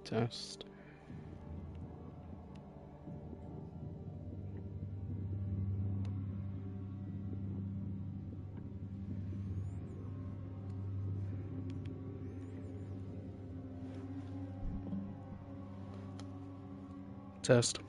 Test. Test.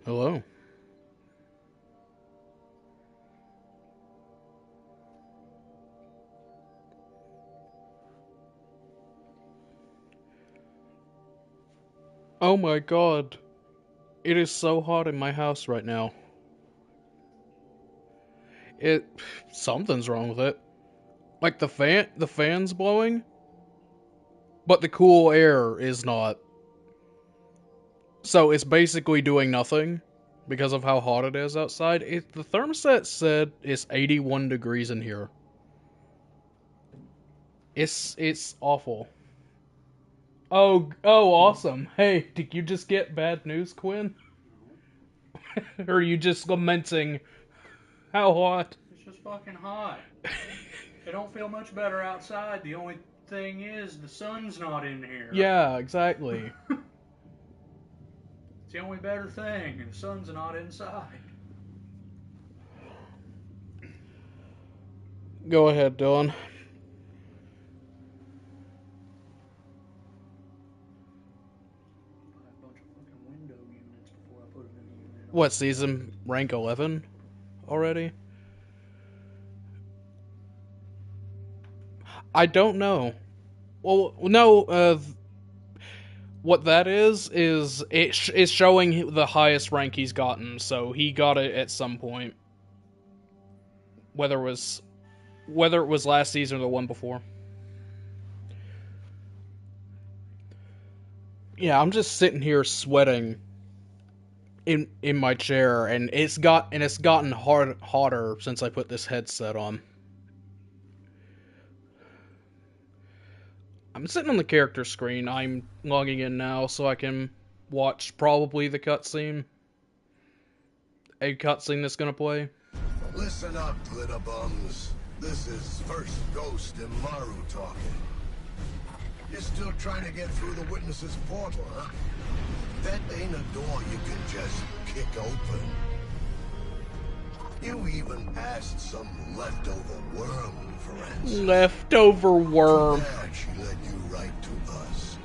Hello. Oh my god. It is so hot in my house right now. Something's wrong with it. Like the fan's blowing, but the cool air is not. So it's basically doing nothing because of how hot it is outside. The thermostat said it's 81 degrees in here. It's awful. Oh, awesome. Hey, did you just get bad news, Quinn? Or are you just lamenting how hot? It's just fucking hot. It don't feel much better outside. The only thing is the sun's not in here. Yeah, exactly. It's the only better thing. The sun's not inside. Go ahead, Dylan. Buy a bunch of fucking window units before I put them in the unit. What, season rank 11 already? I don't know. Well, no, what that is it's showing the highest rank he's gotten, so he got it at some point. Whether it was last season or the one before. Yeah, I'm just sitting here sweating in my chair, and it's gotten hotter since I put this headset on. I'm sitting on the character screen. I'm logging in now so I can watch probably the cutscene. A cutscene that's gonna play. Listen up, glitter bums. This is First Ghost Immaru talking. You're still trying to get through the witness's portal, huh? That ain't a door you can just kick open. You even passed some leftover worm, friends. Leftover worm. Too bad she led you right to us.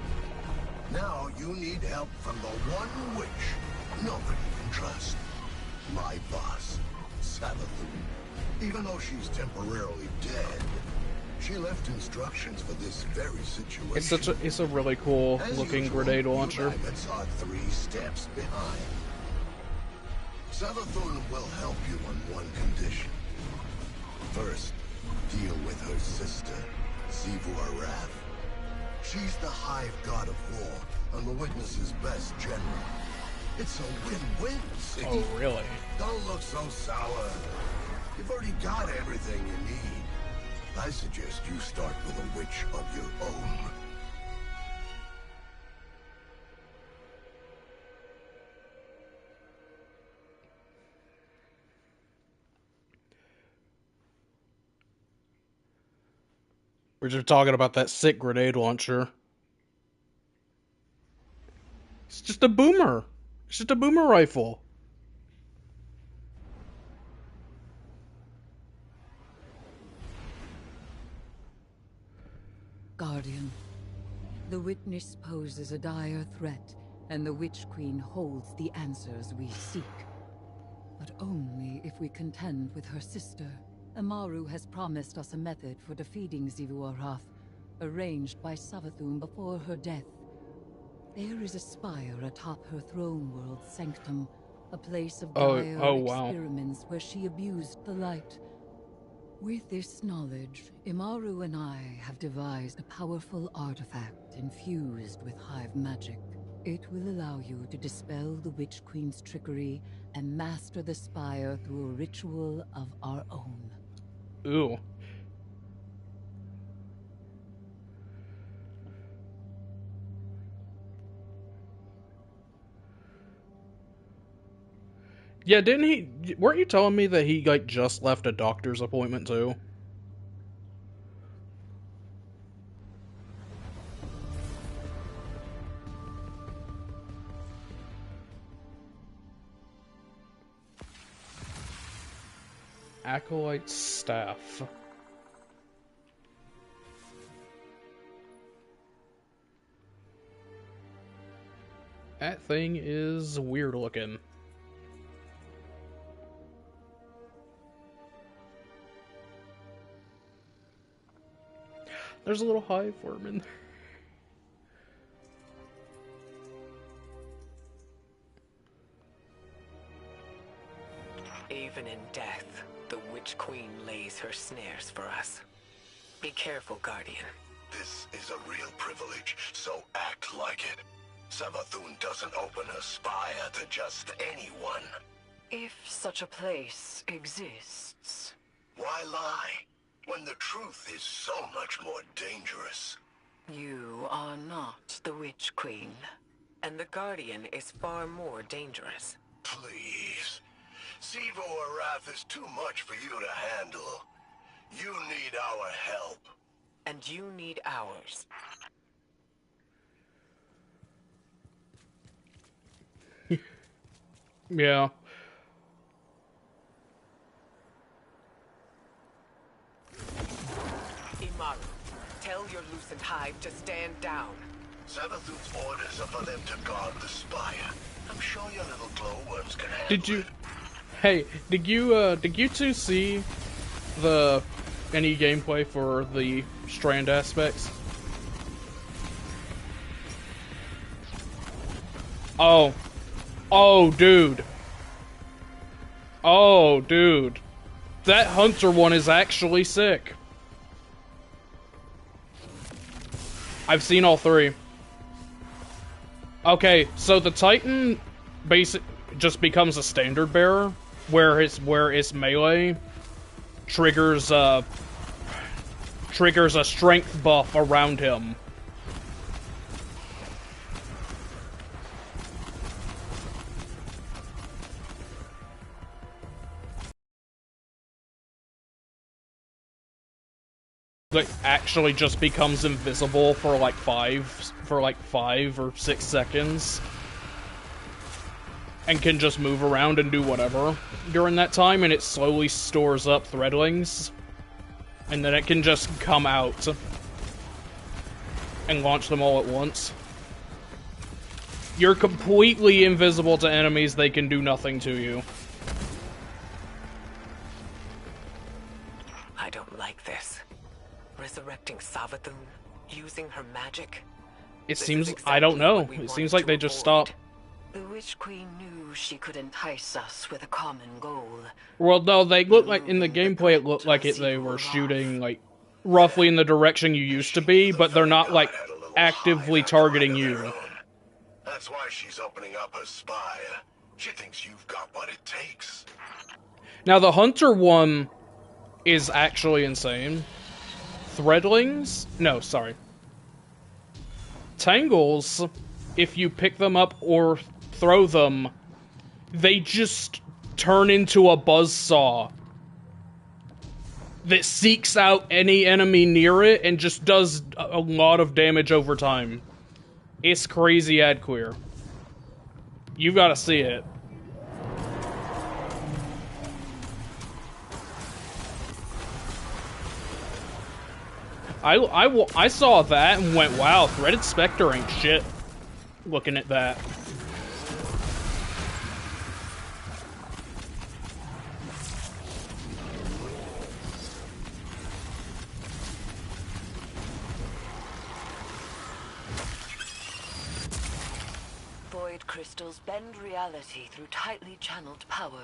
Now you need help from the one witch nobody can trust. My boss, Savathun. Even though she's temporarily dead, she left instructions for this very situation. It's a really cool looking grenade launcher. Rabbits are 3 steps behind. Savathun will help you on one condition. First, deal with her sister, Xivu Arath. She's the hive god of war and the witness's best general. It's a win-win, Siggy. Oh, really? Don't look so sour. You've already got everything you need. I suggest you start with a witch of your own. We're just talking about that sick grenade launcher. It's just a boomer. It's just a boomer rifle. Guardian, the Witness poses a dire threat, and the Witch Queen holds the answers we seek. But only if we contend with her sister. Immaru has promised us a method for defeating Xivu Arath, arranged by Savathun before her death. There is a spire atop her throne world sanctum, a place of dire experiments where she abused the light. With this knowledge, Immaru and I have devised a powerful artifact infused with hive magic. It will allow you to dispel the Witch Queen's trickery and master the spire through a ritual of our own. Ooh. Yeah, didn't he... Weren't you telling me that he, like, just left a doctor's appointment, too? Acolyte staff. That thing is weird looking. There's a little hive worm in there. Even in death, the Witch Queen lays her snares for us. Be careful, Guardian. This is a real privilege, so act like it. Savathun doesn't open a spire to just anyone. If such a place exists. Why lie, when the truth is so much more dangerous? You are not the Witch Queen, and the Guardian is far more dangerous. Please. Xivu Arath is too much for you to handle. You need our help. And you need ours. Yeah. Immaru, tell your Lucent Hive to stand down. Savathun's orders are for them to guard the spire. I'm sure your little glowworms can handle Did you... it. Hey, did you two see any gameplay for the Strand aspects? Oh. Oh, dude. Oh, dude. That Hunter one is actually sick. I've seen all three. Okay, so the Titan just becomes a standard bearer, where its melee triggers a strength buff around him. Like, actually just becomes invisible for like 5 or 6 seconds. And can just move around and do whatever during that time, and it slowly stores up threadlings. And then it can just come out and launch them all at once. You're completely invisible to enemies, they can do nothing to you. I don't like this. Resurrecting Savathun, using her magic. It seems, I don't know, it seems like they just stopped. The Witch Queen knew she could entice us with a common goal. Well, no, they look like, in the gameplay it looked like they were shooting, like, roughly in the direction you used to be, but they're not, like, actively targeting you. That's why she's opening up her spire. She thinks you've got what it takes. Now, the Hunter one is actually insane. Threadlings? No, sorry. Tangles, if you pick them up or throw them, they just turn into a buzzsaw. that seeks out any enemy near it and just does a lot of damage over time. It's crazy ad queer. You gotta see it. I saw that and went, wow, Threaded Spectre ain't shit. Looking at that. Void crystals bend reality through tightly channeled power.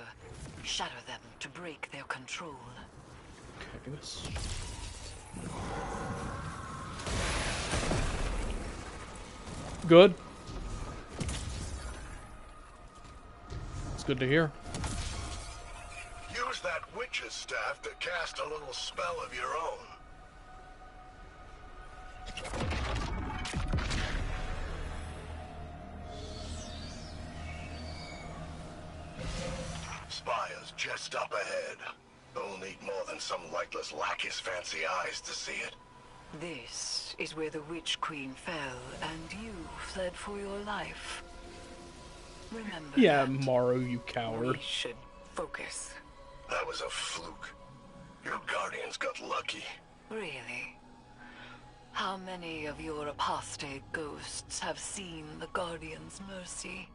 Shatter them to break their control. Okay, this. Good. It's good to hear. Use that witch's staff to cast a little spell of your own. Spire's just up ahead. Don't need more than some lightless lackey's fancy eyes to see it. This is where the Witch Queen fell, and you fled for your life. Remember Yeah, that. Immaru, you coward. We should focus. That was a fluke. Your guardians got lucky. Really? How many of your apostate ghosts have seen the Guardian's mercy?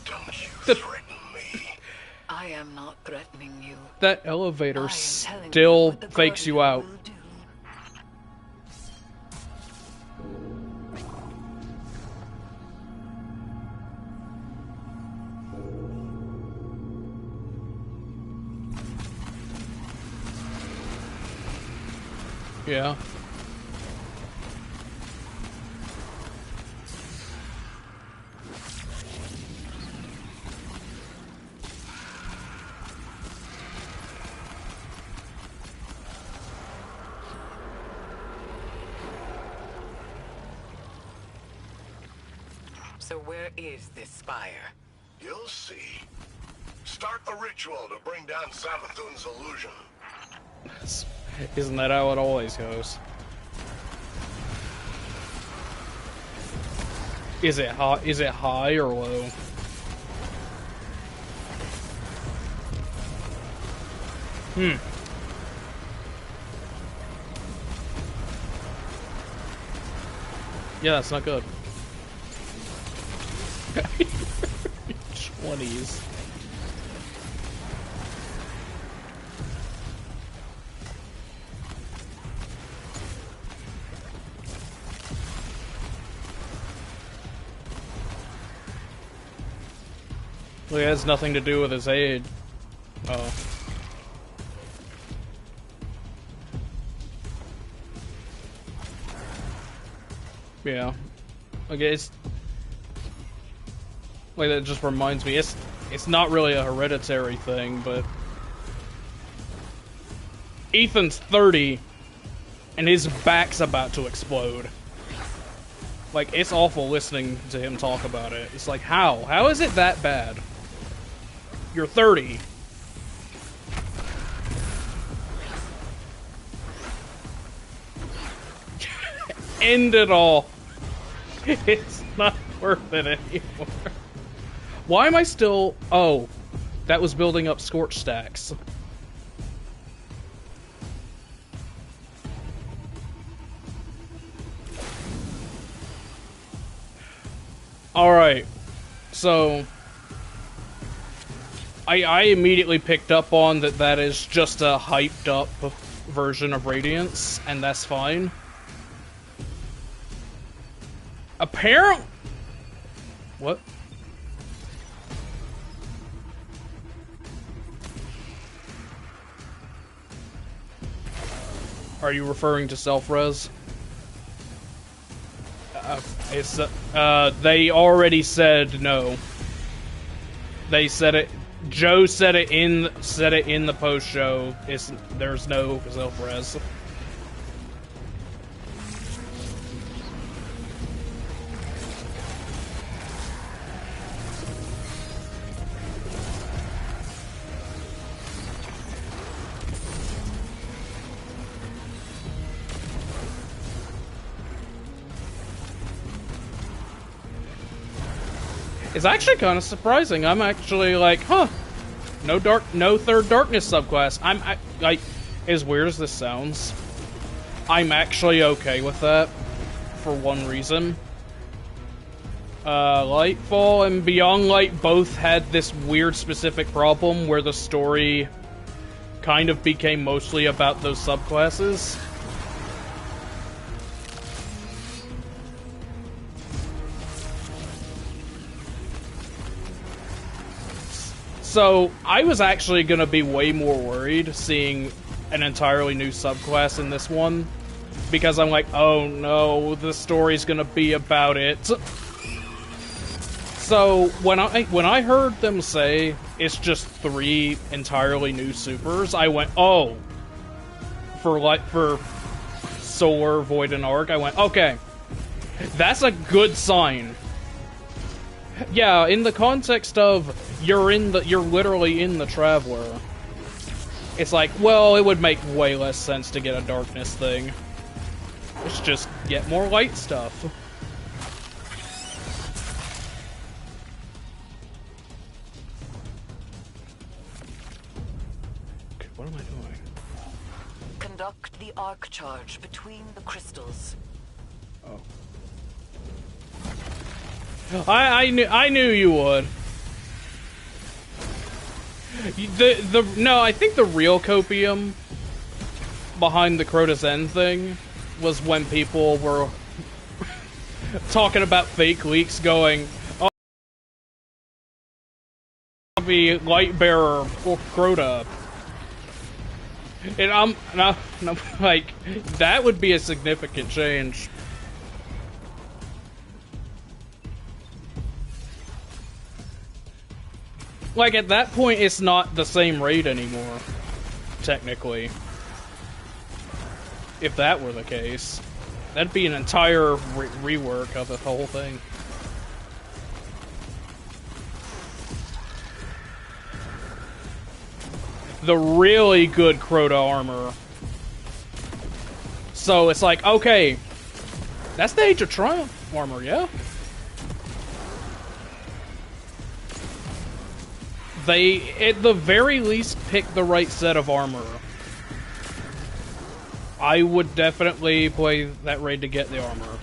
Don't you threaten me. I am not threatening you. That I elevator am telling you still what the fakes you Guardian out. will do. Yeah. So where is this spire? You'll see. Start the ritual to bring down Savathun's illusion. Isn't that how it always goes? Is it high? Is it high or low? Yeah, that's not good. 20s. Well, it has nothing to do with his age. Oh. Yeah. Okay, it's... Like, that just reminds me, it's not really a hereditary thing, but... Ethan's 30, and his back's about to explode. Like, it's awful listening to him talk about it. It's like, how? How is it that bad? You're 30. End it all. It's not worth it anymore. Why am I still... Oh, that was building up scorch stacks. Alright, so... I immediately picked up on that is just a hyped up version of Radiance, and that's fine. Apparently... What? Are you referring to self-res? They already said no. They said it. Joe said it in the post show. There's no self-res. It's actually kind of surprising. I'm actually like, huh, no third darkness subclass. Like, as weird as this sounds, I'm actually okay with that for one reason. Lightfall and Beyond Light both had this weird specific problem where the story kind of became mostly about those subclasses. So, I was actually gonna be way more worried seeing an entirely new subclass in this one, because I'm like, oh no, the story's gonna be about it. So, when I heard them say it's just 3 entirely new supers, I went, oh, for Solar, Void, and Arc, I went, okay, that's a good sign. Yeah, in the context of you're literally in the Traveler, it's like, well, it would make way less sense to get a darkness thing. Let's just get more light stuff. Okay, what am I doing? Conduct the arc charge between the crystals. Oh. I knew you would. No, I think the real copium behind the Crota's End thing was when people were talking about fake leaks going, oh, be Lightbearer or Crota. And I'm like, that would be a significant change. Like, at that point, it's not the same raid anymore, technically. If that were the case. That'd be an entire rework of the whole thing. The really good Crota armor. So, it's like, okay, that's the Age of Triumph armor, yeah? They, at the very least, picked the right set of armor. I would definitely play that raid to get the armor.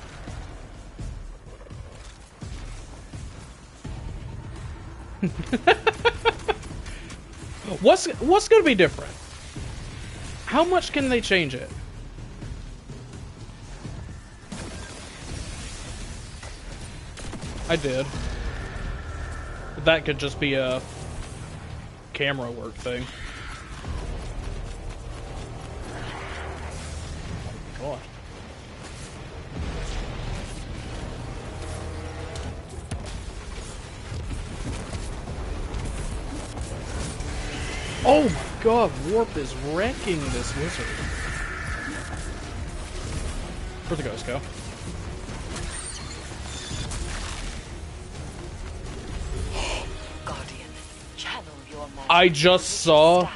What's gonna be different? How much can they change it? I did. That could just be a camera work thing. Oh my god. Oh my god, Warp is wrecking this wizard. Where'd the ghost go? I just saw...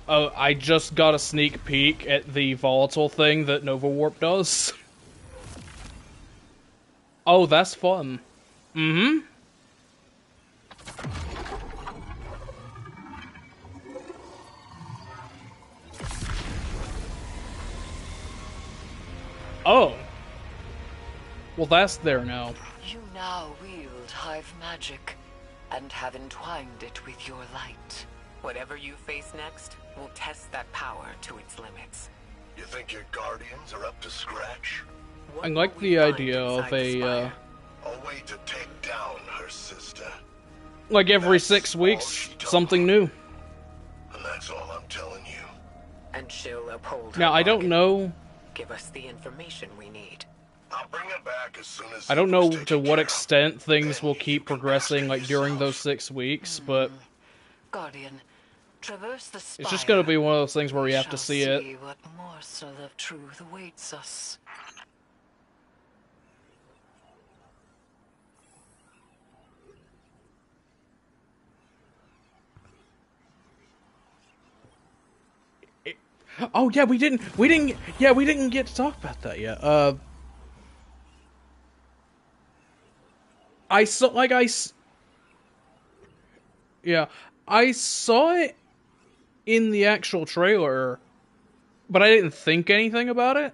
Oh, I just got a sneak peek at the volatile thing that Nova Warp does. Oh, that's fun. Mm-hmm. Oh. Well, that's there now. You now wield Hive magic, and have entwined it with your light. Whatever you face next, will test that power to its limits. You think your guardians are up to scratch? I like the idea of a way to take down her sister. Like every 6 weeks, something new. And that's all I'm telling you. And she'll uphold her Now, I don't bargain. know... Give us the information we need. I'll bring her back as soon as I don't know Xivu's to taken what care of. extent things will Then keep you can progressing, rest like, during yourself. those 6 weeks, but... Guardian, traverse the spire. It's just gonna be one of those things where we have to Shall see it. what morsel of truth awaits us. Oh yeah, we didn't get to talk about that yet. I saw, like, yeah, I saw it in the actual trailer, but I didn't think anything about it.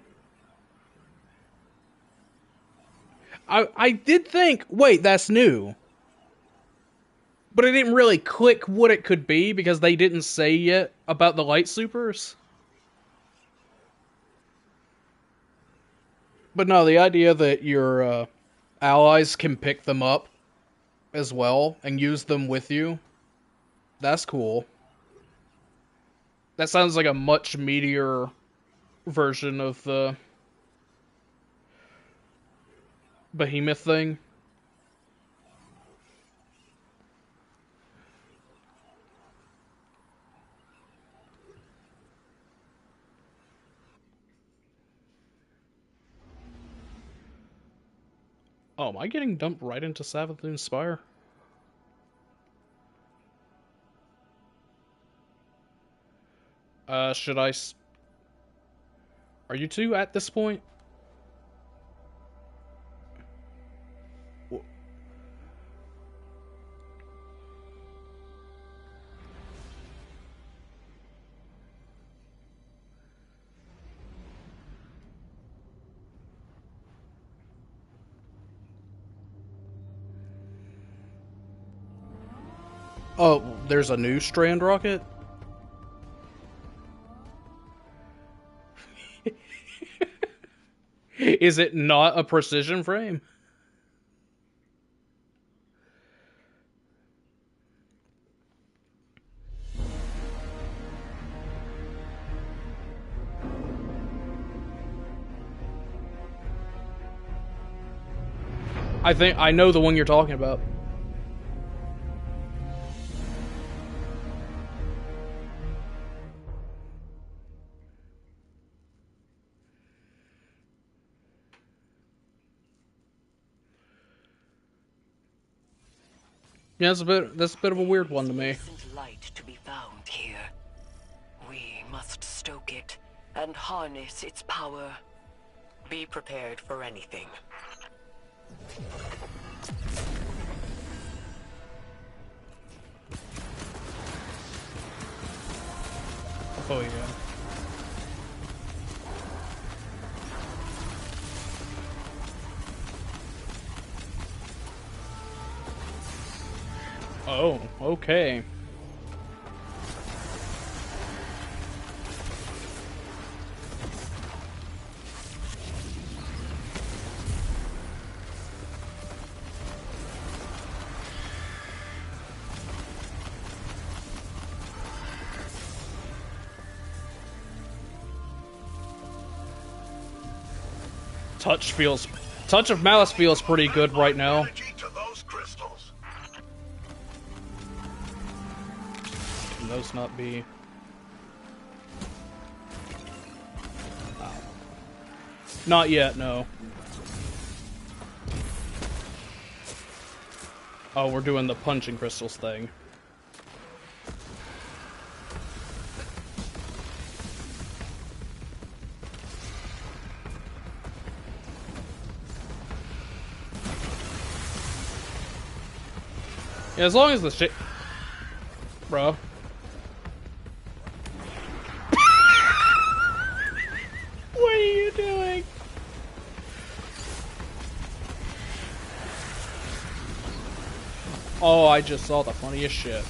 I did think, wait, that's new. But I didn't really click what it could be because they didn't say yet about the light supers. But no, the idea that your allies can pick them up as well and use them with you, that's cool. That sounds like a much meatier version of the behemoth thing. Oh, am I getting dumped right into Savathûn Spire? Should I... Are you two at this point? Oh, there's a new Strand rocket? Is it not a precision frame? I think I know the one you're talking about. Yeah, that's a bit of a weird one to me. Isn't light to be found here. We must stoke it and harness its power. Be prepared for anything. Oh yeah. Oh, okay. Touch of Malice feels pretty good right now. Can those not be? Oh. Not yet, no. Oh, we're doing the punching crystals thing. Yeah, as long as the shit... Bro. What are you doing? Oh, I just saw the funniest shit.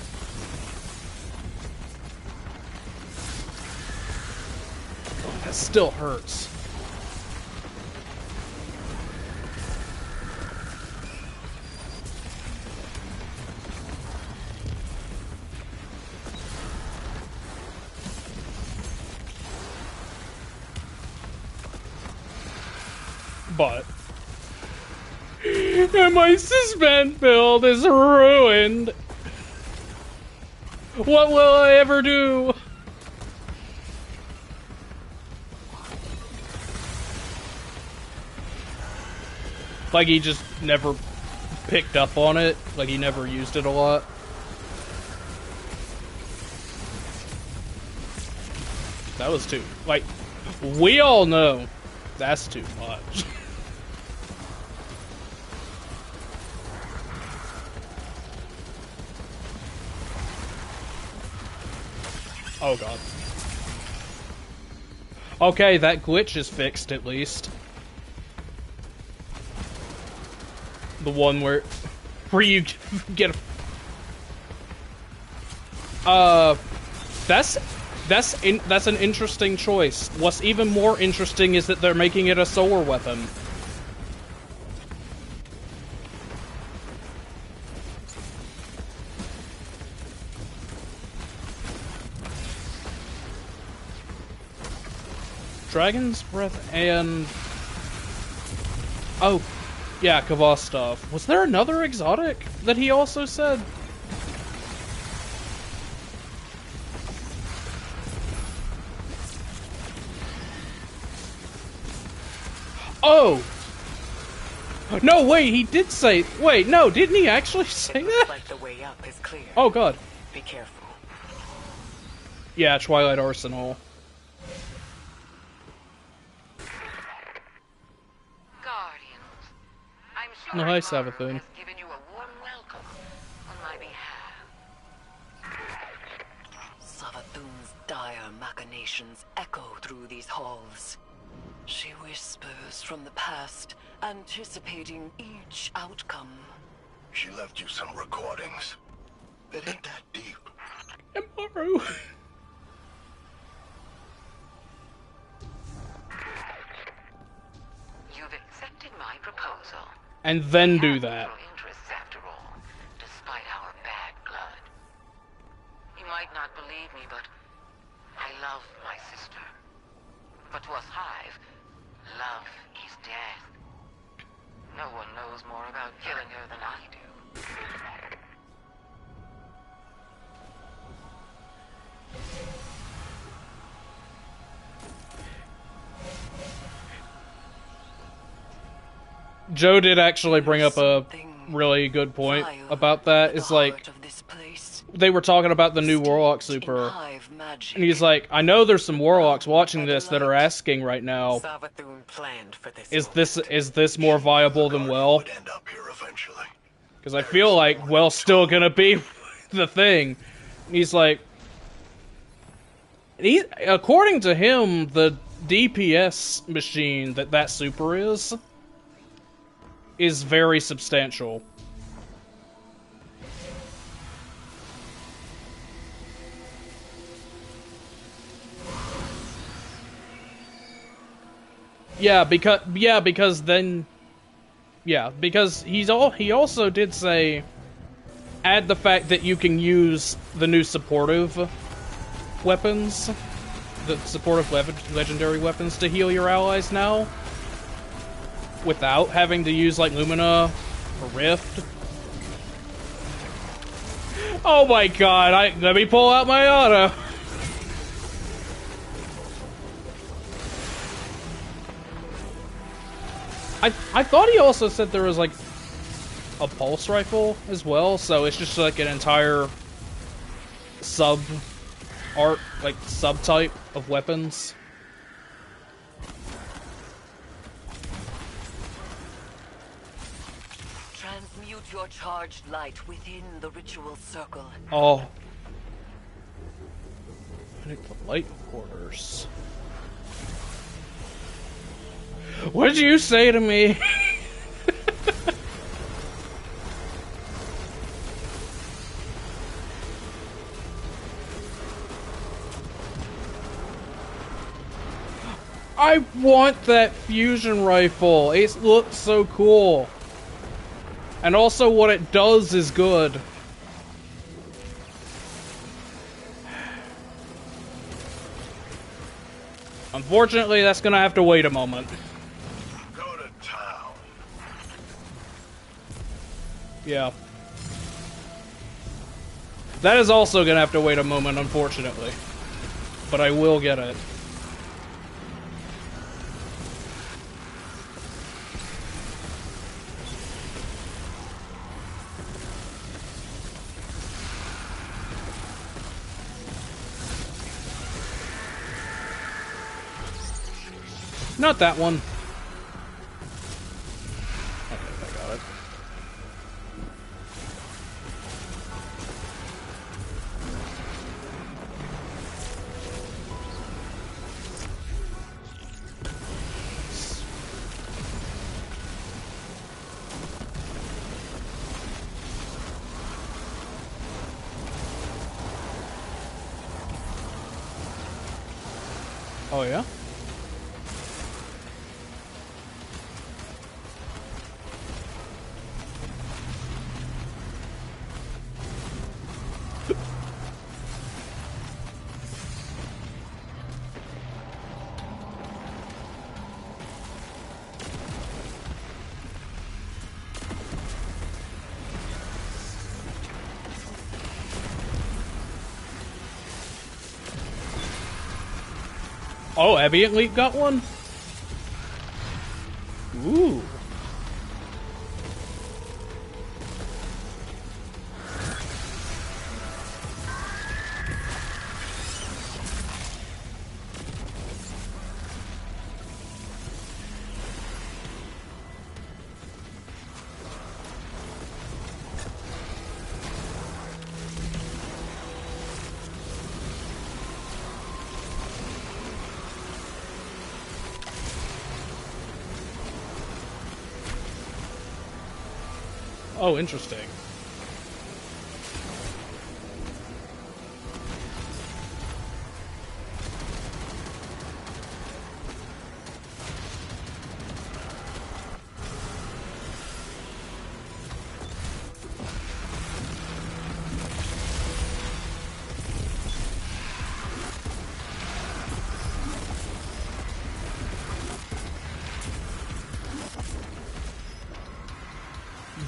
Oh, that still hurts. But and my suspend build is ruined. What will I ever do? Like he just never picked up on it. Like he never used it a lot. That was too... Like, we all know that's too much. Oh god. Okay, that glitch is fixed at least. The one where you get that's an interesting choice. What's even more interesting is that they're making it a solar weapon. Dragon's Breath and... Oh, yeah, Kvostov. Was there another exotic that he also said? Oh! No, wait, he did say... Wait, no, didn't he actually say that? Like the way up is clear. Oh, God. Be careful. Yeah, Twilight Arsenal. Guardians, I'm sure No, hi, Immaru Savathun. has given you a warm welcome on my behalf. Savathun's dire machinations echo through these halls. She whispers from the past, anticipating each outcome. She left you some recordings. It ain't that deep. Immaru. You've accepted my proposal. And then do that. Mutual interests, after all, despite our bad blood. You might not believe me, but I love my sister. But to us Hive, love is death. No one knows more about killing her than I do. Joe did actually bring up a really good point about that. It's like, they were talking about the new Warlock Super, and he's like, I know there's some Warlocks watching this that are asking right now, Savathun planned for this. is this more viable than Well? Would end up here eventually. Because I feel like Well's still gonna be the thing. And he's like, according to him, the DPS machine that super is very substantial. Because he also did say, add the fact that you can use the new supportive weapons, the supportive legendary weapons to heal your allies now, without having to use like Lumina or Rift. Oh my god, let me pull out my auto. I thought he also said there was like a pulse rifle as well, so it's just like an entire subtype of weapons. Transmute your charged light within the ritual circle. Oh. I need the light quarters. What did you say to me? I want that fusion rifle. It looks so cool. And also what it does is good. Unfortunately, that's gonna have to wait a moment. Go to town. Yeah. That is also gonna have to wait a moment, unfortunately. But I will get it. Not that one. Okay, I got it. Oh yeah? Oh, Ambient Leap got one? Ooh. Oh, interesting.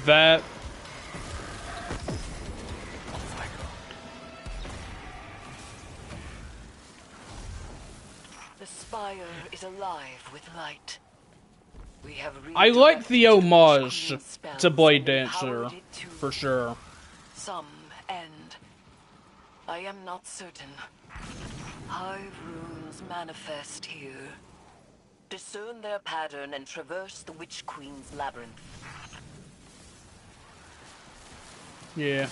That... The spire is alive with light. We have I like the redirected homage Queen's spells to Blade and Dancer, empowered it to for sure. some end. I am not certain. High runes manifest here. Discern their pattern and traverse the Witch Queen's labyrinth. Yeah.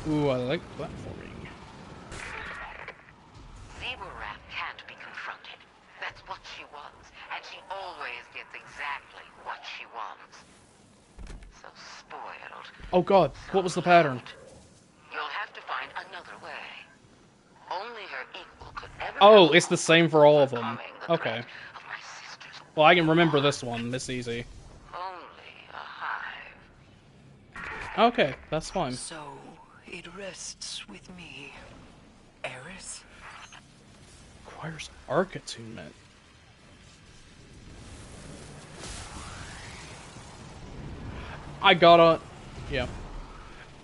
Ooh, I like platforming. Xivu Arath can't be confronted. That's what she wants, and she always gets exactly what she wants. So spoiled. Oh god, what was the pattern? You'll have to find another way. Only her equal could ever... Oh, it's the same for all of them. overcoming the Okay. threat of my sister's... Well, I can remember this one. This easy. Only a hive. Okay, that's fine. So it rests with me. Eris? Requires arc attunement. I got on... Yeah.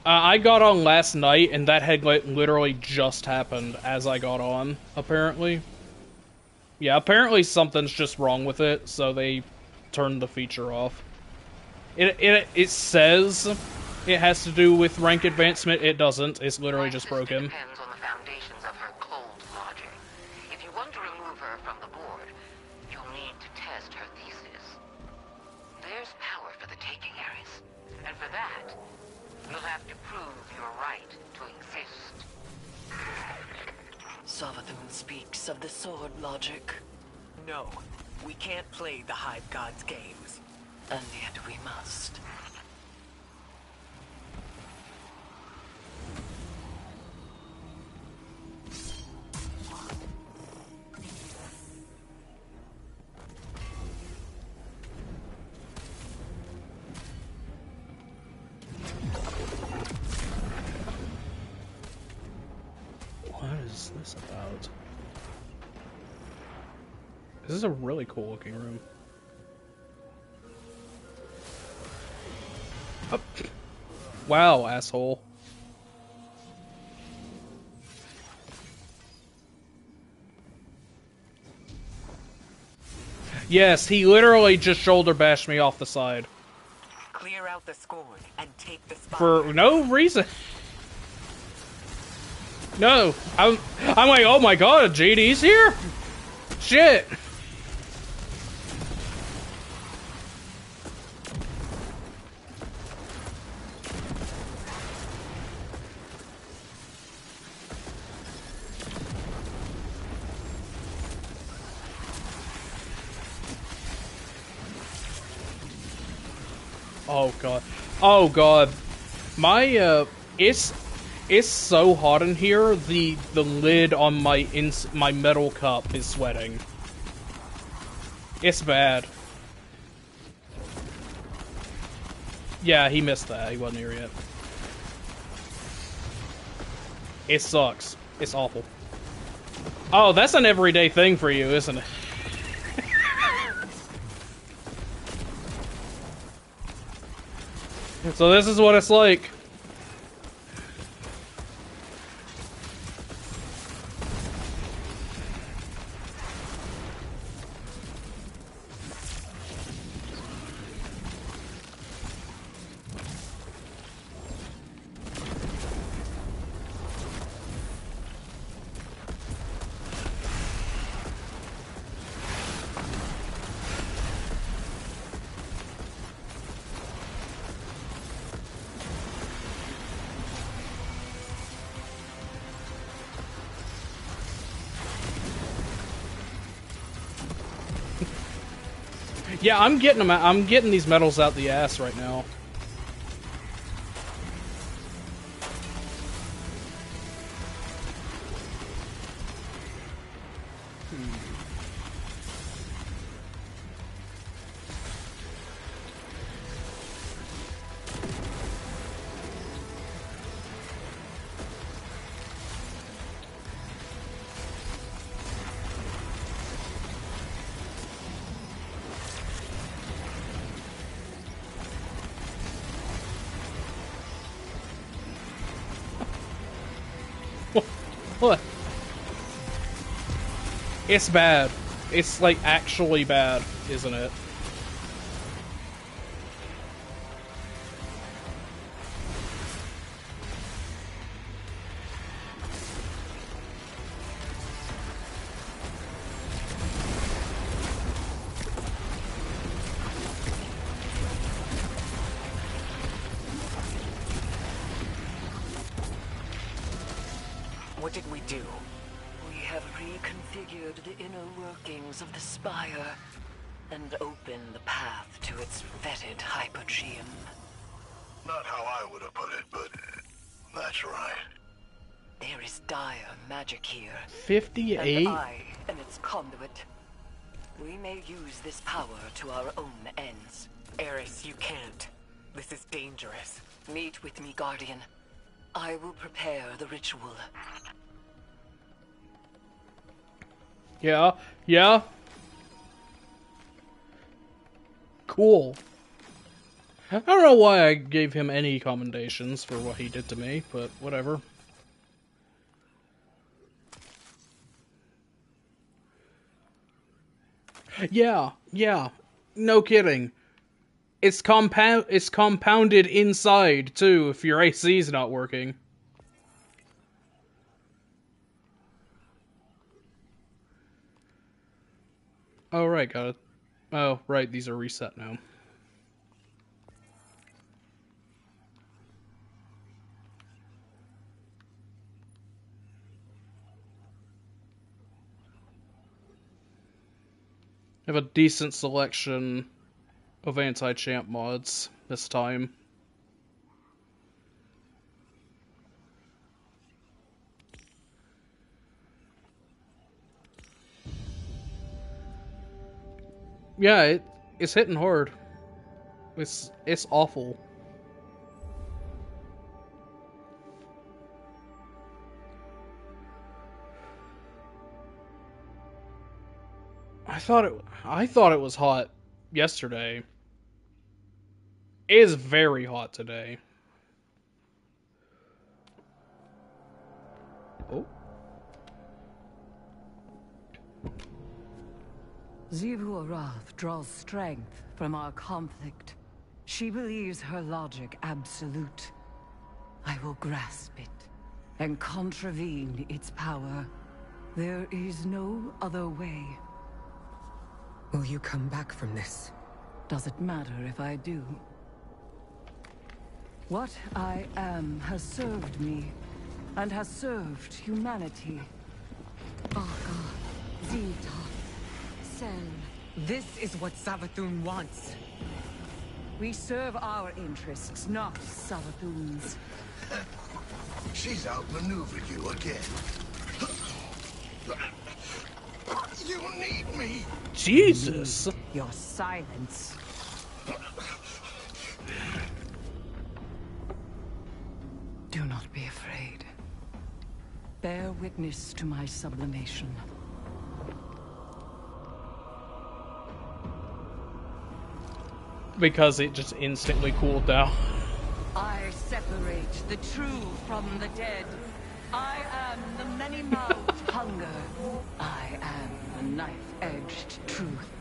I got on last night, and that had literally just happened as I got on, apparently. Yeah, apparently something's just wrong with it, so they turned the feature off. It says it has to do with rank advancement. It doesn't. It's literally just broken. Depends on the foundations of her cold logic. If you want to remove her from the board, you'll need to test her thesis. There's power for the taking, Eris. And for that, you'll have to prove your right to exist. Savathun speaks of the sword logic, No, we can't play the Hive God's games. and yet we must. What is this about? This is a really cool looking room. Oh. Wow, asshole. Yes, he literally just shoulder bashed me off the side. Clear out the scorn and take the spot. For no reason. No, I'm like, oh my god, JD's here? Shit. Oh god. Oh god. My, it's It's so hot in here, the lid on my metal cup is sweating. It's bad. Yeah, he missed that. He wasn't here yet. It sucks. It's awful. Oh, that's an everyday thing for you, isn't it? So this is what it's like. Yeah, I'm getting them. I'm getting these metals out the ass right now. What? It's bad. It's like actually bad, isn't it? What did we do? We have reconfigured the inner workings of the spire and opened the path to its vetted hypogeum. Not how I would have put it, but that's right. There is dire magic here. 58? And I am its conduit. We may use this power to our own ends. Eris, you can't. This is dangerous. Meet with me, Guardian. I will prepare the ritual. Yeah, yeah. Cool. I don't know why I gave him any commendations for what he did to me, but whatever. Yeah, yeah. No kidding. It's compounded inside too if your AC's not working. Oh right, got it. Oh right, these are reset now. I have a decent selection of anti-champ mods this time. Yeah, it's hitting hard. It's awful. I thought it was hot yesterday. It is very hot today. Oh. Xivu Arath draws strength from our conflict. She believes her logic absolute. I will grasp it and contravene its power. There is no other way. Will you come back from this? Does it matter if I do? What I am has served me, and has served humanity. Baka, Zita, Sel. This is what Savathun wants. We serve our interests, not Savathun's. She's outmaneuvered you again. You need me. Jesus. Your silence. Do not be afraid. Bear witness to my sublimation. Because it just instantly cooled down. I separate the true from the dead. I am the many-mouthed hunger. I am the knife-edged truth.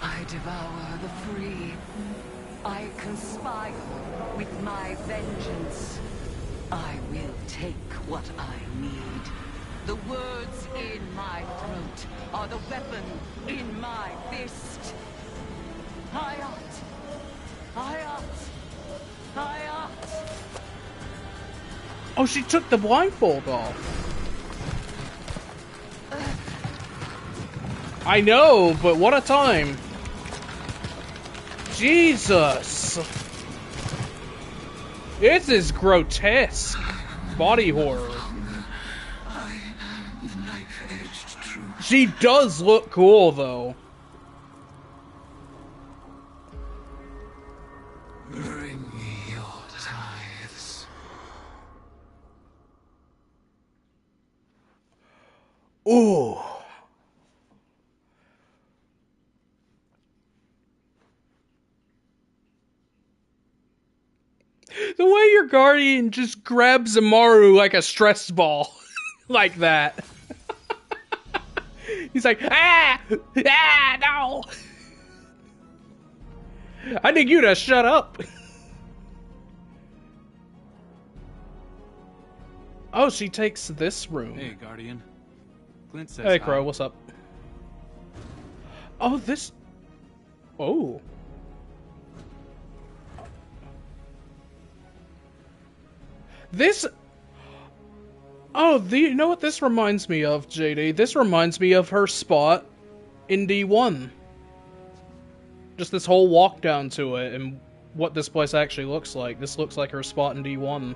I devour the free. I conspire with my vengeance. I will take what I need. The words in my throat are the weapon in my fist. Hayat! Hayat! Hayat! Oh, she took the blindfold off. I know, but what a time. Jesus. This is grotesque. Body horror. She does look cool, though. Bring me your tithes. Ooh. The way your guardian just grabs Immaru like a stress ball. Like that. He's like, ah! Ah, no! I need you to shut up. Oh, she takes this room. Hey, Guardian. Clint says Hey, Crow, hi. what's up? Oh, this... Oh. This... Oh, you know what this reminds me of, JD? This reminds me of her spot in D1. Just this whole walk down to it and what this place actually looks like. This looks like her spot in D1.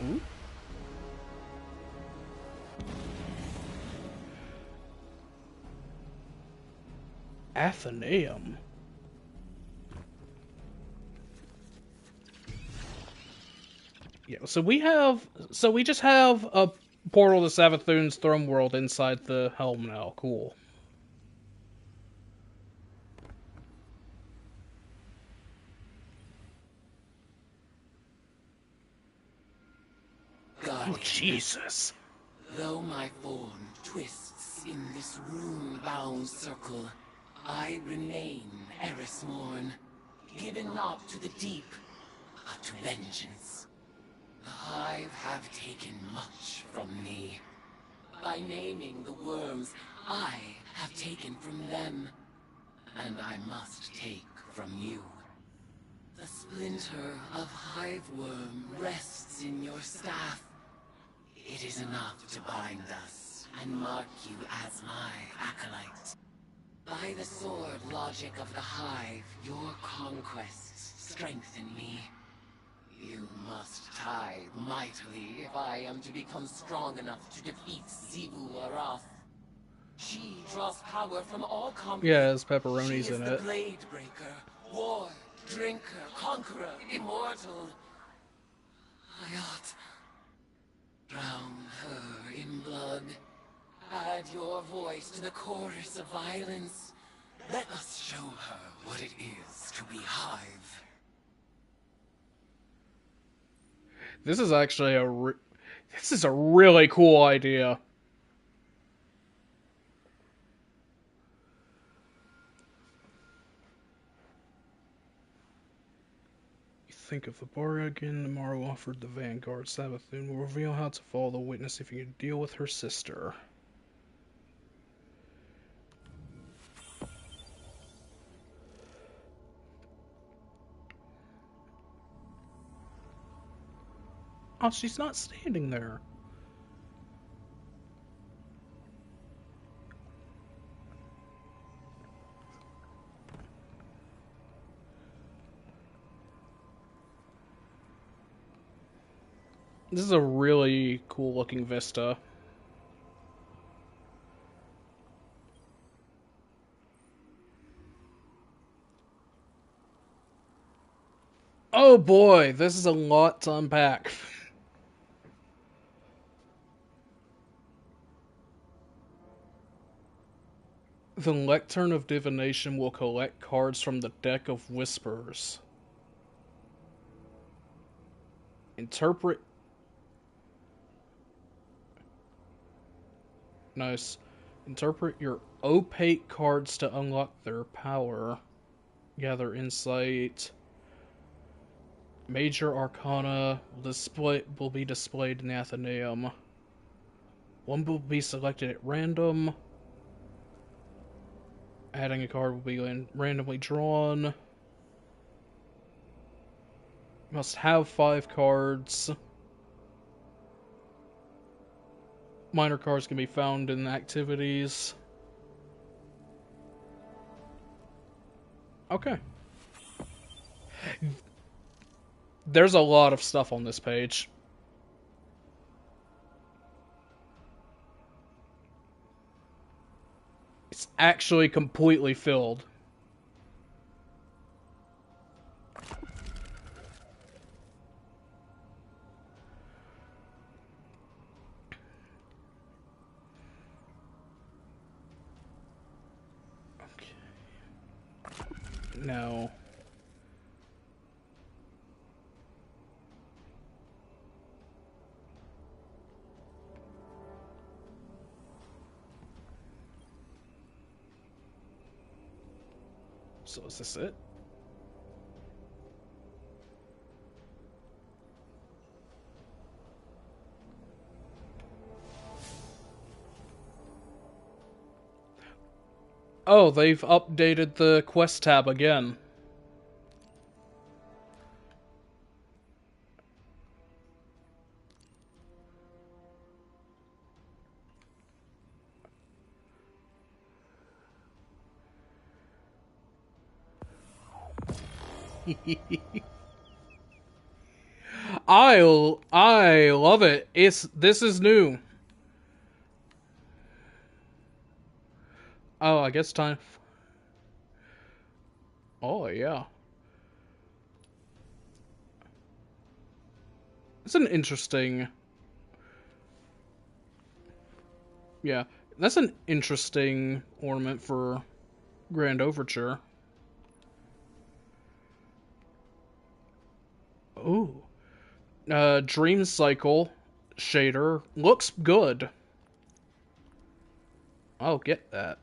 Ooh. Athenaeum. Yeah, so we just have a portal to Savathun's throne world inside the helm now. Cool. Guardian, Oh, Jesus. though my form twists in this rune-bound circle, I remain Erismorn, given not to the deep, but to vengeance. The Hive have taken much from me. By naming the worms, I have taken from them, and I must take from you. The splinter of Hive worm rests in your staff. It is enough to bind us and mark you as my acolyte. By the sword logic of the Hive, your conquests strengthen me. You must tithe mightily if I am to become strong enough to defeat Xivu Arath. She draws power from all combat. Yeah, there's pepperonis She is in the it. blade breaker, war, drinker, conqueror, immortal. Hayat. Drown her in blood. Add your voice to the chorus of violence. Let us show her what it is to be Hive. This is actually this is a really cool idea. You think of the bargain Immaru offered the Vanguard. Savathun will reveal how to follow the witness if you deal with her sister. Oh, she's not standing there. This is a really cool looking vista. Oh boy, this is a lot to unpack. The Lectern of Divination will collect cards from the deck of Whispers. Interpret... Nice. Interpret your opaque cards to unlock their power. Gather insight. Major Arcana will be displayed in the Athenaeum. One will be selected at random. Adding a card will be randomly drawn. Must have 5 cards. Minor cards can be found in activities. Okay. There's a lot of stuff on this page. It's actually completely filled. Okay. No. So is this it? Oh, they've updated the quest tab again. I love it. This is new. Oh, I guess time. Oh yeah. It's an interesting. Yeah, that's an interesting ornament for Grand Overture. Ooh. Dream Cycle shader looks good. I'll get that.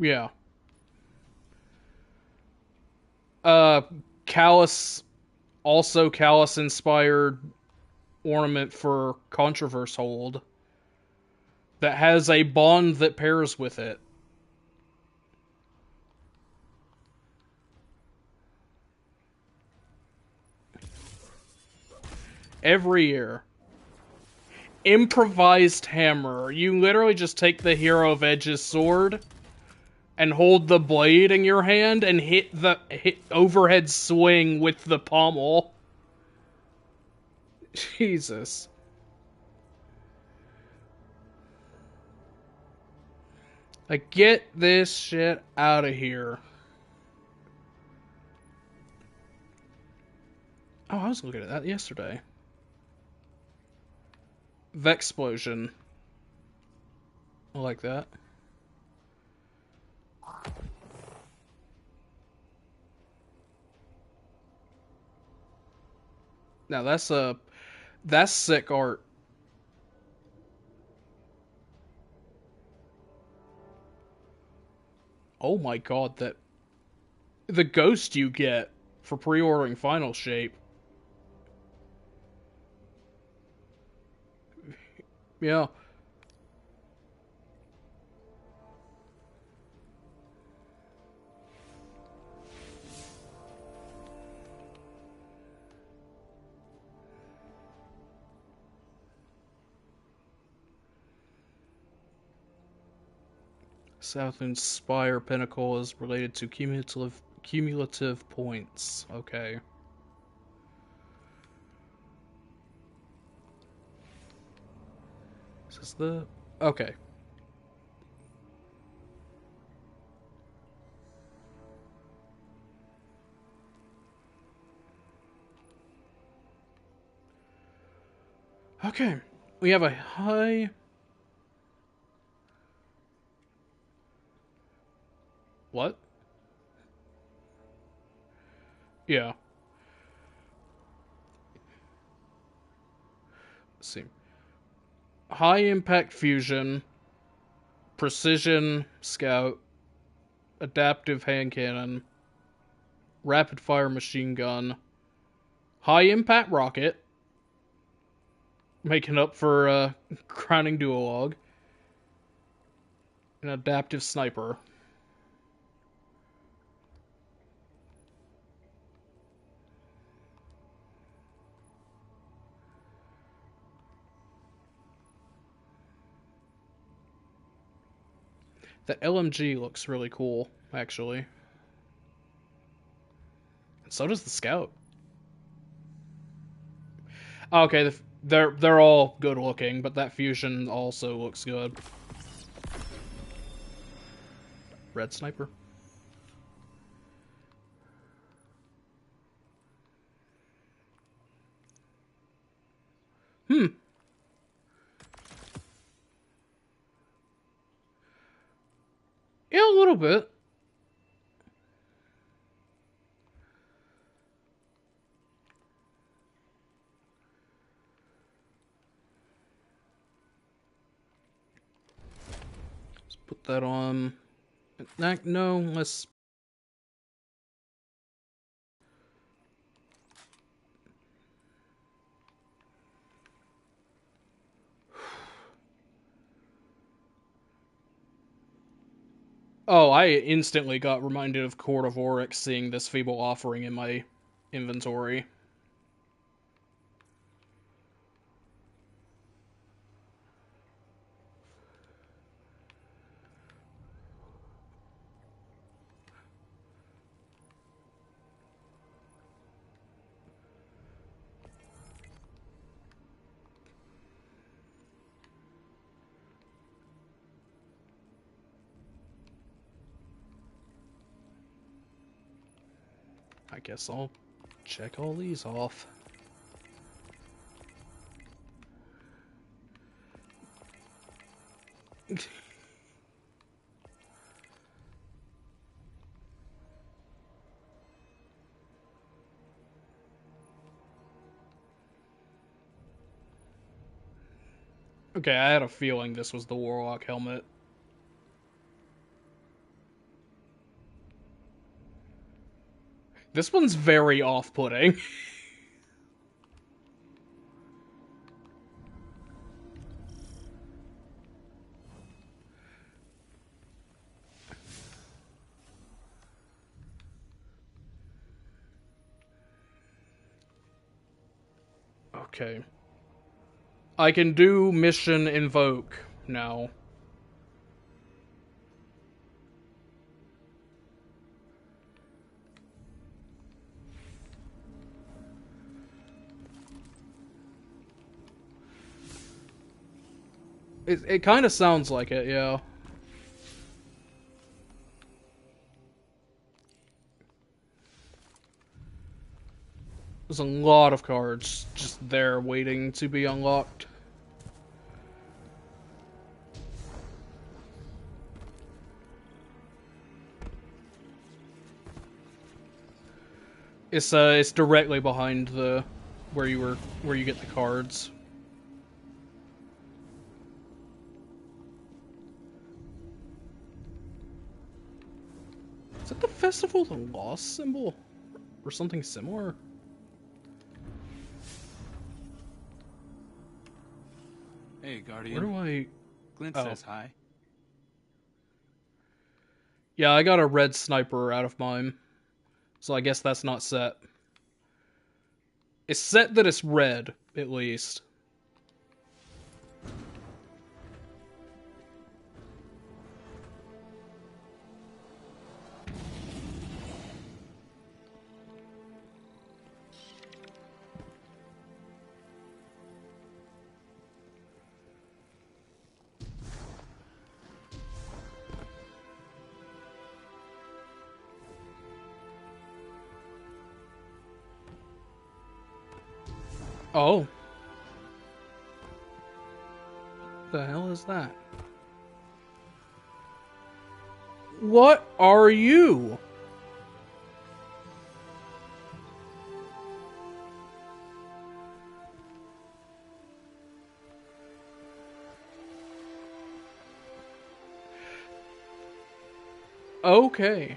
Yeah. Callus, also Callus inspired ornament for Controverse Hold that has a bond that pairs with it. Every year. Improvised hammer. You literally just take the Hero of Edge's sword and hold the blade in your hand and hit overhead swing with the pommel. Jesus. Like, get this shit out of here. Oh, I was looking at that yesterday. Vexplosion. I like that. Now that's sick art. Oh my god, the ghost you get for pre-ordering Final Shape. Yeah. Southern Spire Pinnacle is related to cumulative points. Okay. Is this the... Okay. Okay. We have a high... What? Yeah. Let's see. High impact fusion, precision scout, adaptive hand cannon, rapid fire machine gun, high impact rocket, making up for crowning duologue, an adaptive sniper. The LMG looks really cool, actually. And so does the Scout. Okay, they're all good looking, but that fusion also looks good. Red Sniper. Yeah, a little bit. Let's put that on. No, let's... Oh, I instantly got reminded of Court of Oryx seeing this feeble offering in my inventory. I guess I'll check all these off. Okay, I had a feeling this was the Warlock helmet. This one's very off-putting. Okay. I can do Mission Invoke now. It kind of sounds like it, yeah. There's a lot of cards just there waiting to be unlocked. It's directly behind the where you get the cards. Is that the Festival of the Lost symbol? Or something similar? Hey, Guardian. Where do I... Glint Oh. says hi. Yeah, I got a red sniper out of mine. So I guess that's not set. It's set that it's red, at least. Oh. The hell is that? What are you? Okay.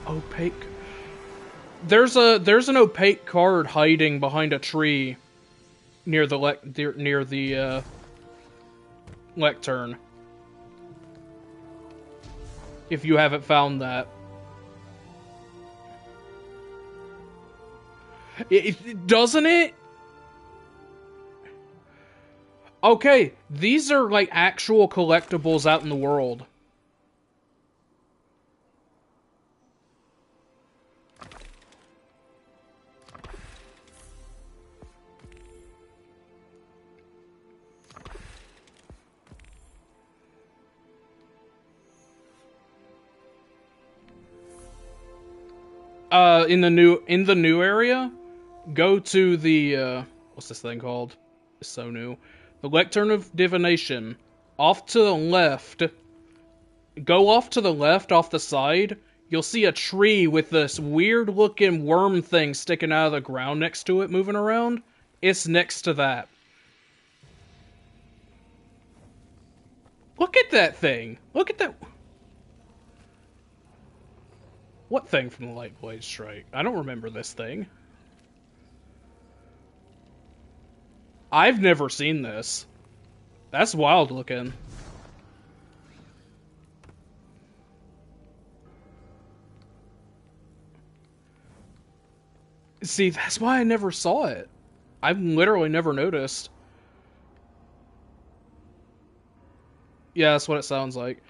Opaque. There's an opaque card hiding behind a tree near the lectern. If you haven't found that. Doesn't it? Okay, these are like actual collectibles out in the world. In the new area, go to the what's this thing called? It's so new. The Lectern of Divination. Off to the left. Go off to the left, off the side. You'll see a tree with this weird looking worm thing sticking out of the ground next to it, moving around. It's next to that. Look at that thing. Look at that. What thing from the Lightblade Strike? I don't remember this thing. I've never seen this. That's wild looking. See, that's why I never saw it. I've literally never noticed. Yeah, that's what it sounds like.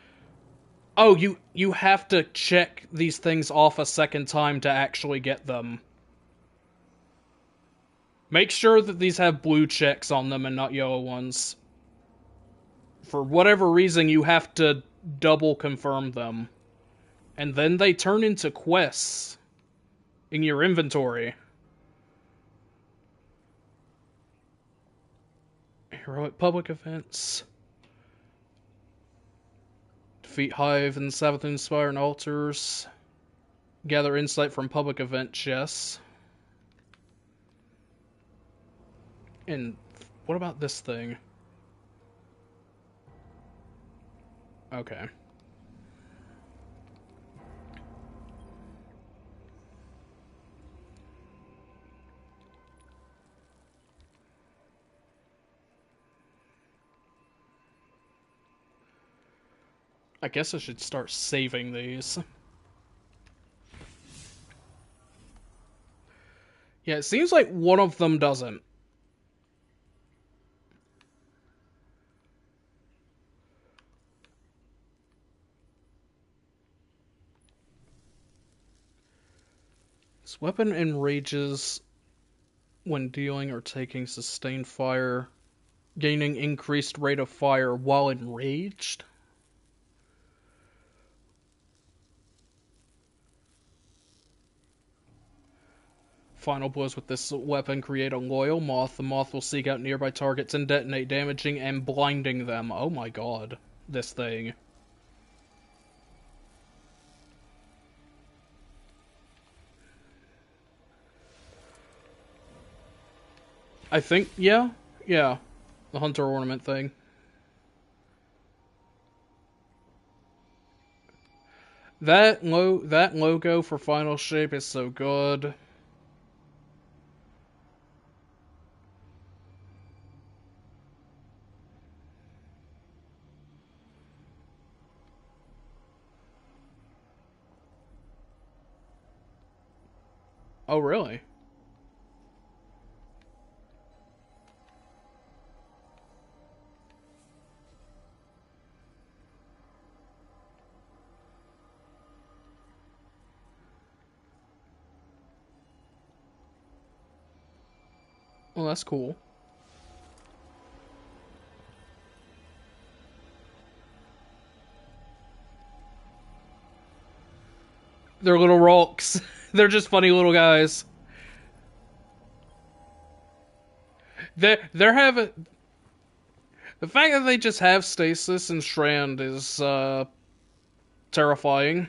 Oh, you have to check these things off a second time to actually get them. Make sure that these have blue checks on them and not yellow ones. For whatever reason, you have to double confirm them. And then they turn into quests in your inventory. Heroic public events. Defeat Hive and Savathun Spire and altars. Gather insight from public event chests. And what about this thing? Okay. I guess I should start saving these. Yeah, it seems like one of them doesn't. This weapon enrages when dealing or taking sustained fire, gaining increased rate of fire while enraged. Final blows with this weapon create a loyal moth. The moth will seek out nearby targets and detonate, damaging and blinding them. Oh my god, this thing. I think, yeah, the hunter ornament thing. That logo for Final Shape is so good. Oh, really? Well, that's cool. They're little rocks. They're just funny little guys. They're having the fact that they just have stasis and strand is terrifying.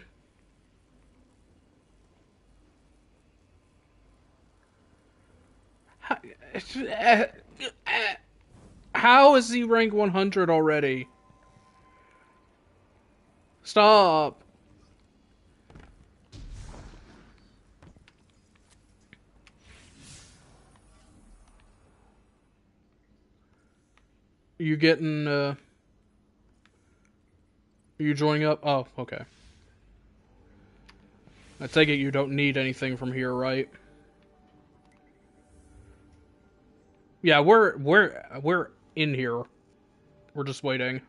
How is he rank 100 already? Stop. You getting, are you joining up? Oh, okay. I take it you don't need anything from here, right? Yeah, we're in here. We're just waiting.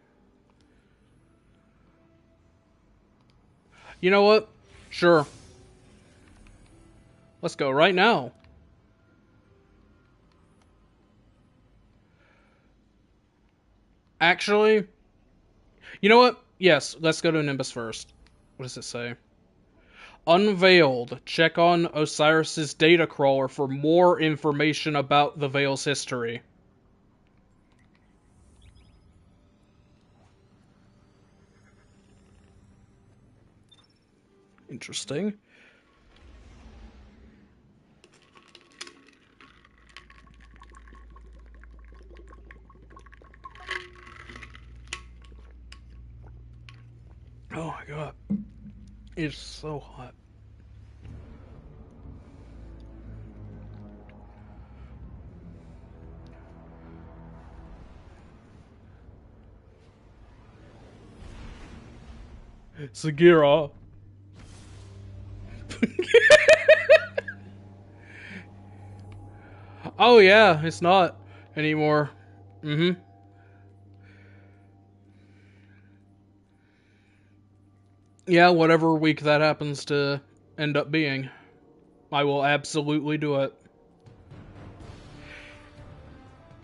You know what? Sure. Let's go right now. Actually, you know what? Yes, let's go to Nimbus first. What does it say? Unveiled. Check on Osiris's data crawler for more information about the Veil's history. Interesting. Oh my god. It's so hot. Sagira. Oh yeah, it's not anymore. Mm-hmm. Yeah, whatever week that happens to end up being. I will absolutely do it.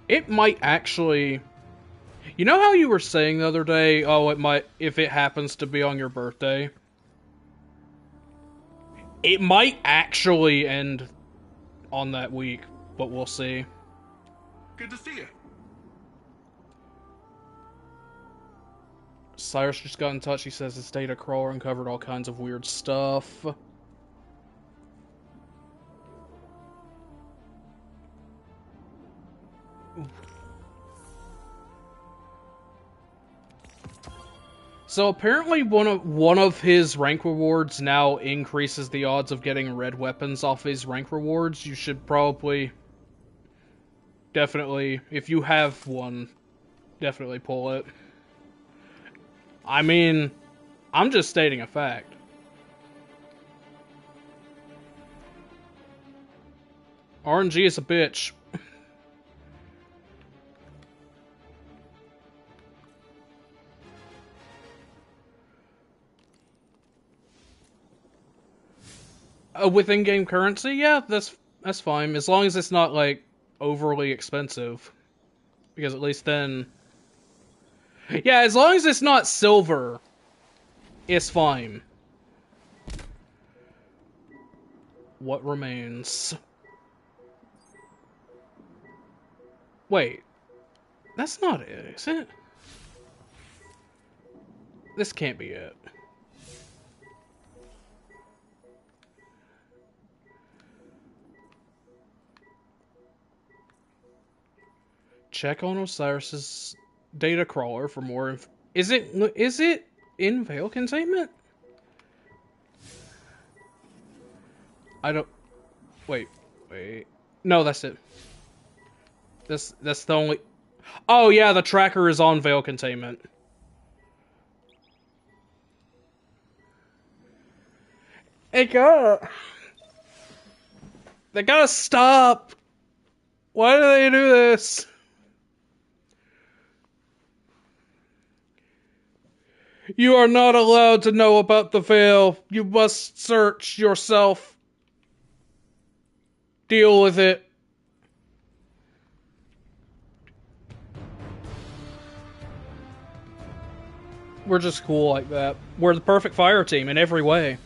It might actually... You know how you were saying the other day, oh, it might, if it happens to be on your birthday? It might actually end on that week, but we'll see. Good to see you. Cyrus just got in touch. He says his data crawler uncovered all kinds of weird stuff. So apparently one of his rank rewards now increases the odds of getting red weapons off his rank rewards. You should probably definitely, if you have one, definitely pull it. I mean, I'm just stating a fact. RNG is a bitch. With in-game currency, yeah, that's fine, as long as it's not like overly expensive, because at least then, yeah, as long as it's not silver, it's fine. What remains? Wait, that's not it, is it? This can't be it. Check on Osiris's data crawler for more info. Is it in Veil Containment? I don't... Wait. No, that's it. That's the only... Oh yeah, the tracker is on Veil Containment. They gotta stop! Why do they do this? You are not allowed to know about the Veil. You must search yourself. Deal with it. We're just cool like that. We're the perfect fire team in every way.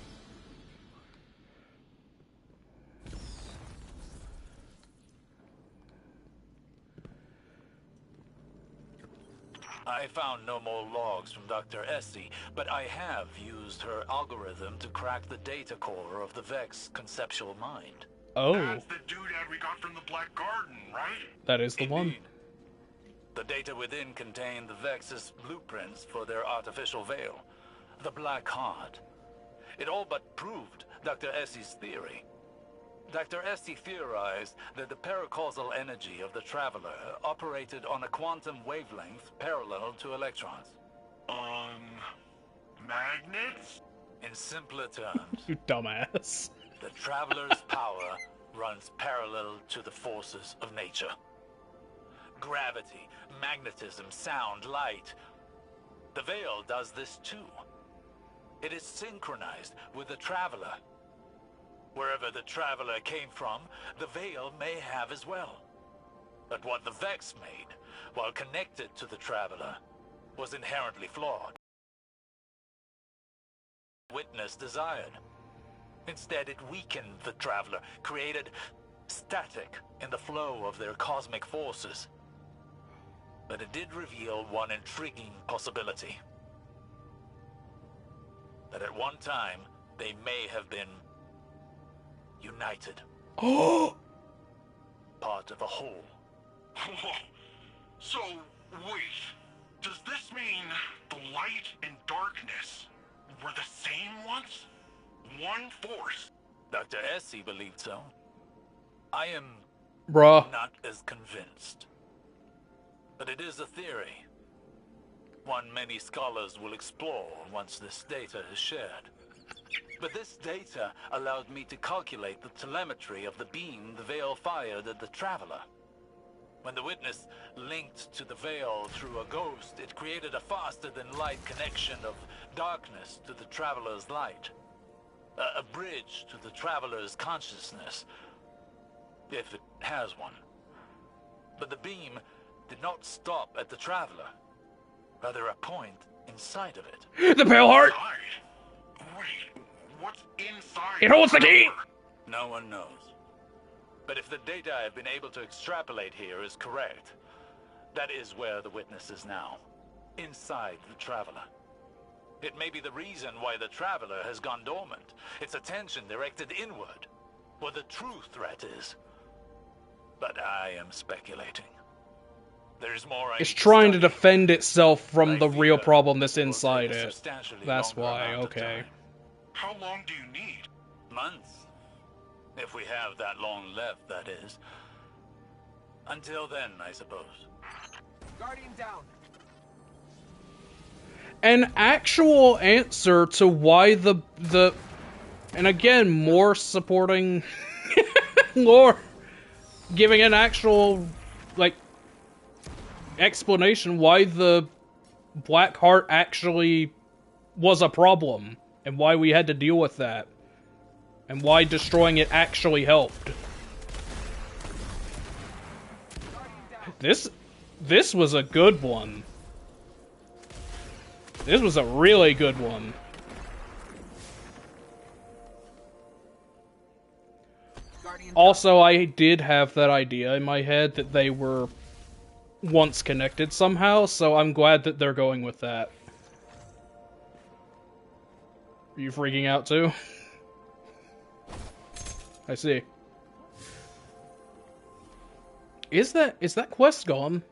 found no more logs from Dr. Essie, but I have used her algorithm to crack the data core of the Vex conceptual mind. Oh. That's the doodad we got from the Black Garden, right? That is the one. The data within contained the Vex's blueprints for their artificial veil, the Black Heart. It all but proved Dr. Essie's theory. Dr. Essie theorized that the paracausal energy of the Traveler operated on a quantum wavelength parallel to electrons. Magnets? In simpler terms, You dumbass. the Traveler's power runs parallel to the forces of nature. Gravity, magnetism, sound, light. The Veil does this too. It is synchronized with the Traveler. Wherever the Traveler came from, the Veil may have as well. But what the Vex made, while connected to the Traveler, was inherently flawed. Witness desired. Instead, it weakened the Traveler, created static in the flow of their cosmic forces. But it did reveal one intriguing possibility. That at one time, they may have been united. Oh! Part of a whole. So, wait. Does this mean the light and darkness were the same once? One force? Dr. Essie believed so. I am Bruh. not as convinced. But it is a theory. One many scholars will explore once this data is shared. But this data allowed me to calculate the telemetry of the beam the Veil fired at the Traveler. When the Witness linked to the Veil through a ghost, it created a faster-than-light connection of darkness to the Traveler's light. A bridge to the Traveler's consciousness, if it has one. But the beam did not stop at the Traveler, rather a point inside of it. The Pale Heart! Wait, what's inside? It holds the key! No one knows. But if the data I've been able to extrapolate here is correct, that is where the Witness is now. Inside the Traveler. It may be the reason why the Traveler has gone dormant. Its attention directed inward, where the true threat is. But I am speculating. There's more It's trying to defend itself from the real problem that's inside it. That's why, okay. How long do you need? Months. If we have that long left, that is. Until then, I suppose. Guardian down. An actual answer to why the and again, more supporting lore, giving an actual, like, explanation why the Black Heart actually was a problem, and why we had to deal with that, and why destroying it actually helped. This was a good one. This was a really good one. Also, I did have that idea in my head that they were once connected somehow, so I'm glad that they're going with that. Are you freaking out too? I see. Is that quest gone?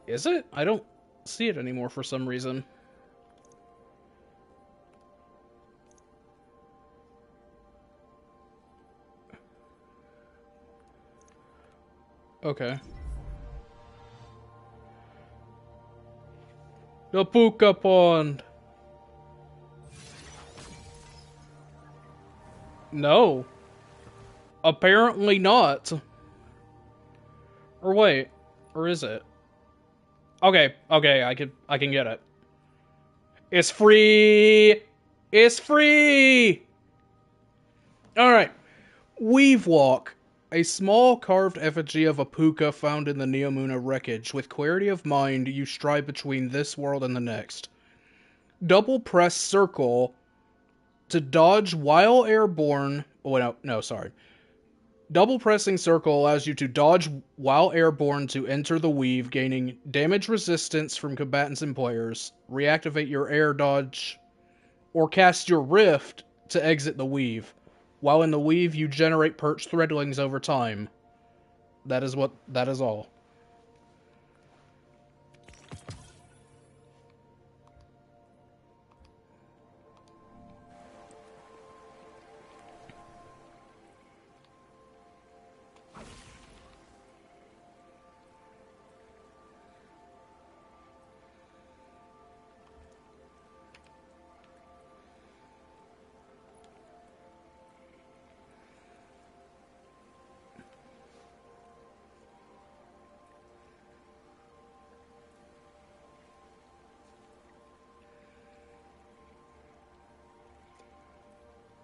Is it? I don't see it anymore for some reason. Okay. The Puka Pond. No. Apparently not. Or wait, or is it? Okay, I can get it. It's free! It's free! Alright. Weave Walk. A small carved effigy of a puka found in the Neomuna wreckage. With clarity of mind, you stride between this world and the next. Double press circle To dodge while airborne... Oh, no, sorry. Double pressing circle allows you to dodge while airborne to enter the weave, gaining damage resistance from combatants and players. Reactivate your air dodge, or cast your rift to exit the weave. While in the weave, you generate perch threadlings over time. That is all.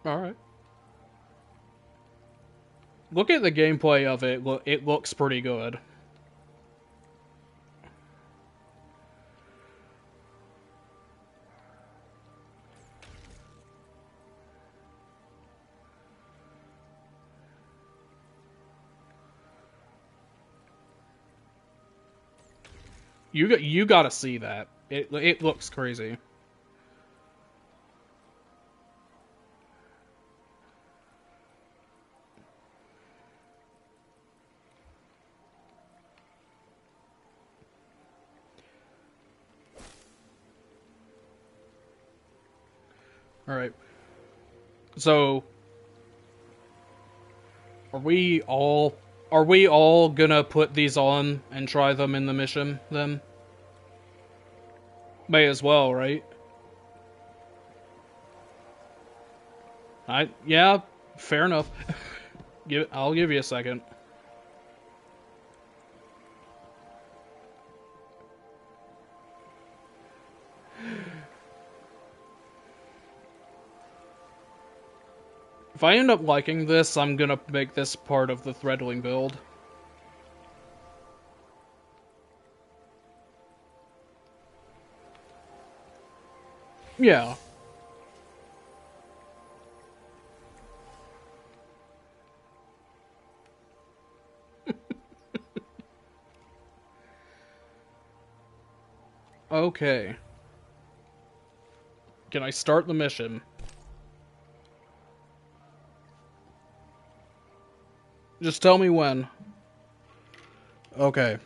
Alright. Look at the gameplay of it. It looks pretty good. You gotta see that. It looks crazy. Alright. So, are we all gonna put these on and try them in the mission, then? May as well, right? Yeah, fair enough. I'll give you a second. If I end up liking this, I'm gonna make this part of the threadling build. Yeah. Okay. Can I start the mission? Just tell me when. Okay.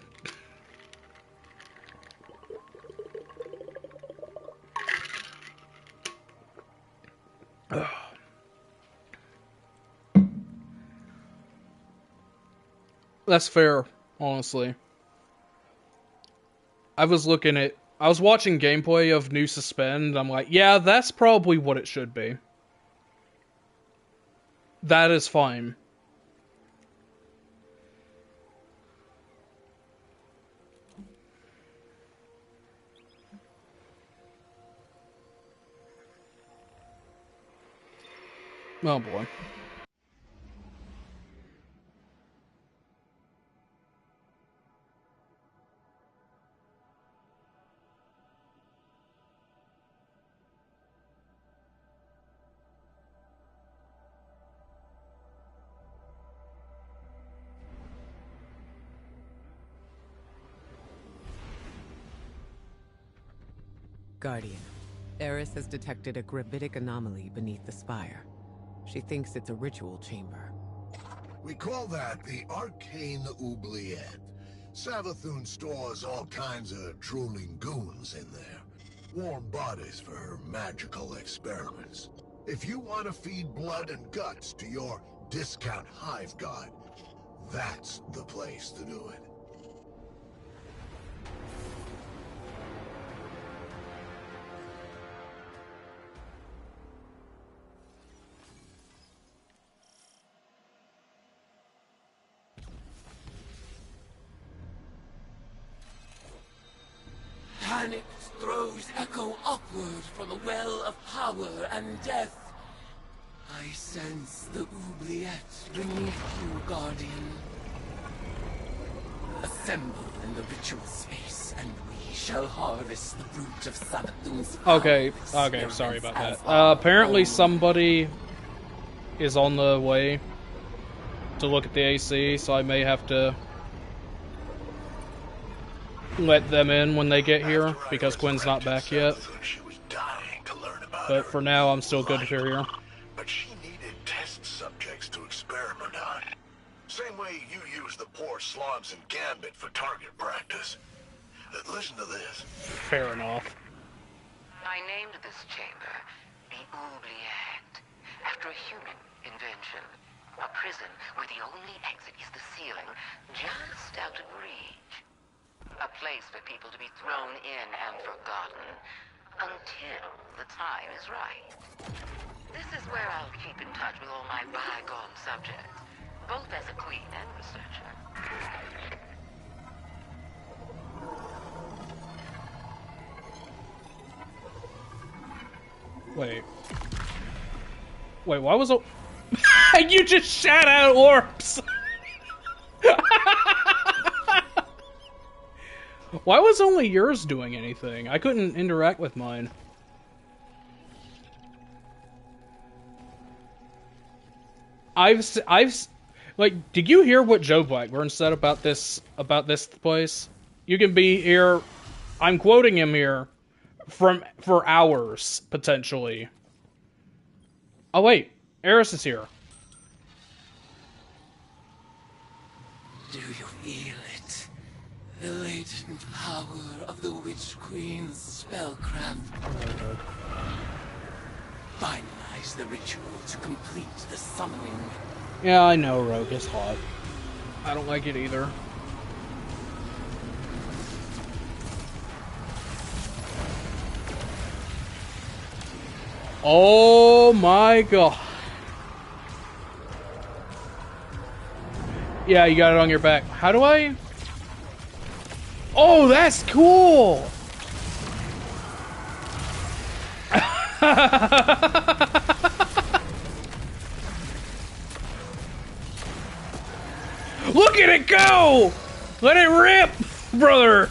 That's fair, honestly. I was watching gameplay of New Suspend, I'm like, yeah, that's probably what it should be. That is fine. Oh boy. Guardian, Eris has detected a gravitic anomaly beneath the spire. She thinks it's a ritual chamber. We call that the Arcane Oubliette. Savathun stores all kinds of drooling goons in there. Warm bodies for her magical experiments. If you want to feed blood and guts to your discount hive god, that's the place to do it. Panicked throws echo upward from the well of power and death. I sense the oubliette beneath you, Guardian. Assemble in the ritual space, and we shall harvest the fruit of Savathun's Okay, power. okay, sorry about that. Apparently somebody is on the way to look at the AC, so I may have to let them in when they get here, because Quinn's not back yet. She was dying to learn about But for now, I'm still good if you're here. But she needed test subjects to experiment on. Same way you use the poor slobs in Gambit for target practice. Listen to this. Fair enough. I named this chamber the Oubliette, after a human invention. A prison where the only exit is the ceiling, just out of reach. A place for people to be thrown in and forgotten, until the time is right. This is where I'll keep in touch with all my bygone subjects, both as a queen and researcher. Wait, why was it? You just shot out orbs! Why was only yours doing anything? I couldn't interact with mine. Like, did you hear what Joe Blackburn said about this place? You can be here, I'm quoting him here, for hours, potentially. Oh wait, Eris is here. Do you feel it? The latent power of the Witch Queen's spellcraft. Finalize the ritual to complete the summoning. Yeah, I know Rogue is hot. I don't like it either. Oh my god. Yeah, you got it on your back. How do I? Oh, that's cool! Look at it go! Let it rip, brother!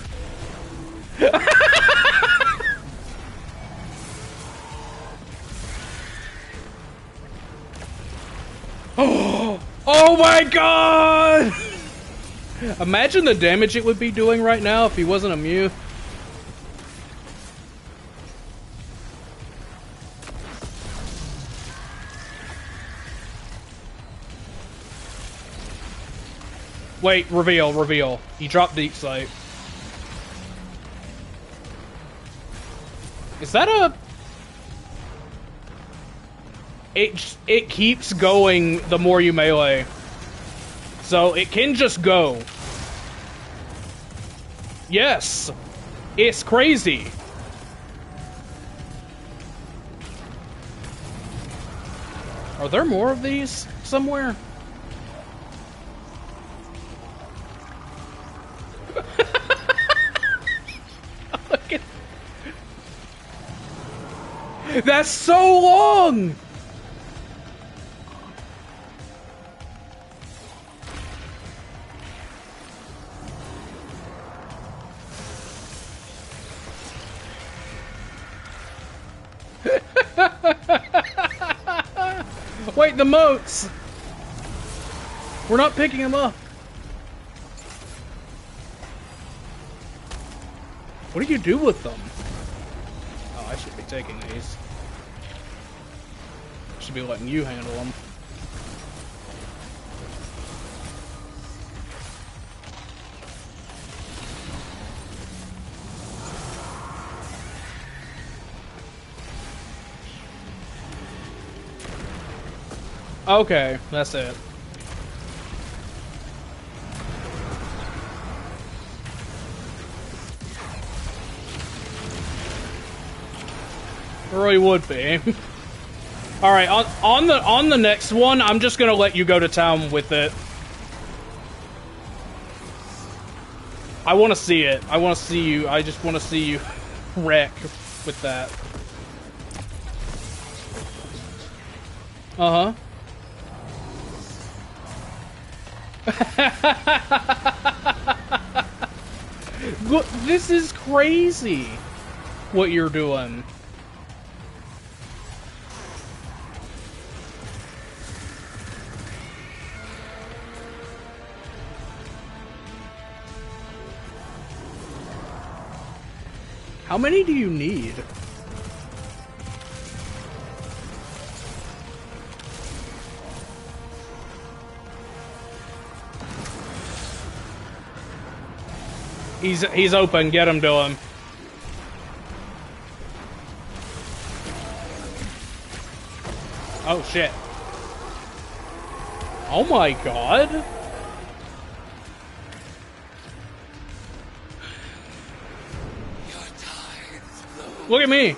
Oh my god! Imagine the damage it would be doing right now if he wasn't immune. Wait, reveal. He dropped deep sight. Is that a... It keeps going the more you melee. So it can just go. Yes! It's crazy. Are there more of these somewhere? Look at... That's so long! Wait, the moats! We're not picking them up. What do you do with them? Oh, I should be taking these. Should be letting you handle them. Okay, that's it. It really would be. All right, on the next one, I'm just gonna let you go to town with it. I want to see it. I want to see you. I just want to see you wreck with that. Uh-huh. Look, this is crazy what you're doing. How many do you need? He's open. Get him to him. Oh shit. Oh my god. Look at me.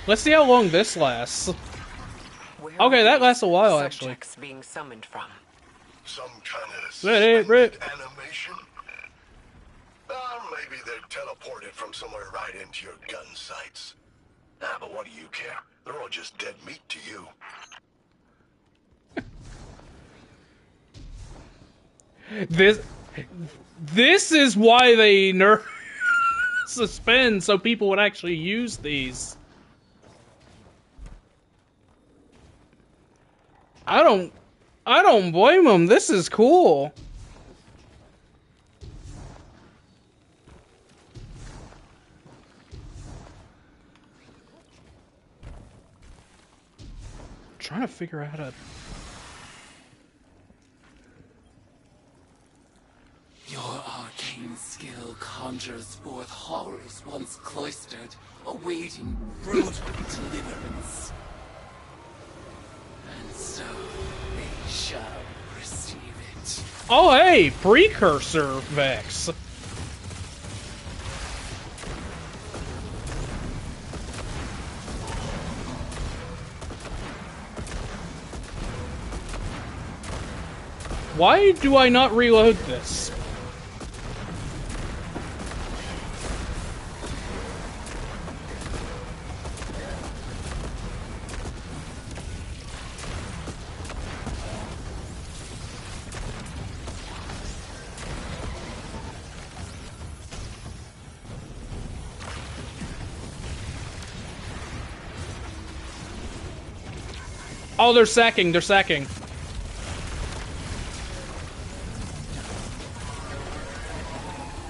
Let's see how long this lasts. Okay, that lasts a while actually. Being summoned from. Some kind of Let it rip. animation? Maybe they're teleported from somewhere right into your gun sights. Ah, but what do you care? They're all just dead meat to you. This is why they suspend so people would actually use these. I don't blame them. This is cool. I'm trying to figure out how to. Your arcane skill conjures forth horrors once cloistered, awaiting brutal deliverance. And so they shall receive it. Oh, hey, precursor Vex. Why do I not reload this? Oh, they're sacking, they're sacking.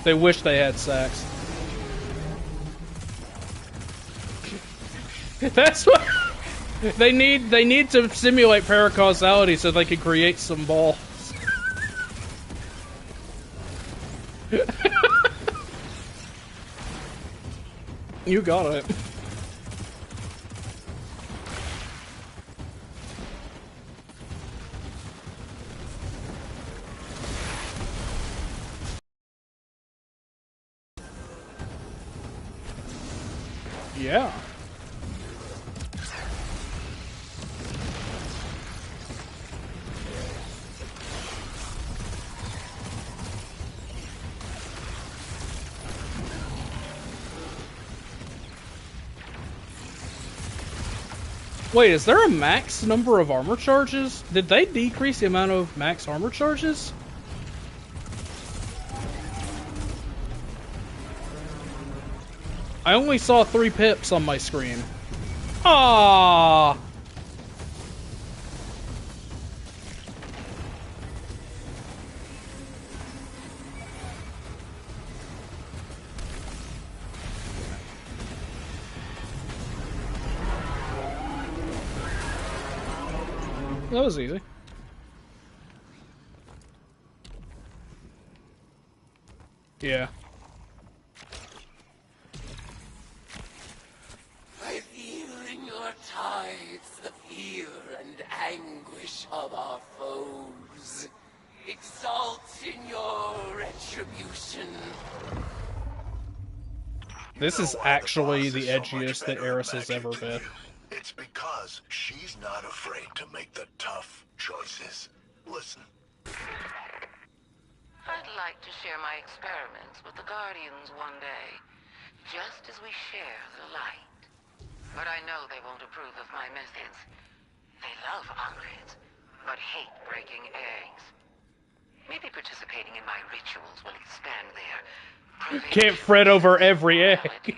They wish they had sacks. That's what they need. They need to simulate paracausality so they can create some balls. You got it. Yeah. Wait, is there a max number of armor charges? Did they decrease the amount of max armor charges? I only saw 3 pips on my screen. Ah. That was easy. Yeah. I feel in your tides the fear and anguish of our foes. Exalt in your retribution. This is actually the edgiest that Eris has ever been. It's because she's not afraid to make the tough choices. Listen. I'd like to share my experiments with the Guardians one day, just as we share the light. But I know they won't approve of my methods. They love upgrades, but hate breaking eggs. Maybe pretend rituals will expand their Can't fret over every egg.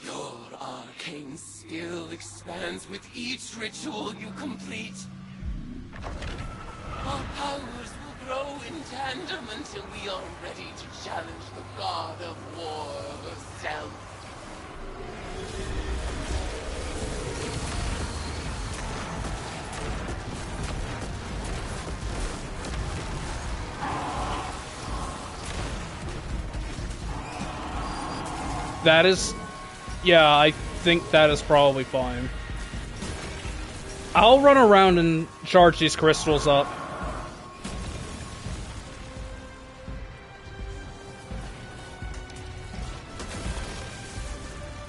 Your arcane skill expands with each ritual you complete. Our powers will grow in tandem until we are ready to challenge the god of war herself. That is... Yeah, I think that is probably fine. I'll run around and charge these crystals up.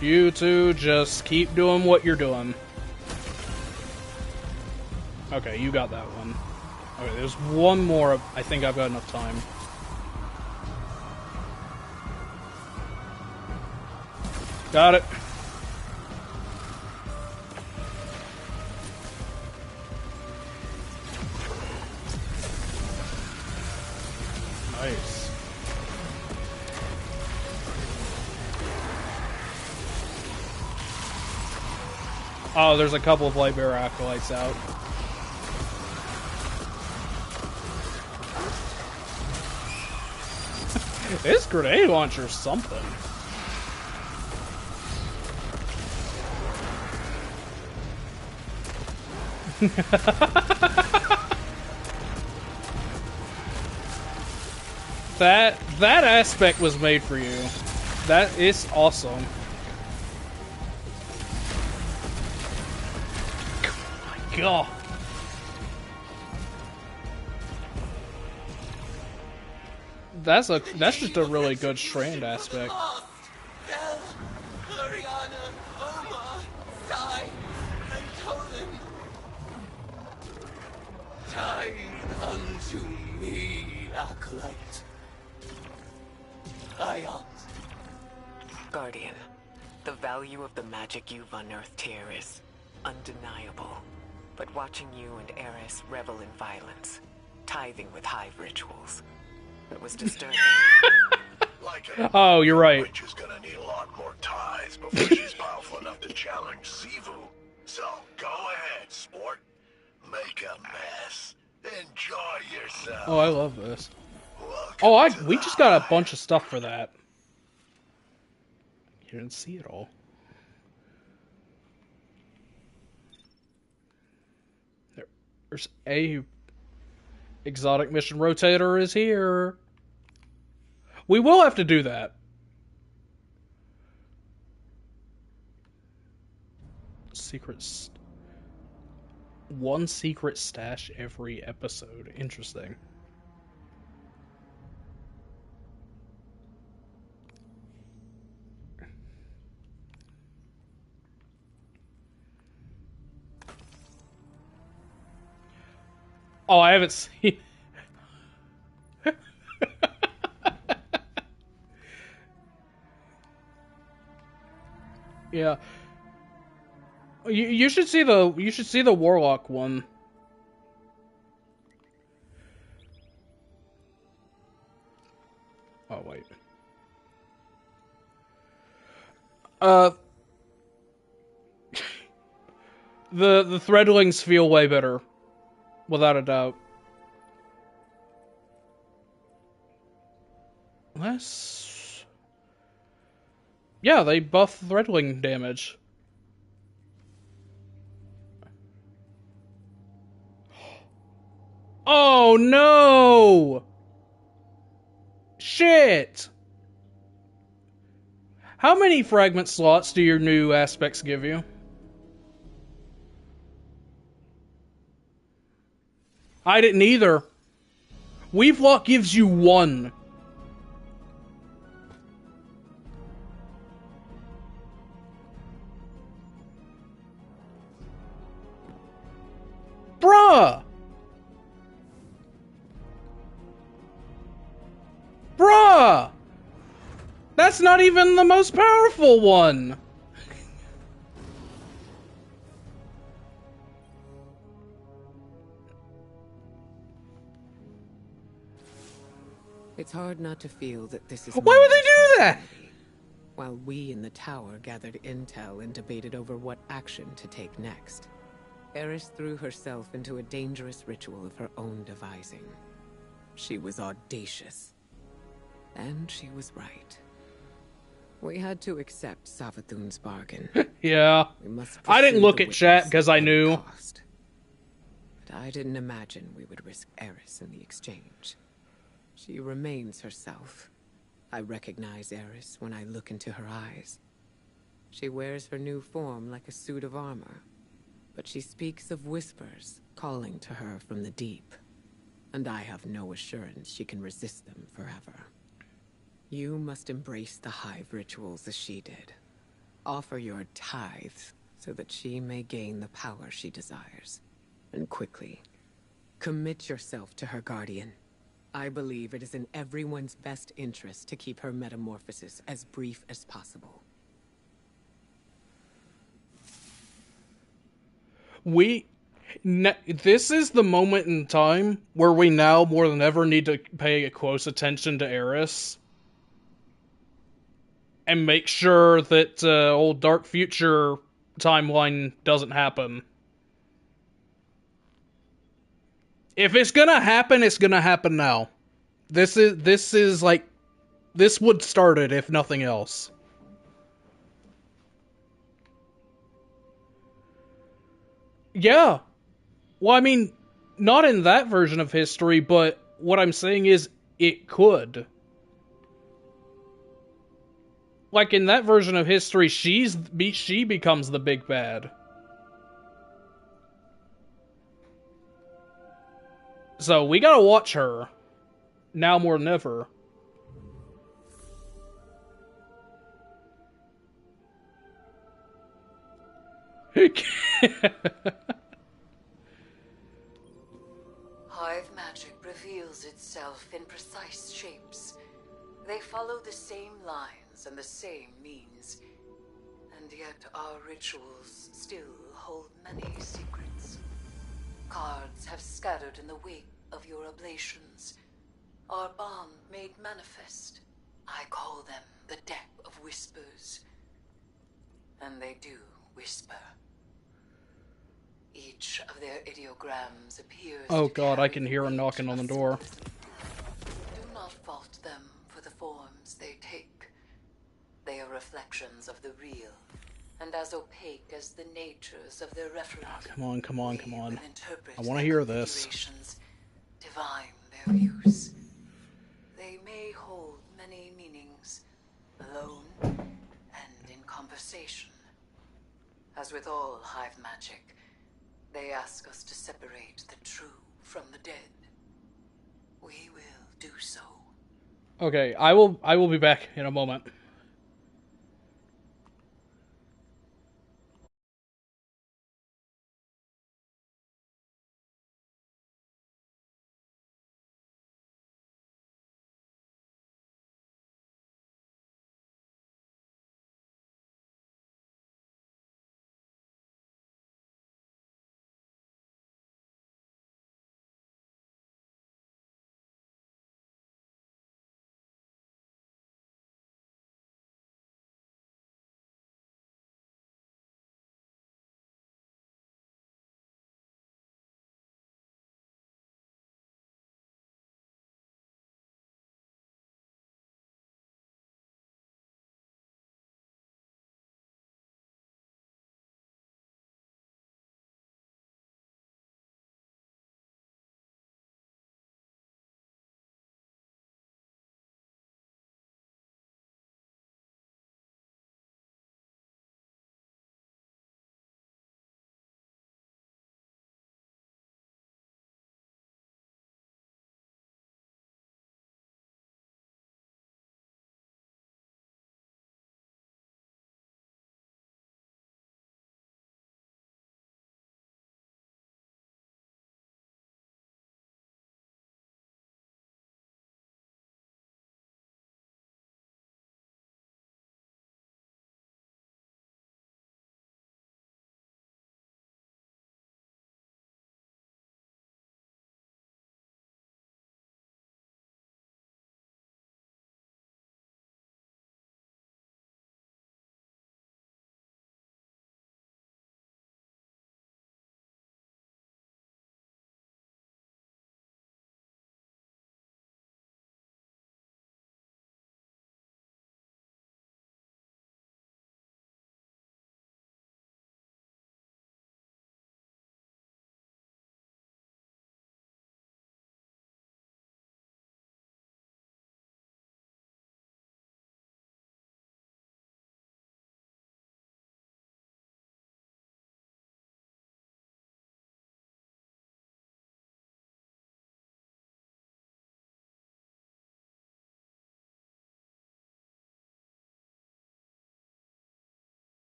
You two just keep doing what you're doing. Okay, you got that one. Okay, there's one more. I think I've got enough time. Got it. Nice. Oh, there's a couple of Lightbearer acolytes out. This grenade launcher's something. That aspect was made for you. That is awesome. Oh my god. That's just a really good strand aspect. Tithe unto me, acolyte. Ion. Guardian, the value of the magic you've unearthed here is undeniable. But watching you and Eris revel in violence, tithing with hive rituals, it was disturbing. Oh, you're right. Witch is gonna need a lot more ties before she's powerful enough to challenge Xivu. So go ahead, sport. Make a mess. Enjoy yourself. Oh, I love this. Oh, we just got a bunch of stuff for that. You didn't see it all. There's a exotic mission rotator is here. We will have to do that. One secret stash every episode. Interesting. Oh, I haven't seen... Yeah. You should see the Warlock one. Oh wait. The threadlings feel way better, without a doubt. Yeah, they buff threadling damage. Oh no! Shit! How many fragment slots do your new aspects give you? I didn't either. Weavelock gives you 1. Bruh! Bruh! That's not even the most powerful one! It's hard not to feel that this is Why my would they do that? responsibility. While we in the tower gathered intel and debated over what action to take next, Eris threw herself into a dangerous ritual of her own devising. She was audacious. And she was right. We had to accept Savathun's bargain. Yeah. We must I didn't pursue look the at chat witness because I at any knew. cost. But I didn't imagine we would risk Eris in the exchange. She remains herself. I recognize Eris when I look into her eyes. She wears her new form like a suit of armor, but she speaks of whispers calling to her from the deep, and I have no assurance she can resist them forever. You must embrace the Hive rituals as she did. Offer your tithes so that she may gain the power she desires. And quickly, commit yourself to her guardian. I believe it is in everyone's best interest to keep her metamorphosis as brief as possible. This is the moment in time where we now more than ever need to pay close attention to Eris. And make sure that old Dark Future timeline doesn't happen. If it's gonna happen, it's gonna happen now. This is like, this would start it if nothing else. Yeah. Well, I mean, not in that version of history, but what I'm saying is it could. Like, in that version of history, she becomes the big bad. So, we gotta watch her. Now more than ever. Hive magic reveals itself in precise shapes. They follow the same lines and the same means. And yet our rituals still hold many secrets. Cards have scattered in the wake of your oblations. Our bond made manifest. I call them the deck of whispers. And they do whisper. Each of their ideograms appears Oh to god, I carry can the hear him weight knocking on the of door. do not fault them for the forms they take. They are reflections of the real, and as opaque as the natures of their referent. Come on, come on, come on. I want to their hear this. configurations, divine their use. They may hold many meanings, alone and in conversation. As with all hive magic, they ask us to separate the true from the dead. We will do so. Okay, I will be back in a moment.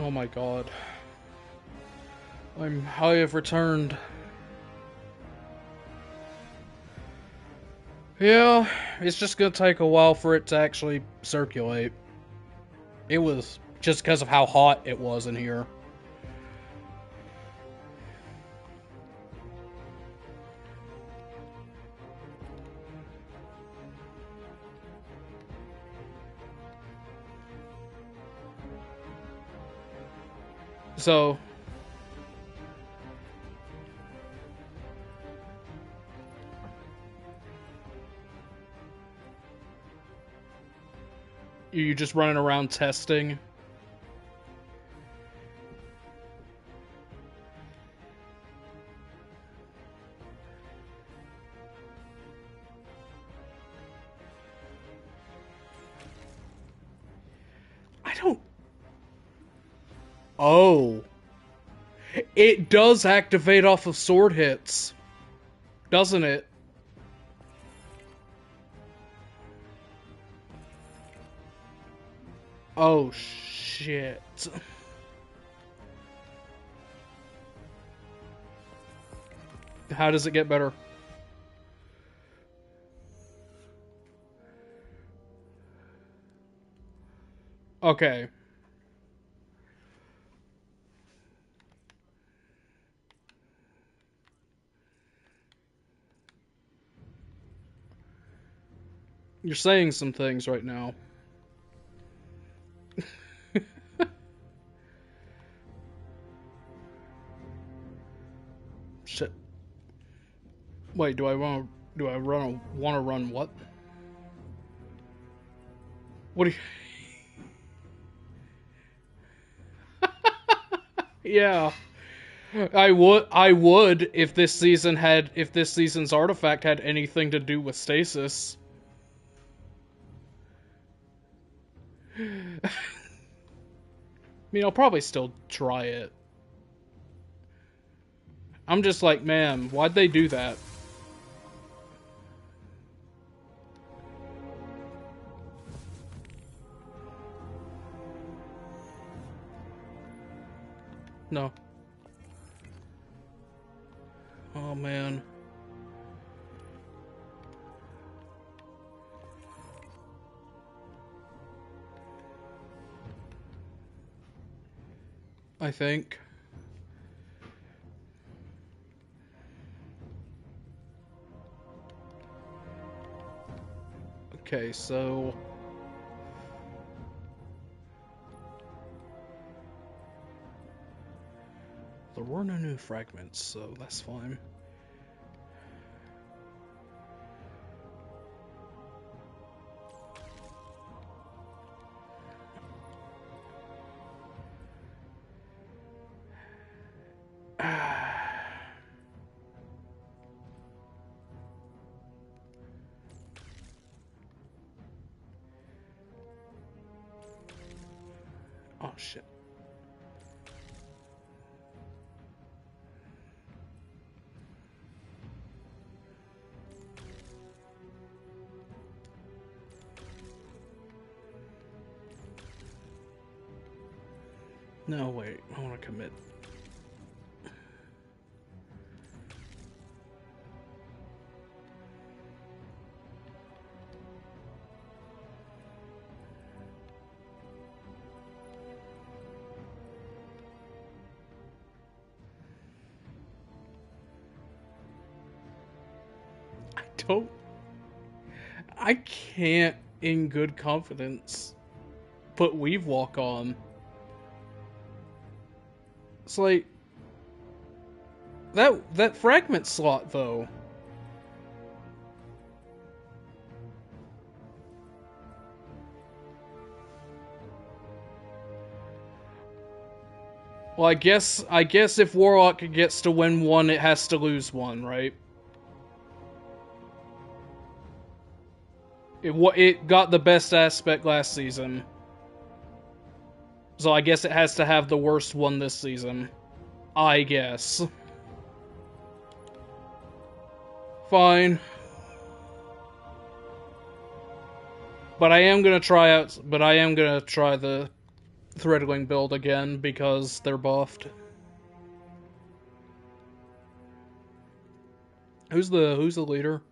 Oh my god. I have returned. Yeah, it's just gonna take a while for it to actually circulate. It was just because of how hot it was in here. So, you just running around testing? I don't... Oh. It does activate off of sword hits. Doesn't it? Oh, shit. How does it get better? Okay. You're saying some things right now. Shit. Wait, want to run what? What do you... Yeah. I would if this season's artifact had anything to do with stasis. I mean, I'll probably still try it. I'm just like, man, why'd they do that? No. Oh, man. I think. Okay, so... There were no new fragments, so that's fine. Oh, shit. No, wait. I want to commit. I can't, in good confidence, put Weave Walk on. It's like... That fragment slot, though. Well, I guess if Warlock gets to win one, it has to lose one, right? It got the best aspect last season. So I guess it has to have the worst one this season. I guess. Fine. But I am gonna try the Threadling build again because they're buffed. Who's the leader?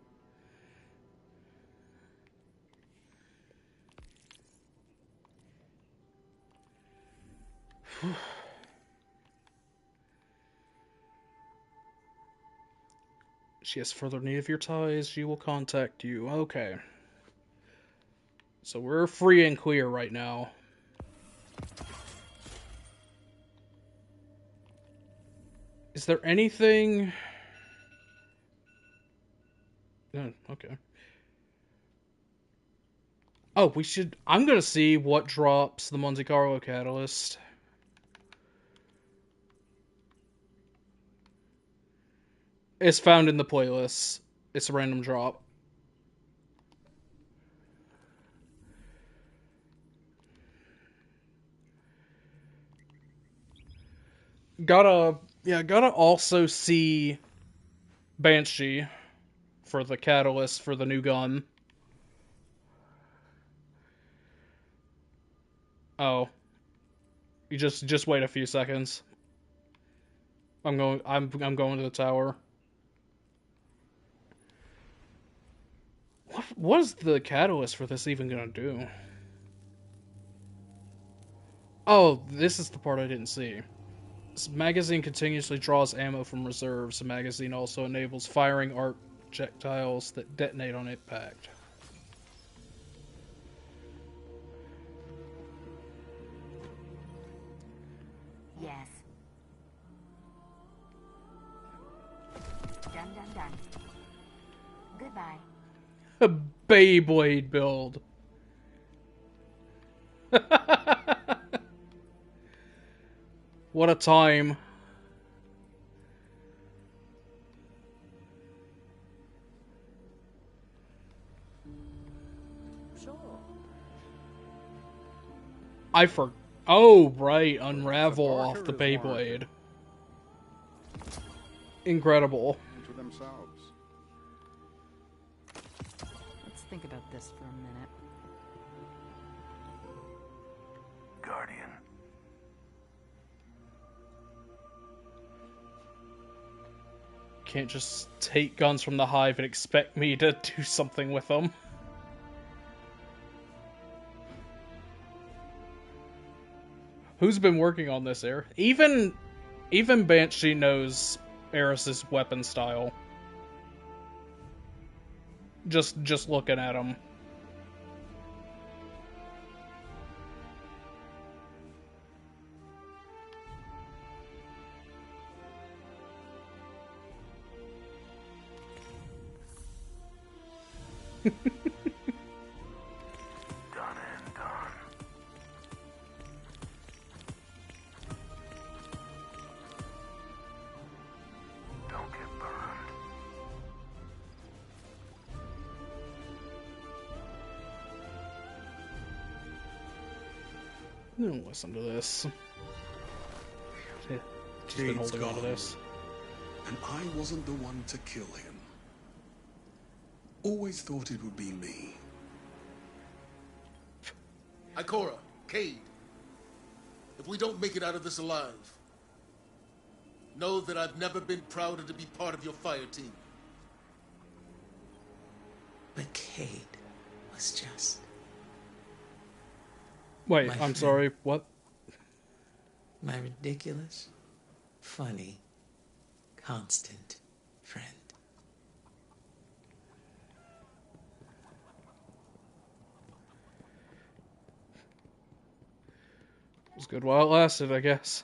She has further need of your ties. She will contact you. Okay. So we're free and clear right now. Is there anything... No, okay. Oh, we should... I'm gonna see what drops the Monte Carlo Catalyst. It's found in the playlist. It's a random drop. Gotta also see Banshee for the catalyst for the new gun. Oh. You just wait a few seconds. I'm going to the tower. What is the catalyst for this even gonna do? Oh, this is the part I didn't see. This magazine continuously draws ammo from reserves. The magazine also enables firing arc projectiles that detonate on impact. Yes. Done. Goodbye. A Beyblade build. What a time. Sure. Oh, right. Unravel off the Beyblade. Incredible. To themselves. Let's think about this for a minute. Guardian. Can't just take guns from the hive and expect me to do something with them. Who's been working on this, Air? Even Banshee knows Eris's weapon style. Just looking at him. Done and done. Don't get burned. Don't listen to this. Just been Cade's holding on to gone, this. and I wasn't the one to kill him. Always thought it would be me. Ikora, Cade, if we don't make it out of this alive, know that I've never been prouder to be part of your fire team. But Cade was just... Wait, my I'm friend. sorry, what? My ridiculous, funny, constant friend. It was good while it lasted, I guess.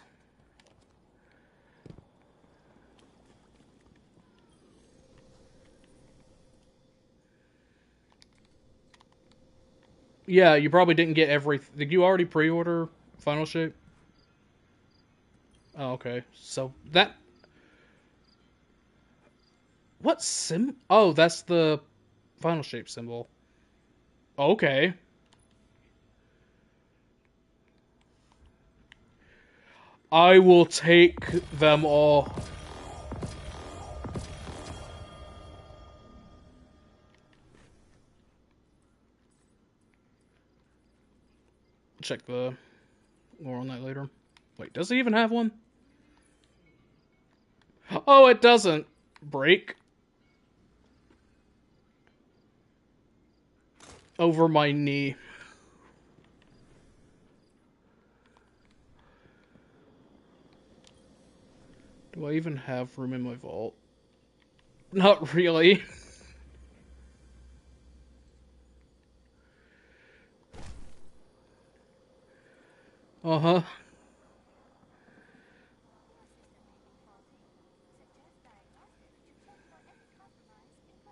Yeah, you probably didn't get every... Did you already pre-order Final Shape? Oh, okay. So, that... What sim... Oh, that's the Final Shape symbol. Okay. I will take them all. Check the More on that later. Wait, does he even have one? Oh, it doesn't. Break. Over my knee. Do I even have room in my vault? Not really. Uh-huh.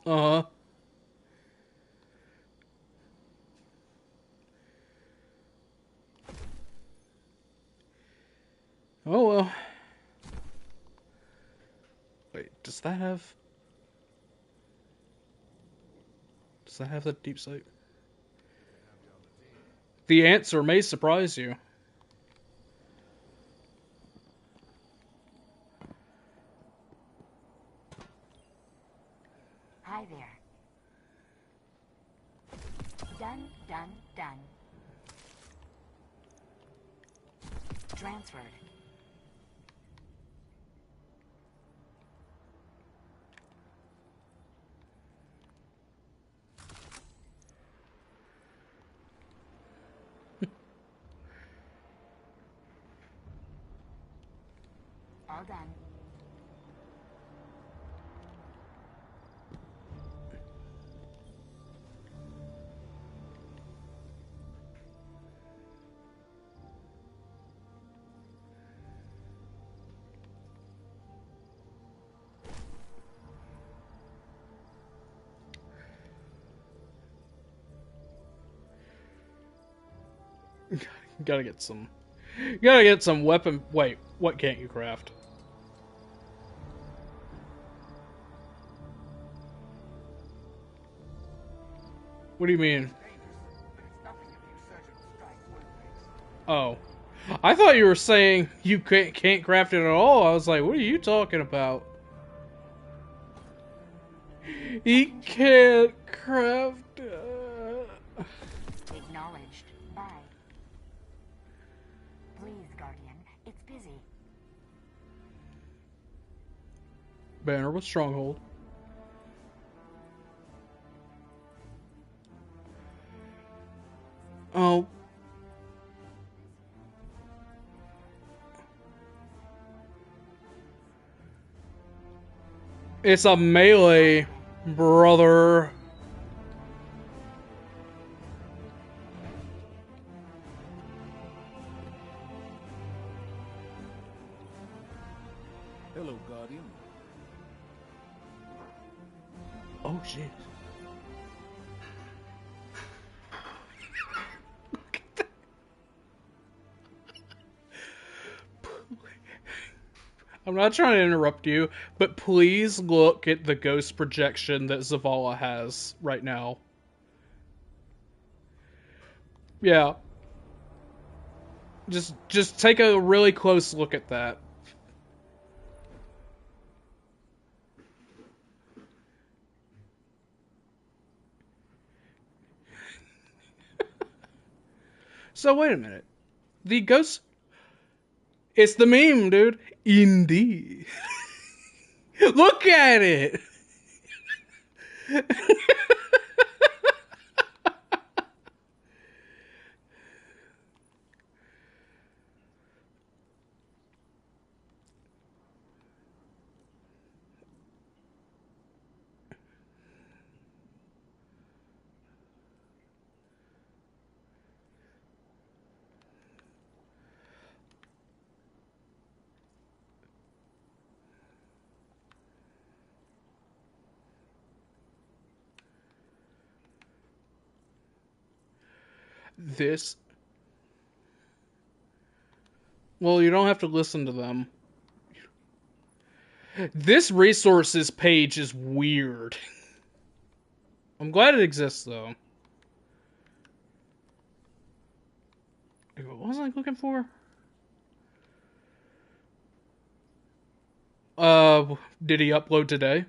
Uh-huh. Oh well. Wait, does that have the deep sight? The answer may surprise you. Hi there. Done, done, done. Transferred. All done. Gotta get some. Gotta get some weapon. Wait, what can't you craft? What do you mean? Oh. I thought you were saying you can't craft it at all. I was like, what are you talking about? He can't craft Acknowledged. Bye. Please, Guardian. It's busy. Banner with Stronghold. Oh. It's a melee, brother. Hello, Guardian. Oh, shit. I'm not trying to interrupt you, but please look at the ghost projection that Zavala has right now. Yeah. Just take a really close look at that. So wait a minute. The ghost... It's the meme, dude. Indeed. Look at it! This... Well, you don't have to listen to them. This resources page is weird. I'm glad it exists, though. What was I looking for? Did he upload today?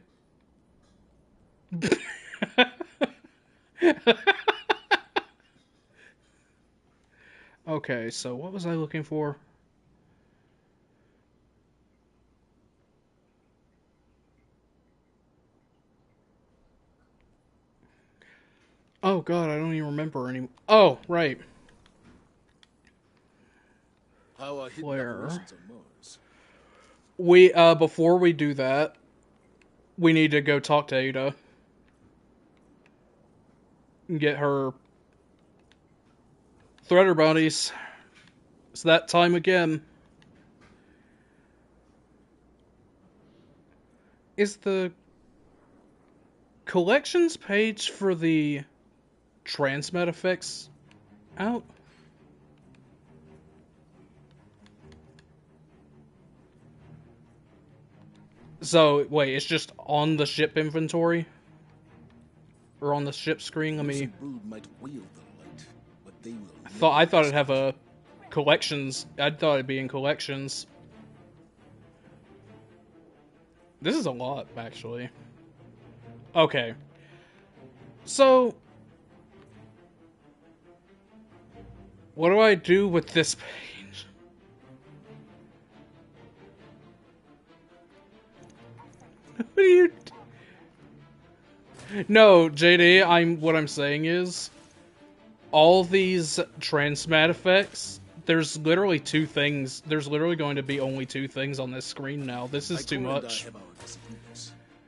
Okay, so what was I looking for? Oh god, I don't even remember any. Oh, right. How are hidden Flare. operations on Mars? We, before we do that, we need to go talk to Ada. And get her threader bounties. It's that time again. Is the collections page for the transmet effects out? So, wait, it's just on the ship inventory? Or on the ship screen? Let me... I thought it'd have a collections. I thought it'd be in collections. This is a lot, actually. Okay. So... what do I do with this page? What do you... No, JD, what I'm saying is... all these transmat effects, there's literally two things. There's literally going to be only two things on this screen now. This is too much.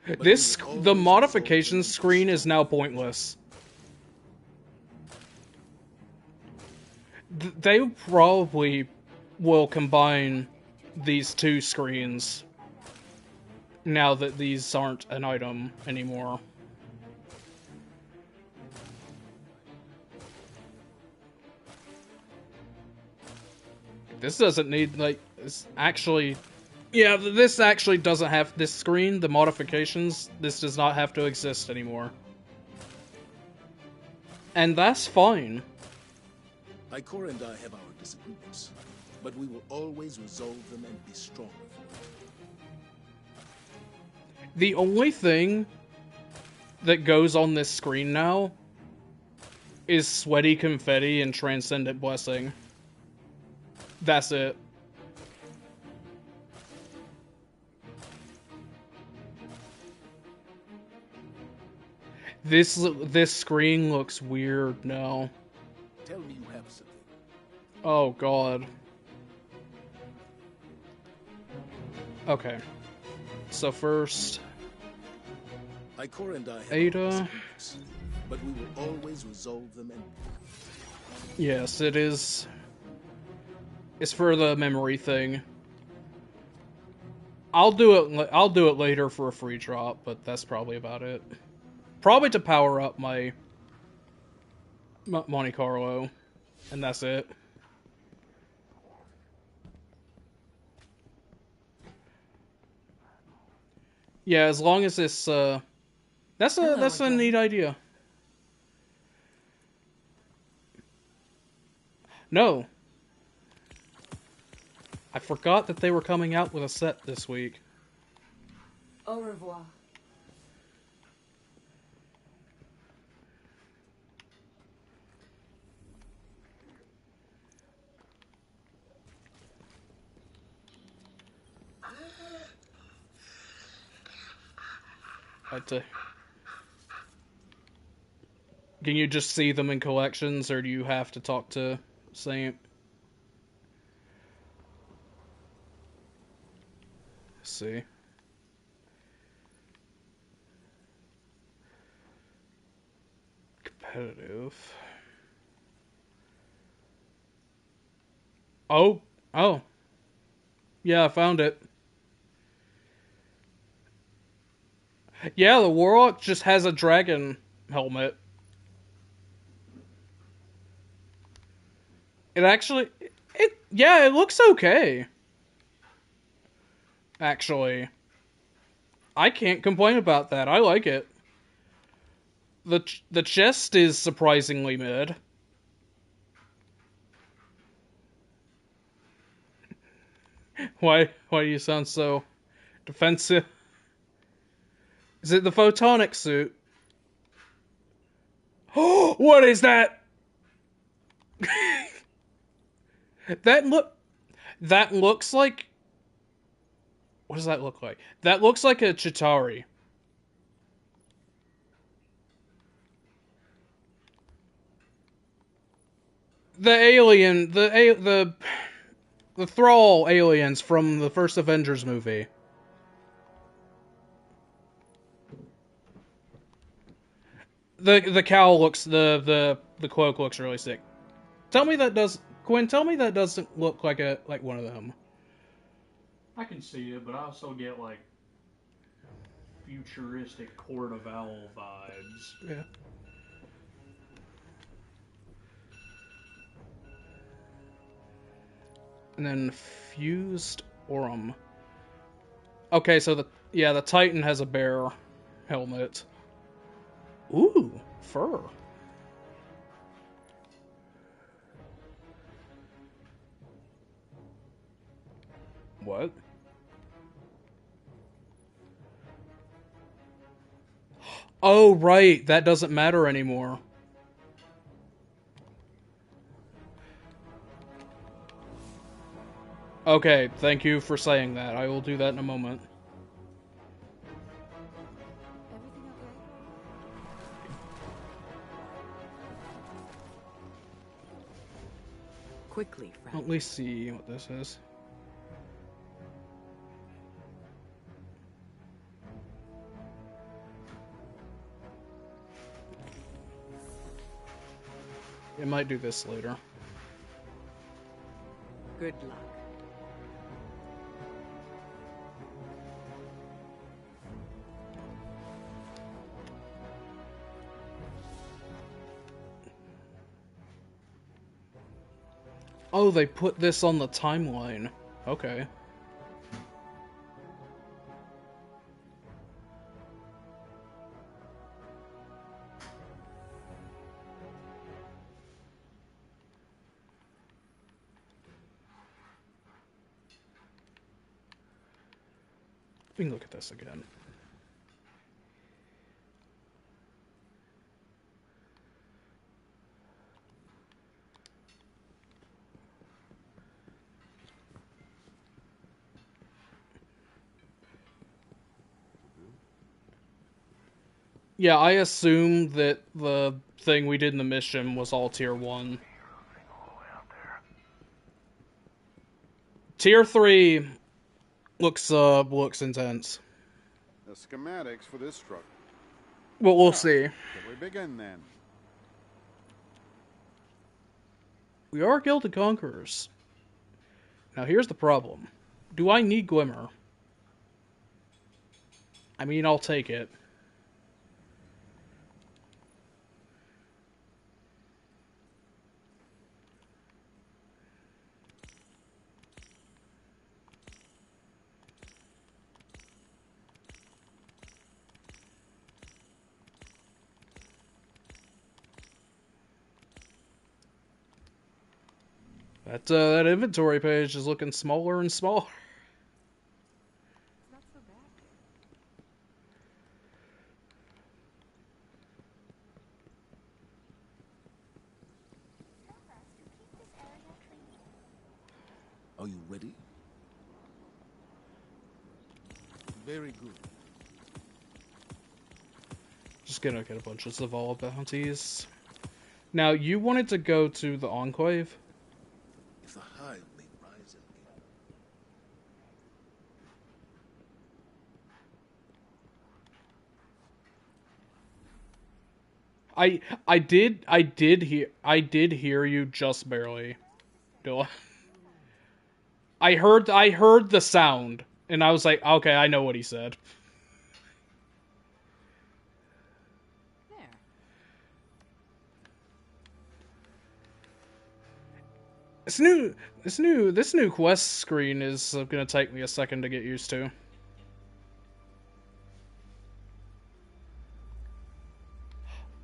The modification screen is now pointless. They probably will combine these two screens now that these aren't an item anymore. This doesn't need, like, this actually... yeah, this actually doesn't have this screen, the modifications. This does not have to exist anymore. And that's fine. Ikora and I have our disagreements, but we will always resolve them and be stronger for it. The only thing that goes on this screen now is Sweaty Confetti and Transcendent Blessing. That's it. This screen looks weird now. Tell me you have something. Oh god. Okay. So first, Ikora and I have Ada. But we will always resolve them and... yes, it is. It's for the memory thing. I'll do it later for a free drop, but that's probably about it. Probably to power up my Monte Carlo, and that's it. Yeah, as long as this that's a neat idea. No. I forgot that they were coming out with a set this week. Au revoir. Can you just see them in collections, or do you have to talk to Saint? Let's see. Competitive. Oh. Yeah, I found it. Yeah, the Warlock just has a dragon helmet. It looks okay. Actually. I can't complain about that. I like it. The chest is surprisingly mid. Why do you sound so defensive? Is it the photonic suit? Oh, what is that? That looks like... What does that look like? That looks like a Chitauri. The alien, the Thrall aliens from the first Avengers movie. The cowl looks, the cloak looks really sick. Tell me that does, Quinn, tell me that doesn't look like one of them. I can see it, but I also get like futuristic Court of Owl vibes. Yeah. And then fused Aurum. Okay, so the Titan has a bear helmet. Ooh, fur. What? Oh, right, that doesn't matter anymore. Okay, thank you for saying that. I will do that in a moment. Quickly, friend. Let me see what this is. It might do this later. Good luck. Oh, they put this on the timeline. Okay. We can look at this again. Yeah, I assume that the thing we did in the mission was all Tier 1. Tier 3 looks intense. The schematics for this structure. Well, we'll see. Shall we begin then? We are Gilded Conquerors. Now here's the problem. Do I need Glimmer? I mean, I'll take it. That inventory page is looking smaller and smaller. Not so bad. Are you ready? Very good. Just gonna get a bunch of Zavala bounties. Now, you wanted to go to the Enclave? If the hive may rise again. I did hear you just barely. Dylan. I heard the sound, and I was like, okay, I know what he said. This new quest screen is gonna take me a second to get used to.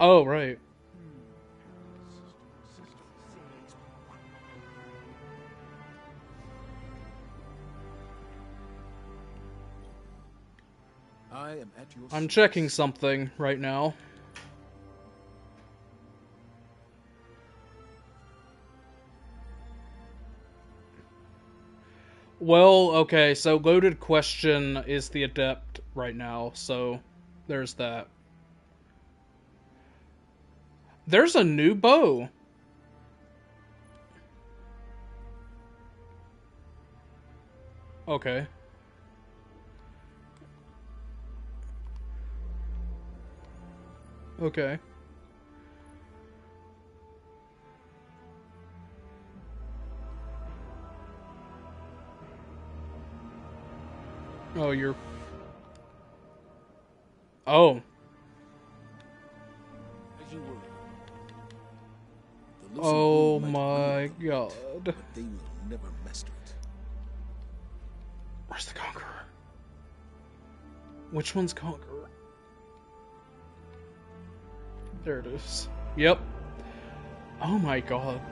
Oh, right. I'm checking something right now. Well, okay, so Loaded Question is the Adept right now, so there's that. There's a new bow. Okay. Okay. Oh, you're... Oh. As you were. The Oh Lucent Brood might my god. but they will never master it. Where's the Conqueror? Which one's Conqueror? There it is. Yep. Oh my god.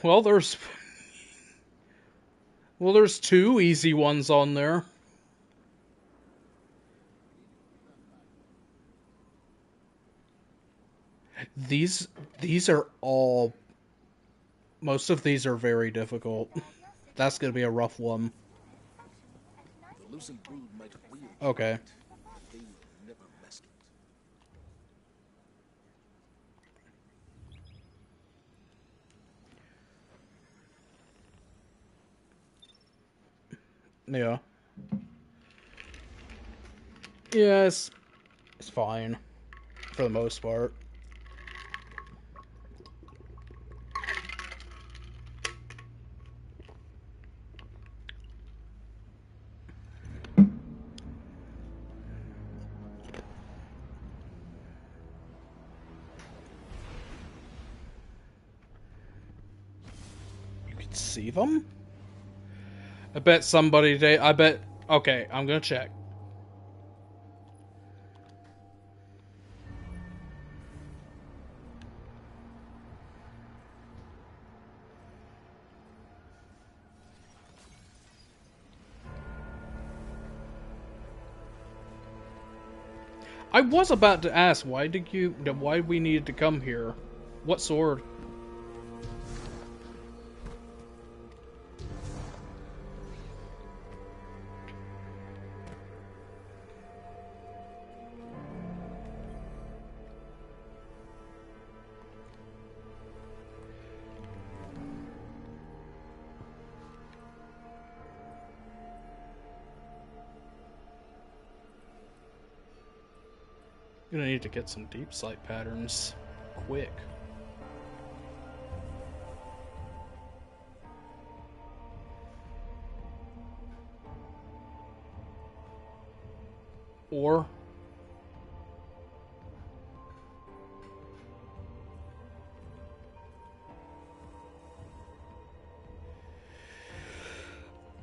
Well, there's... Well, there's two easy ones on there. These are all... Most of these are very difficult. That's gonna be a rough one. The Lucent Brood might wield Okay. but they will never master it. Yeah. Yeah, it's fine. For the most part. You can see them? I bet somebody today... I bet... Okay, I'm gonna check. I was about to ask, why we needed to come here? What sword? Gonna need to get some deep sight patterns quick. Or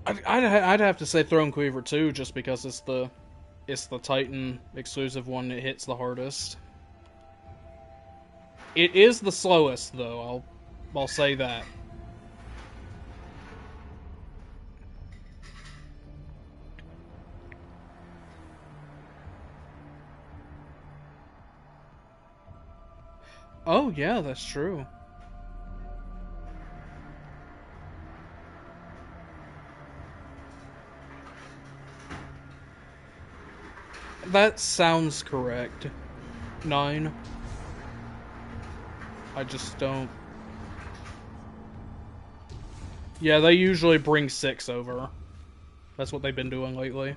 I'd have to say Throne Cleaver too, just because it's the Titan exclusive one that hits the hardest. It is the slowest though, I'll say that. Oh yeah, that's true. That sounds correct. 9. I just don't... Yeah, they usually bring 6 over. That's what they've been doing lately.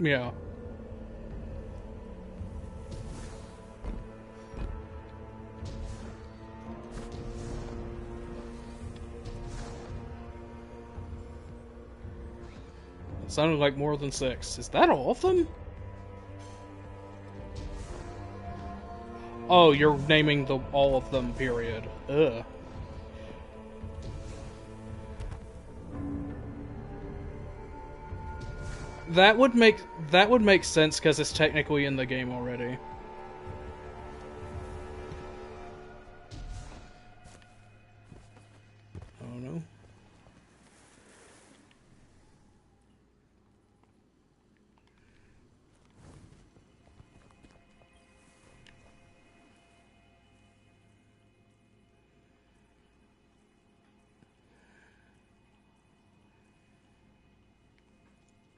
Yeah. It sounded like more than 6. Is that all of them? Oh, you're naming all of them, period. Ugh. That would make sense because it's technically in the game already.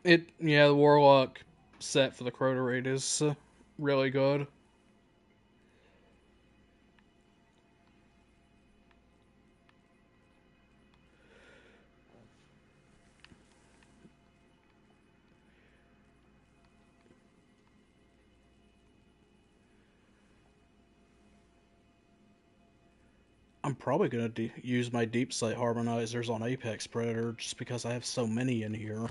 Yeah, the Warlock set for the Crota raid is really good. I'm probably going to use my deep sight harmonizers on Apex Predator just because I have so many in here.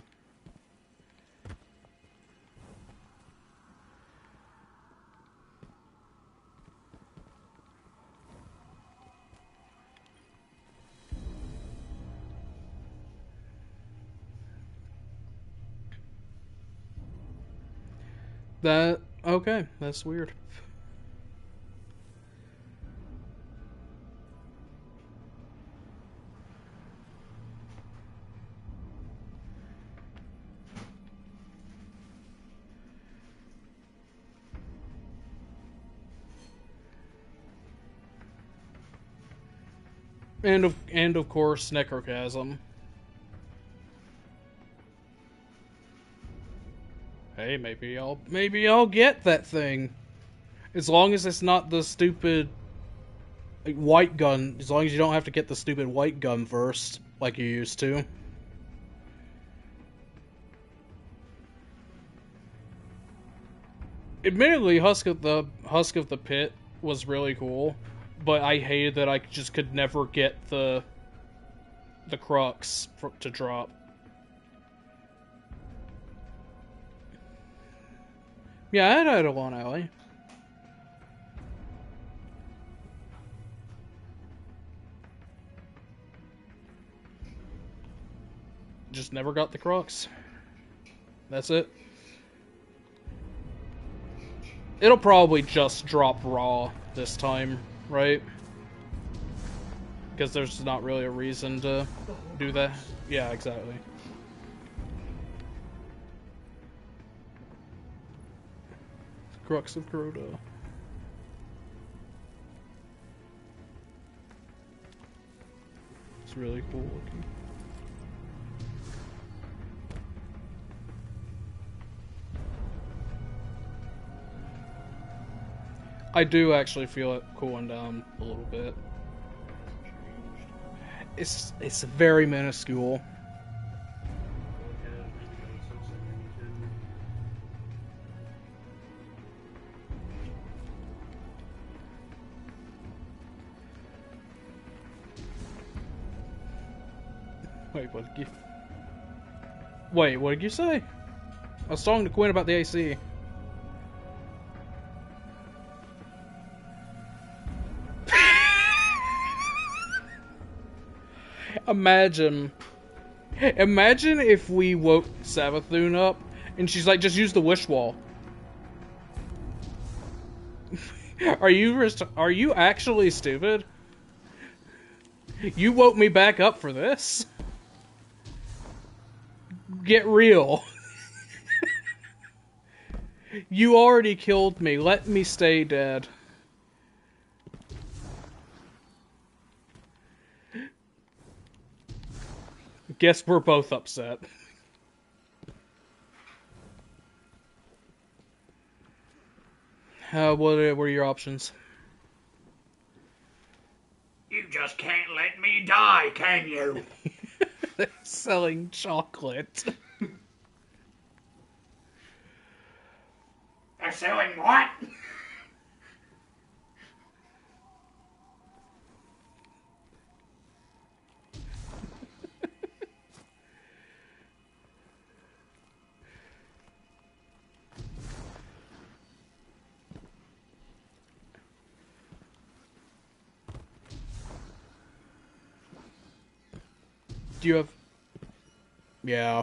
Okay, that's weird. And of course, Necrochasm. Hey, maybe I'll get that thing. As long as it's not the stupid white gun. As long as you don't have to get the stupid white gun first, like you used to. Admittedly, Husk of the Pit was really cool, but I hated that I just could never get the crux to drop. Yeah, I had Eidolon Alley. Just never got the crux. That's it. It'll probably just drop raw this time, right? Because there's not really a reason to do that. Yeah, exactly. Crux of Crota. It's really cool looking. I do actually feel it cooling down a little bit. It's very minuscule. Wait, what did you say? I was talking to Quinn about the AC. Imagine if we woke Savathun up and she's like, just use the wish wall. Are you actually stupid? You woke me back up for this? Get real. You already killed me. Let me stay dead. Guess we're both upset. What were your options? You just can't let me die, can you? Selling chocolate. They're selling what? Do you have... Yeah.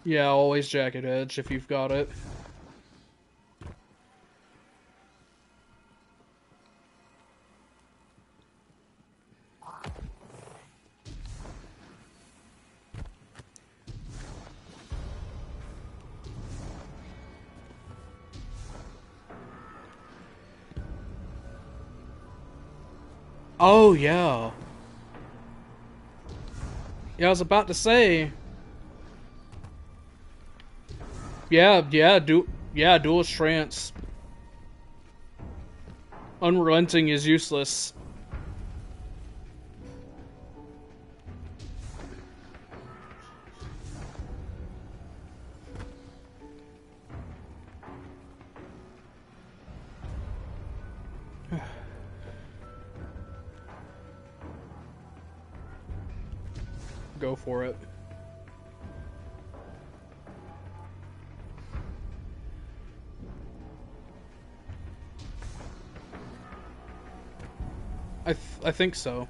Yeah, always Jagged Edge if you've got it. Oh, yeah. Yeah, I was about to say. Yeah, Duelist Trance. Unrelenting is useless. Go for it. I think so.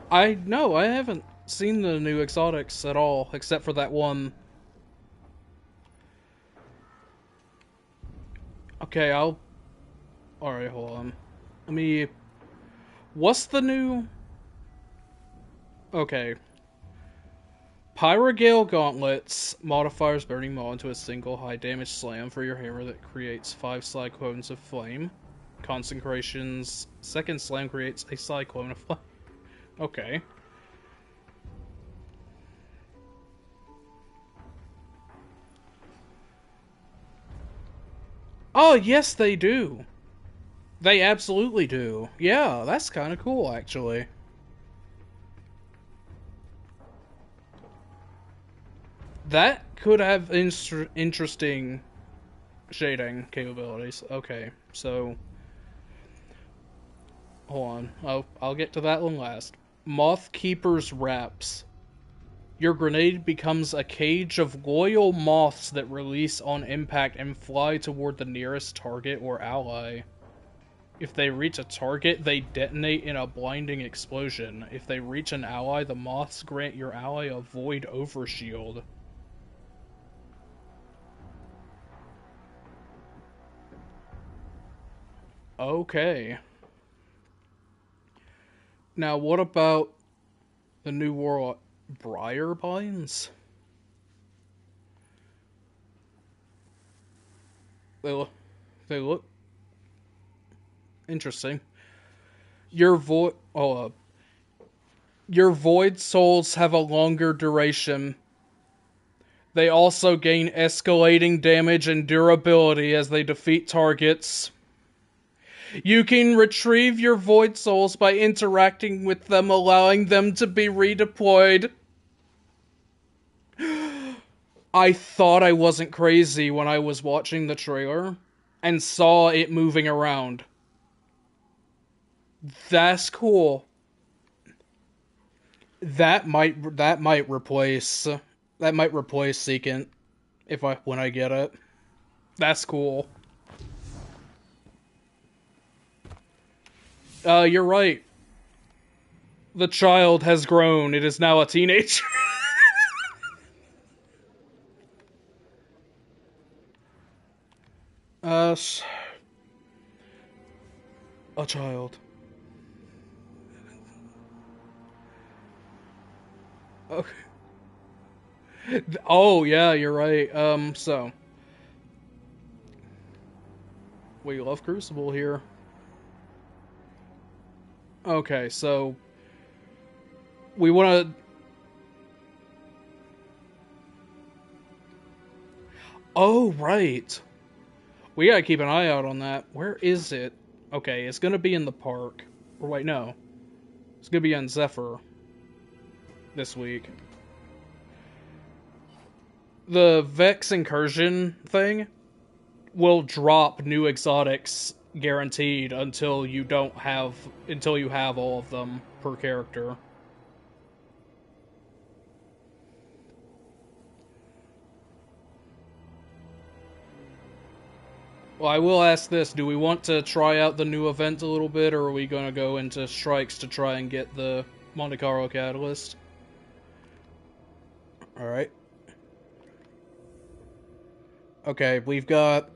I haven't seen the new exotics at all, except for that one. Okay, alright, hold on. Let me... What's the new... Okay. Pyrogale Gauntlets modifiers Burning Maw into a single high damage slam for your hammer that creates 5 cyclones of flame. Consecration's second slam creates a cyclone of flame. Okay. Oh, yes, they do. They absolutely do. Yeah, that's kind of cool, actually. That could have interesting shading capabilities. Okay, so... Hold on. I'll get to that one last. Moth Keeper's Wraps. Your grenade becomes a cage of loyal moths that release on impact and fly toward the nearest target or ally. If they reach a target, they detonate in a blinding explosion. If they reach an ally, the moths grant your ally a void overshield. Okay. Now, what about the new world Briar Binds? They look interesting. Your void souls have a longer duration. They also gain escalating damage and durability as they defeat targets. You can retrieve your void souls by interacting with them, allowing them to be redeployed. I thought I wasn't crazy when I was watching the trailer and saw it moving around. That's cool. That might replace Secant when I get it. That's cool. You're right. The child has grown. It is now a teenager. A child. Okay. Oh, yeah, you're right. So. We love Crucible here. Okay, so. We want to... Oh, right. We gotta keep an eye out on that. Where is it? Okay, it's gonna be in the park. Or wait, no. It's gonna be on Zephyr this week. The Vex Incursion thing will drop new exotics guaranteed until you have all of them per character. Well, I will ask this, do we want to try out the new event a little bit, or are we going to go into strikes to try and get the Monte Carlo Catalyst? Alright. Okay, we've got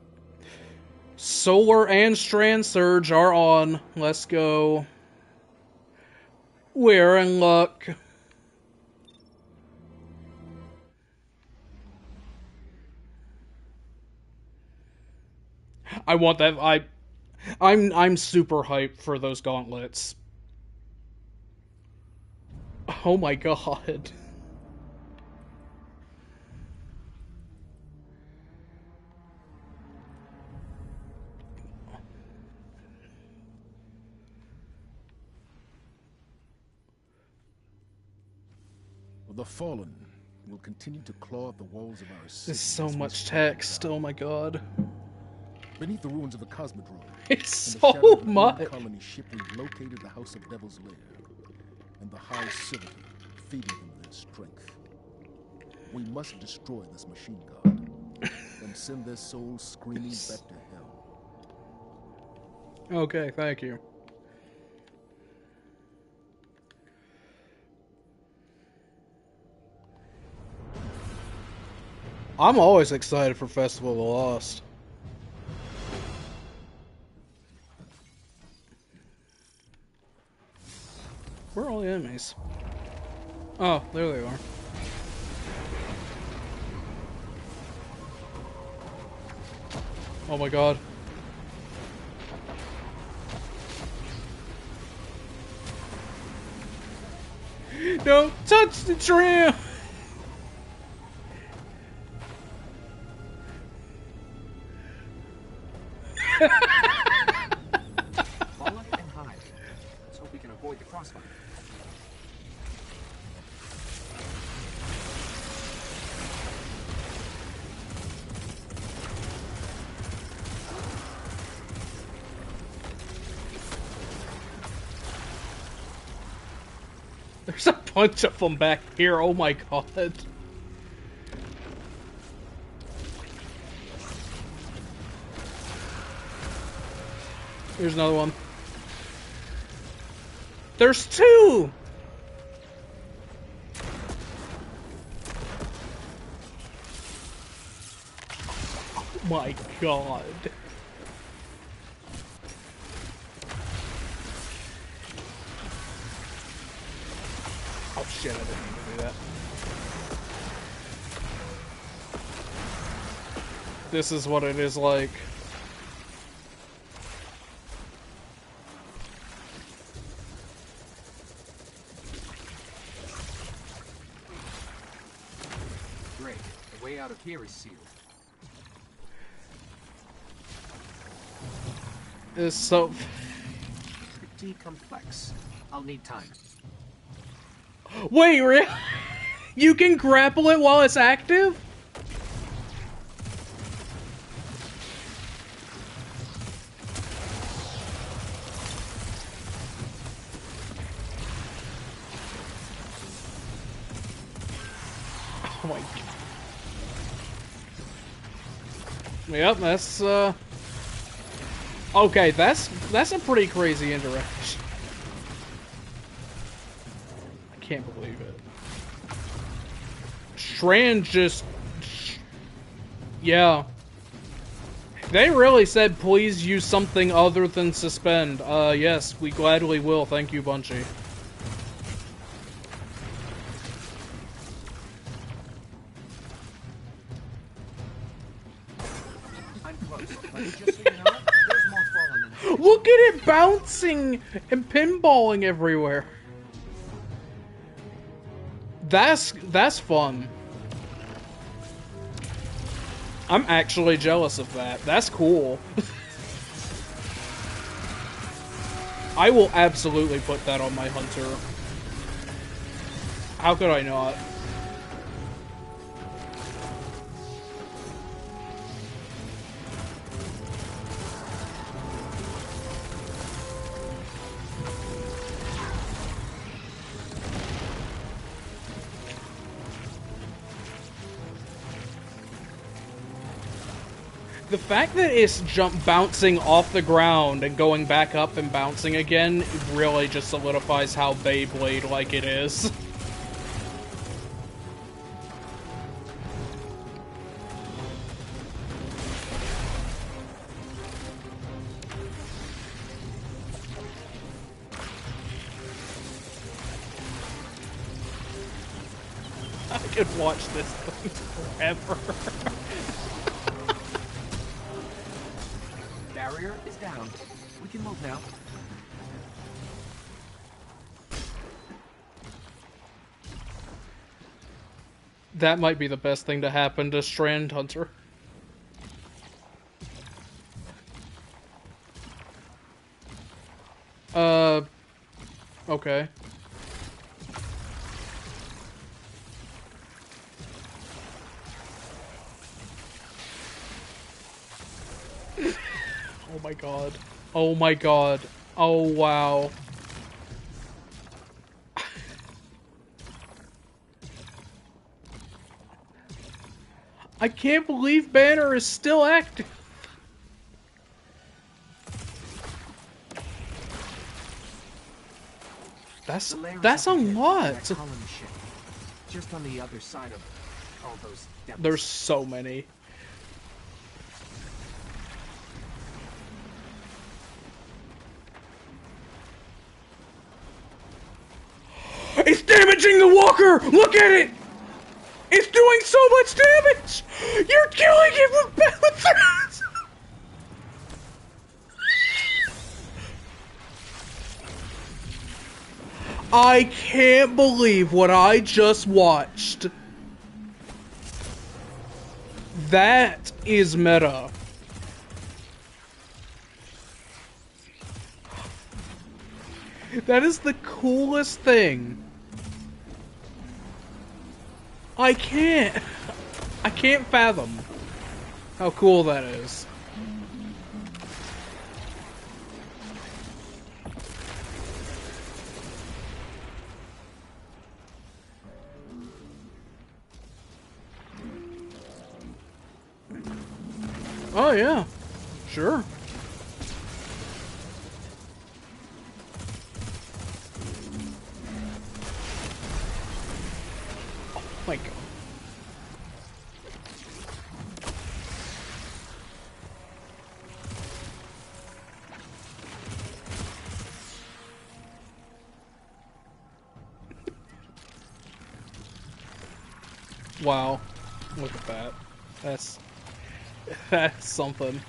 Solar and Strand Surge are on. Let's go. We're in luck. I want that. I'm super hyped for those gauntlets. Oh my god. The Fallen will continue to claw at the walls of our city. There's so much text. Oh my god. Beneath the ruins of the Cosmodrome, It's in the shadow so of the much. ruined colony ship, we located the House of Devil's Lair and the High Civitan, feeding them their strength. We must destroy this machine god and send their souls screaming back to hell. Okay, thank you. I'm always excited for Festival of the Lost. Where are all the enemies? Oh, there they are. Oh my god. Don't touch the tram! Follow and hide. Let's hope we can avoid the crossfire. There's a bunch of them back here, oh my god. Here's another one. There's two! Oh my god. Oh shit, I didn't mean to do that. This is what it is like. Great. The way out of here is sealed. It's so... Pretty complex. I'll need time. Wait, really? You can grapple it while it's active? Oh my god. Yep, that's okay, that's a pretty crazy interaction. I can't believe it. Shran just... Yeah. They really said please use something other than suspend. Yes, we gladly will. Thank you, Bungie. I'm close. But just so you know, there's more fallen than... Look at it bouncing and pinballing everywhere. That's fun. I'm actually jealous of that. That's cool. I will absolutely put that on my hunter. How could I not? The fact that it's bouncing off the ground and going back up and bouncing again really just solidifies how Beyblade-like it is. could watch this thing forever. Barrier is down. We can move now. That might be the best thing to happen to Strand Hunter. Okay. Oh my god. Oh my god. Oh wow. I can't believe Banner is still active. That's a lot. Just on the other side of all those depths. There's so many. It's damaging the walker! Look at it! It's doing so much damage! You're killing it with balance! I can't believe what I just watched. That is meta. That is the coolest thing. I can't fathom how cool that is. Oh yeah, sure. Oh my god. Wow, look at that. That's something.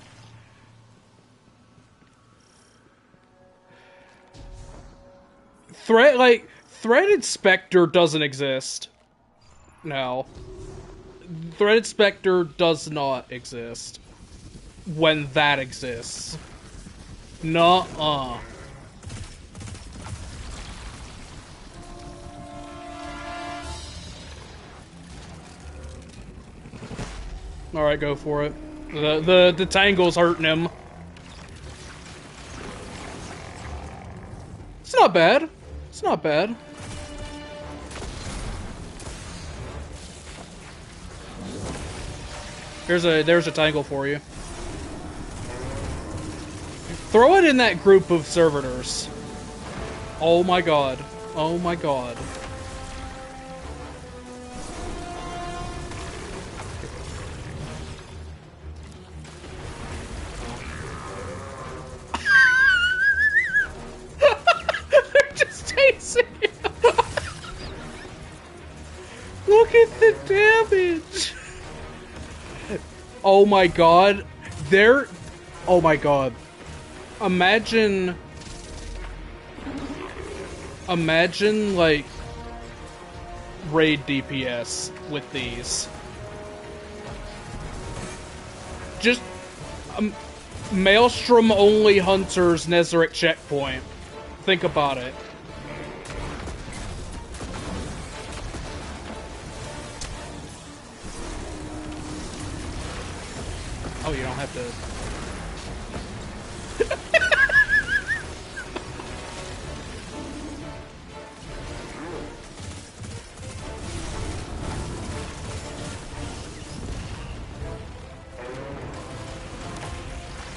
Threaded Spectre doesn't exist. No. Threaded Spectre does not exist. When that exists. Nuh-uh. Alright, go for it. The tangle's hurting him. It's not bad. It's not bad. There's a tangle for you. Throw it in that group of servitors. Oh my god. Oh my god. Look at the damage! Oh my god. Oh my god. Imagine, like, raid DPS with these. Just, Maelstrom-only Hunters Nezarec checkpoint. Think about it. Oh, you don't have to...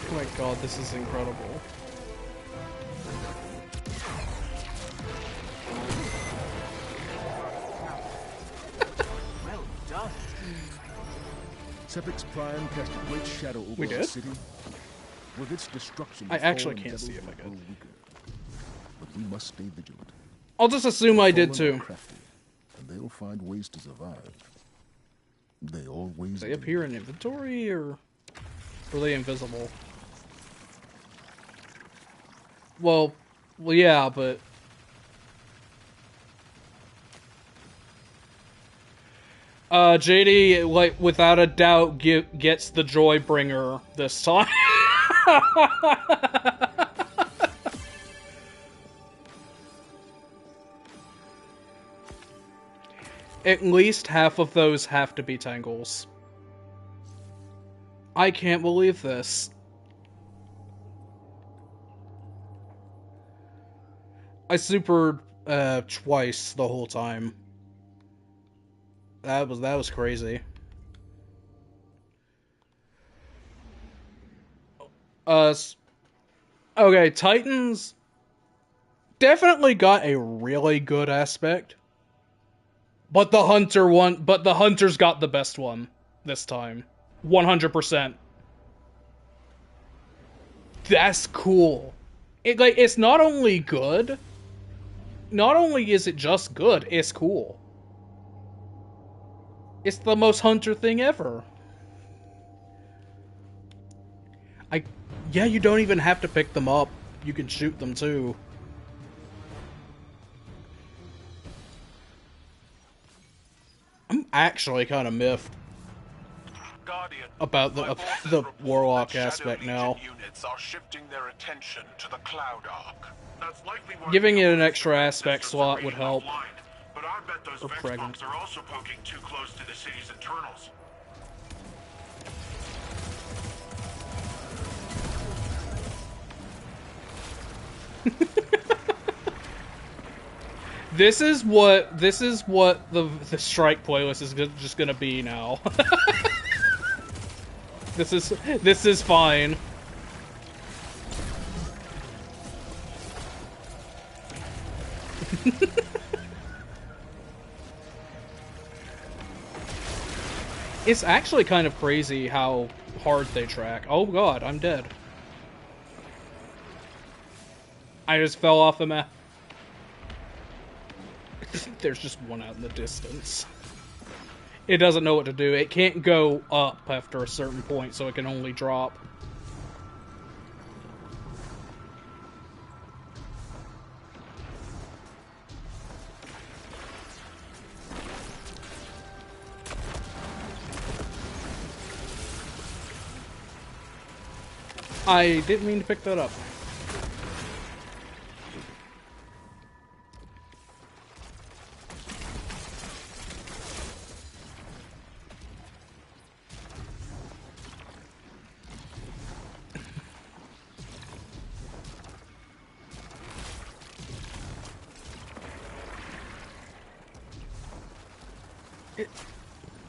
Oh my god, this is incredible. Well done. Sepic's Prime cast a great shadow over the city. With its destruction, I actually can't see if I could. Weaker. But we must stay vigilant. I'll just assume I did too. Crafty, and they'll find ways to survive. They always They do. appear in inventory, or are they invisible? Well, yeah, but... JD, like, without a doubt, gets the Joybringer this time. At least half of those have to be Tangles. I can't believe this. I supered twice the whole time. That was crazy. Okay, Titans definitely got a really good aspect. But the Hunter's got the best one this time. 100%. That's cool. It's not only good, not only is it just good, it's cool. It's the most Hunter thing ever. Yeah, you don't even have to pick them up. You can shoot them too. I'm actually kind of miffed about the Warlock aspect now. Units are shifting their attention to the Cloud Arc. That's likely why Giving it an extra aspect slot would help. But I bet those Or Vex pregnant. bombs are also poking too close to the city's internals. This is what the strike playlist is just gonna be now. This is fine. It's actually kind of crazy how hard they track. Oh god, I'm dead. I just fell off the map. There's just one out in the distance. It doesn't know what to do. It can't go up after a certain point, so it can only drop. I didn't mean to pick that up.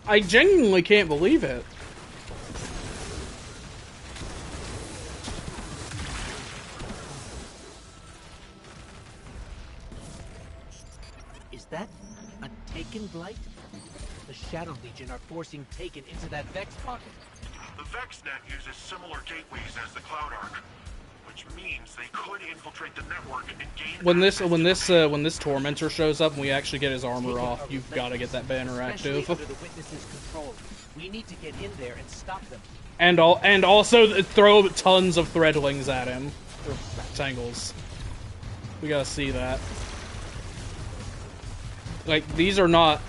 I genuinely can't believe it. Is that a Taken Blight? The Shadow Legion are forcing Taken into that Vex pocket. The VexNet uses similar gateways as the Cloud Arc, which means they could infiltrate the network and gain When this Tormentor shows up and we actually get his armor off, you've got to get that banner Especially active. under the Witness's control. We need to get in there and stop them. And also throw tons of threadlings at him. Or tangles. We gotta see that. Like, these are not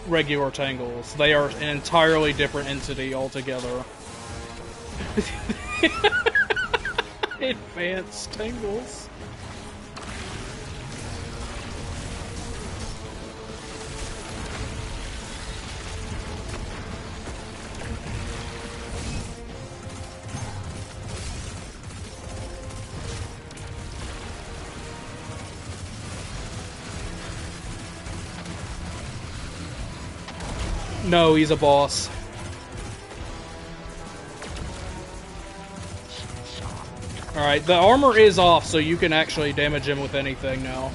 regular tangles. They are an entirely different entity altogether. Advanced tangles. No, he's a boss. Alright, the armor is off, so you can actually damage him with anything now.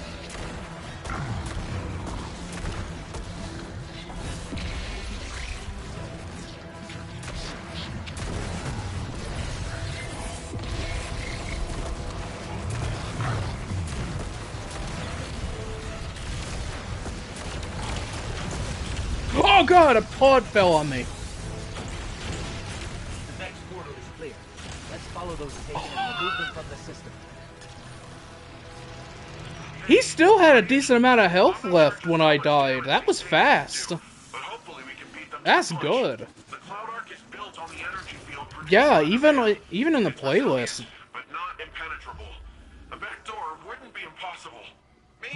god, a pod fell on me. The next portal is clear. Let's follow those taken and remove them from the system. He still had a decent amount of health left when I died. That was fast. That's good. Yeah, even in the playlist.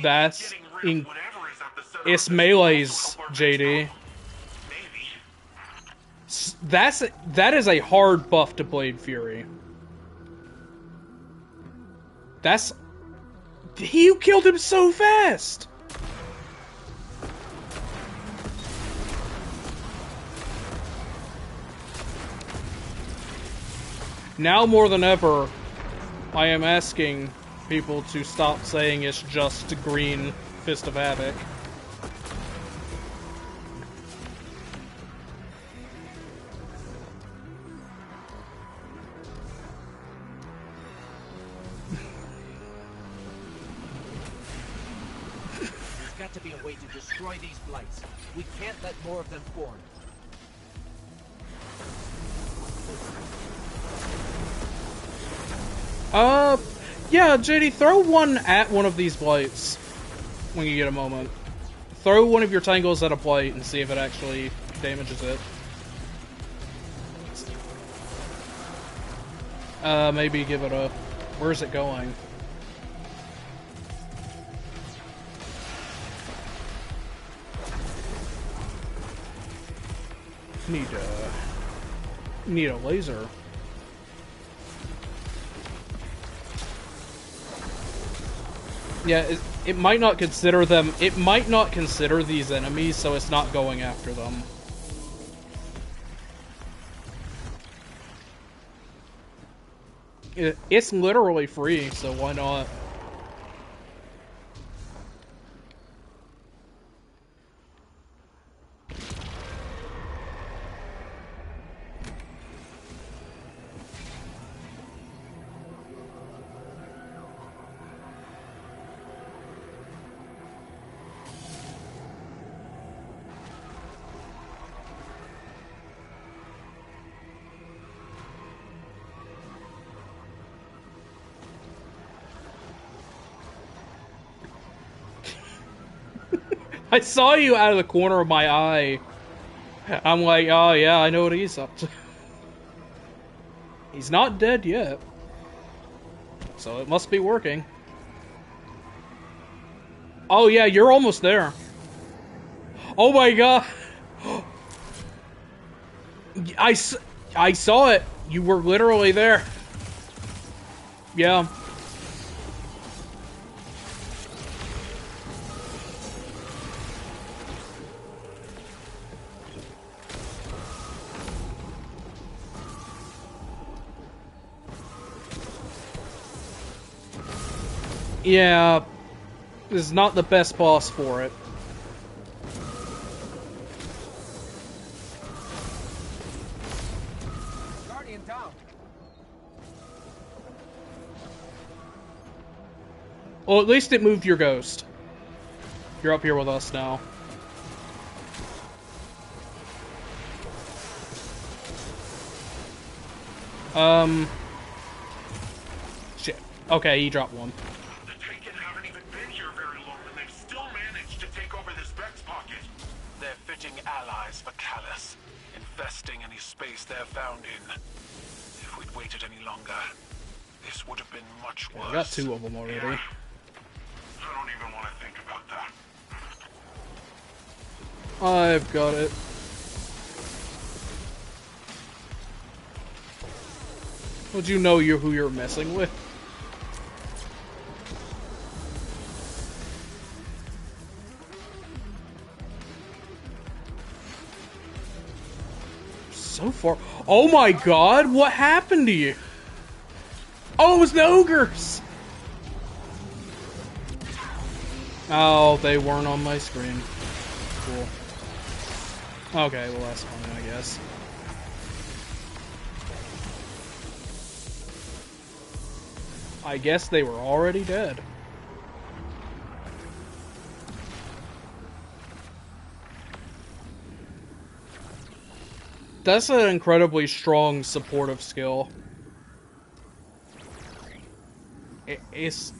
That's in. It's melees, JD. That is a hard buff to Blade Fury. You killed him so fast! Now more than ever, I am asking people to stop saying it's just green Fist of Havoc. There's got to be a way to destroy these blights. We can't let more of them form. Yeah, JD, throw one at one of these blights when you get a moment. Throw one of your tangles at a blight and see if it actually damages it. Maybe give it a... Where's it going? Need a laser. Yeah, it might not consider them. It might not consider these enemies, so it's not going after them. It's literally free, so why not? I saw you out of the corner of my eye. I'm like, oh yeah, I know what he's up to. He's not dead yet. So it must be working. Oh yeah, you're almost there. Oh my god. I saw it. You were literally there. Yeah. Yeah, this is not the best boss for it. Guardian down. Well, at least it moved your ghost. You're up here with us now. Shit. Okay, he dropped one. Allies for Callus, infesting any space they're found in. If we'd waited any longer, this would have been much worse. I got two of them already. Yeah. I don't even want to think about that. I've got it. Would you know who you're messing with? So far. Oh my god, what happened to you? Oh, it was the ogres! Oh, they weren't on my screen. Cool. Okay, well that's funny, I guess. I guess they were already dead. That's an incredibly strong supportive skill. It's...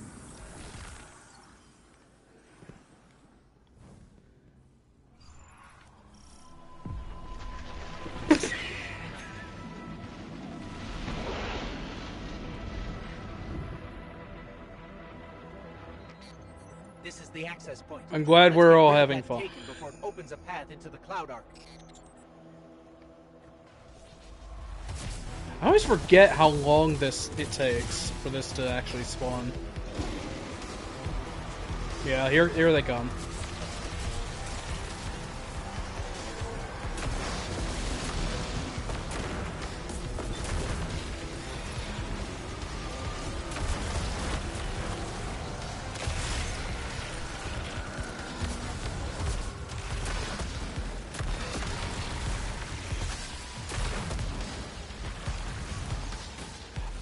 This is the access point. I'm glad Let's we're get all rid of having that fun. taken before it opens a path into the Cloud Arc. I always forget how long it takes for this to actually spawn. Yeah, here they come.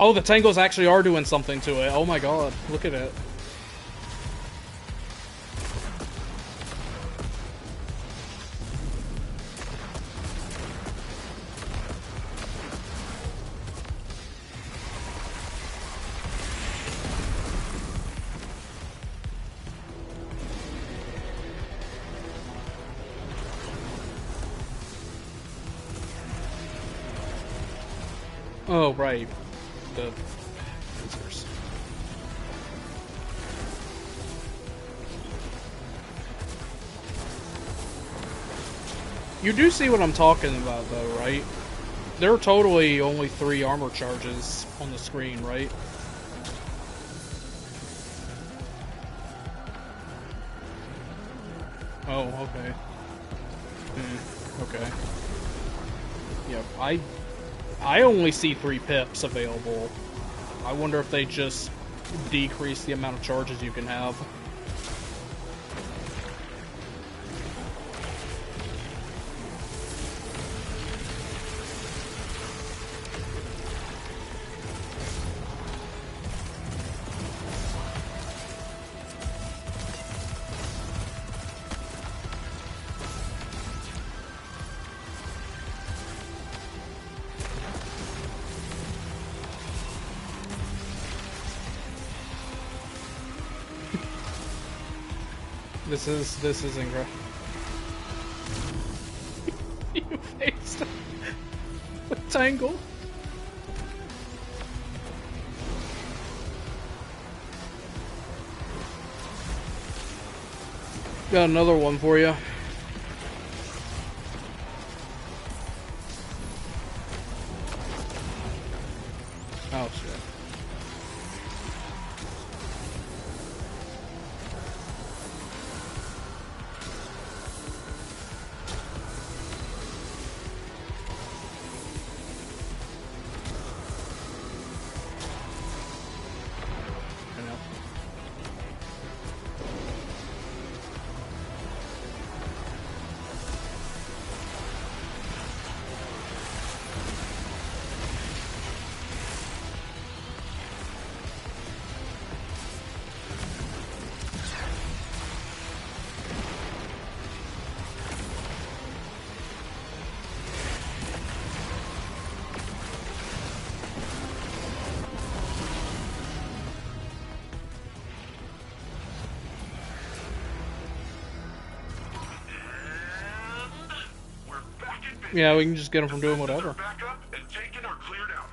Oh, the tangles actually are doing something to it. Oh my god, look at it. Oh, right. The lasers. You do see what I'm talking about, though, right? There are totally only 3 armor charges on the screen, right? Oh, okay. Okay. Yeah, I only see 3 pips available. I wonder if they just decrease the amount of charges you can have. This is incredible. You faced the tangle. Got another one for you. Oh shit. Yeah, we can just get them from doing whatever. Back up and taken or cleared out.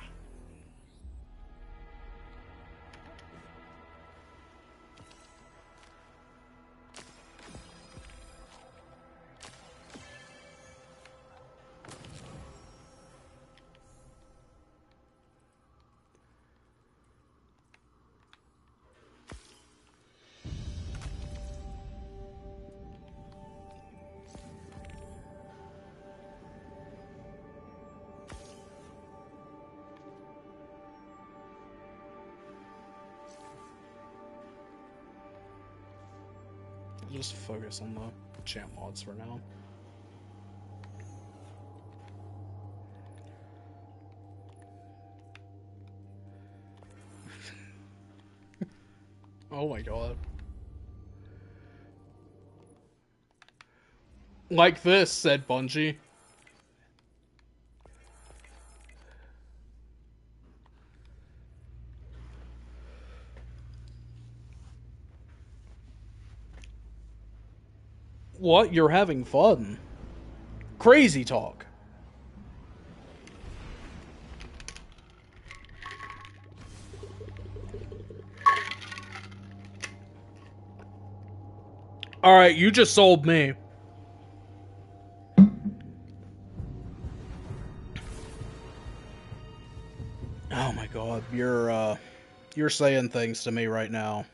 Just focus on the champ mods for now. Oh my god. Like this, said Bungie. What? You're having fun? Crazy talk. Alright, you just sold me. Oh my god, you're saying things to me right now.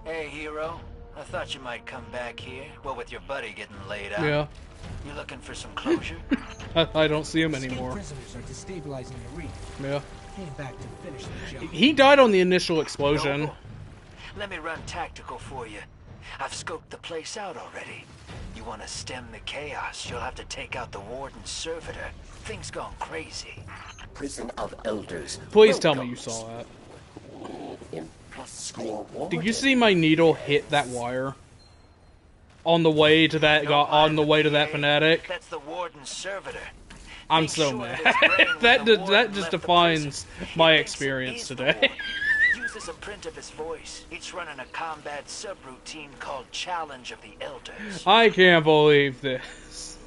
Hey, hero. I thought you might come back here. Well, with your buddy getting laid out. Yeah. You looking for some closure? I don't see him anymore. Prisoners are destabilizing the reef. Yeah. Came back to finish the job. He died on the initial explosion. Noble, let me run tactical for you. I've scoped the place out already. You want to stem the chaos, you'll have to take out the warden's servitor. Things gone crazy. Prison of Elders. Please tell me you saw that. Did you see my needle hit that wire? On the way to that fanatic? That's the warden's servitor. I'm so mad. that just defines my experience today. Uses a print of his voice. It's running a combat subroutine called Challenge of the Elders. I can't believe this.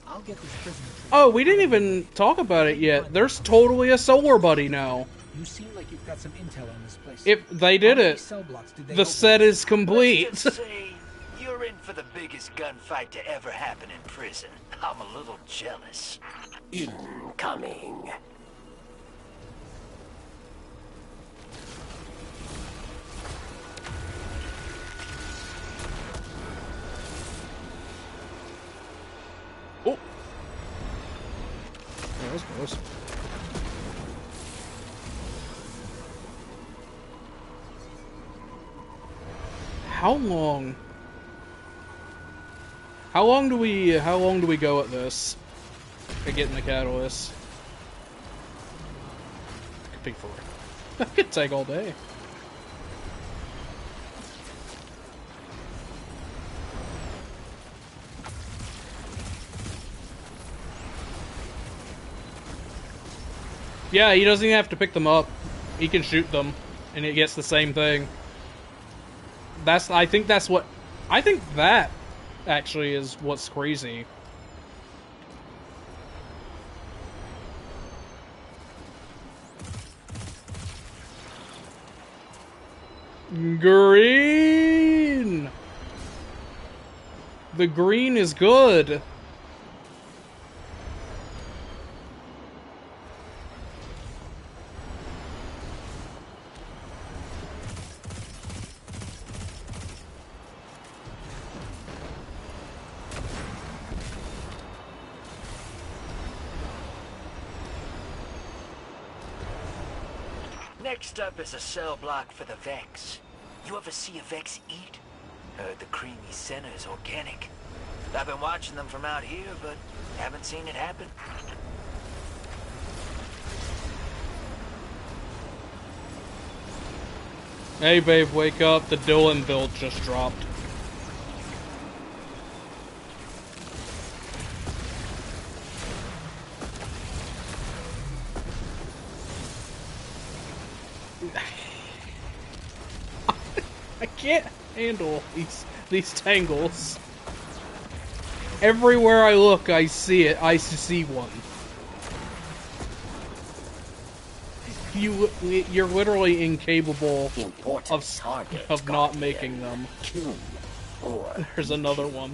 I'll get this prisoner. Oh, we didn't even talk about it yet. There's totally a solar buddy now. You seem like you've got some intel on this place. If they did How many it, cell blocks did they the open? set is complete. Let's just say you're in for the biggest gunfight to ever happen in prison. I'm a little jealous. Incoming. Oh. That was close. How long? How long do we go at this? At getting the catalyst? Could be for. That could take all day. Yeah, he doesn't even have to pick them up. He can shoot them, and it gets the same thing. I think that actually is what's crazy. Green! The green is good. Next up is a cell block for the Vex. You ever see a Vex eat? Heard the creamy center is organic. I've been watching them from out here, but haven't seen it happen. Hey babe, wake up. The Dylan build just dropped. I can't handle these tangles. Everywhere I look, I see it. I see one. You're literally incapable of not making them. There's another one.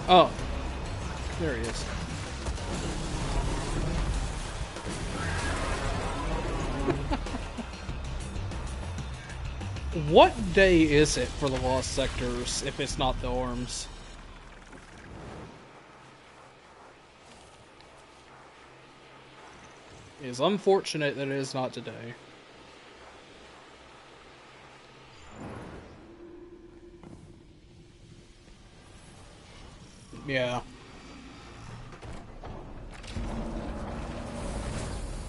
Oh, there he is. What day is it for the Lost Sectors if it's not the arms? It is unfortunate that it is not today. Yeah.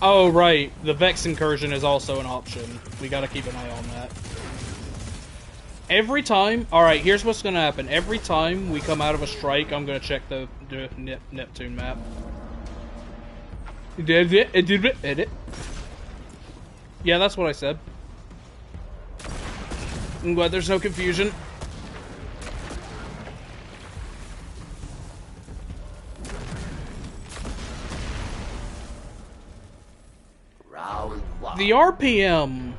Oh, right. The Vex incursion is also an option. We gotta keep an eye on that. Every time... Alright, here's what's gonna happen. Every time we come out of a strike, I'm gonna check the Neptune map. Edit. Yeah, that's what I said. I'm glad there's no confusion. Round one. The RPM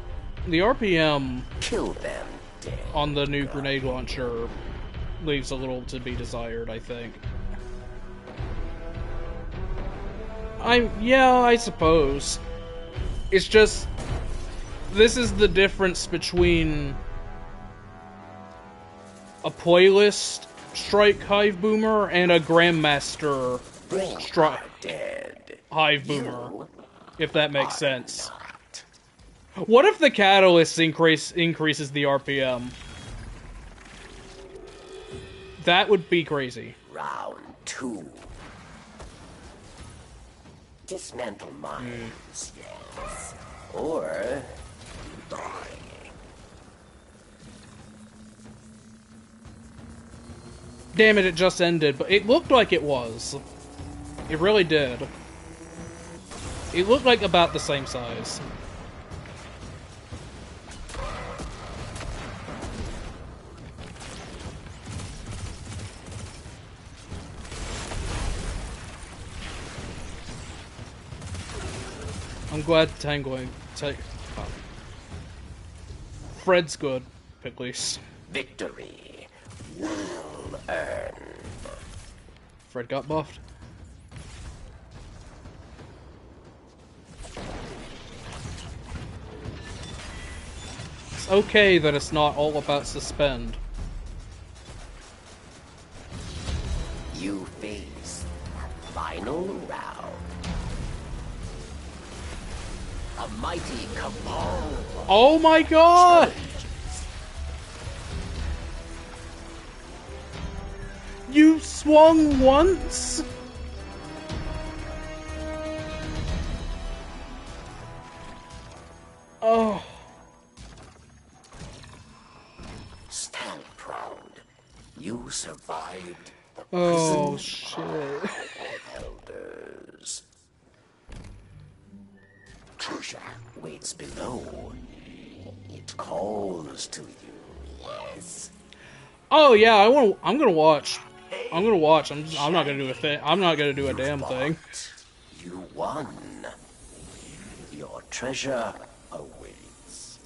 Kill them dead. on the new grenade launcher leaves a little to be desired, I think. I suppose. It's just, this is the difference between a playlist strike hive boomer and a grandmaster strike hive boomer, if that makes sense. What if the catalyst increases the RPM? That would be crazy. Round two. Dismantle mines, yes. Or die. Damn it, it just ended, but it looked like it was. It really did. It looked like about the same size. I'm glad Fred's good, at least. Victory well earned. Fred got buffed. It's okay that it's not all about suspend. You face the final round. A mighty cabal. Oh my god! You swung once? Oh. Stand proud. You survived the Oh, prison shit. of elders. Treasure waits below. It calls to you, yes. Oh yeah, I'm gonna watch. I'm gonna watch. I'm not gonna do a thing. I'm not gonna do a damn thing. You won. Your treasure awaits.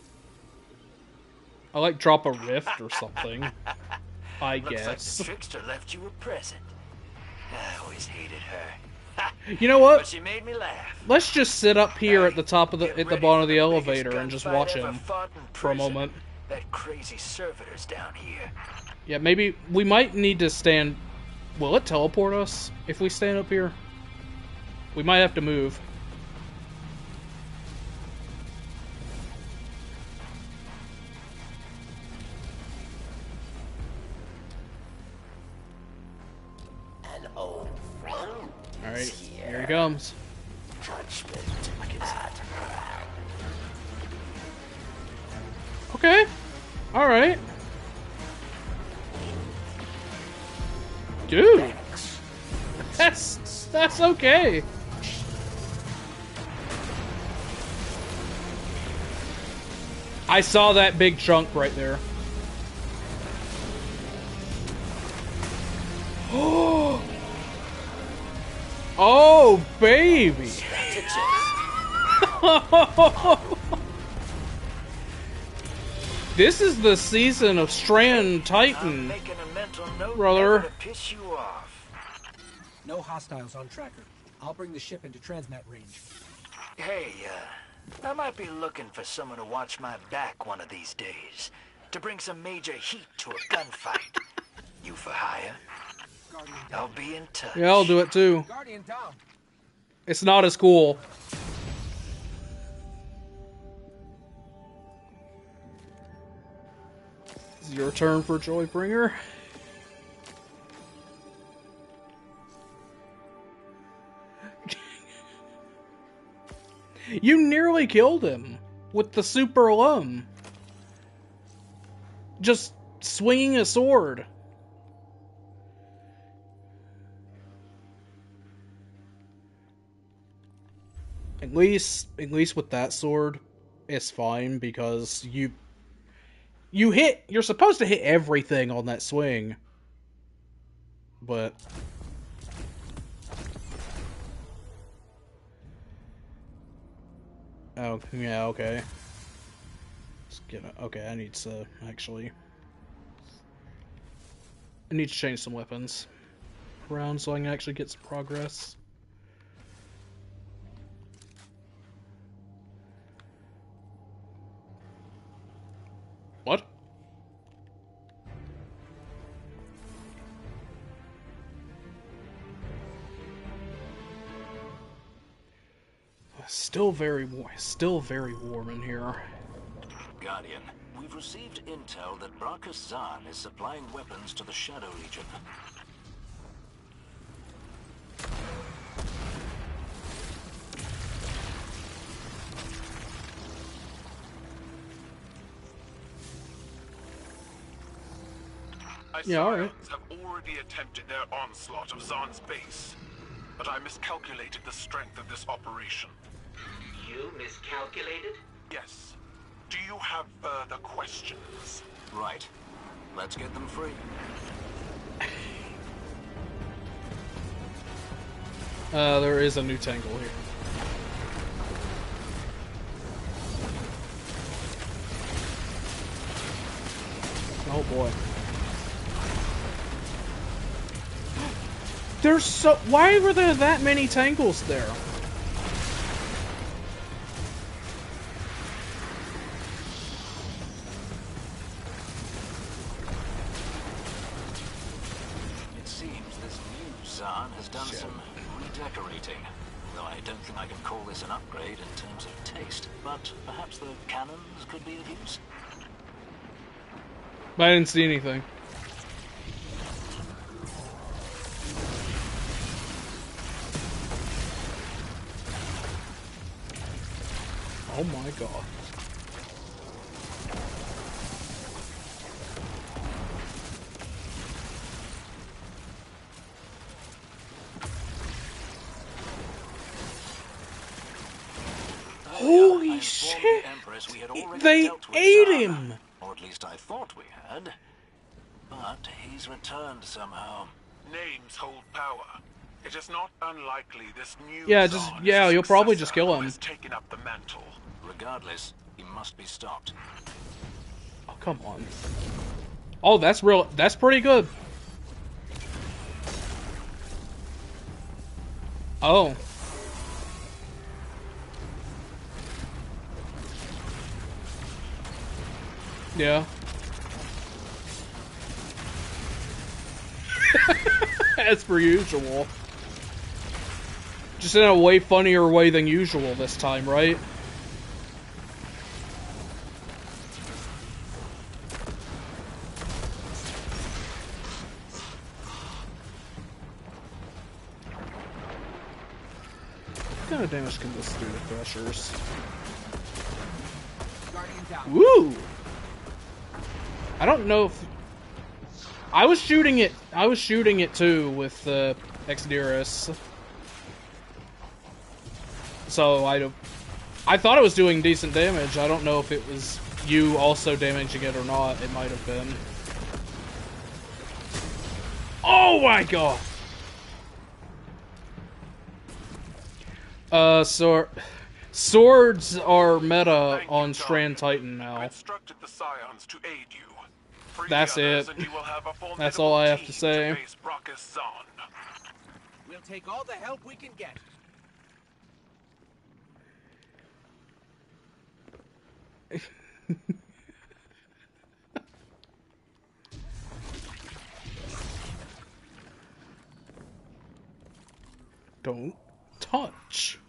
I like drop a rift or something. I Looks like guess. the trickster left you a present. I always hated her. You know what? But she made me laugh. Let's just sit up here at the top of the bottom of the elevator and just watch him for a moment. That crazy servitor's down here. Yeah, maybe we might need to stand. Will it teleport us if we stand up here? We might have to move. An old friend. Alright, here he comes. Judgment at hand. Okay. Alright. Dude. That's okay. I saw that big chunk right there. Oh, baby. This is the season of Strand Titan, brother. Piss you off. No hostiles on tracker. I'll bring the ship into transmat range. Hey, I might be looking for someone to watch my back one of these days. To bring some major heat to a gunfight. You for hire? I'll be in touch. Yeah, I'll do it too. Guardian down. It's not as cool. Is it your turn for Joybringer? You nearly killed him with the super lum. Just swinging a sword. At least with that sword, it's fine because you're supposed to hit everything on that swing. But oh, yeah, okay. Let's get it. Okay, I need to change some weapons around so I can actually get some progress. What? Still very warm in here. Guardian, we've received intel that Brachus Zahn is supplying weapons to the Shadow Legion. Yeah, alright. have already attempted their onslaught of Zahn's base, but I miscalculated the strength of this operation. You miscalculated? Yes. Do you have further questions? Right. Let's get them free. There is a new tangle here. Oh boy. There's so... Why were there that many tangles there? It seems this new Zahn has done some redecorating. Though I don't think I can call this an upgrade in terms of taste. But perhaps the cannons could be of use? But I didn't see anything. Oh my god. Holy shit! They ate him! Or at least I thought we had. But he's returned somehow. Names hold power. It is not unlikely this new You'll probably just kill him. has taken up the mantle. Regardless, he must be stopped. Oh, come on. Oh, that's pretty good. Oh. Yeah. As per usual. Just in a way funnier way than usual this time, right? What kind of damage can this do to Threshers? Woo! I don't know if... I was shooting it too with Exodius. So I thought it was doing decent damage. I don't know if it was you also damaging it or not. It might have been. Oh my god! Swords are meta on Strand Titan now. I instructed the Scions to aid you. Free That's the others it. and you will have a That's all I have to team say. face Brachus Zahn. We'll take all the help we can get. Don't touch.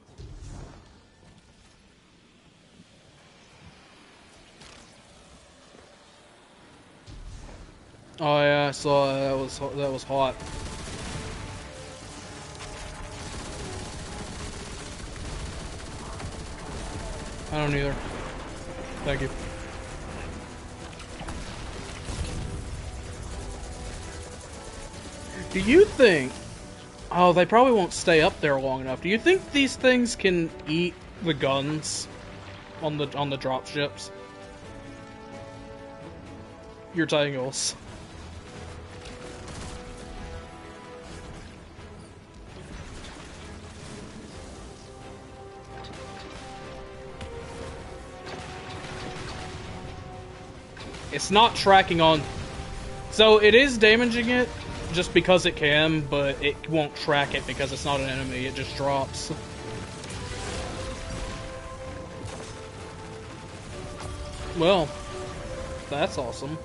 Oh yeah, I saw that was hot. I don't either. Thank you. Do you think... Oh, they probably won't stay up there long enough. Do you think these things can eat the guns on the drop ships? Your tangles. It's not tracking on... So it is damaging it just because it can, but it won't track it because it's not an enemy, it just drops. Well, that's awesome.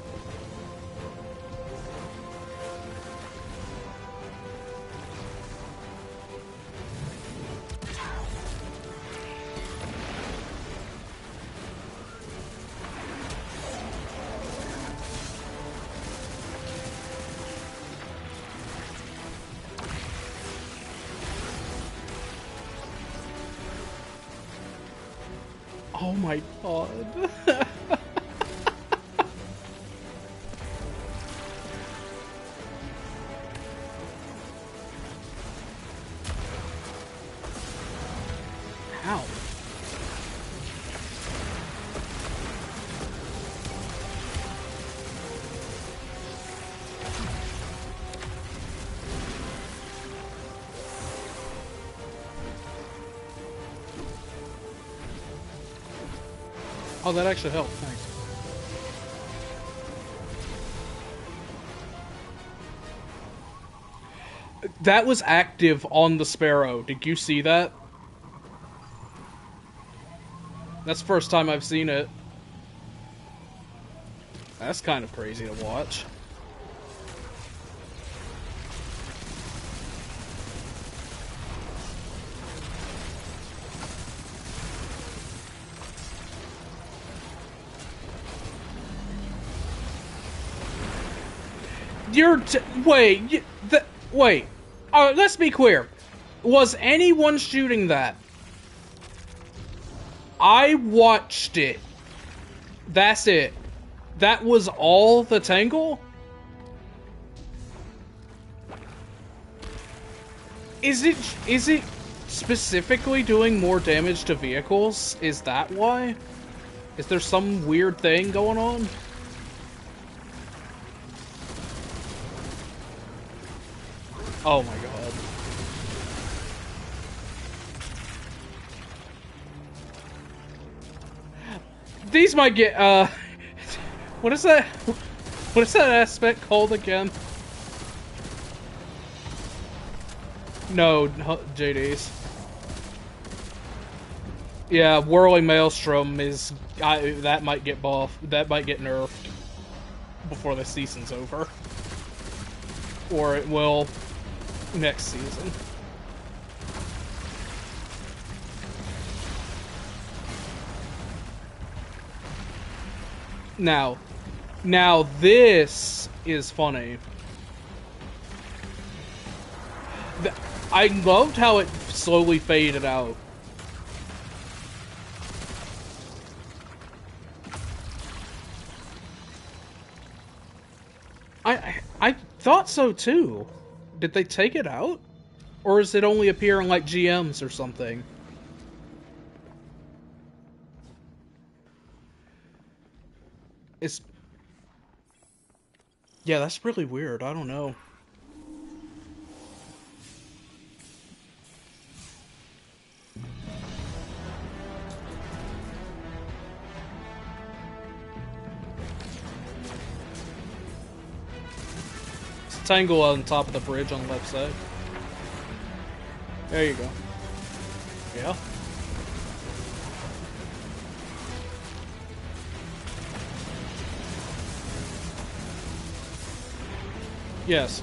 Oh my god. How? Oh, that actually helped. Thanks. That was active on the Sparrow. Did you see that? That's the first time I've seen it. That's kind of crazy to watch. Wait, wait. Let's be clear. Was anyone shooting that? I watched it. That's it. That was all the tangle? Is it specifically doing more damage to vehicles? Is that why? Is there some weird thing going on? Oh my god. These might get, what is that? What is that aspect called again? No, JD's. Yeah, Whirling Maelstrom is, that might get buffed, that might get nerfed before the season's over. Or it will next season. Now this is funny. I loved how it slowly faded out. I thought so too. Did they take it out? Or is it only appearing like GMs or something? Yeah, that's really weird. I don't know. It's a tangle on top of the bridge on the left side. There you go. Yeah. Yes.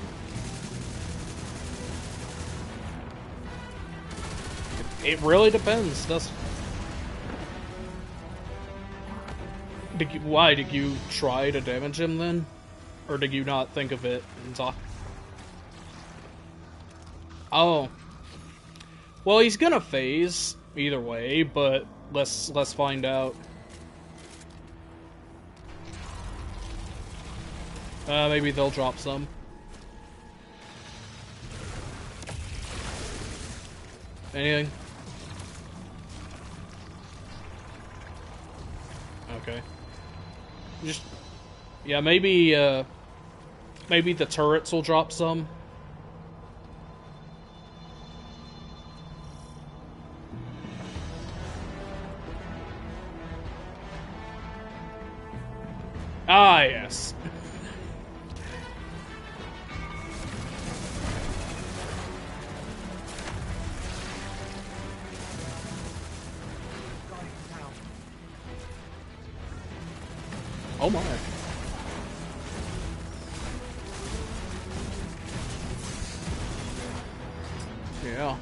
It really depends, doesn't it? Why did you try to damage him then? Or did you not think of it and talk? Oh. Well, he's gonna phase either way, but Let's find out. Maybe they'll drop some. Anything? Okay. Just, yeah, maybe the turrets will drop some. Ah, yes. Oh my. Yeah.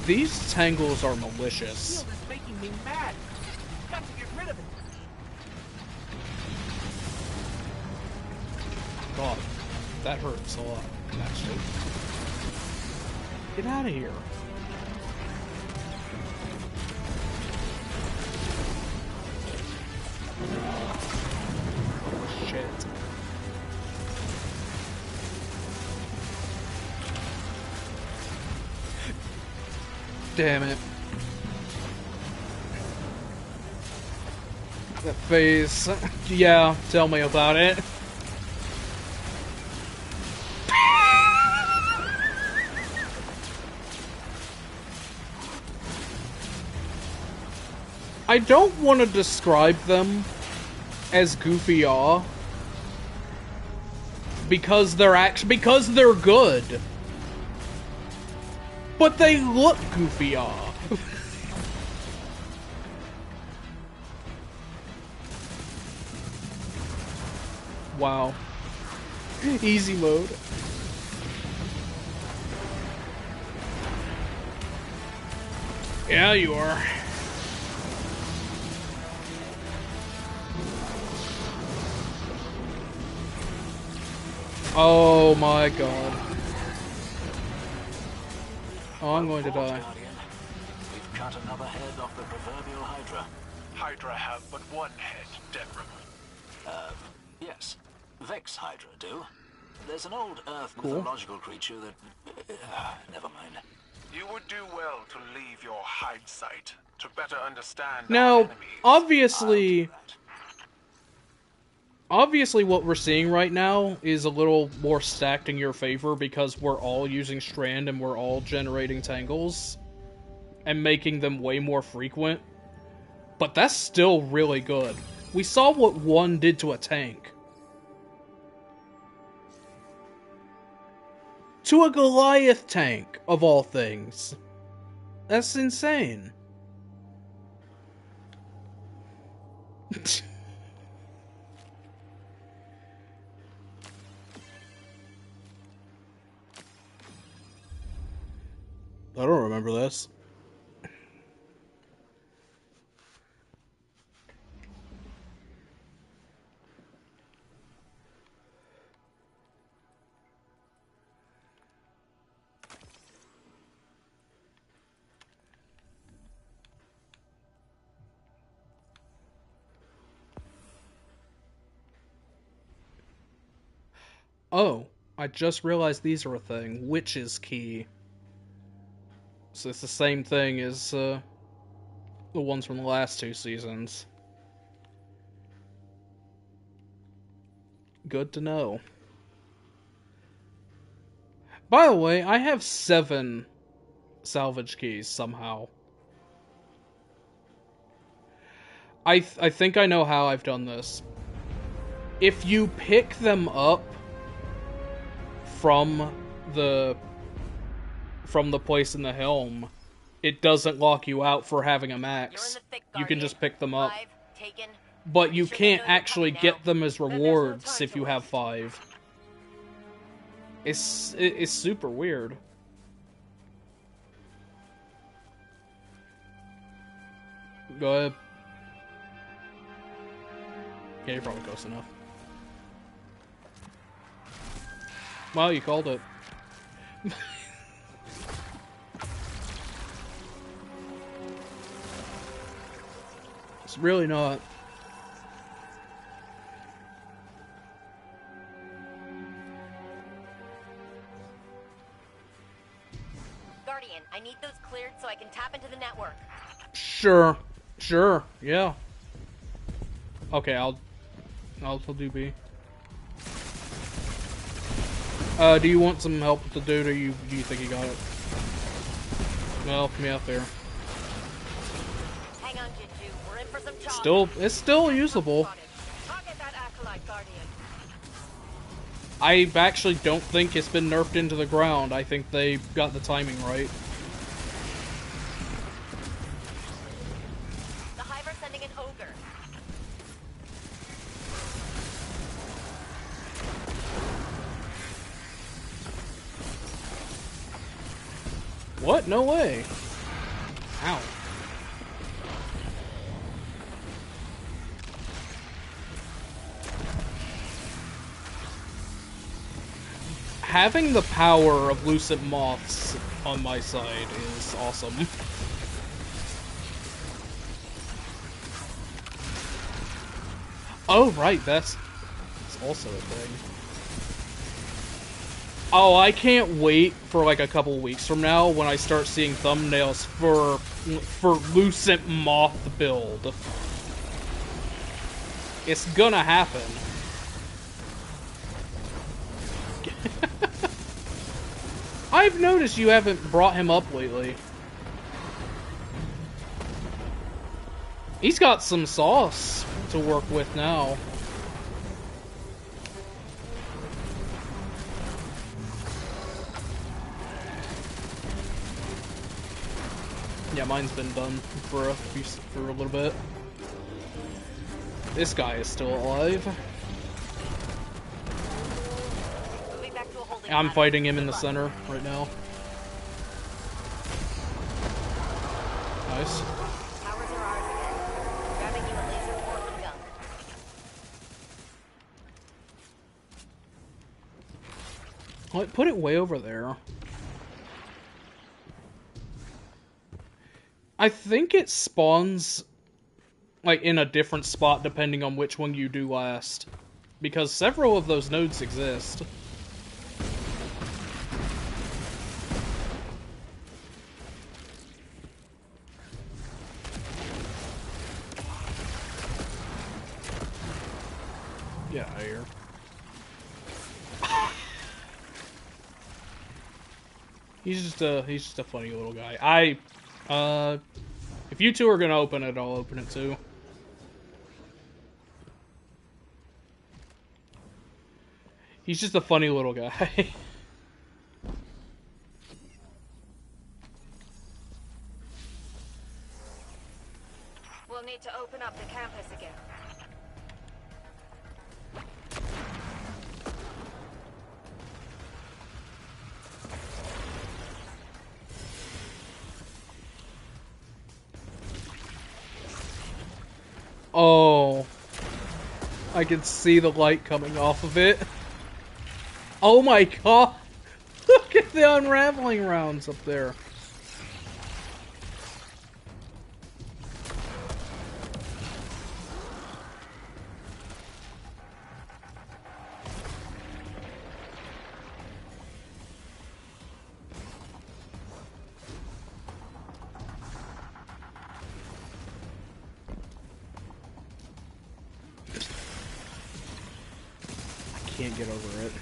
These tangles are malicious. Shield is making me mad. Got to get rid of it. God, that hurts a lot, actually. Get out of here. Shit. Damn it. That face. Yeah, tell me about it. I don't want to describe them as goofy awe because they're good. But they look goofy aw. Wow. Easy mode. Yeah, you are. Oh my god. Oh, I'm going to die. We've cut another head off the proverbial Hydra. Hydra have but one head, Devrim. Yes. Vex Hydra do. There's an old Earth Cool. mythological creature that... never mind. You would do well to leave your hide site to better understand our Now, enemies. obviously what we're seeing right now is a little more stacked in your favor because we're all using Strand and we're all generating tangles and making them way more frequent. But that's still really good. We saw what one did to a tank. To a Goliath tank, of all things. That's insane. I don't remember this. Oh, I just realized these are a thing. Witch's Key. So it's the same thing as the ones from the last two seasons. Good to know. By the way, I have 7 salvage keys somehow. I think I know how I've done this. If you pick them up from the from the place in the helm, it doesn't lock you out for having a max. You can just pick them up. But you can't actually get them as rewards if you have 5. It's super weird. Go ahead. Yeah, you're probably close enough. Well, you called it. It's really not. Guardian, I need those cleared so I can tap into the network. Sure. Sure. Yeah. Okay, I'll do B. Do you want some help with the dude, or do you think you got it? Well, come out there. Hang on, Jinju. We're in for some trouble. It's still usable. Target that acolyte, Guardian. I actually don't think it's been nerfed into the ground. I think they got the timing right. The Hive are sending an ogre. What? No way. Ow. Having the power of Lucent Moths on my side is awesome. Oh, right, that's also a thing. Oh, I can't wait for like a couple weeks from now when I start seeing thumbnails for Lucent Moth build. It's gonna happen. I've noticed you haven't brought him up lately. He's got some sauce to work with now. Yeah, mine's been done for a little bit. This guy is still alive. I'm fighting him in the center right now. Nice. Powers are ours again. Grabbing you a laser portal gun. Well, put it way over there. I think it spawns like in a different spot depending on which one you do last, because several of those nodes exist. Get out of here. He's just a funny little guy. If you two are gonna open it, I'll open it too. He's just a funny little guy. We'll need to open up the campus again. Oh, I can see the light coming off of it. Oh my god! Look at the unraveling rounds up there. Can't get over it.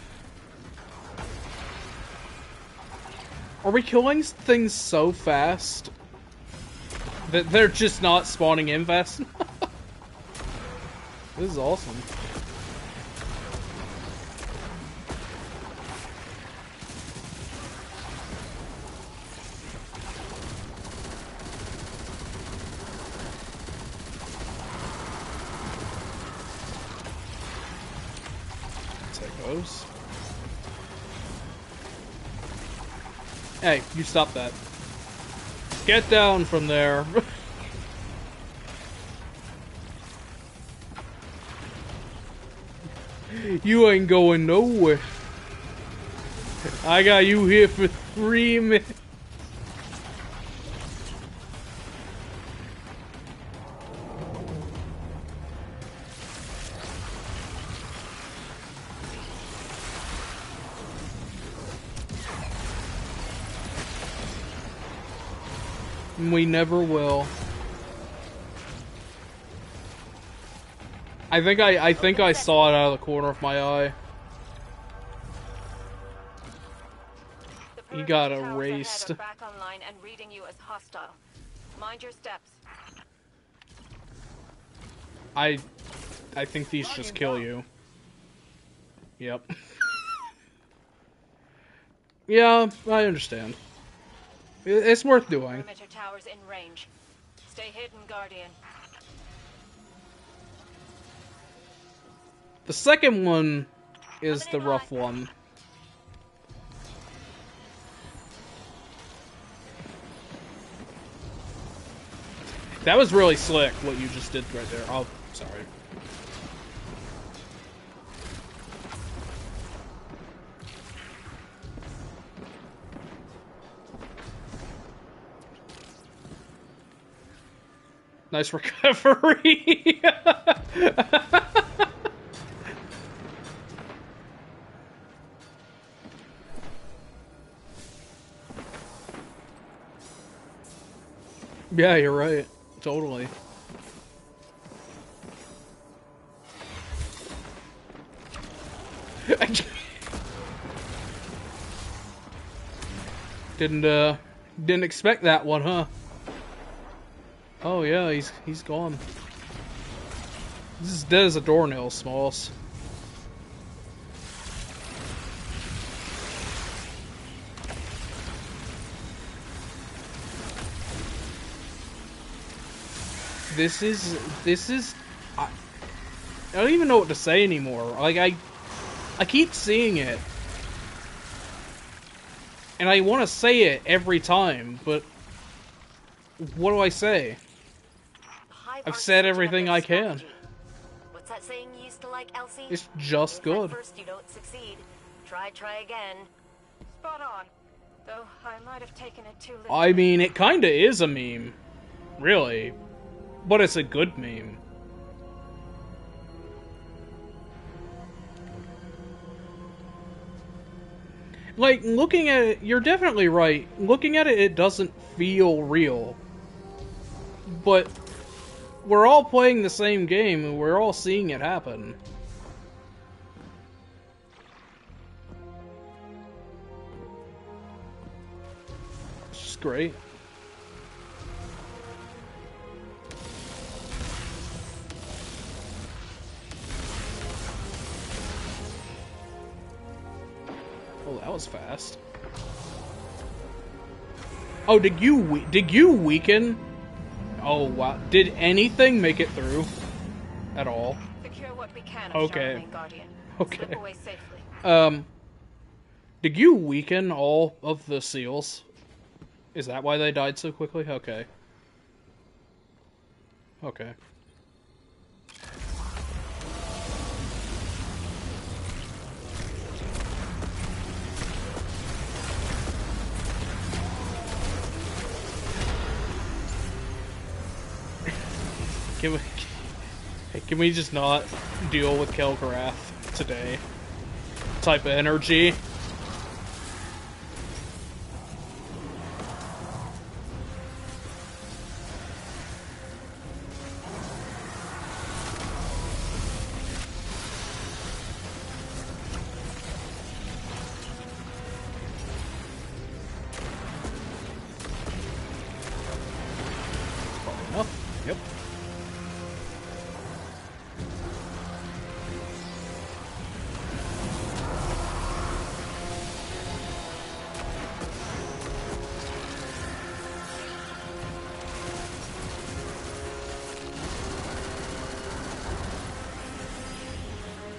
Are we killing things so fast that they're just not spawning in fast? This is awesome. suppose. Hey, you stop that. Get down from there. You ain't going nowhere. I got you here for 3 minutes. We never will. I think I saw it out of the corner of my eye. He got erased. Back online and reading you as hostile. Mind your steps. I think these just kill you. Yep. Yeah, I understand. It's worth doing. Perimeter towers in range. Stay hidden, Guardian. The second one is the rough one. That was really slick, what you just did right there. Oh, sorry. Nice recovery. Yeah, you're right. Totally. Didn't expect that one, huh? Oh yeah, he's gone. This is dead as a doornail, Smalls. This is I don't even know what to say anymore. Like I keep seeing it. And I want to say it every time, but what do I say? I've said everything I can. What's that saying you used to like, Elsie? It's just good. At first you don't succeed. Try again. Spot on. Though I might have taken it too literally. I mean, it kinda is a meme. Really. But it's a good meme. Like, looking at it, you're definitely right. Looking at it, it doesn't feel real. But we're all playing the same game, and we're all seeing it happen. It's just great. Oh, that was fast. Oh, did you weaken? Oh wow! Did anything make it through? At all? Secure what we can of Okay. Charlemagne, Guardian. Okay. Slip away safely. Did you weaken all of the seals? Is that why they died so quickly? Okay. Okay. Can we just not deal with Kelgarath today? Type of energy. Probably enough. Yep.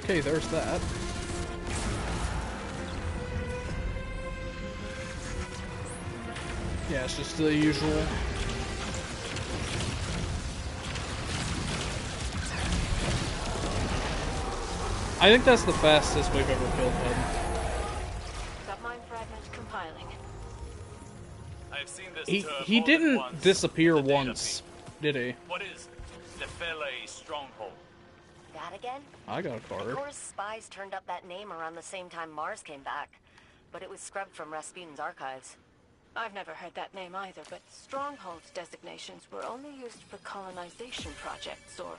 Okay, there's that. Yeah, it's just the usual. I think that's the fastest we've ever killed him. Got mine fragment compiling. I've seen this He didn't disappear once, did he? What is the Fele stronghold? That again? I got a Of card. course, spies turned up that name around the same time Mars came back, but it was scrubbed from Rasputin's archives. I've never heard that name either, but stronghold designations were only used for colonization projects or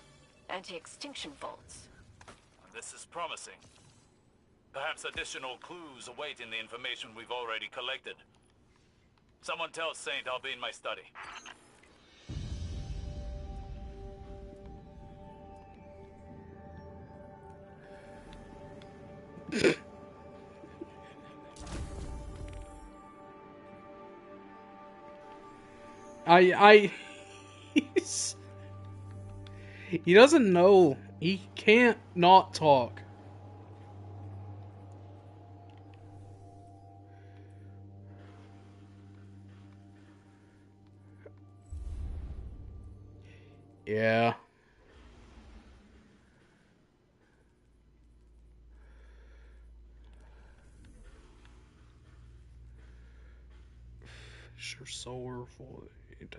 anti-extinction vaults. This is promising. Perhaps additional clues await in the information we've already collected. Someone tell Saint I'll be in my study. He doesn't know. He can't not talk. Yeah. Sure, solar void. It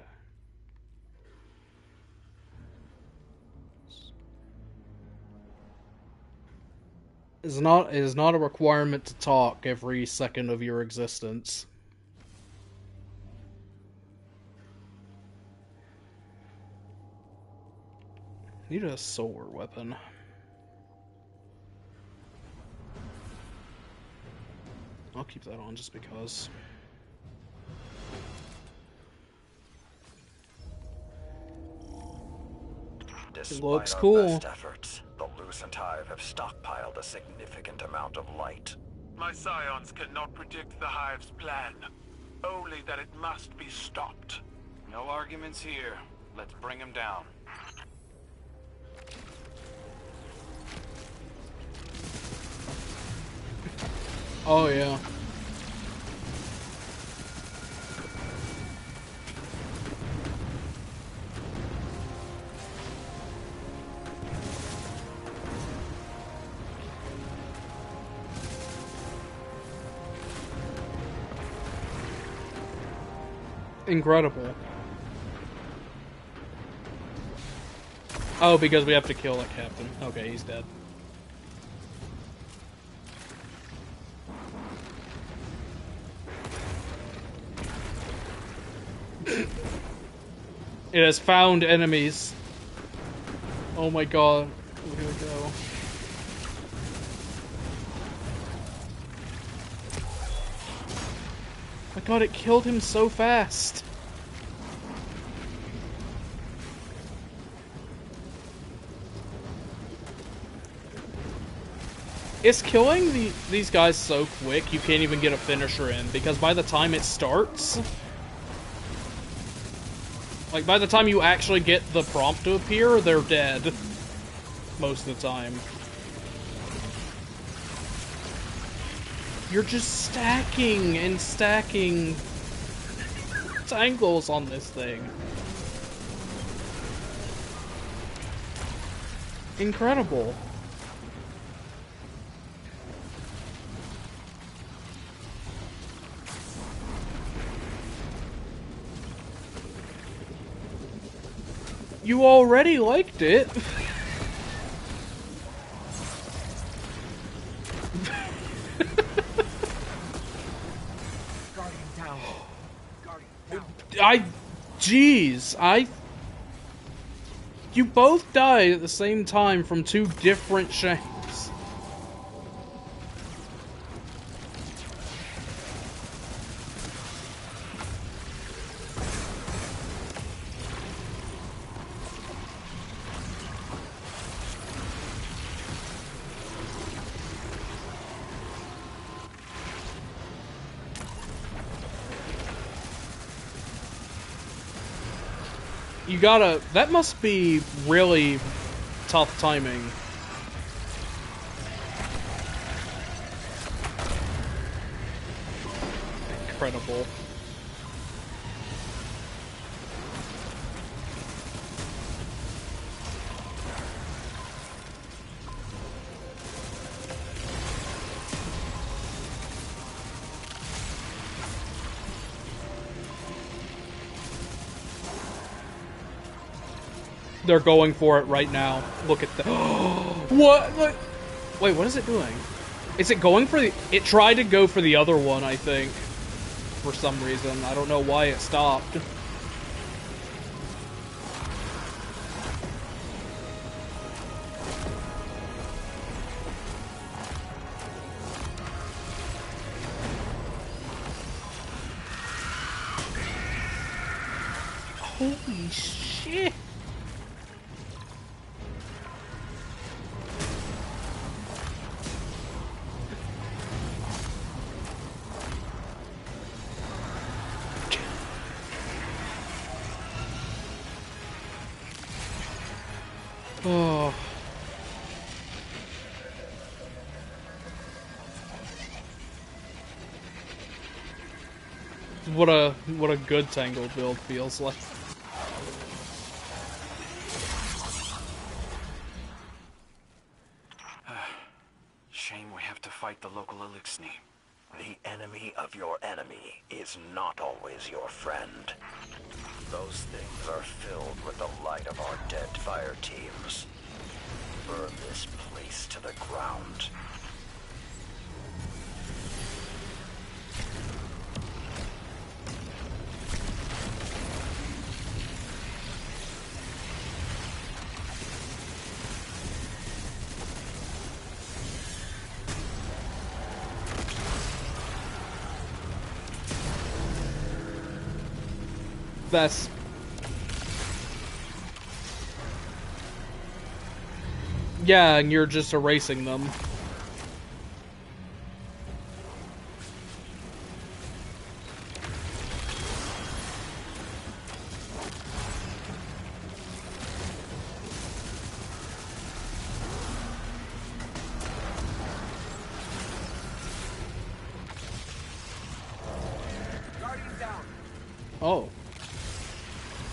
is not a requirement to talk every second of your existence. Need a solar weapon. I'll keep that on just because. Despite It looks our cool. best efforts, the Lucent Hive have stockpiled a significant amount of light. My scions cannot predict the Hive's plan. Only that it must be stopped. No arguments here. Let's bring him down. Oh yeah. Incredible. Oh, because we have to kill that captain. Okay, he's dead. It has found enemies. Oh my god. Here we go. My god, it killed him so fast. It's killing these guys so quick you can't even get a finisher in, because by the time it starts, like by the time you actually get the prompt to appear, they're dead. Most of the time. You're just stacking and stacking tangles on this thing. Incredible. You already liked it. Jeez, you both died at the same time from two different shanks. You gotta... That must be really tough timing. Incredible. They're going for it right now. Look at that. What? Wait, what is it doing? Is it going for the... It tried to go for the other one, I think. For some reason. I don't know why it stopped. Holy shit! Oh. What a good Tangle build feels like. Shame we have to fight the local Elixni. The enemy of your enemy is not always your friend. Those things are filled with the light of our dead fire teams. Burn this place to the ground. That's... Yeah, and you're just erasing them. Oh.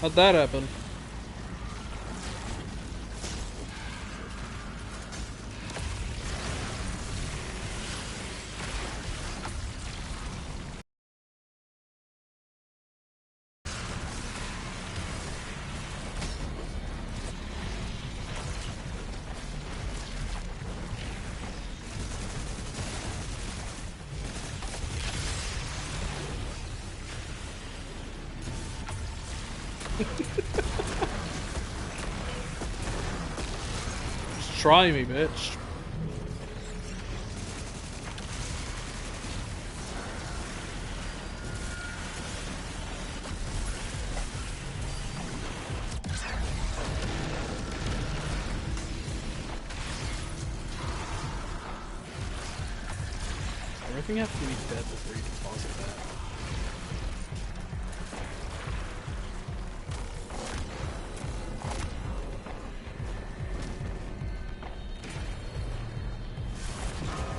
How'd that happen? Just try me, bitch. Everything has to be dead before you deposit that.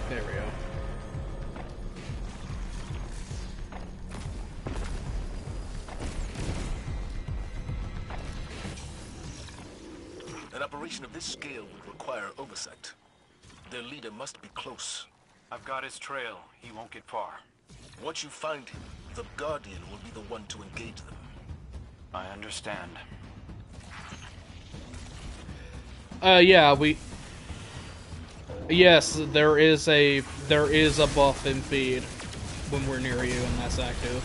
There we go. An operation of this scale would require oversight. Their leader must be close. I've got his trail. He won't get far. Once you find him, the Guardian will be the one to engage them. I understand. Yeah, yes, there is a buff in feed when we're near you, and that's active.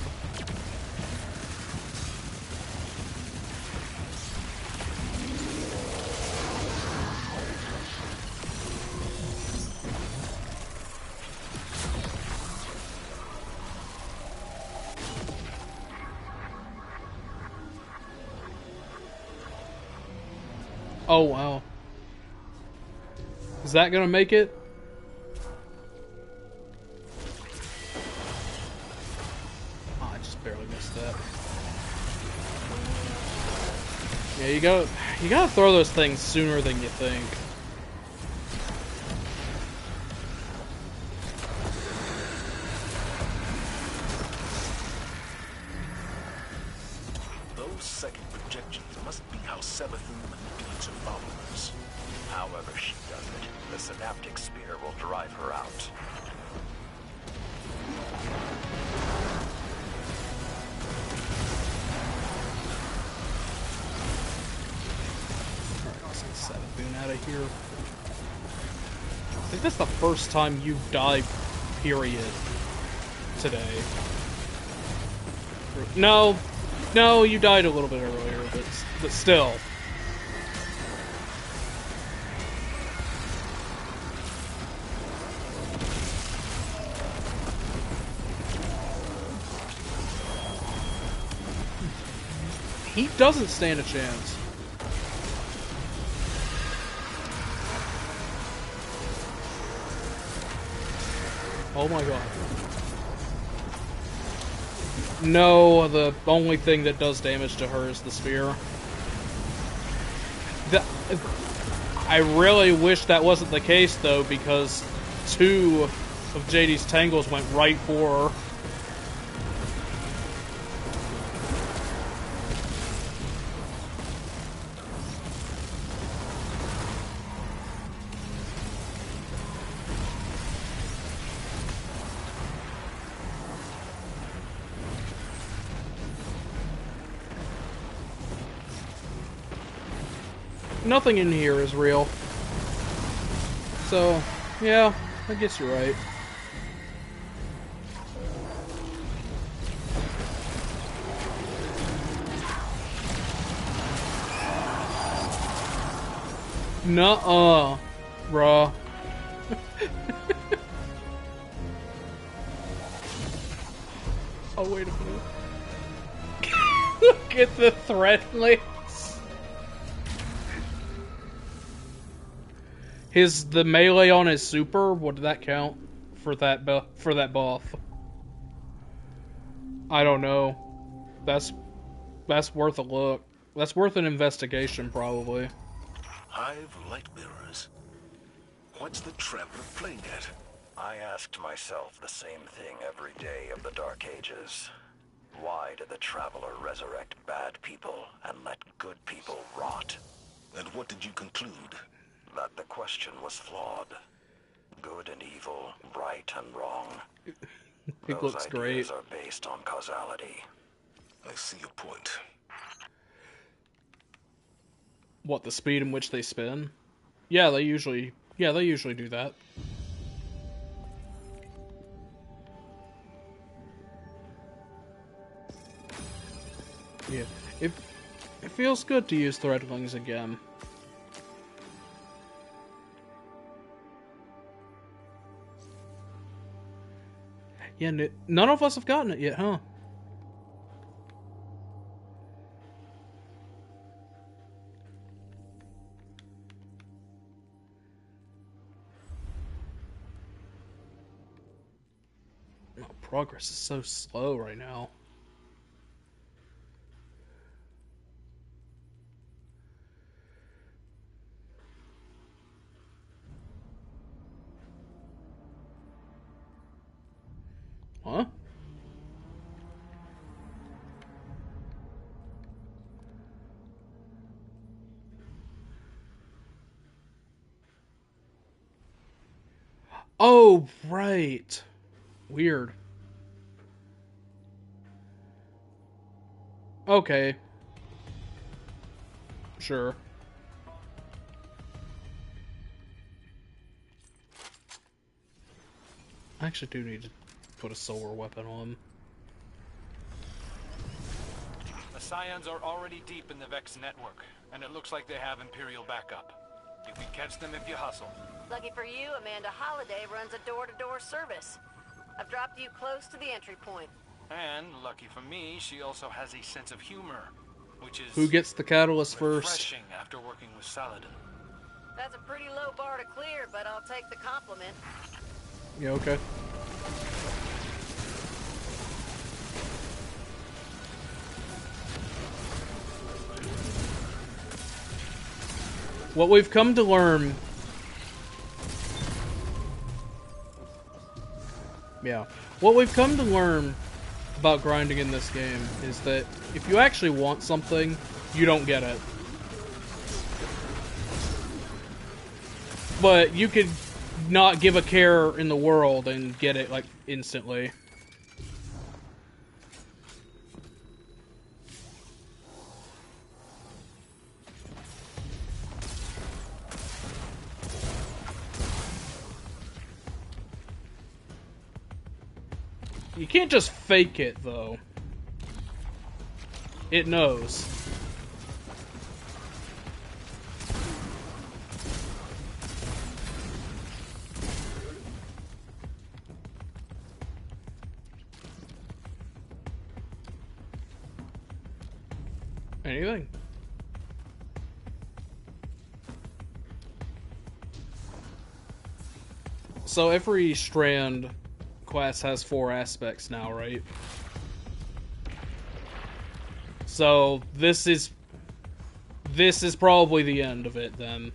Oh, wow. Is that gonna make it? Oh, I just barely missed that. Yeah, you gotta throw those things sooner than you think. Those second projections must be how Savathun manipulates her followers. However she does it, the synaptic spear will drive her out. Savathun out of here. I think that's the first time you died, period, today. No, you died a little bit earlier, but still. He doesn't stand a chance. Oh my god. No, the only thing that does damage to her is the sphere. I really wish that wasn't the case, though, because 2 of JD's tangles went right for her. Nothing in here is real. So, yeah, I guess you're right. Nuh-uh, bruh. Oh, wait a minute. Look at the threadlings. The melee on his super, what did that count for that buff? I don't know. That's worth a look. That's worth an investigation, probably. Hive Lightbearers. What's the Traveler playing at? I asked myself the same thing every day of the Dark Ages. Why did the Traveler resurrect bad people and let good people rot? And what did you conclude? That the question was flawed. Good and evil, right and wrong. It looks great. Those ideas are based on causality. I see your point. What, the speed in which they spin? Yeah, they usually do that. Yeah, it feels good to use threadlings again. Yeah, none of us have gotten it yet, huh? Oh, progress is so slow right now. Huh? Oh, right. Weird. Okay. Sure. I actually do need to put a solar weapon on. The Scions are already deep in the Vex network, and it looks like they have Imperial backup. You can catch them if you hustle. Lucky for you, Amanda Holliday runs a door-to-door service. I've dropped you close to the entry point. And, lucky for me, she also has a sense of humor, which is... Who gets the catalyst first? Refreshing after working with Saladin. That's a pretty low bar to clear, but I'll take the compliment. Yeah, okay. What we've come to learn... Yeah. What we've come to learn about grinding in this game is that if you actually want something, you don't get it. But you could not give a care in the world and get it, like, instantly. You can't just fake it, though. It knows. Anything? So every strand quest has 4 aspects now, right? So this is probably the end of it then,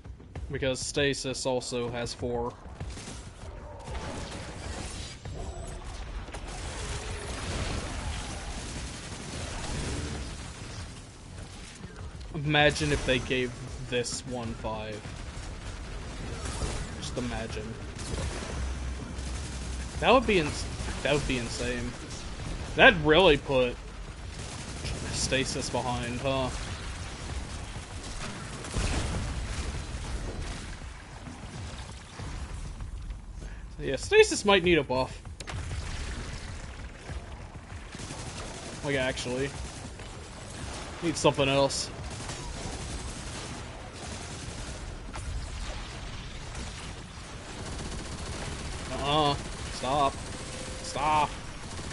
because Stasis also has 4. Imagine if they gave this one 5. Just imagine. That would be insane. That'd really put Stasis behind, huh? Yeah, Stasis might need a buff. Like, actually. Need something else. Stop. Stop.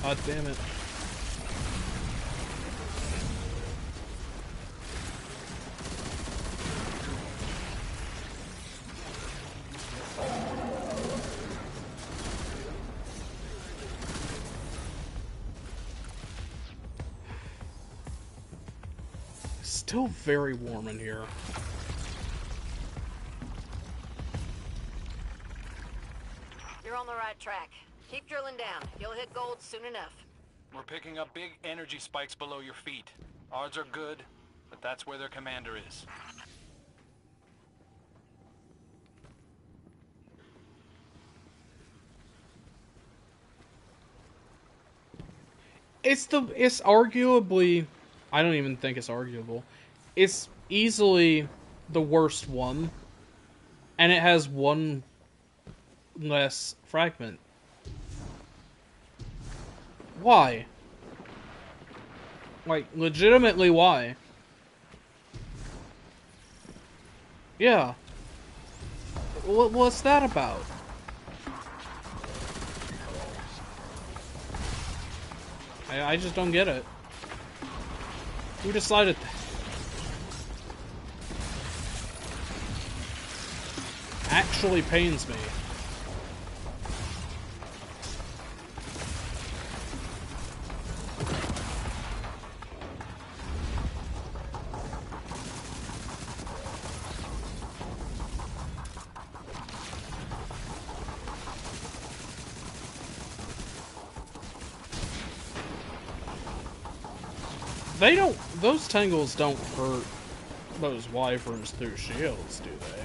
God damn it. Still very warm in here. You're on the right track. Keep drilling down. You'll hit gold soon enough. We're picking up big energy spikes below your feet. Odds are good, but that's where their commander is. It's arguably, I don't even think it's arguable. It's easily the worst one, and it has one less fragment. Why? Like, legitimately, why? Yeah. What's that about? I just don't get it. Who decided that? Actually pains me. They don't, those tangles don't hurt those wyverns through shields, do they?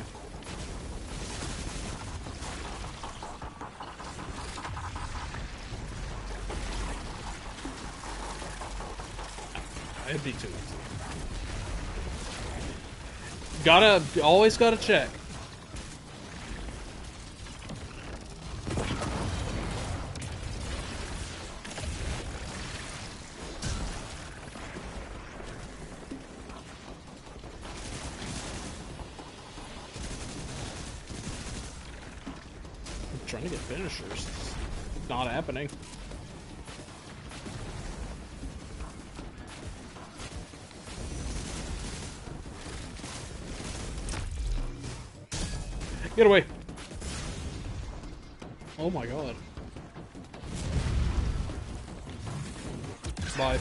It'd be too easy. Always gotta check. Trying to get finishers. It's not happening. Get away. Oh my god. Bye.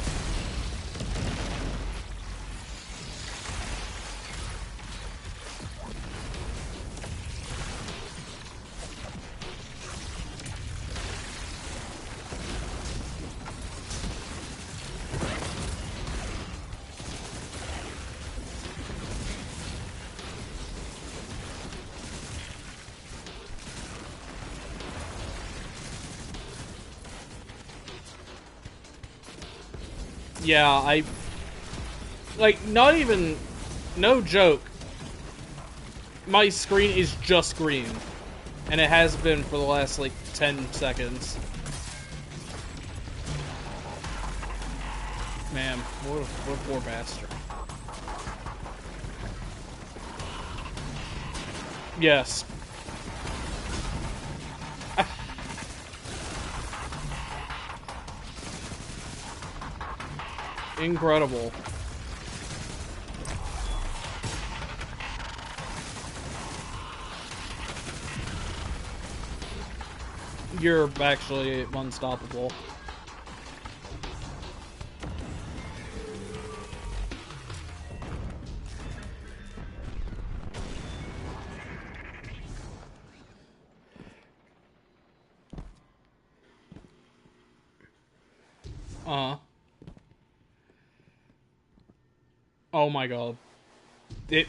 Yeah, like, not even, no joke, my screen is just green, and it has been for the last, like, 10 seconds. Man, what a poor bastard. Yes. Incredible. You're actually unstoppable. Oh my god. It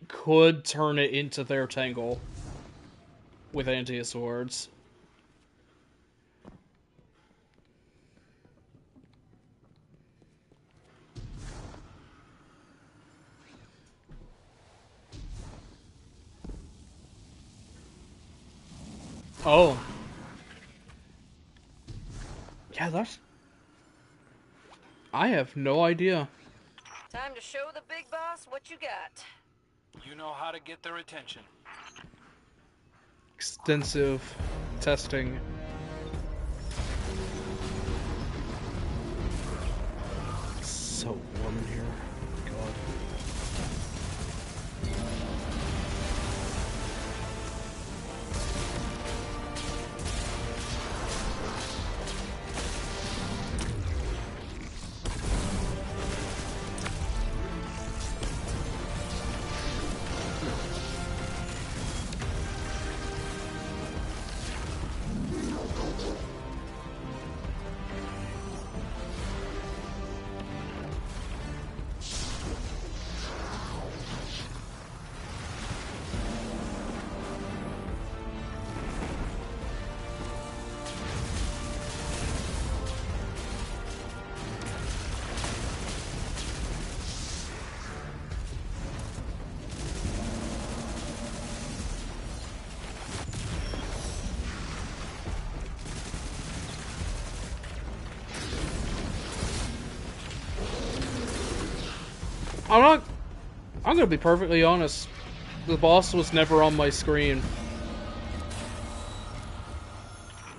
could turn it into their tangle with anti-swords. Oh. Yeah, that's... I have no idea. Time to show the big boss what you got. You know how to get their attention. Extensive testing. It's so warm in here. God. I'm gonna be perfectly honest. The boss was never on my screen.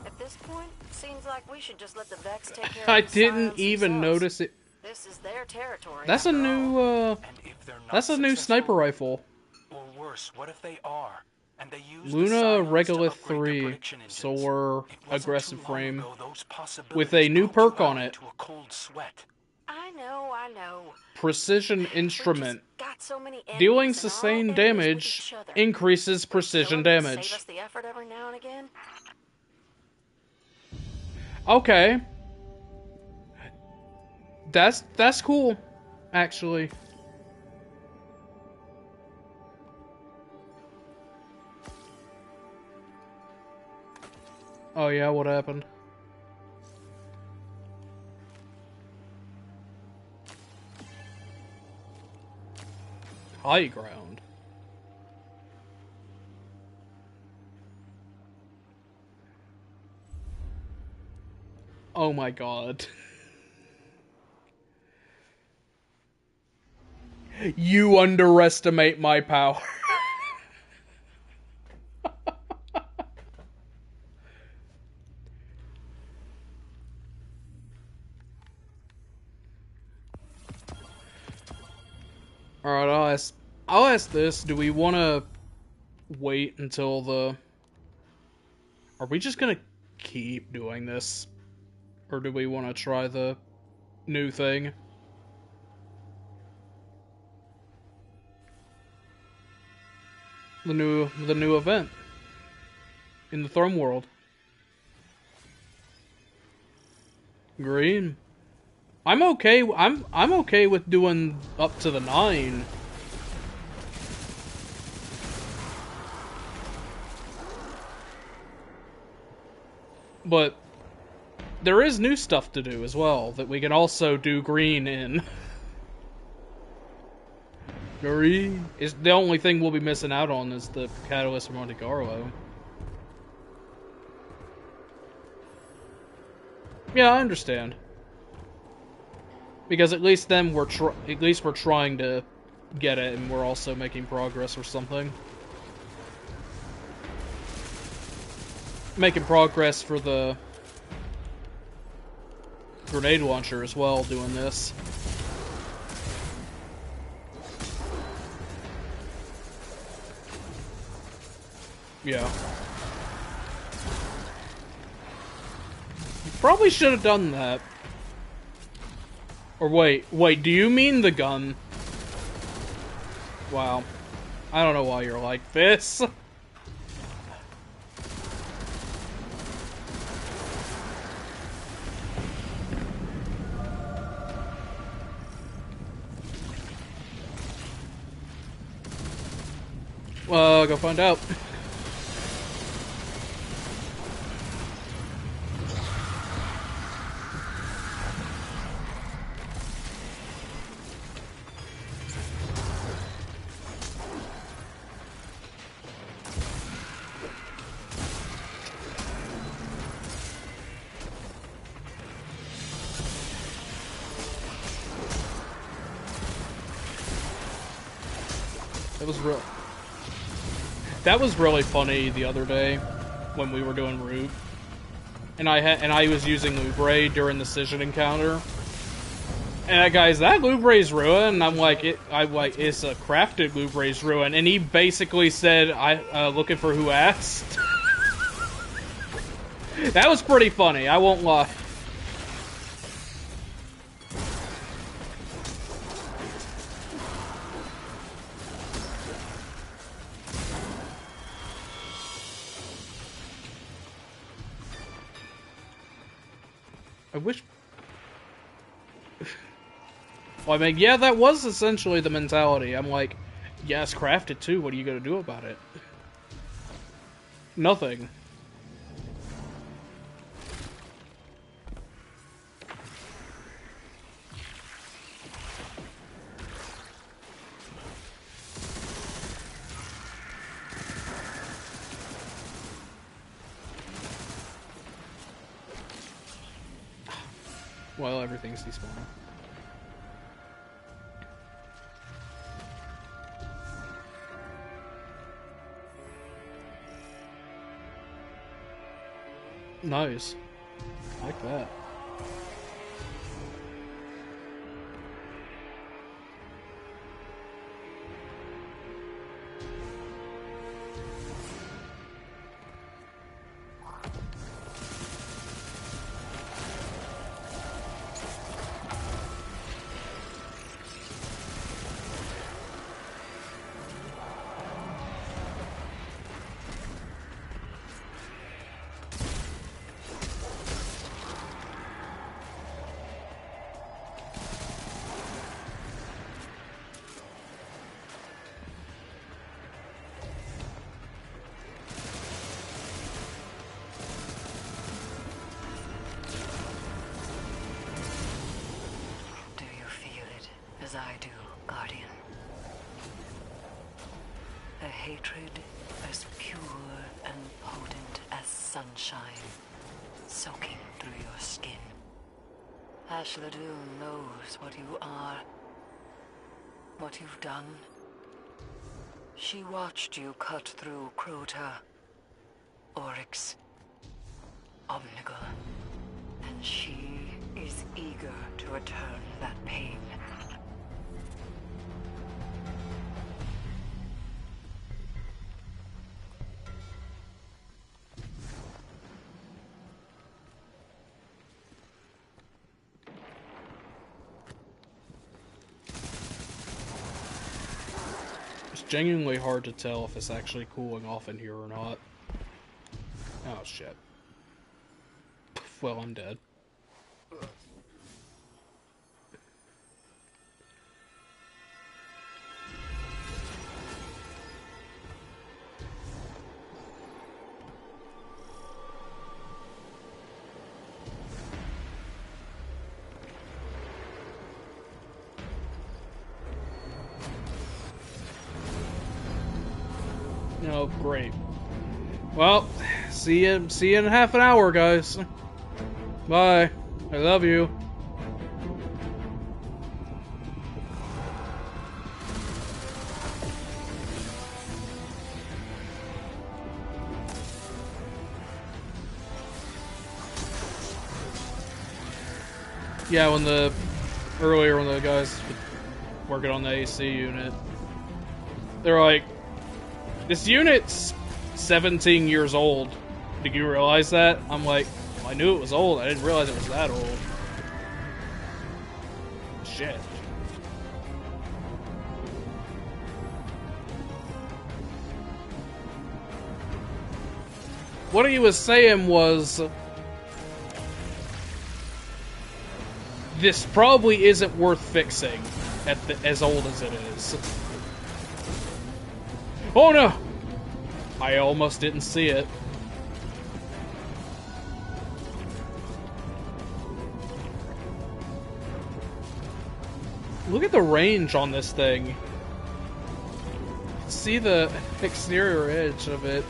At this point, seems like we should just let the Vex take care I of the didn't Scions even themselves. notice it. This is their territory. That's a after new, all. that's a new sniper rifle. Or worse, what if they are? And they use Luna the Scions to Regolith upgrade their 3, prediction engines. Solar, It wasn't aggressive too long frame, ago those with a new possibilities perk put you on out it. into a cold sweat. I know. Precision Instrument. Got so many enemies Dealing and all sustained enemies with damage each other. increases Kill precision 'em to damage. Save us the effort every now and again. Okay. That's cool, actually. Oh yeah, what happened? High ground. Oh my god. You underestimate my power. Alright, I'll ask this. Do we want to wait until the... Are we just gonna keep doing this? Or do we want to try the new thing? The new event in the Throne World. Green. I'm okay. I'm okay with doing up to the 9. But there is new stuff to do as well that we can also do green in. Green is the only thing we'll be missing out on is the Catalyst from Monte Carlo. Yeah, I understand. Because at least then we're trying to get it, and we're also making progress or something. Making progress for the grenade launcher as well, doing this. Yeah. You probably should have done that. Or wait, do you mean the gun? Wow. I don't know why you're like this. Well, go find out. That was really funny the other day when we were doing Root, and I was using Lubre during the Cision encounter, and that guy's that Lubre's Ruin, and I'm like, it's a crafted Lubre's Ruin, and he basically said, looking for who asked. That was pretty funny, I won't lie. I wish... Well, I mean, yeah, that was essentially the mentality. I'm like, yeah, it's crafted too, what are you gonna do about it? Nothing. Well, everything's despawning. Nice. I like that. As I do, Guardian. A hatred as pure and potent as sunshine, soaking through your skin. Ashla Doom knows what you are, what you've done. She watched you cut through Crota, Oryx, Omnigul, and she is eager to return that pain. Genuinely hard to tell if it's actually cooling off in here or not. Oh shit. Well, I'm dead. Oh, great. Well, see you in half an hour, guys. Bye. I love you. Yeah, when the guys working on the AC unit, they're like, "This unit's 17 years old. Did you realize that?" I'm like, well, I knew it was old. I didn't realize it was that old. Shit. What he was saying was, this probably isn't worth fixing as old as it is. Oh no! I almost didn't see it. Look at the range on this thing. See the exterior edge of it.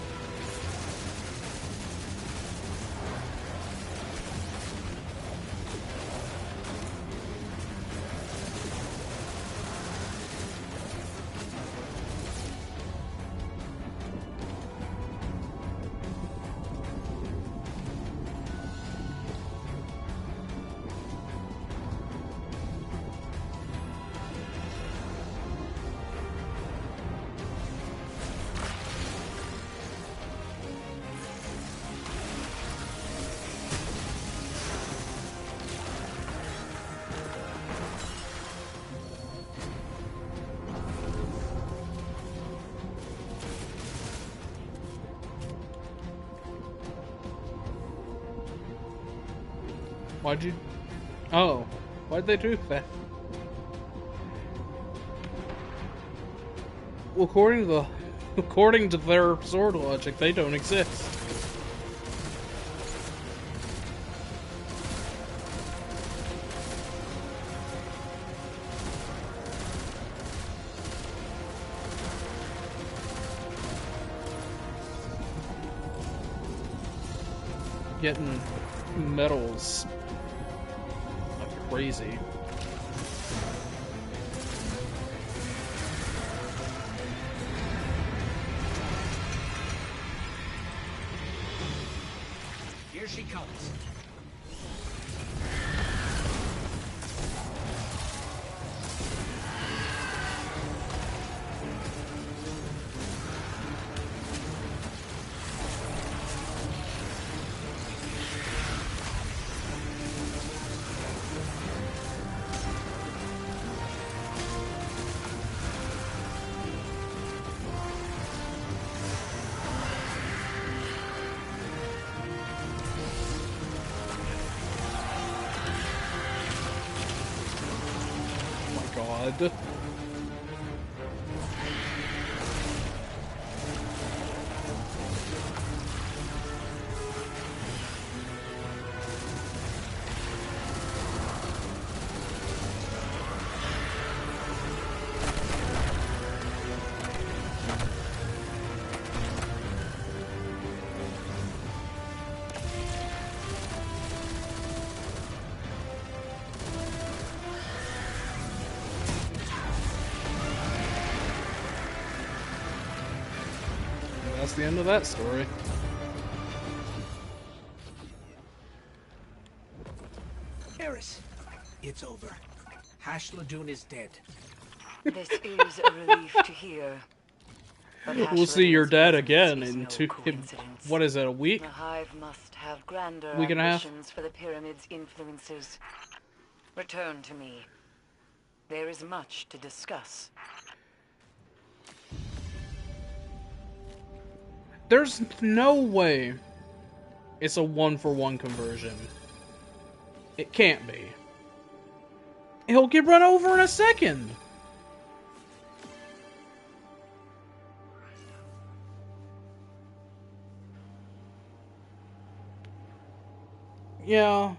Why'd you... Oh. Why'd they do that? Well, according to their sword logic, they don't exist. Getting medals like crazy. Here she comes. God. That's the end of that story. Eris, it's over. Hashladoon is dead. This is a relief to hear. But We'll see your Hashladoon's dad presence again is in no two... coincidence. What is it, a week? The Hive must have grander Week and a half? ambitions for the Pyramid's influences. Return to me. There is much to discuss. There's no way it's a 1-for-1 conversion. It can't be. He'll get run over in a second. Yeah.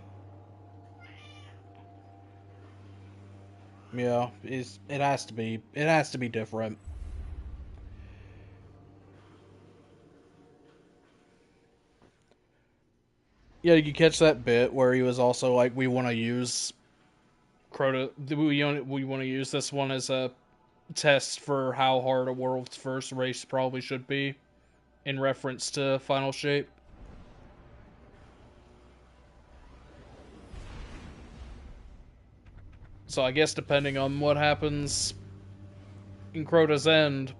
Yeah, it has to be. It has to be different. Yeah, you catch that bit where he was also like, "We want to use Crota. We want to use this one as a test for how hard a world's first race probably should be," in reference to Final Shape. So I guess depending on what happens in Crota's End,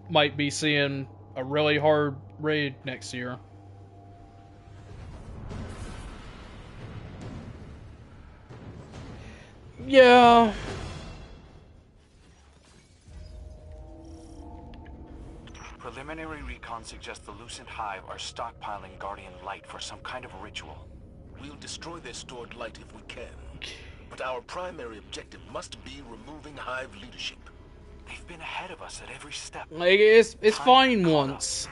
might be seeing a really hard raid next year. Yeah. Preliminary recon suggests the Lucent Hive are stockpiling Guardian Light for some kind of ritual. We'll destroy their stored light if we can. But our primary objective must be removing Hive leadership. They've been ahead of us at every step. Like, it's fine once.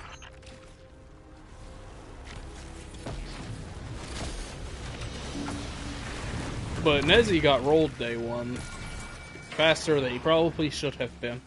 But Nezzy got rolled day one. Faster than he probably should have been.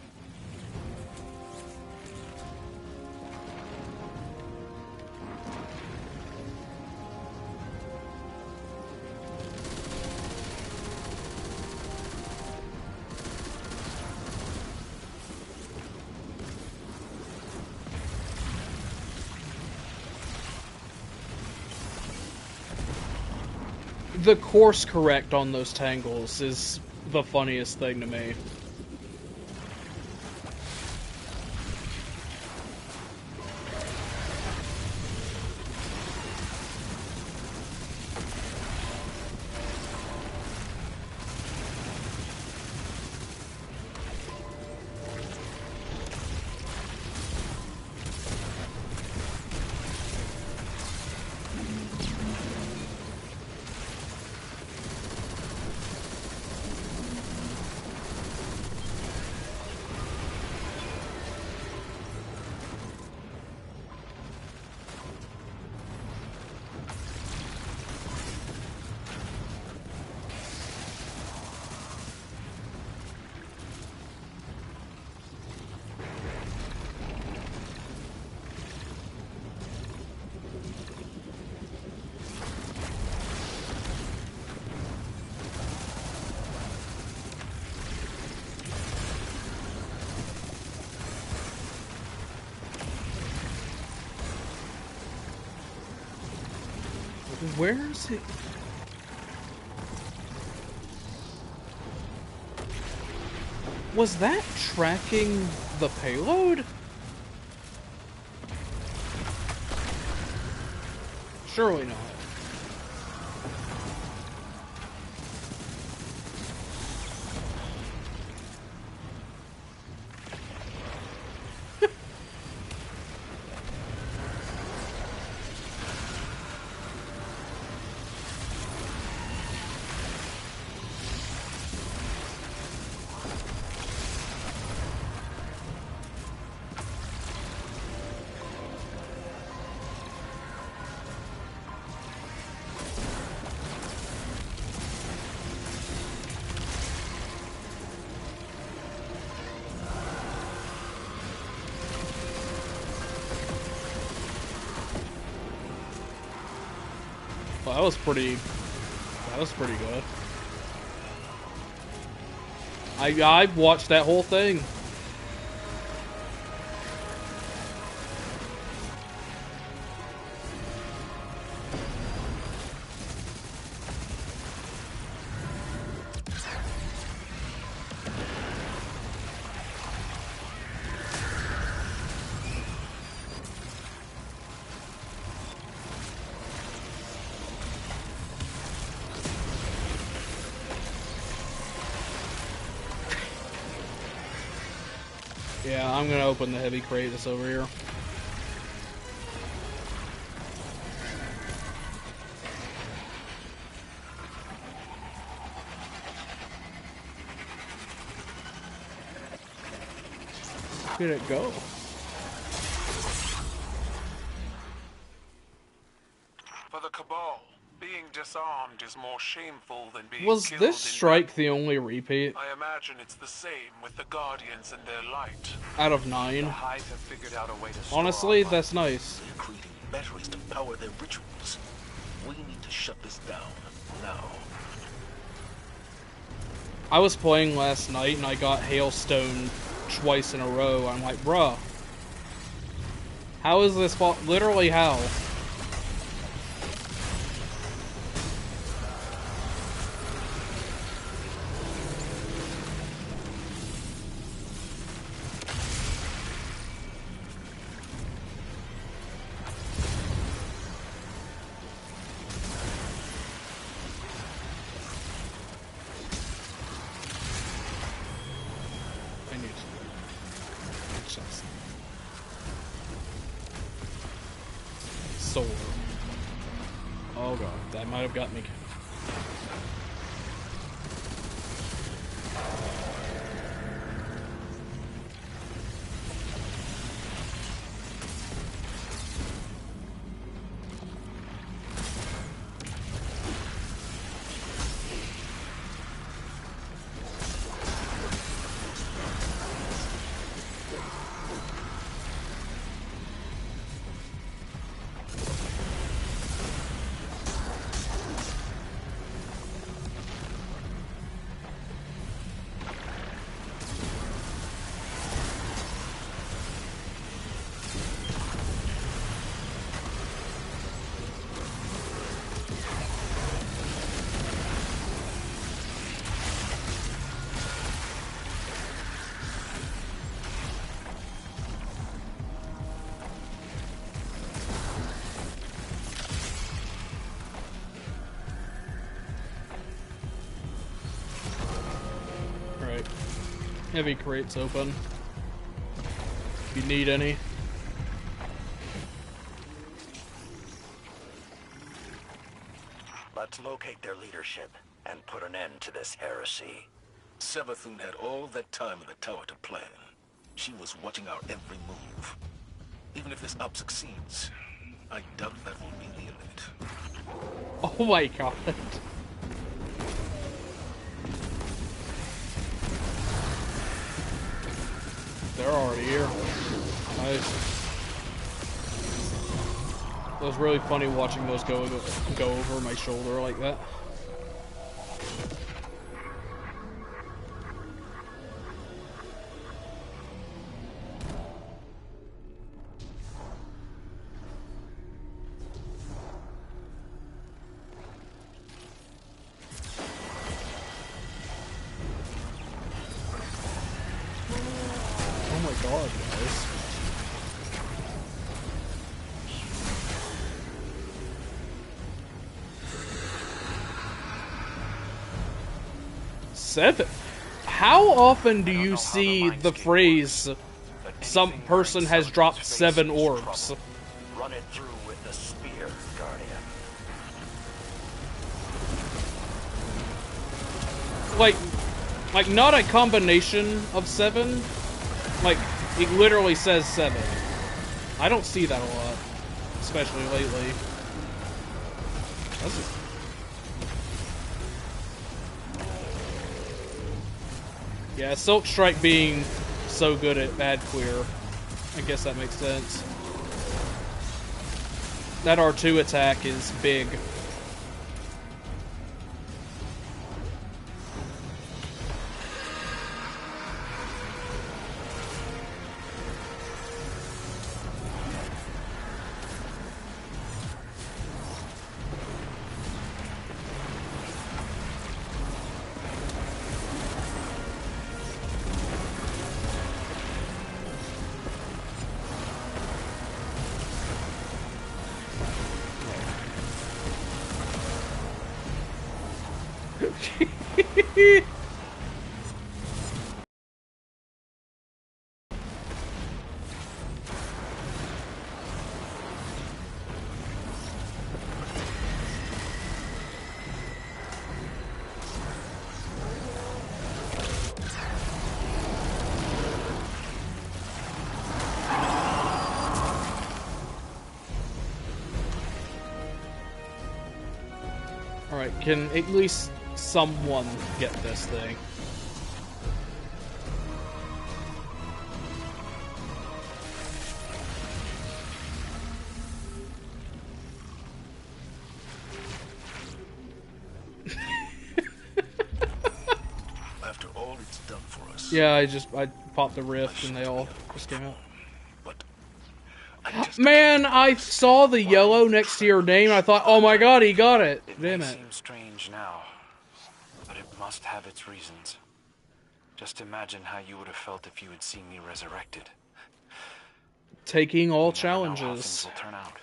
The course correct on those tangles is the funniest thing to me. Where's it? Was that tracking the payload? Surely not. Well, that was pretty good. I watched that whole thing. Yeah, I'm gonna open the heavy crate that's over here. Where did it go? For the Cabal, being disarmed is more shameful than being Was killed this in strike the only repeat I imagine it's the same with the Guardians and their light. out of 9? The Hive have figured out a way to Honestly, that's nice. They're creating batteries to power their rituals. We need to shut this down now. I was playing last night and I got hailstone twice in a row. I'm like, bruh, how is this literally how? sore. Oh god, that might have got me. Heavy crates open. If you need any. Let's locate their leadership and put an end to this heresy. Savathun had all that time in the tower to plan. She was watching our every move. Even if this op succeeds, I doubt that will be the end of it. Oh my god. They're already here. Nice. It was really funny watching those go over my shoulder like that. God, guys. Seven? How often do you see the phrase, some person has dropped 7 orbs? Run it through with the spear, Guardian. Like not a combination of 7? Like, it literally says 7. I don't see that a lot, especially lately. Yeah, Silk Strike being so good at bad clear, I guess that makes sense. That R2 attack is big. Alright, can at least someone get this thing? After all it's done for us. Yeah, I popped the rift and they all just came out. Man, I saw the yellow next to your name. I thought, oh my god, he got it. Damn it. It may seem strange now, but it must have its reasons. Just imagine how you would have felt if you had seen me resurrected. Taking all You never know how challenges. things will turn out.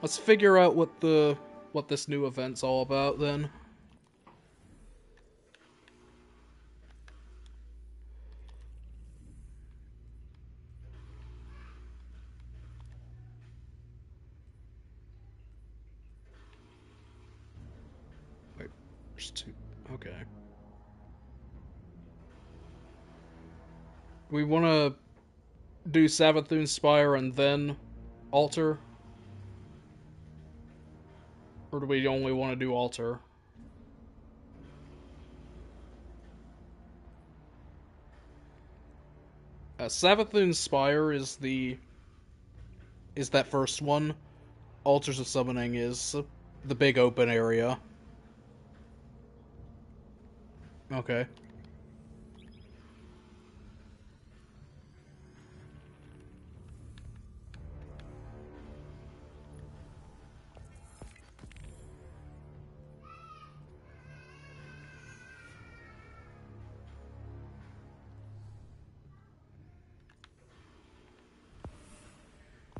Let's figure out what this new event's all about then. Wait, there's two. Okay. We want to do Savathûn Spire and then Altar? Or do we only want to do Altar? Savathûn Spire is that first one. Altars of Summoning is the big open area. Okay.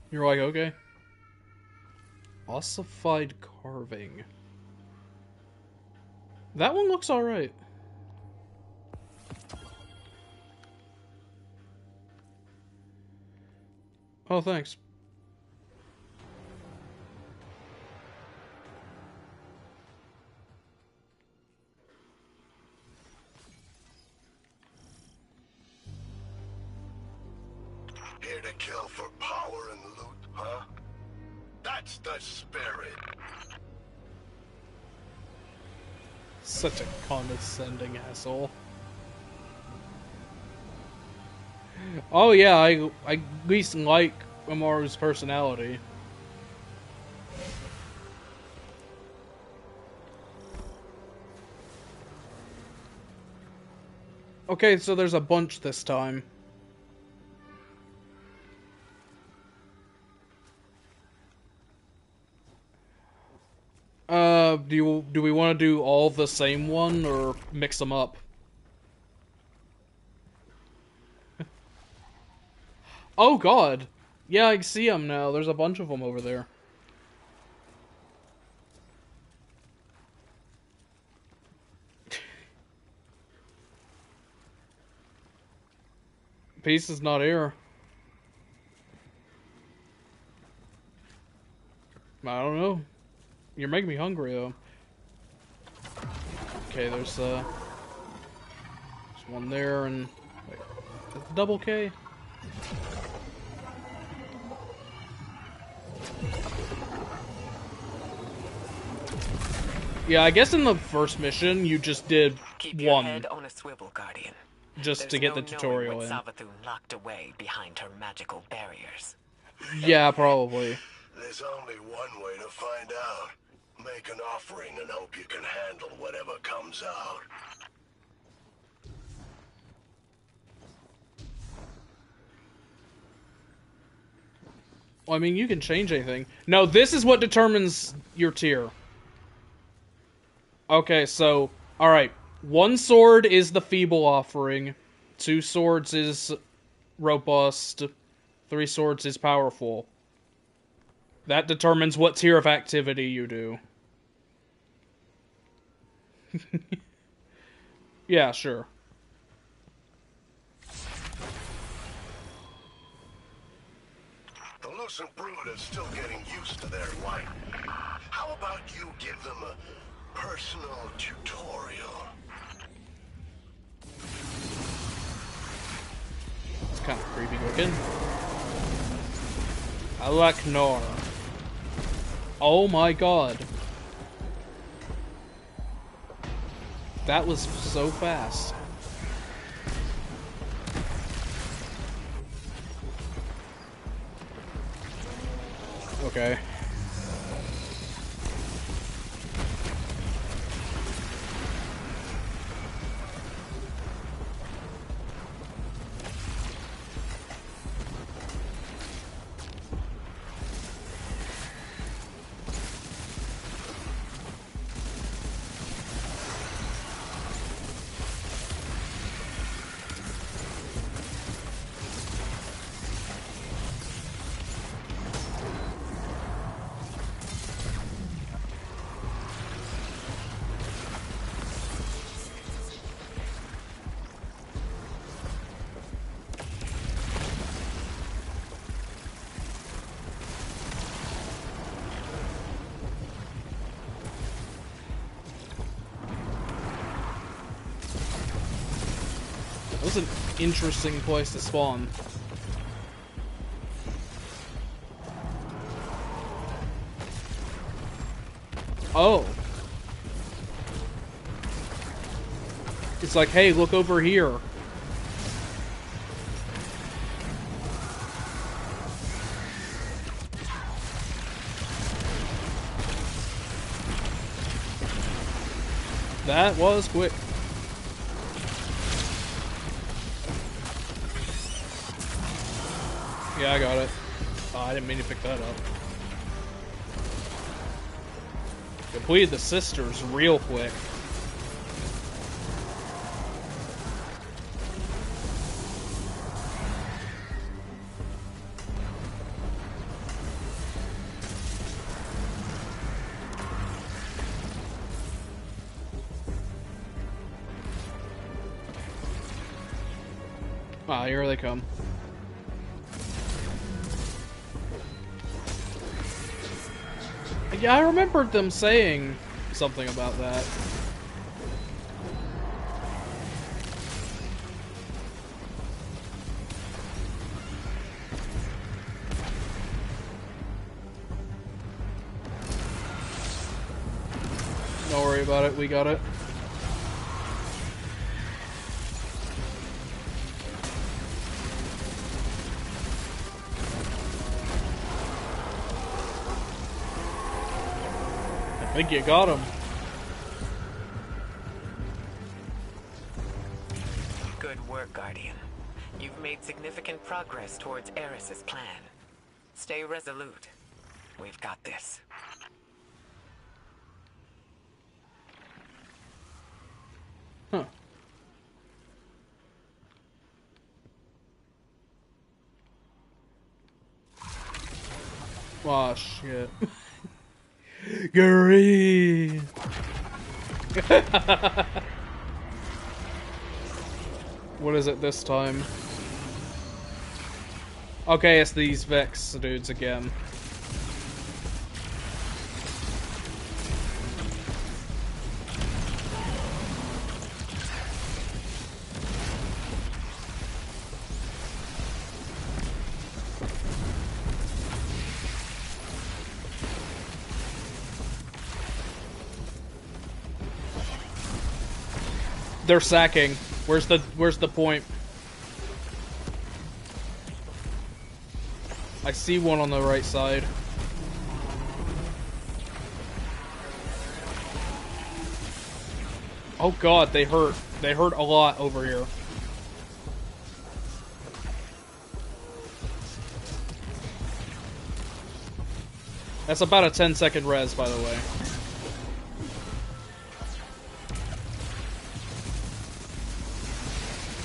You're like, okay. Ossified carving. That one looks alright. Oh, thanks. Here to kill for power and loot, huh? That's the spirit. Such a condescending asshole. Oh yeah, I at least like Immaru's personality. Okay, so there's a bunch this time. Do we want to do all the same one or mix them up? Oh god! Yeah, I see them now. There's a bunch of them over there. Peace is not here. I don't know. You're making me hungry, though. Okay, there's one there, and... Wait, that's double K? Yeah, I guess in the first mission, you just did Keep your one. head on a swivel, Guardian. Just to get the tutorial in. Savathûn locked away behind her magical barriers. Yeah, probably. There's only one way to find out. Make an offering and hope you can handle whatever comes out. Well, I mean, you can change anything. No, this is what determines your tier. Okay, so, alright. 1 sword is the feeble offering. 2 swords is robust. 3 swords is powerful. That determines what tier of activity you do. Yeah, sure. The Lucent Brood is still getting used to their light. How about you give them a personal tutorial? It's kind of creepy looking. Alaknor. Oh my god. That was so fast. Okay. was an interesting place to spawn. Oh. It's like, hey, look over here. That was quick. Yeah, I got it. Oh, I didn't mean to pick that up. Completed the sisters real quick. Ah, here they come. Yeah, I remembered them saying something about that. Don't worry about it, we got it. I think you got him. Good work, Guardian. You've made significant progress towards Eris's plan. Stay resolute. We've got this. Huh. Oh, shit. Gary! What is it this time? Okay, it's these Vex dudes again. They're sacking. Where's the point? I see one on the right side. Oh god, they hurt. They hurt a lot over here. That's about a 10-second res, by the way.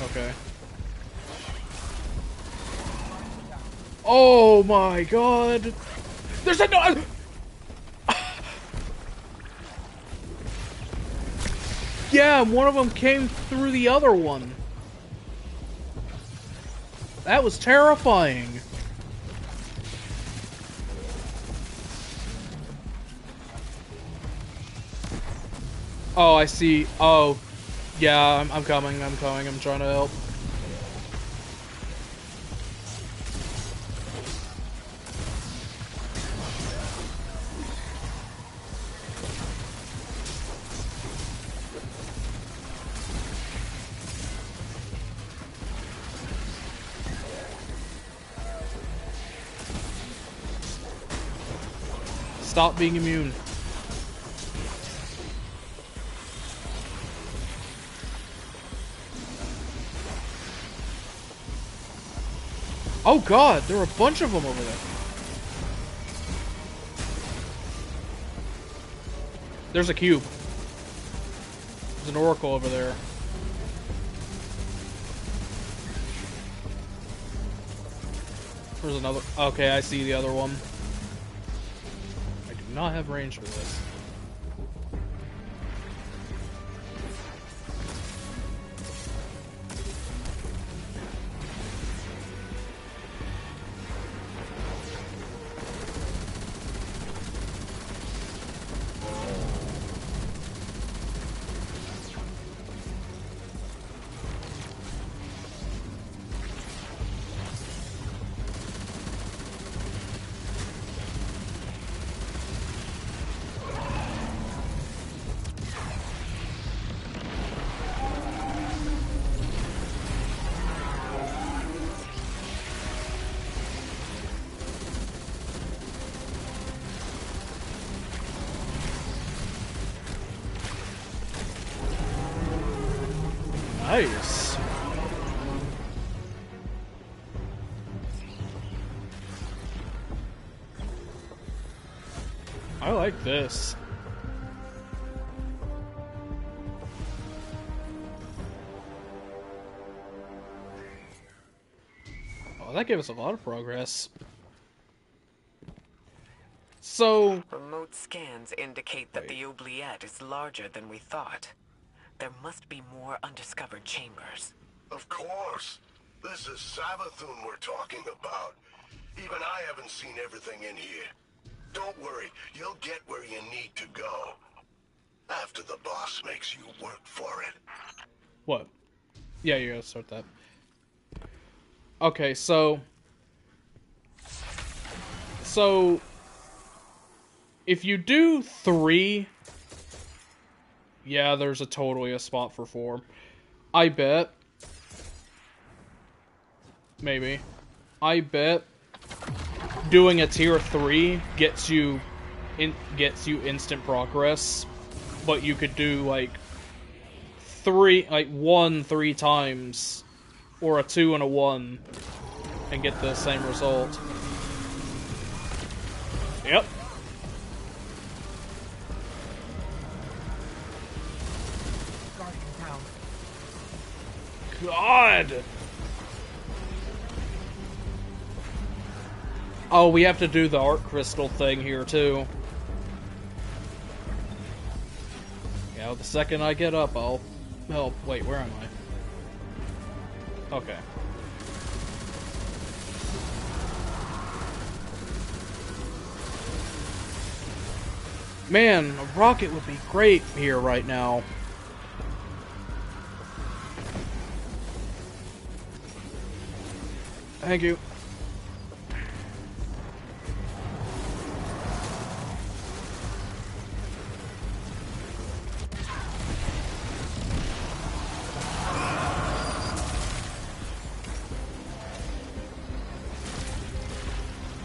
Okay. Oh my god! There's a no. Yeah, one of them came through the other one. That was terrifying. Oh, I see. Oh, yeah, I'm coming. I'm coming. I'm trying to help. Stop being immune. Oh god, there are a bunch of them over there. There's a cube. There's an oracle over there. There's another. Okay, I see the other one. I do not have range for this. Nice. I like this. Oh, that gave us a lot of progress. So... Remote scans indicate that the oubliette is larger than we thought. There must be more undiscovered chambers. Of course. This is Savathun we're talking about. Even I haven't seen everything in here. Don't worry, you'll get where you need to go. After the boss makes you work for it. What? Yeah, you gotta start that. Okay, so... if you do 3... Yeah, there's totally a spot for 4. I bet. Maybe. I bet doing a tier 3 gets you instant progress, but you could do like 1 3 times, or a 2 and a 1, and get the same result. Yep. God! Oh, we have to do the art crystal thing here, too. Yeah, the second I get up, I'll... Oh, wait, where am I? Okay. Man, a rocket would be great here right now. Thank you.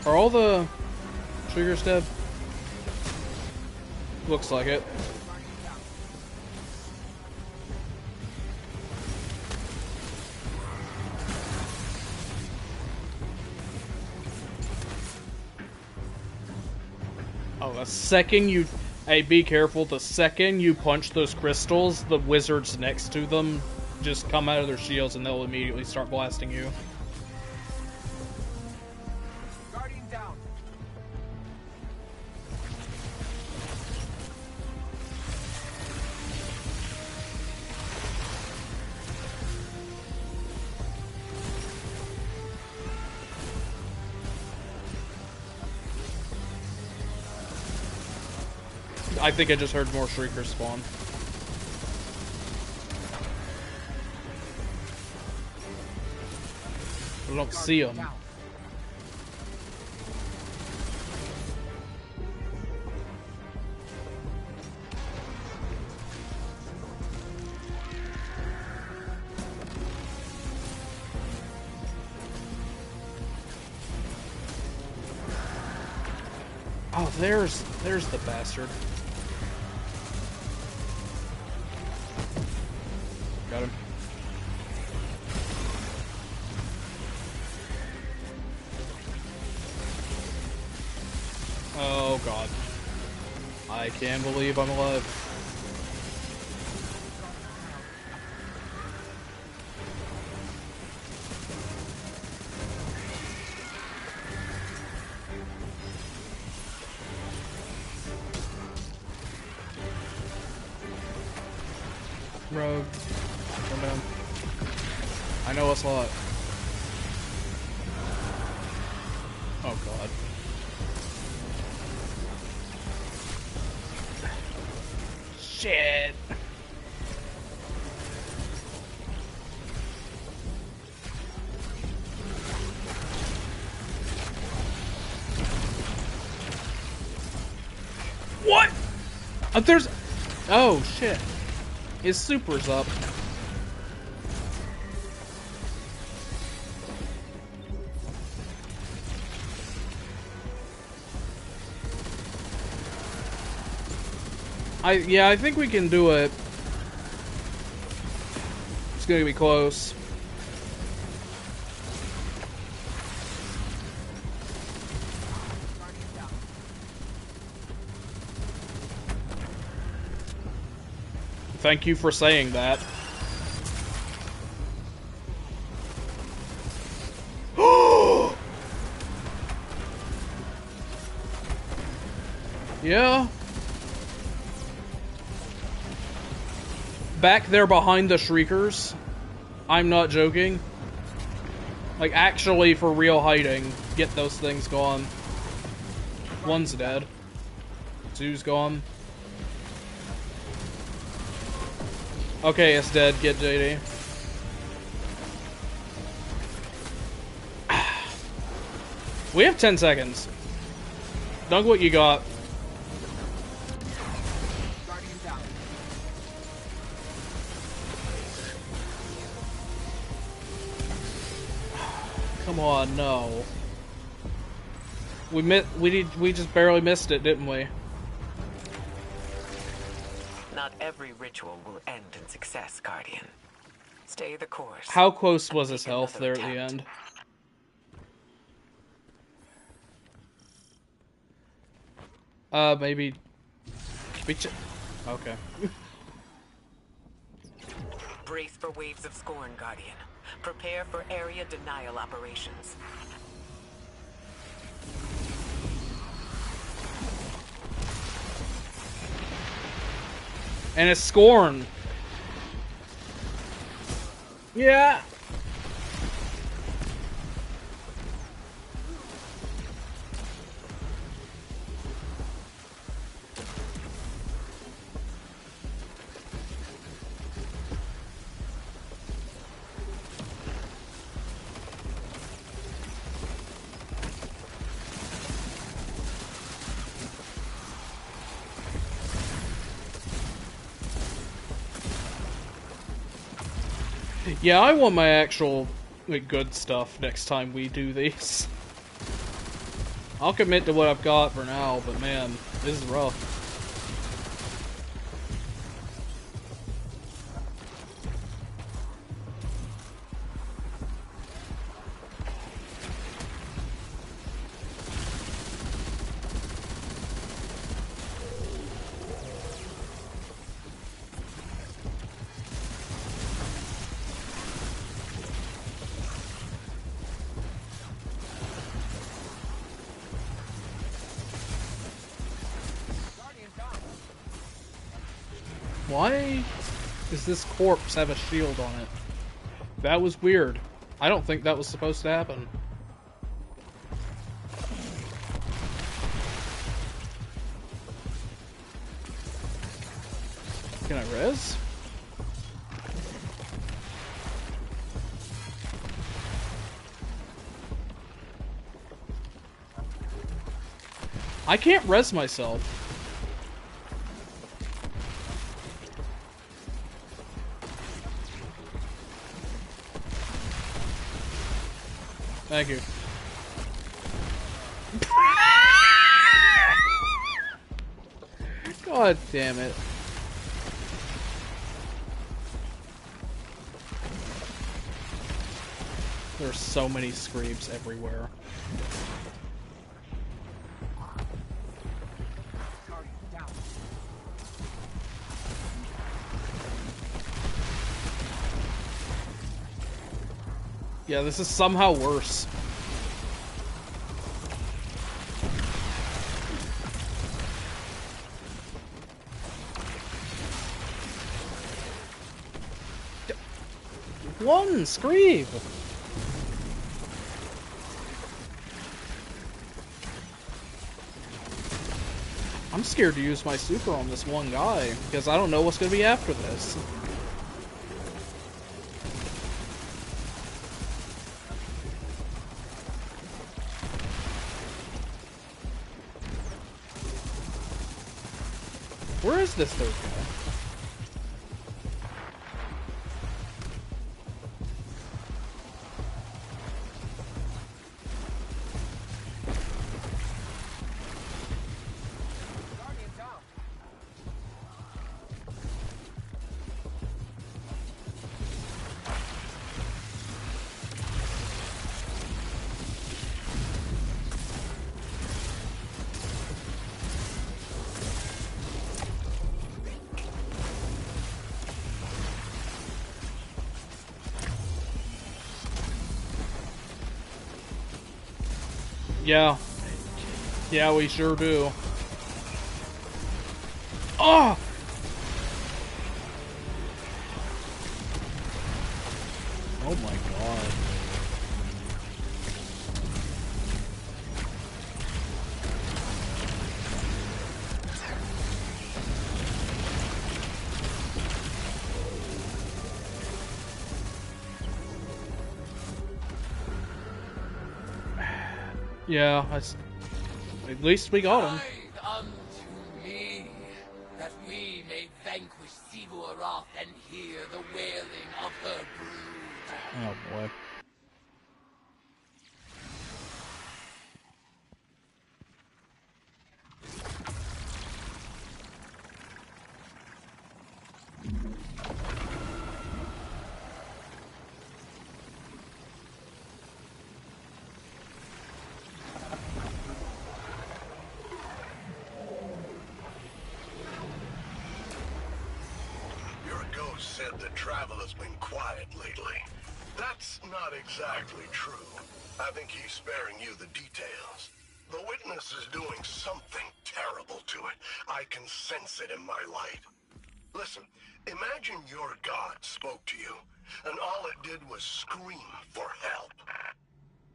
Are all the triggers dead? Looks like it. Oh, the second you... Hey, be careful. The second you punch those crystals, the wizards next to them just come out of their shields and they'll immediately start blasting you. Guardian down. I think I just heard more Shriekers spawn. I don't see them. Oh, there's the bastard. Got him. Oh god. I can't believe I'm alive. Rogue. Come down. I know a slot. Oh god. Shit. What? There's... Oh shit. His super's up. Yeah, I think we can do it. gonna be close. Thank you for saying that. Yeah. Back there behind the Shriekers. I'm not joking. Like, actually, for real hiding. Get those things gone. One's dead. Two's gone. Okay, it's dead. Get JD. We have 10 seconds. Dunk what you got. Come on, no. We just barely missed it, didn't we? Not every ritual will end in success, Guardian. Stay the course. How close was his health there at the end? Maybe... Okay. Brace for waves of scorn, Guardian. Prepare for area denial operations. And it's Scorn. Yeah. Yeah, I want my actual, like, good stuff next time we do these. I'll commit to what I've got for now, but man, this is rough. Why does this corpse have a shield on it? That was weird. I don't think that was supposed to happen. Can I res? I can't res myself. Thank you. God damn it. There are so many screams everywhere. Yeah, this is somehow worse. One scream. I'm scared to use my super on this one guy because I don't know what's going to be after this. Where is this third guy? Yeah. Yeah, we sure do. Oh! Oh my god. Yeah, at least we got him. Tithe unto me, that we may vanquish Xivu Arath and hear the wailing of her brood. Oh boy. Your ghost said the travel has been quiet lately. That's not exactly true. I think he's sparing you the details. The witness is doing something terrible to it. I can sense it in my light. Listen, imagine your god spoke to you, and all it did was scream for help.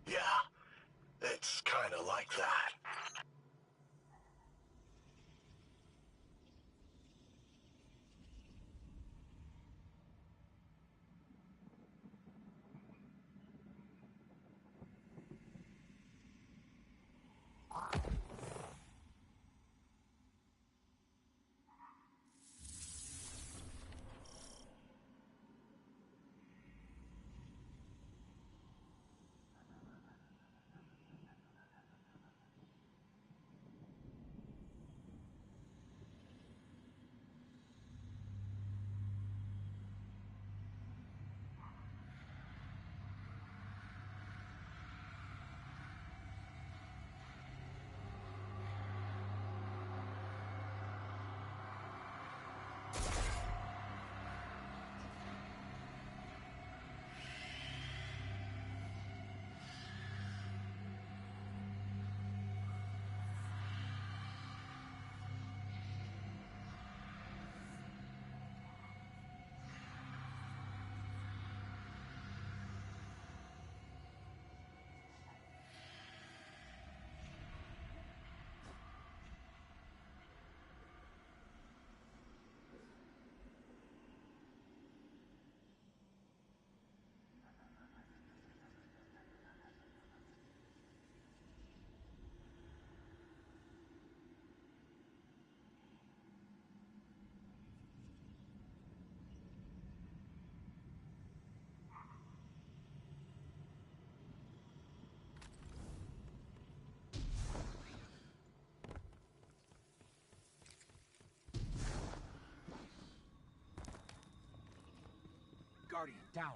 Yeah, it's kinda like that. Guardian, down.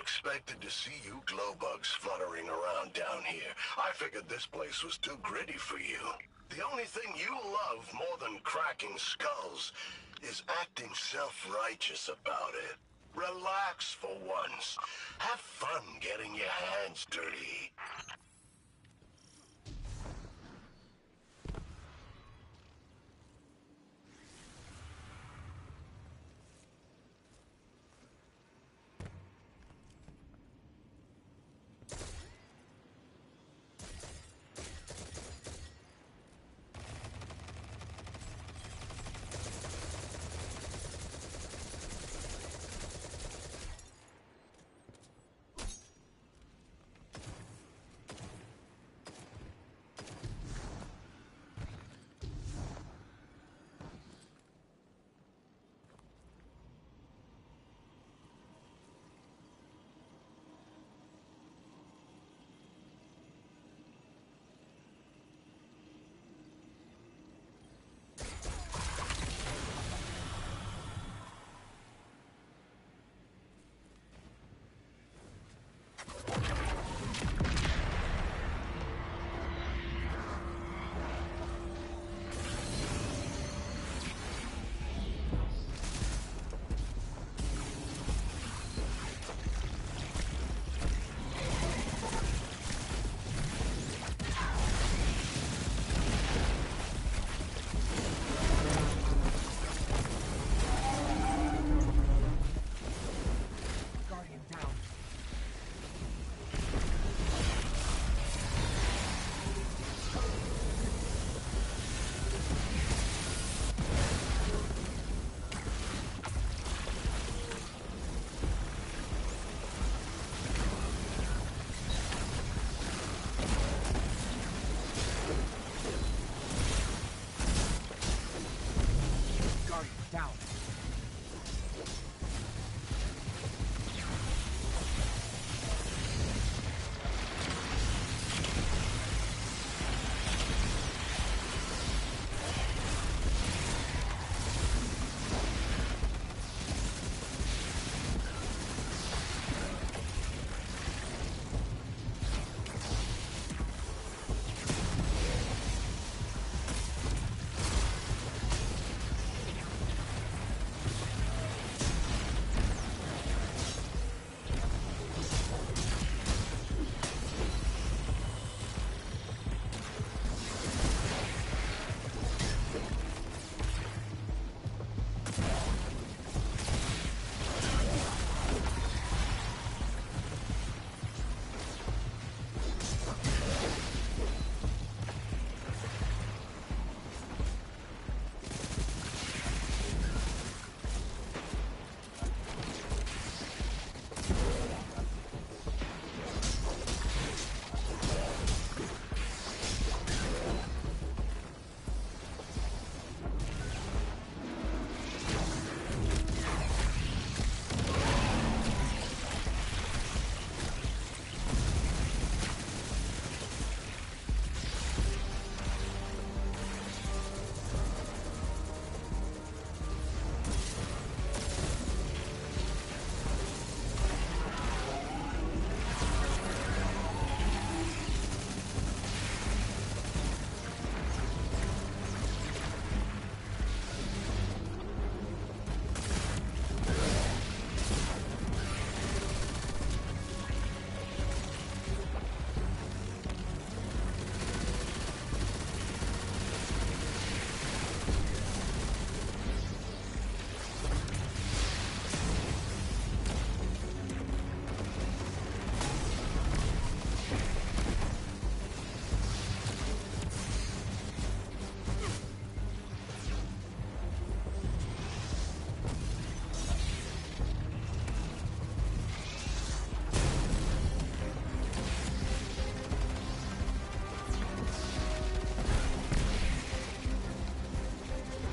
expected to see you glowbugs fluttering around down here. I figured this place was too gritty for you. The only thing you love more than cracking skulls is acting self-righteous about it. Relax for once. Have fun getting your hands dirty.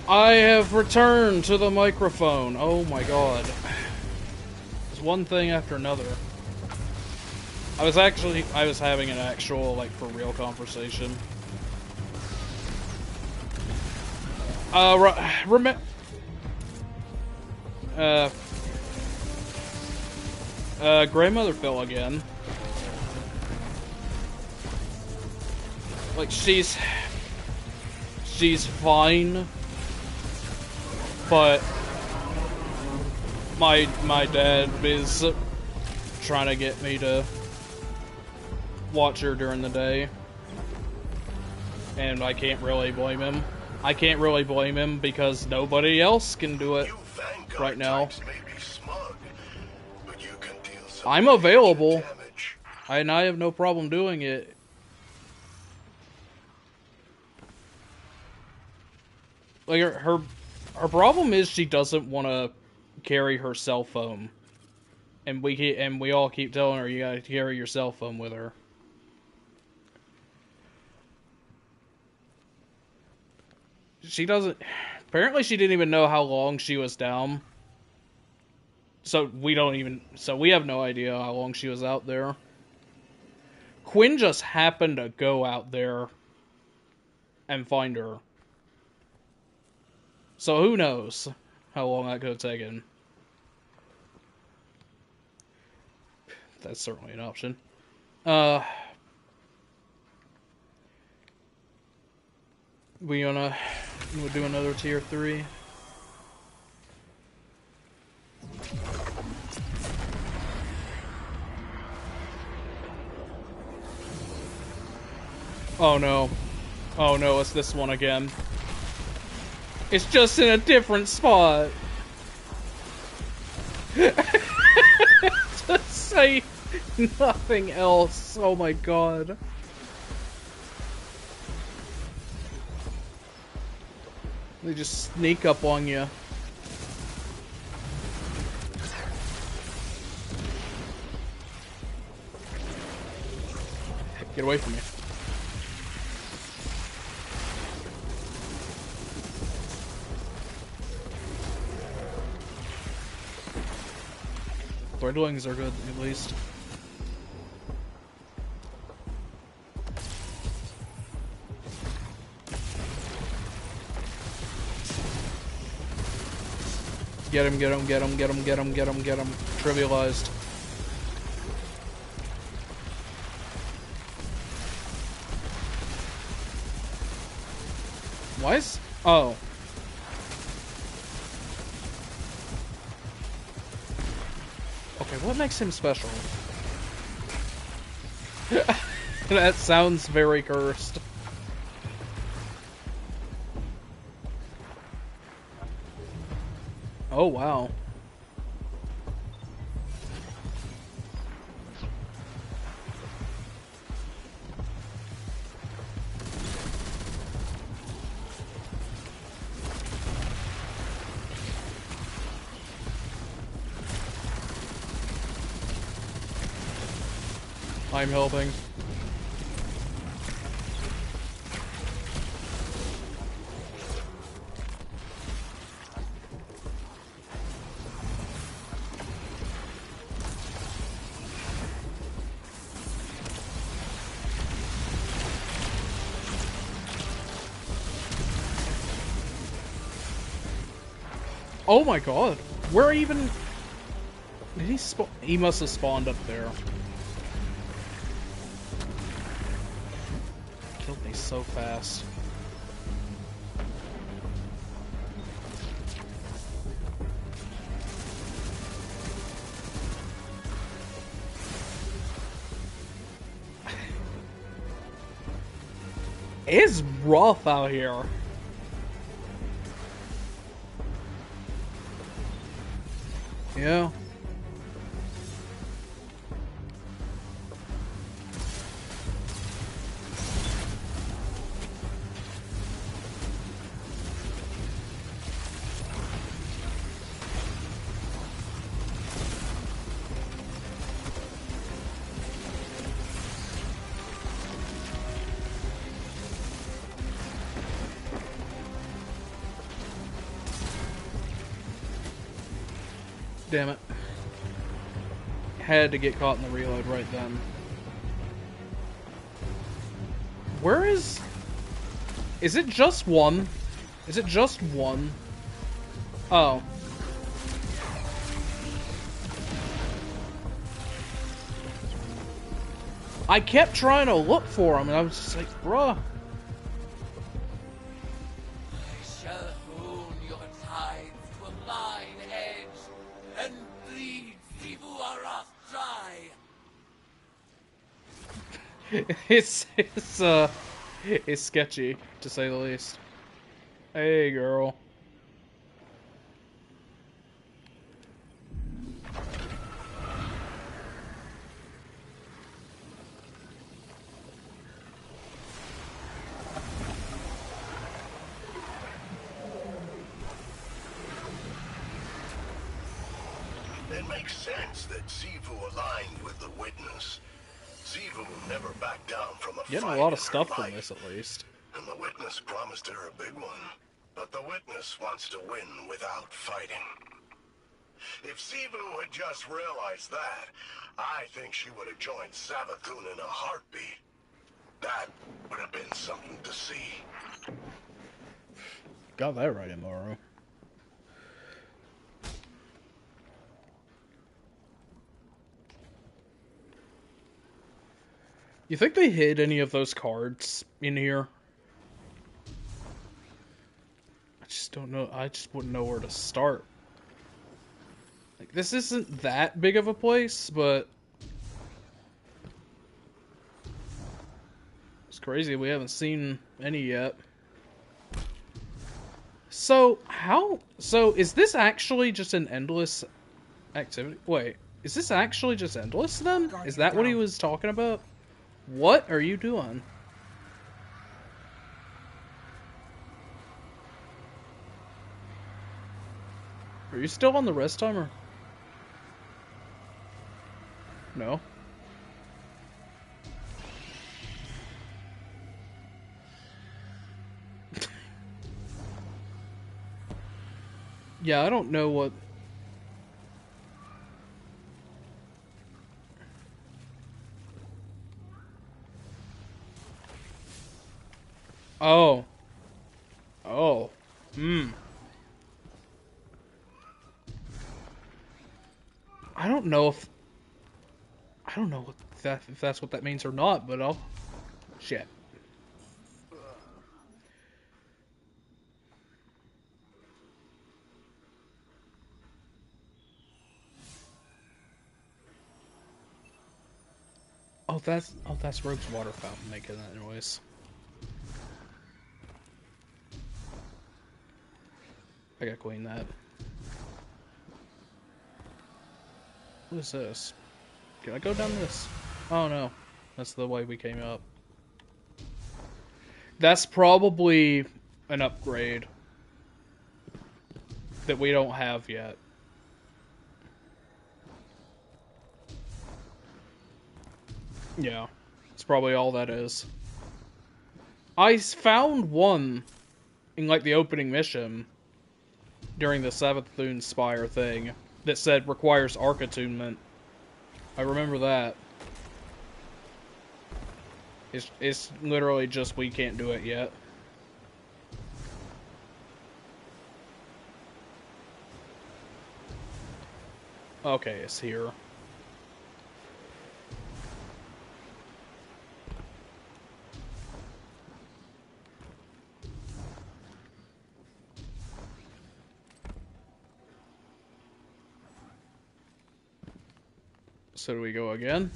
I have returned to the microphone. Oh my god. It's one thing after another. I was having an actual, like, for real conversation. grandmother fell again. Like, she's fine, but my dad is trying to get me to watch her during the day, and I can't really blame him. I can't really blame him because nobody else can do it right now. I'm available, and I have no problem doing it. Like, her problem is she doesn't want to carry her cell phone, and we all keep telling her you gotta carry your cell phone with her. She doesn't. Apparently, she didn't even know how long she was down. So we have no idea how long she was out there. Quinn just happened to go out there and find her. So who knows how long that could have taken. That's certainly an option. We'll do another tier 3. Oh no. Oh no, it's this one again. It's just in a different spot. To say nothing else. Oh my god. They just sneak up on you. Get away from me. Threadlings are good, at least. Get him, get him, get him, get him, get him, get him, get him. Trivialized. Why is... Oh. Okay, what makes him special? That sounds very cursed. Oh, wow. I'm helping. Oh my god, where even... Did he spawn? He must have spawned up there. Killed me so fast. It's rough out here. Yeah. Damn it. Had to get caught in the reload right then. Where is... Is it just one? Is it just one? Oh. I kept trying to look for him, and I was just like, bruh. I shall hone your tides to a line edge and bleed Xivu Arath dry. It's sketchy, to say the least. Hey, girl. It makes sense that Xivu aligned with the Witness. Xivu will never back down from a Getting fight a lot in of her stuff from life, this, at least. and the Witness promised her a big one. But the Witness wants to win without fighting. If Xivu had just realized that, I think she would have joined Savathun in a heartbeat. That would have been something to see. Got that right, Immaru. You think they hid any of those cards in here? I just don't know. I just wouldn't know where to start. Like, this isn't that big of a place, but it's crazy we haven't seen any yet. So, is this actually just an endless activity? Wait, is this actually just endless then? Is that what he was talking about? What are you doing? Are you still on the rest timer? No. Yeah, I don't know what... Oh. Oh. I don't know if if that's what that means or not, but I'll... Shit. that's Rogue's water fountain making that noise. I gotta clean that. What is this? Can I go down this? Oh no. That's the way we came up. That's probably an upgrade that we don't have yet. Yeah. It's probably all that is. I found one in like the opening mission during the Savathun Spire thing that said requires arc attunement. I remember that. It's literally just we can't do it yet. Okay, it's here. So do we go again?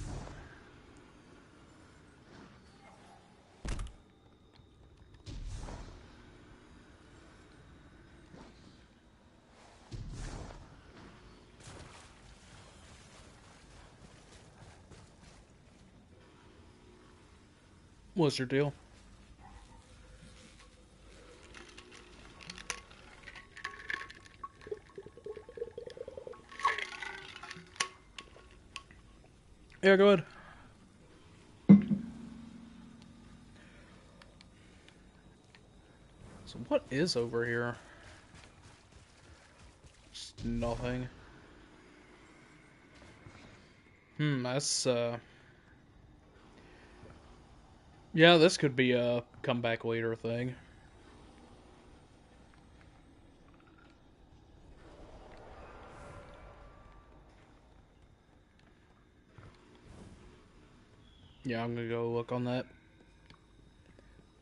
What's your deal? Yeah, go ahead. So what is over here? Just nothing. That's yeah, this could be a come back later thing. Yeah, I'm gonna go look on that.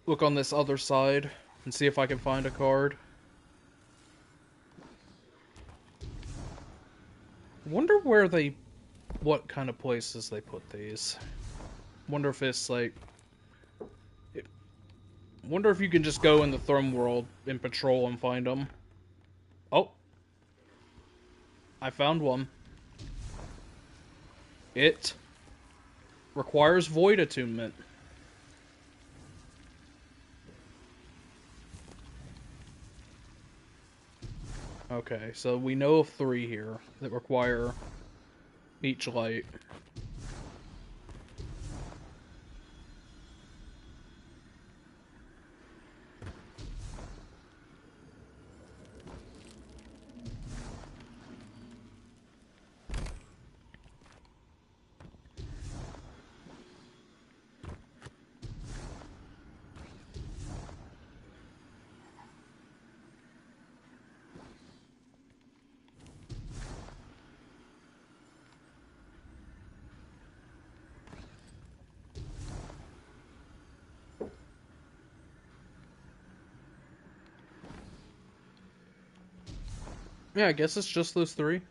Look on this other side and see if I can find a card. Wonder where they... what kind of places they put these. Wonder if it's like... wonder if you can just go in the Throne World and patrol and find them. Oh. I found one. It requires Void Attunement. Okay, so we know of 3 here that require each light. Yeah, I guess it's just those 3.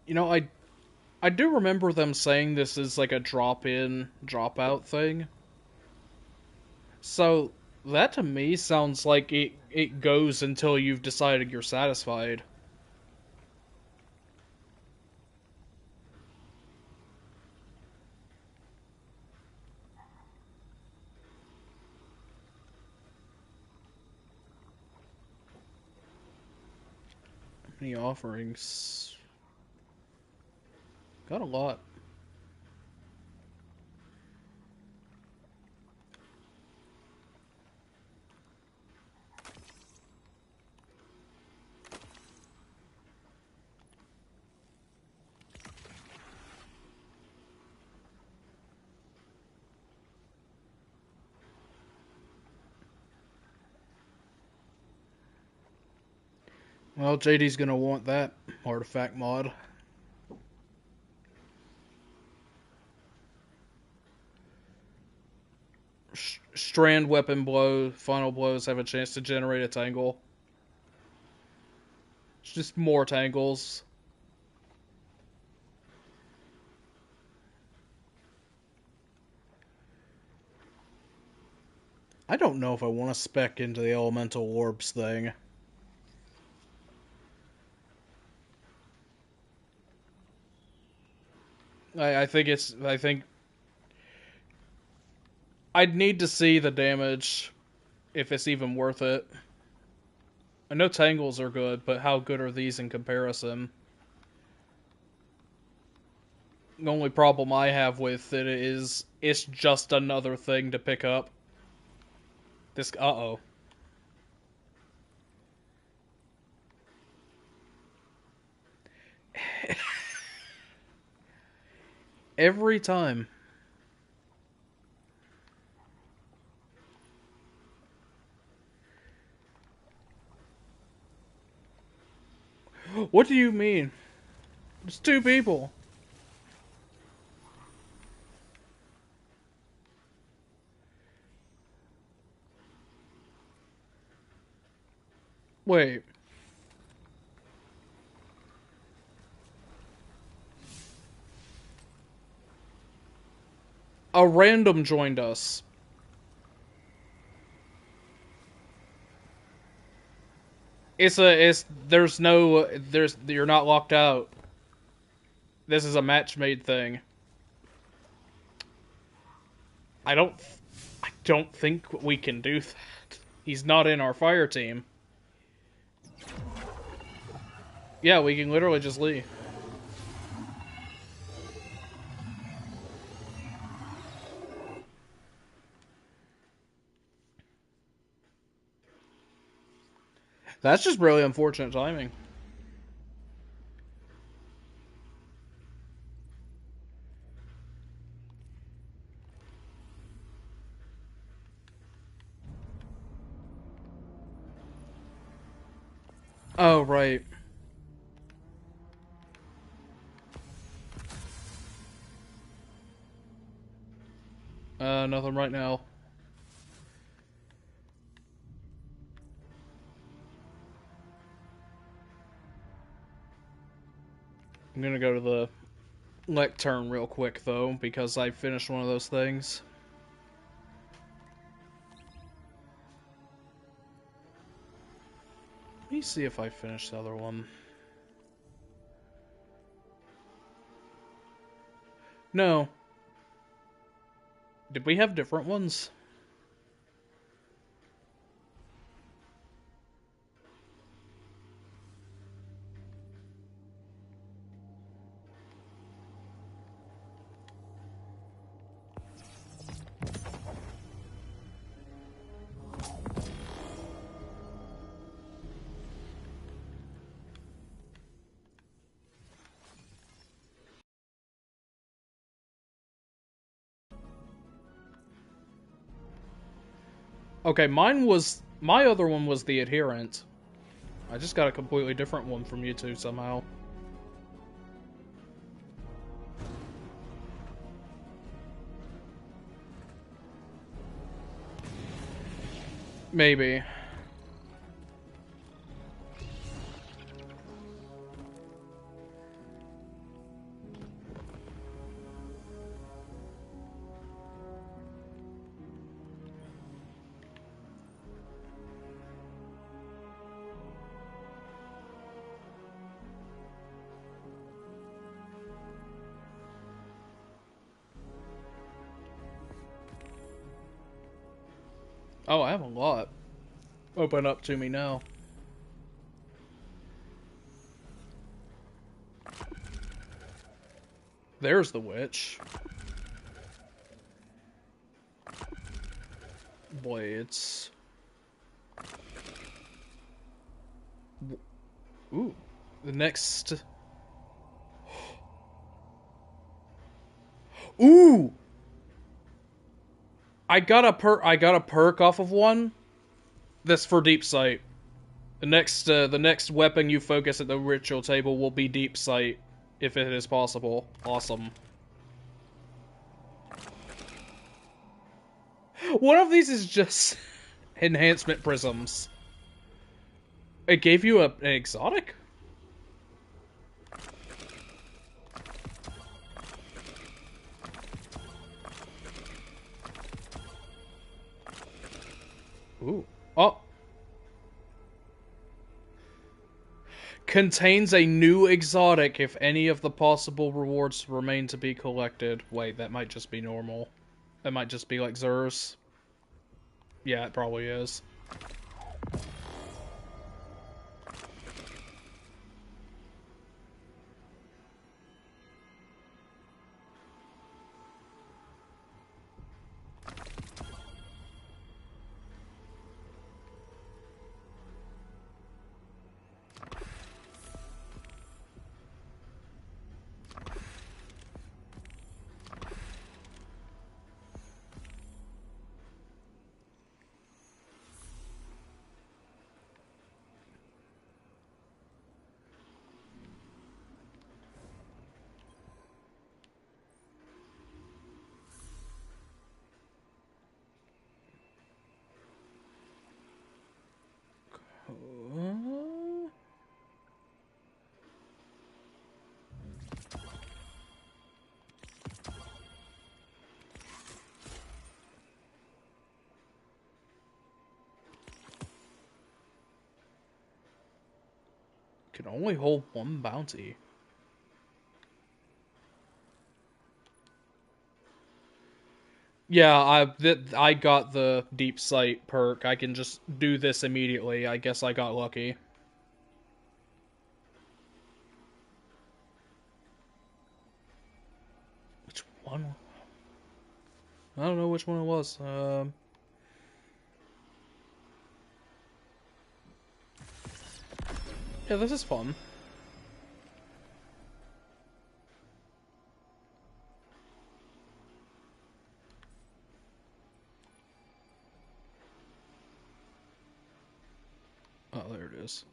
You know, I do remember them saying this is like a drop-in, drop-out thing. So, that to me sounds like it goes until you've decided you're satisfied. How many offerings? Got a lot. Well, JD's gonna want that artifact mod. Strand weapon blow, final blows have a chance to generate a tangle. It's just more tangles. I don't know if I want to spec into the elemental orbs thing. I think I'd need to see the damage if it's even worth it. I know tangles are good, but how good are these in comparison? The only problem I have with it is it's just another thing to pick up. This uh-oh. Every time. What do you mean? It's 2 people. Wait. A random joined us. You're not locked out. this is a match-made thing. I don't think we can do that. He's not in our fire team. Yeah, we can literally just leave. That's just really unfortunate timing. Oh, right. Nothing right now. I'm gonna go to the lectern real quick, though, because I finished one of those things. Let me see if I finished the other one. No. Did we have different ones? Okay, my other one was the adherent. I just got a completely different one from you two somehow. Maybe. Oh, I have a lot open up to me now. There's the witch. Blades. Ooh. The next... Ooh! I got a perk off of one. That's for deep sight. The next weapon you focus at the ritual table will be deep sight, if it is possible. Awesome. One of these is just enhancement prisms. It gave you an exotic? Ooh. Oh. Contains a new exotic if any of the possible rewards remain to be collected. Wait, that might just be normal. That might just be like Xur's. Yeah, it probably is. Can only hold one bounty. Yeah, I got the deep sight perk. I can just do this immediately. I guess I got lucky. Which one? I don't know which one it was. Yeah, this is fun. Oh, there it is.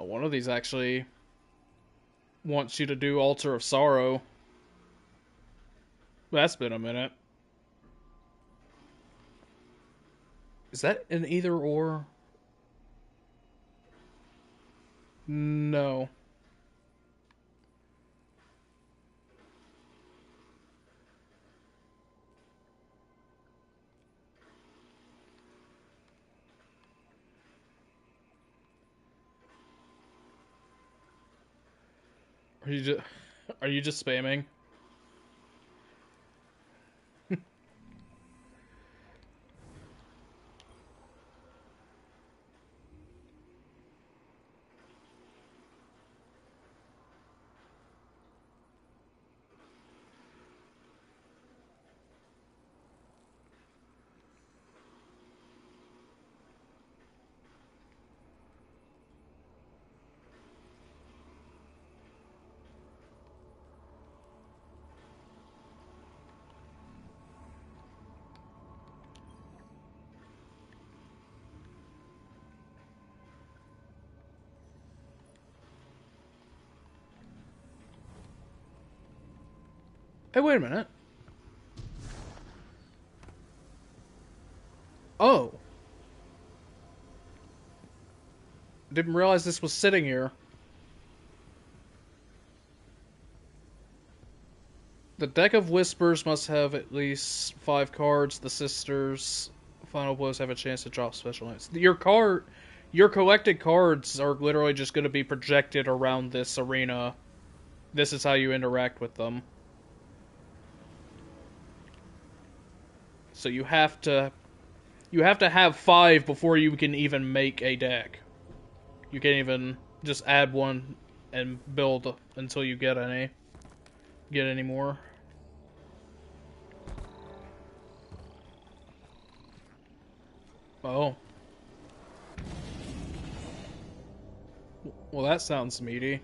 Oh, one of these actually wants you to do Altar of Sorrow. That's been a minute. Is that an either or? No. Are you just spamming? Hey, wait a minute. Oh. Didn't realize this was sitting here. The deck of Whispers must have at least 5 cards. The Sisters' Final Blows have a chance to drop special notes. Your collected cards are literally just going to be projected around this arena. This is how you interact with them. So you have to have 5 before you can even make a deck. You can't even just add one and build until you get any more. Oh. Well, that sounds meaty.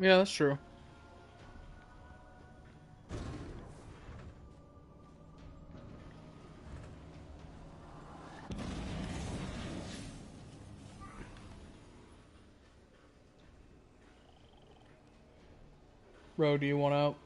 Yeah, that's true. Bro, do you want out?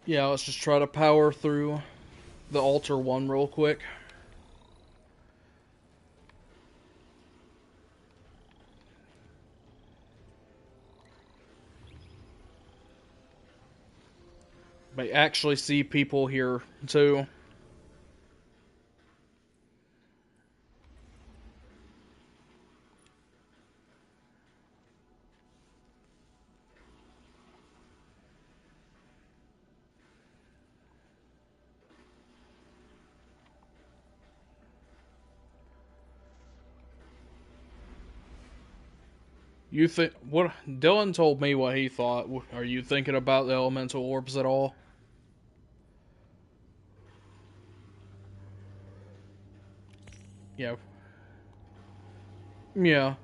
Yeah, let's just try to power through the altar one real quick. May actually see people here too. You think what Dylan told me what he thought. Are you thinking about the elemental orbs at all? Yeah. Yeah.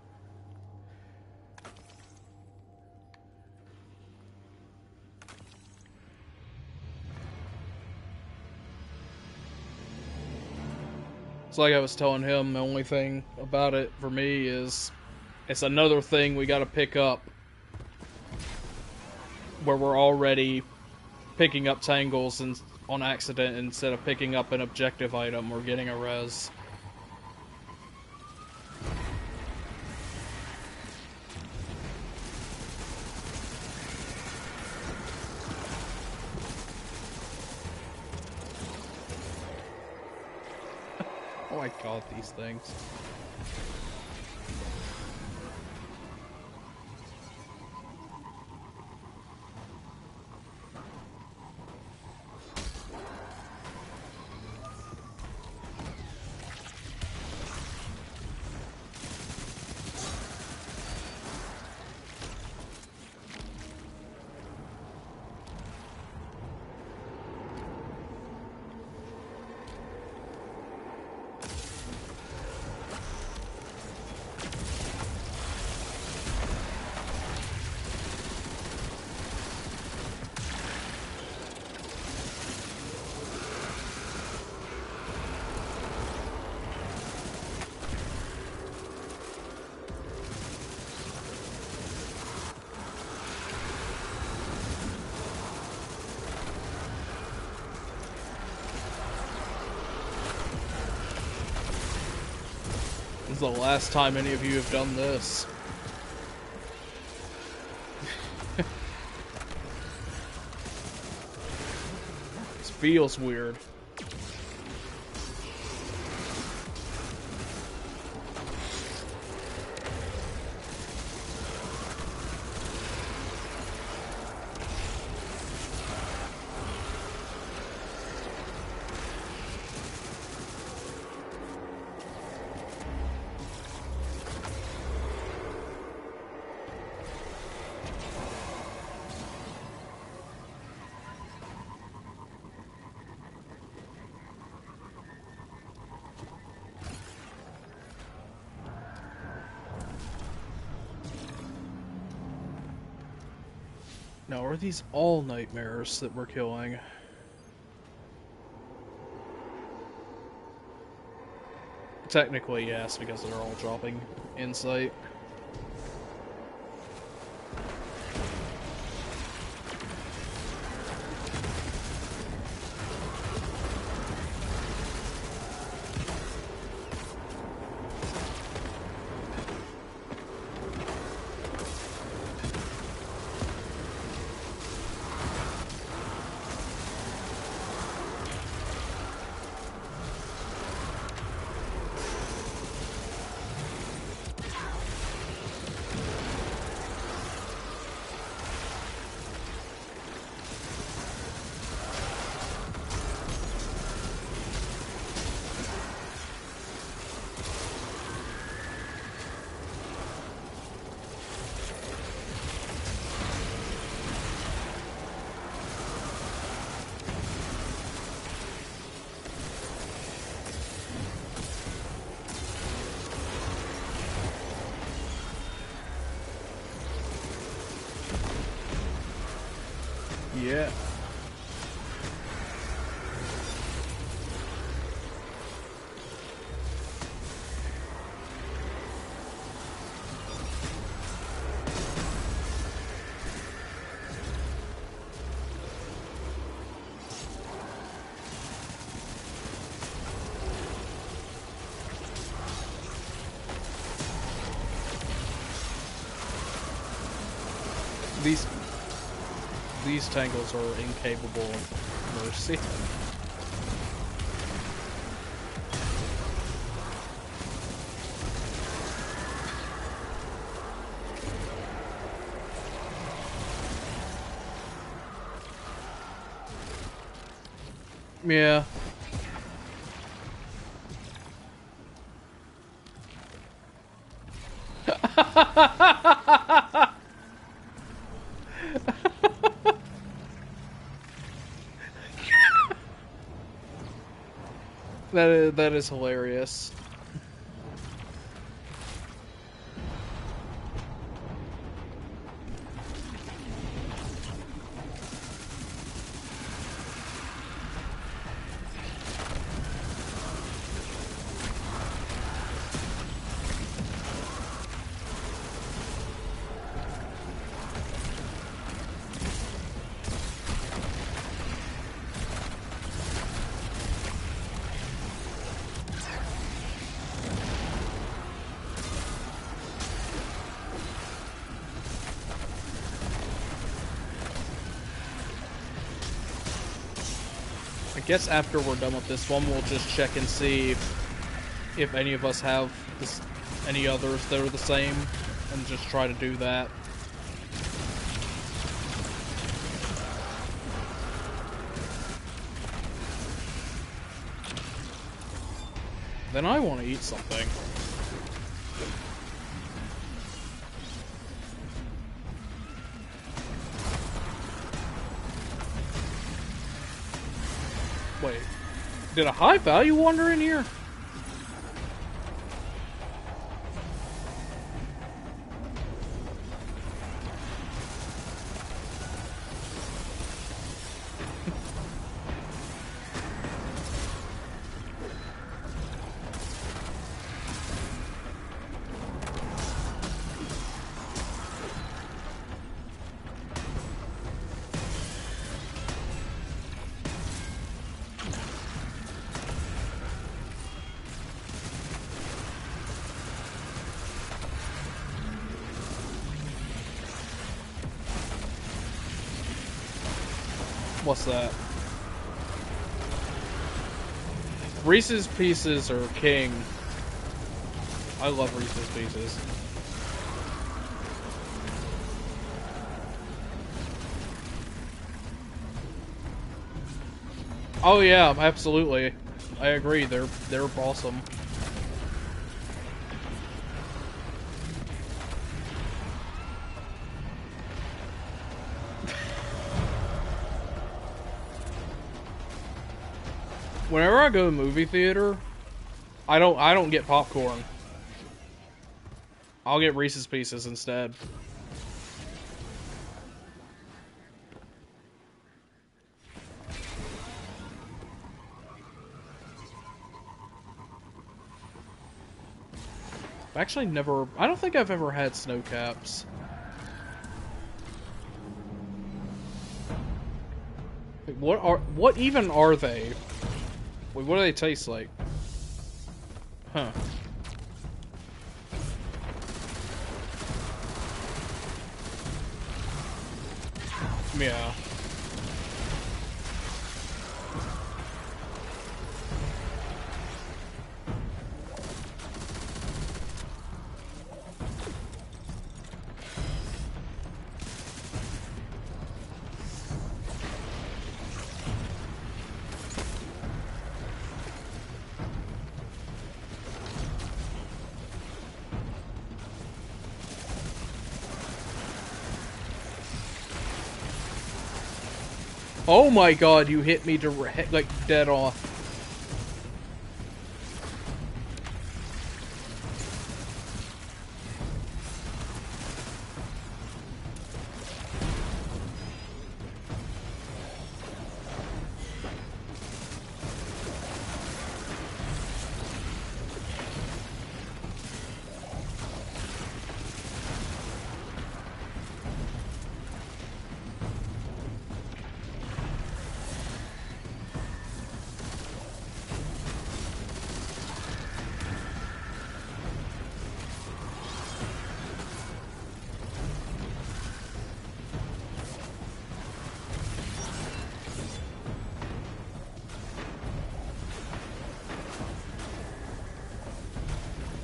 It's like I was telling him, the only thing about it for me is it's another thing we gotta pick up where we're already picking up tangles and on accident instead of picking up an objective item or getting a res. Oh my god, these things. This is the last time any of you have done this. This feels weird. Now, are these all nightmares that we're killing? Technically, yes, because they're all dropping insight. Yeah. These tangles are incapable of mercy. Yeah. That is hilarious. I guess after we're done with this one, we'll just check and see if any of us have any others that are the same, and just try to do that. Then I want to eat something. Wait, did a high value wander in here? What's that? Reese's Pieces are king. I love Reese's Pieces. Oh yeah, absolutely. I agree. They're awesome. Whenever I go to the movie theater, I don't get popcorn. I'll get Reese's Pieces instead. I've actually never... I don't think I've ever had snow caps. Wait, what even are they? Wait, what do they taste like? Huh. Yeah. Oh my god, you hit me direct, like dead on.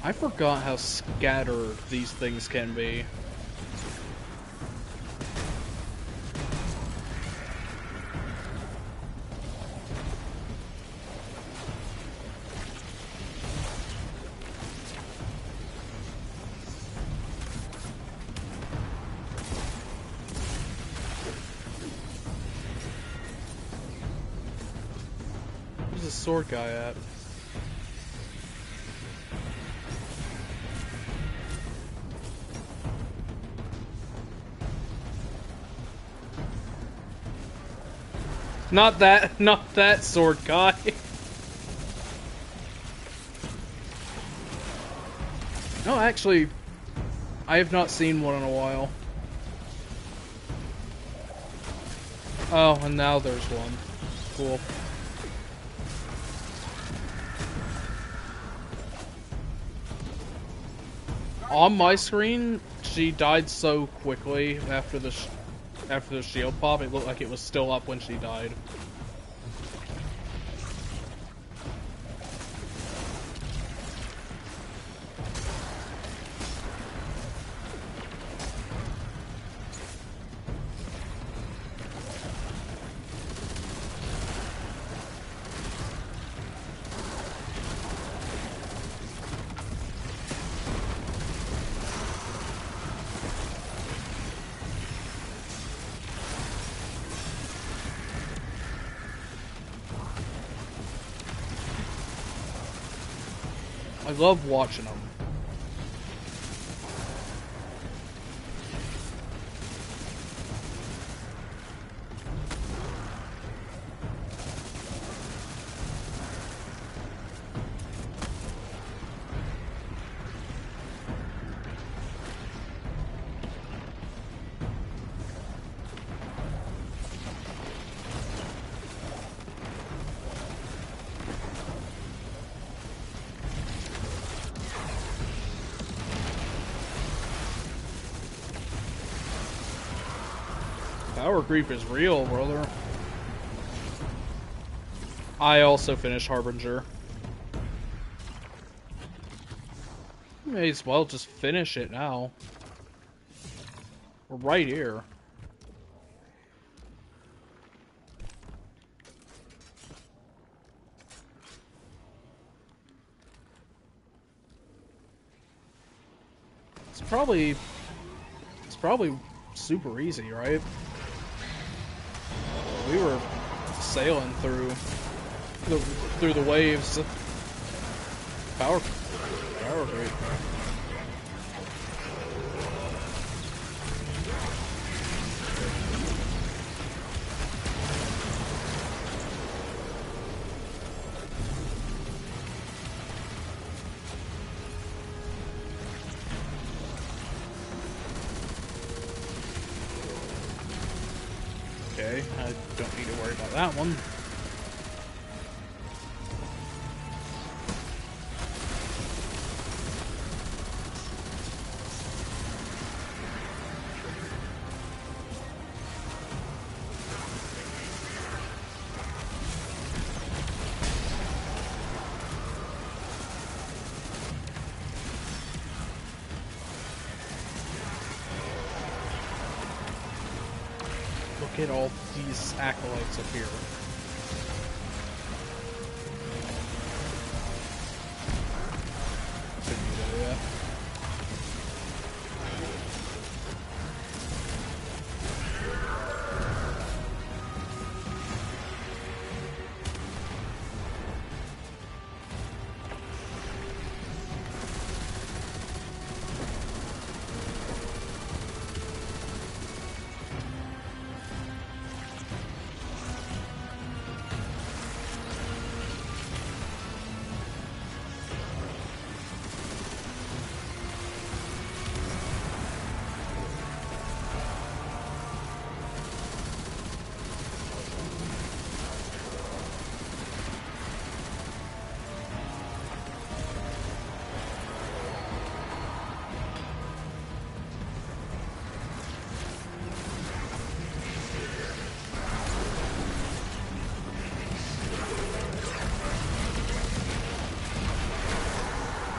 I forgot how scattered these things can be. Where's the sword guy at? Not that sword guy. No, actually, I have not seen one in a while. Oh, and now there's one. Cool. On my screen, she died so quickly after the shield pop, it looked like it was still up when she died. I love watching them. Power creep is real, brother. I also finished Harbinger. May as well just finish it now. We're right here. It's probably super easy, right? We were sailing through the waves. Power creep. Okay, I don't need to worry about that one. Look at all these acolytes up here. Couldn't do that yet.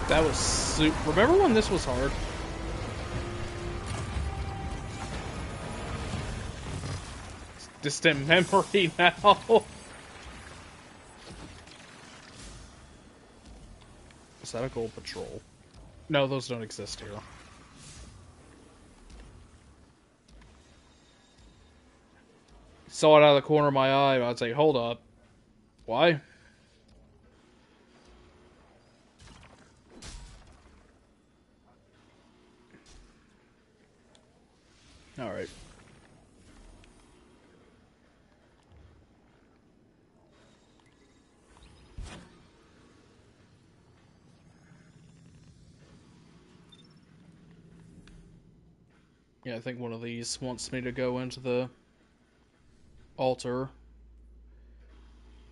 That was remember when this was hard? Distant memory now. Is that a gold patrol? No, those don't exist here. Saw it out of the corner of my eye, I'd say, hold up. Why? Alright. Yeah, I think one of these wants me to go into the altar.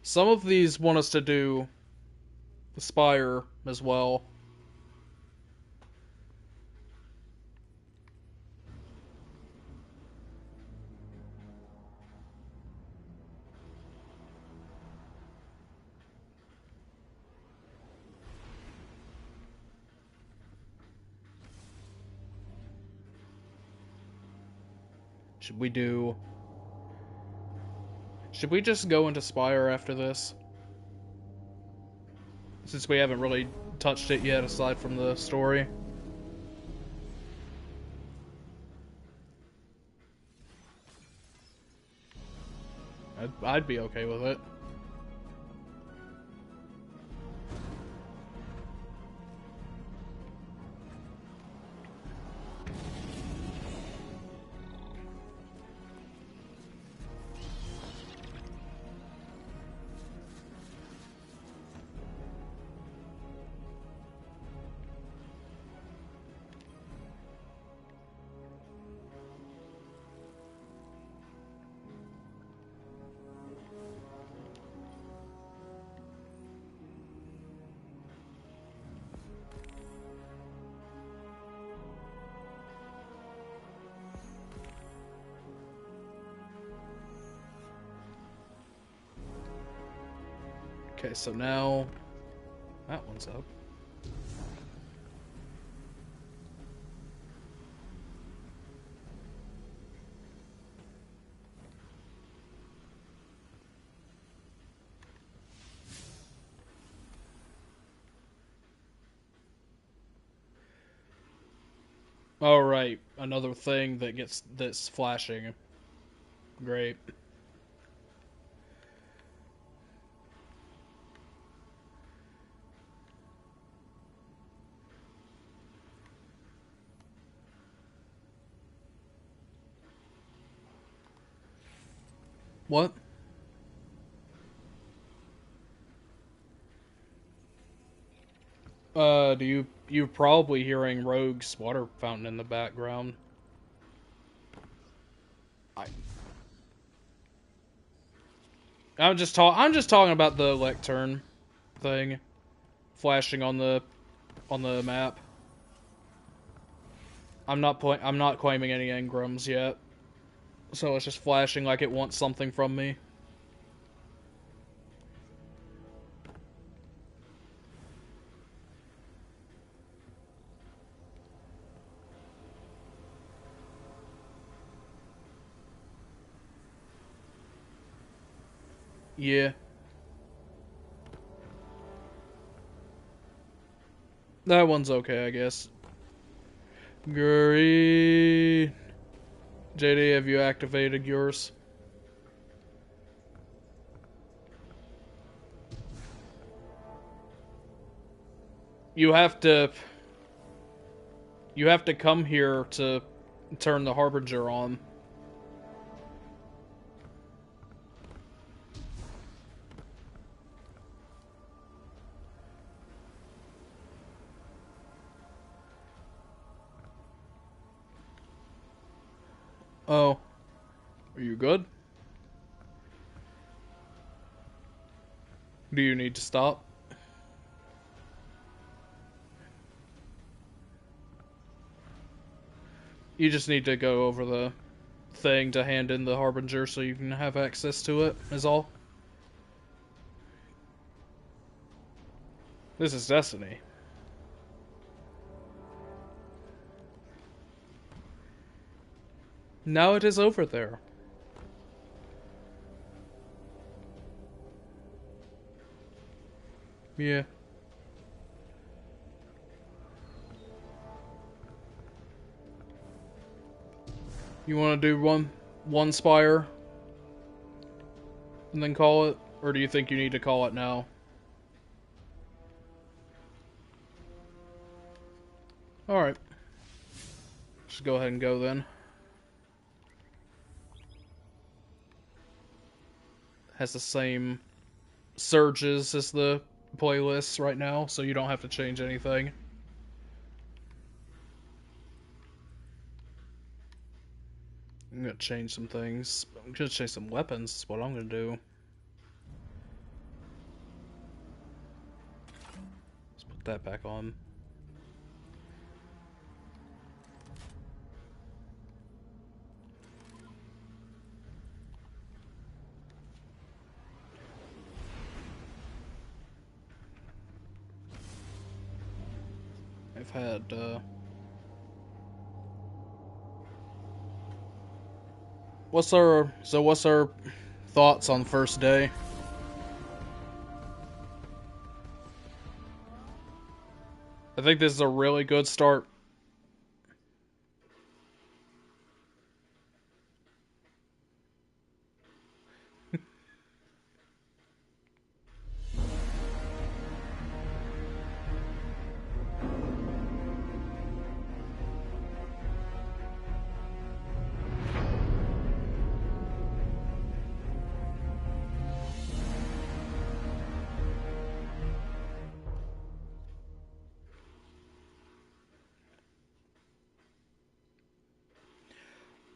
Some of these want us to do the spire as well. Should we just go into Spire after this? Since we haven't really touched it yet, aside from the story. I'd be okay with it. Okay, so now that one's up. All right, another thing that's flashing. Great. What? You're probably hearing Rogue's water fountain in the background. I'm just talking about the lectern thing flashing on the map. I'm not claiming any engrams yet. So it's just flashing like it wants something from me. Yeah. That one's okay, I guess. Great. JD, have you activated yours? You have to come here to turn the Harbinger on. Oh. Are you good? Do you need to stop? You just need to go over the thing to hand in the Harbinger so you can have access to it, is all. This is Destiny. Now it is over there. Yeah. You want to do one spire and then call it, or do you think you need to call it now? All right. Just go ahead and go then. Has the same surges as the playlists right now, so you don't have to change anything. I'm gonna change some things. I'm gonna change some weapons, is what I'm gonna do. Let's put that back on. I've had, what's our thoughts on the first day? I think this is a really good start.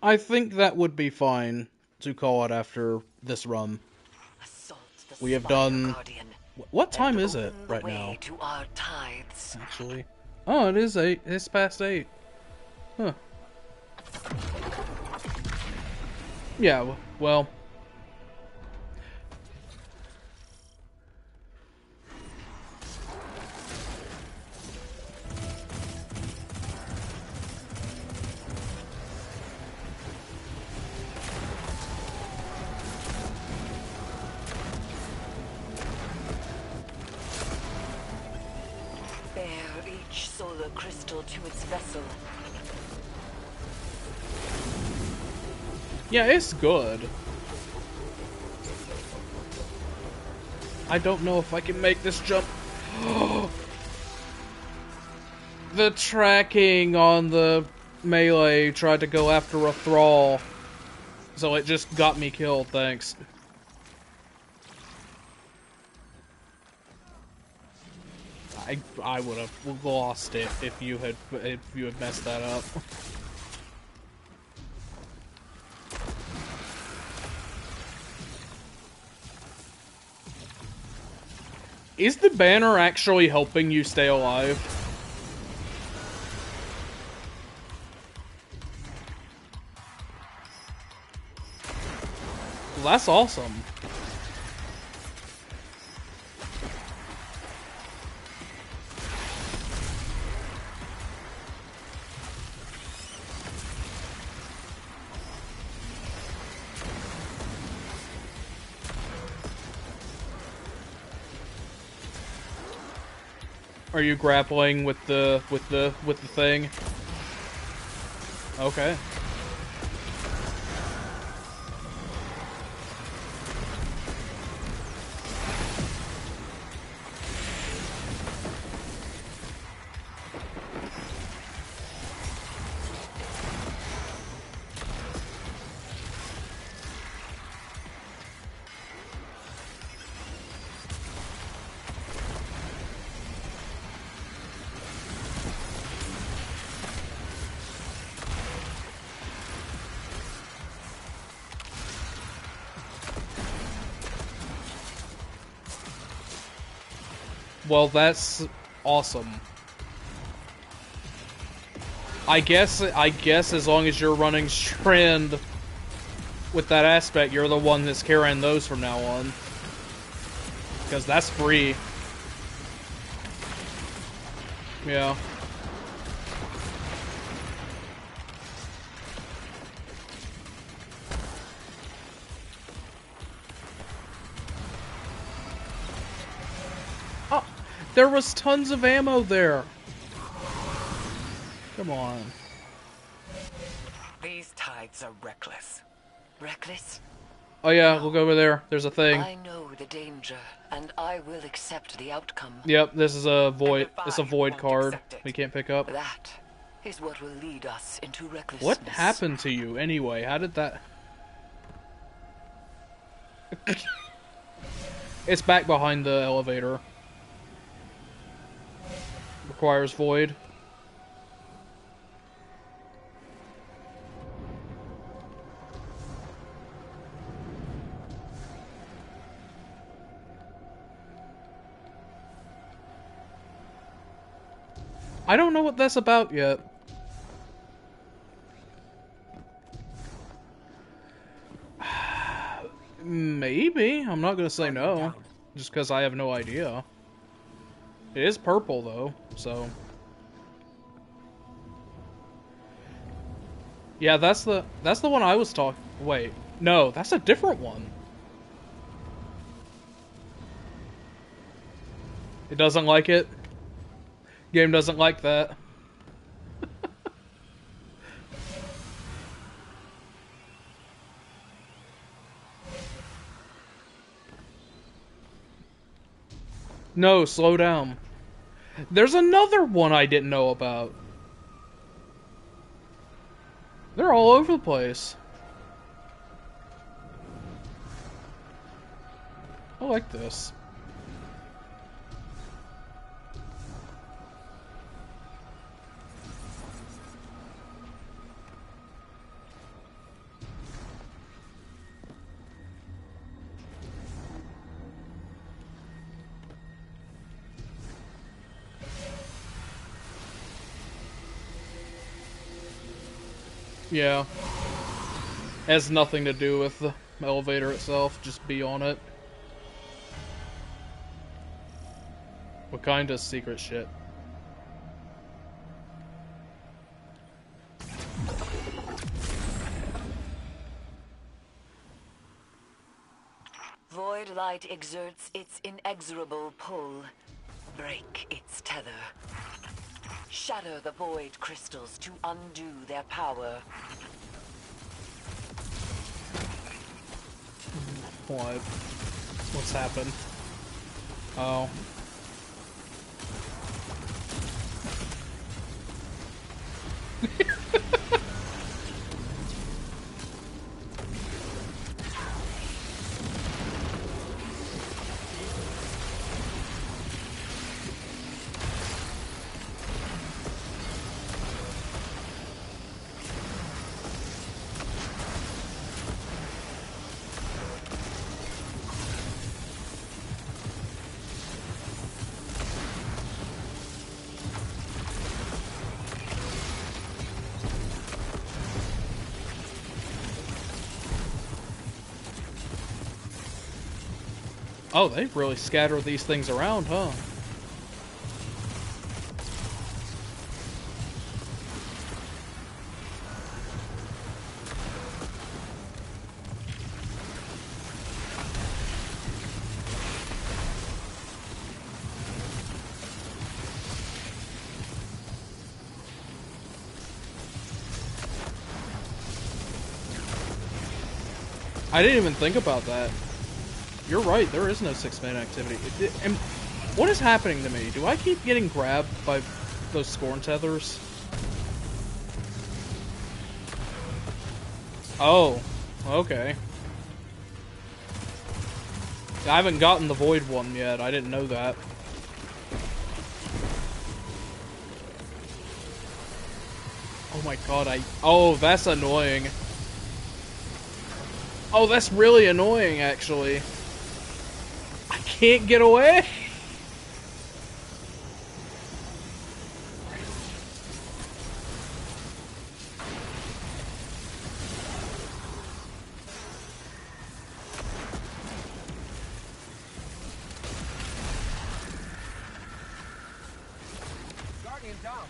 I think that would be fine to call it after this run. We have done... What time is it right now? Actually. Oh, it is 8. It's past 8. Huh. Yeah, well... Crystal to its vessel. Yeah, it's good. I don't know if I can make this jump. The tracking on the melee tried to go after a thrall, so it just got me killed, thanks. I would have lost it if you had messed that up. Is the banner actually helping you stay alive? Well, that's awesome. Are you grappling with the thing? Okay. Well, that's awesome. I guess as long as you're running Strand with that aspect, you're the one that's carrying those from now on. Because that's free. Yeah. There was tons of ammo there. Come on. These tides are reckless. Reckless? Oh yeah, look over there. There's a thing. I know the danger, and I will accept the outcome. Yep, this is a void. It's a void card. We can't pick up. That is what will lead us into recklessness. What happened to you anyway? How did that? It's back behind the elevator. Requires void. I don't know what that's about yet. Maybe. I'm not gonna say no. Just because I have no idea. It is purple though, so. Yeah, that's the one I was talking. Wait, no, that's a different one. It doesn't like it. Game doesn't like that. No, slow down. There's another one I didn't know about. They're all over the place. I like this. Yeah. Has nothing to do with the elevator itself, just be on it. What kind of secret shit? Void light exerts its inexorable pull. Break its tether. Shatter the void crystals to undo their power. What? What's happened? Oh. Oh, they really scatter these things around, huh? I didn't even think about that. You're right, there is no 6-man activity. And what is happening to me? Do I keep getting grabbed by those scorn tethers? Oh, okay. I haven't gotten the void one yet, I didn't know that. Oh my god, oh, that's annoying. Oh, that's really annoying, actually. I can't get away. Guardian down.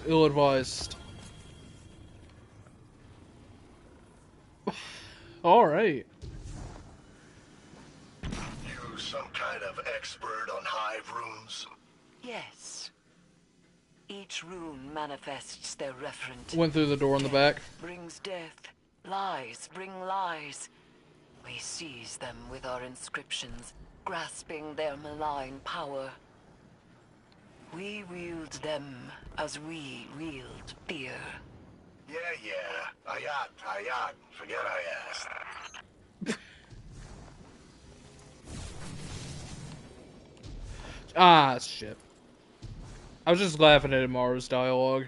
It's ill-advised. Alright. You some kind of expert on hive runes? Yes. Each rune manifests their referent. Went through the door in the back. Brings death. Lies bring lies. We seize them with our inscriptions, grasping their malign power. We wield them as we wield fear. Yeah. Ayat. Forget I asked. Ah, shit. I was just laughing at Immaru's dialogue.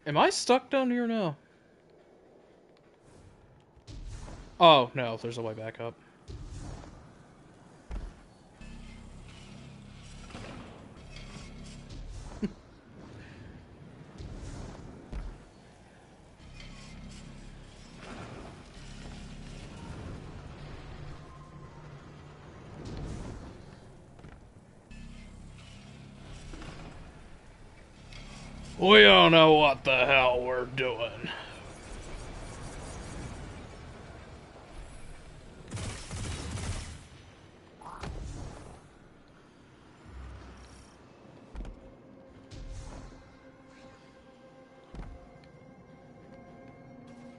Am I stuck down here now? Oh, no, there's a way back up. We don't know what the hell we're doing.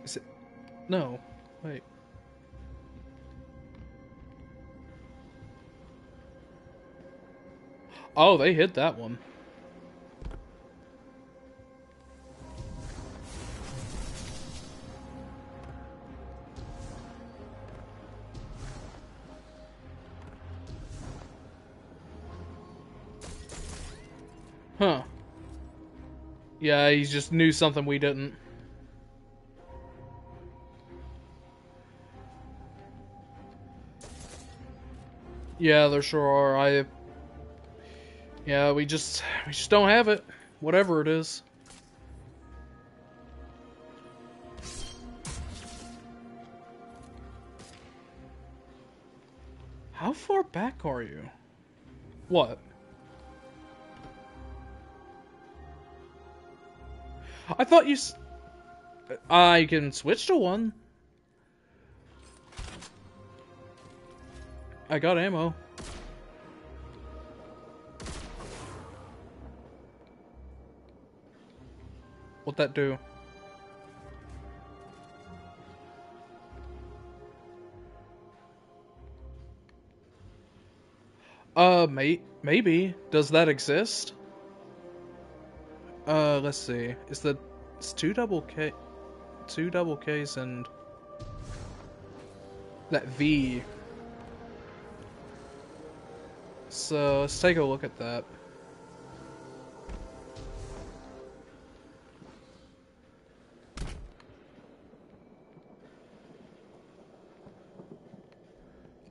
Is it? No. Wait. Oh, they hit that one. Huh. Yeah, he just knew something we didn't. Yeah, there sure are. Yeah, we just don't have it. Whatever it is. How far back are you? What? I thought you I can switch to one. I got ammo. What'd that do? Maybe. Does that exist? Let's see. It's two double Ks and that V. So let's take a look at that.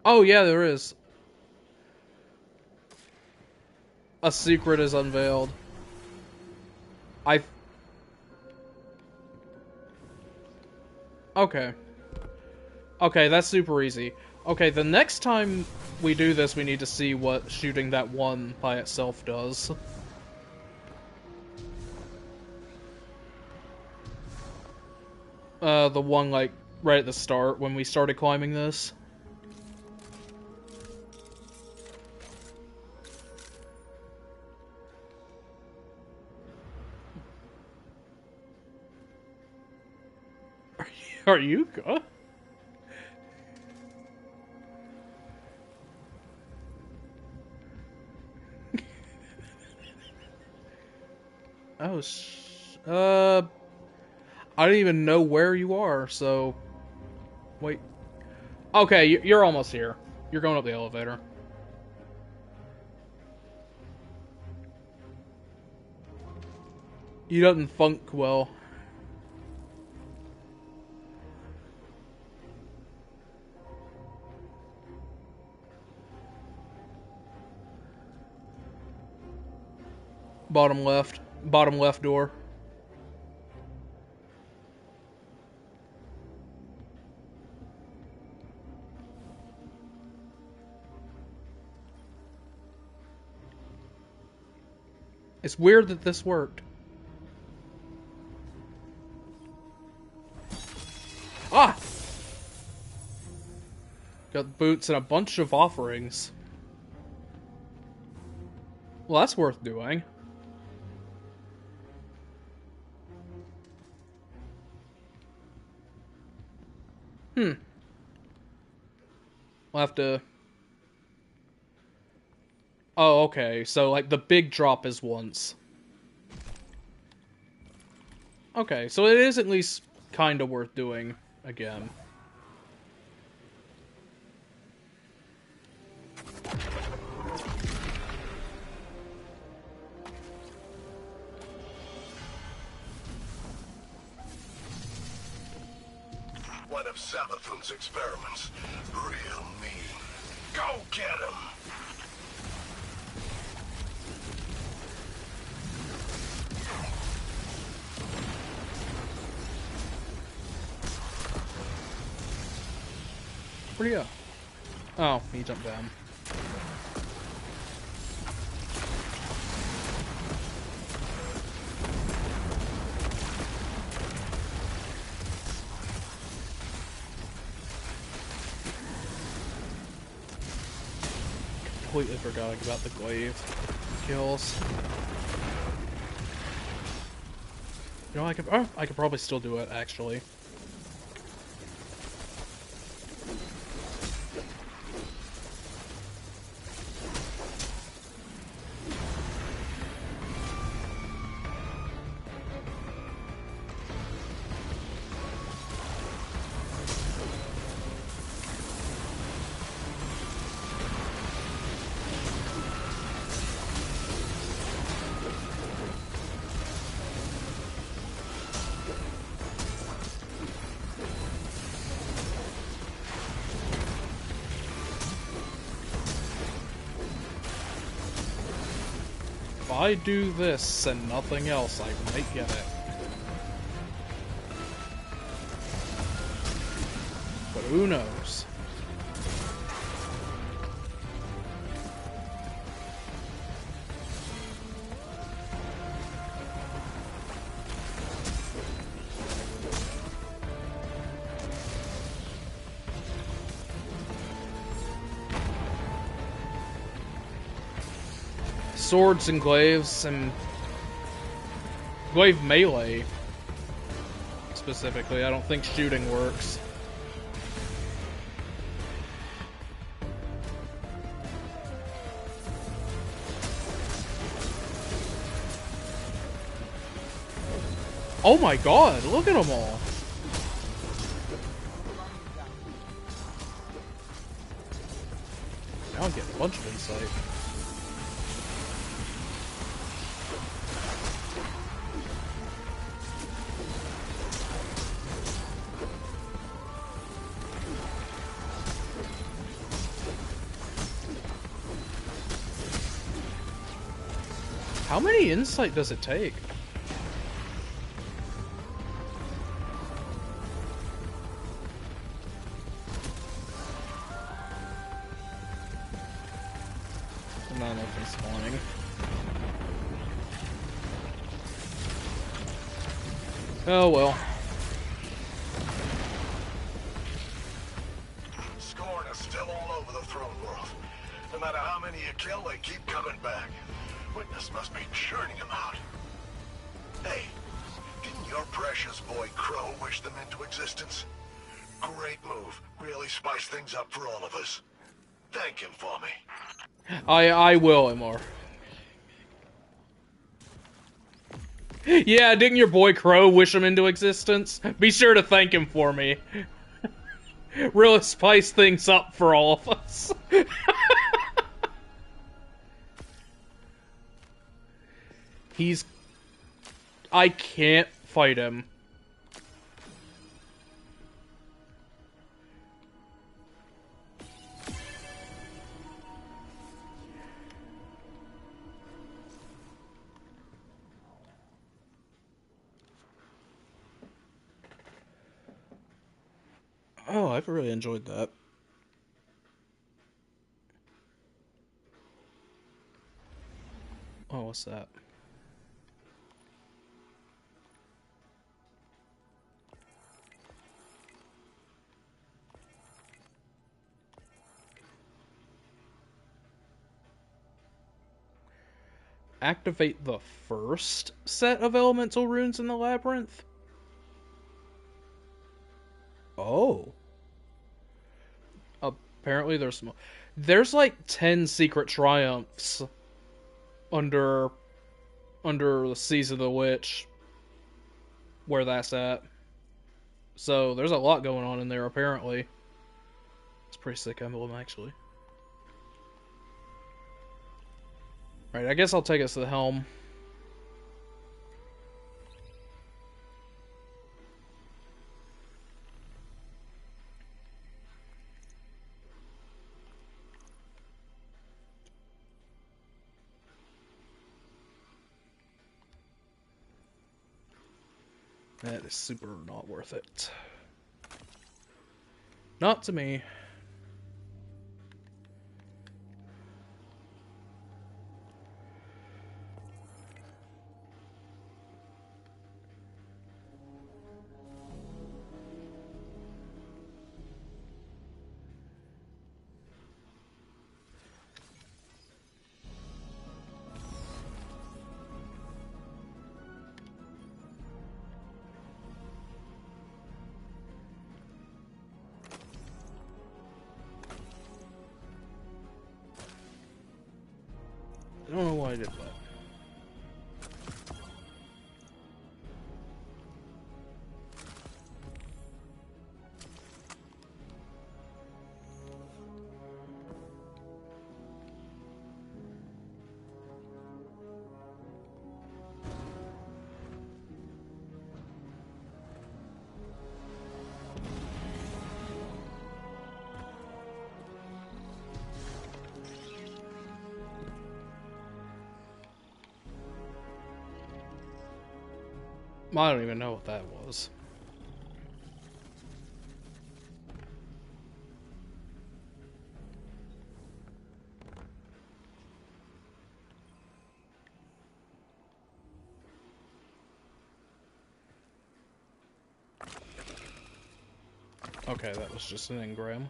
Oh yeah, there is. A secret is unveiled. Okay. Okay, that's super easy. Okay, the next time we do this, we need to see what shooting that one by itself does. The one, like, right at the start, when we started climbing this. Are you good? Oh, I don't even know where you are, so... Wait. Okay, you're almost here. You're going up the elevator. He doesn't funk well. Bottom left door. It's weird that this worked. Ah! Got boots and a bunch of offerings. Well, that's worth doing. We'll have to... Oh, okay. So, like, the big drop is once. Okay, so it is at least kind of worth doing again. One of Savathun's experiments. Real mean. Go get him! Where'd he go? Oh, he jumped down. Completely forgot about the glaive kills. You know, I could probably still do it, actually. If I do this and nothing else, I might get it. But who knows? Swords and glaives and glaive melee specifically. I don't think shooting works. Oh my god, look at them all. Now I'm getting a bunch of insight. How many insight does it take? Not nothing spawning. Oh well. Scorn is still all over the throne world. No matter how many you kill, they keep coming back. Witness must be churning them out. Hey, didn't your precious boy Crow wish them into existence? Great move. Really spiced things up for all of us. Thank him for me. I will, Immaru. Yeah, didn't your boy Crow wish him into existence? Be sure to thank him for me. Really spice things up for all of us. I can't fight him. Oh, I've really enjoyed that. Oh, what's that? activate the first set of elemental runes in the labyrinth? Oh. Apparently there's like 10 secret triumphs under the Seas of the Witch where that's at. So there's a lot going on in there apparently. It's a pretty sick emblem actually. Right, I guess I'll take us to the helm. That is super not worth it. Not to me. I don't know why I did that. I don't even know what that was. Okay, that was just an engram.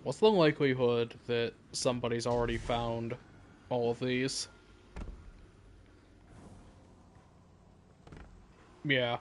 What's the likelihood that somebody's already found all of these? Yeah.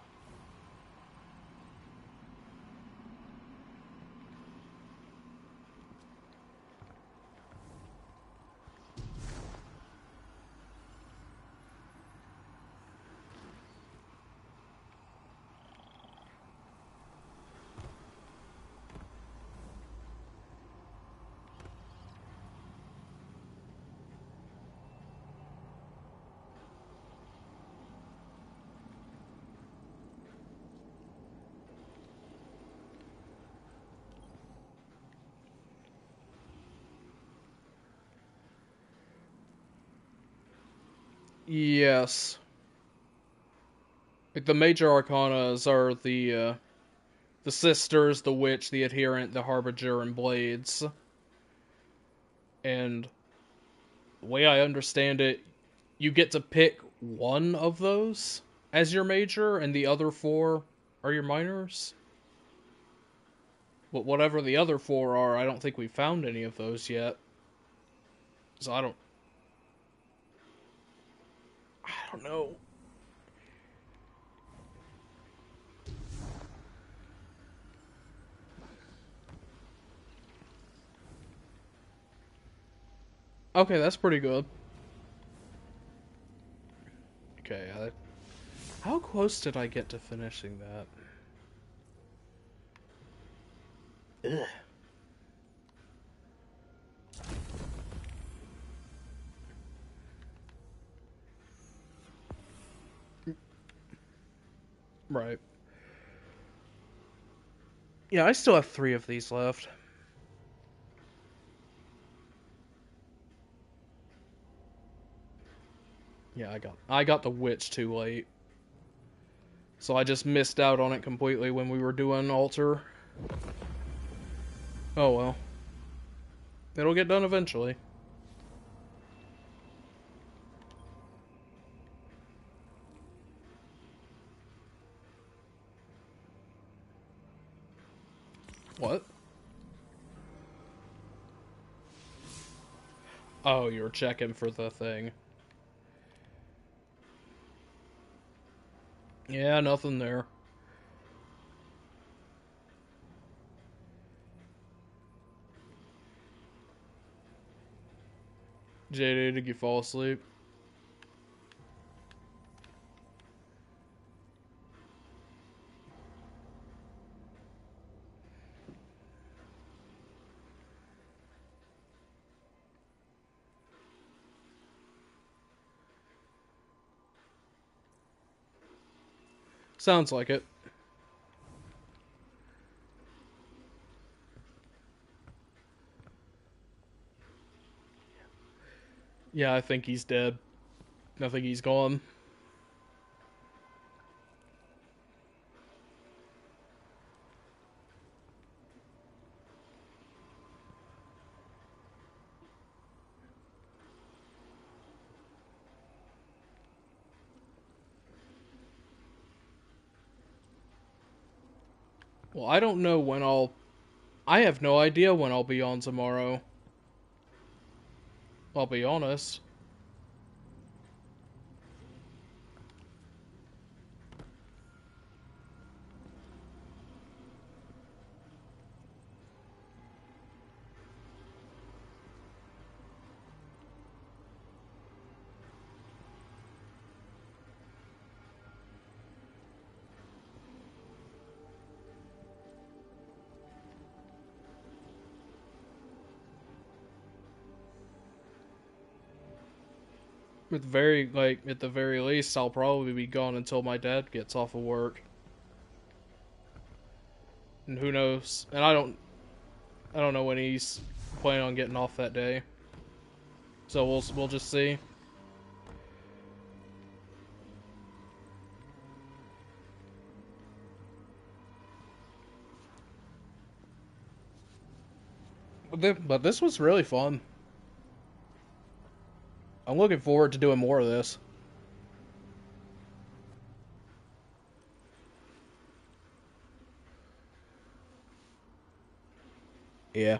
Yes. Like the major arcanas are the sisters, the witch, the adherent, the harbinger, and blades. And the way I understand it, you get to pick one of those as your major, and the other four are your minors. But whatever the other four are, I don't think we've found any of those yet. So I don't know. Okay, that's pretty good. Okay, how close did I get to finishing that? Ugh. Right. Yeah, I still have 3 of these left. Yeah, I got the witch too late. So I just missed out on it completely when we were doing altar. Oh well. It'll get done eventually. What? Oh, you were checking for the thing. Yeah, nothing there. JD, did you fall asleep? Sounds like it. Yeah, I think he's dead. I think he's gone. Well, I don't know when I have no idea when I'll be on tomorrow. I'll be honest. At the very least, I'll probably be gone until my dad gets off of work. And who knows? And I don't know when he's planning on getting off that day. So we'll just see. But this was really fun. I'm looking forward to doing more of this. Yeah.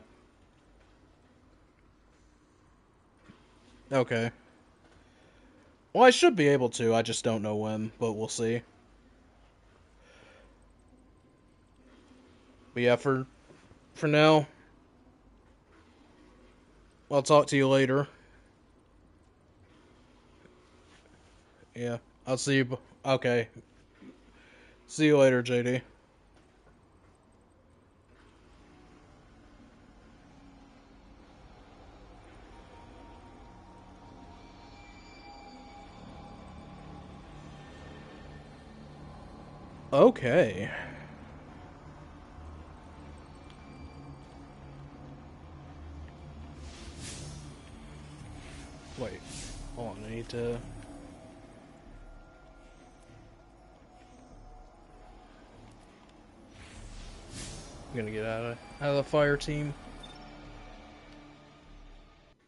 Okay. Well, I should be able to, I just don't know when, but we'll see. But yeah, for now, I'll talk to you later. Yeah, I'll see you. Okay. See you later, JD. Okay. Wait. Hold on, I need to... I'm gonna get out of the fire team.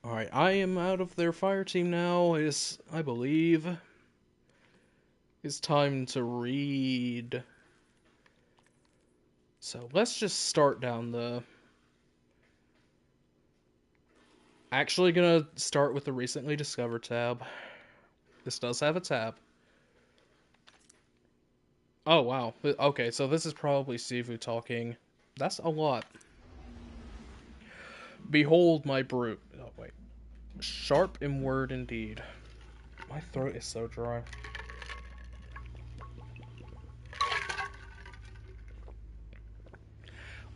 Alright, I am out of their fire team now. I believe, it's time to read. So let's just start down the... Actually gonna start with the recently discovered tab. This does have a tab. Oh, wow. Okay, so this is probably Xivu talking. That's a lot. Behold my brute. Oh, wait. Sharp in word indeed. My throat is so dry.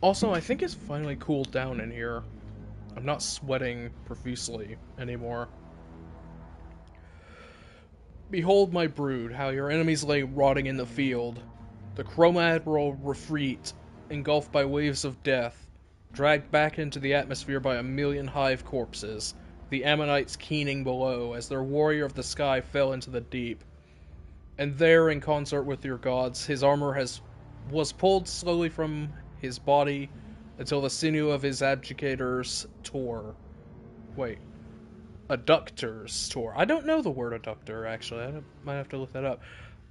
Also, I think it's finally cooled down in here. I'm not sweating profusely anymore. Behold my brood, how your enemies lay rotting in the field. The Chromadmiral retreat, engulfed by waves of death, dragged back into the atmosphere by a million hive corpses, the Ammonites keening below as their warrior of the sky fell into the deep. And there, in concert with your gods, his armor was pulled slowly from his body until the sinew of his abjecators tore. Wait. Adductors tore. I don't know the word adductor, actually. I might have to look that up.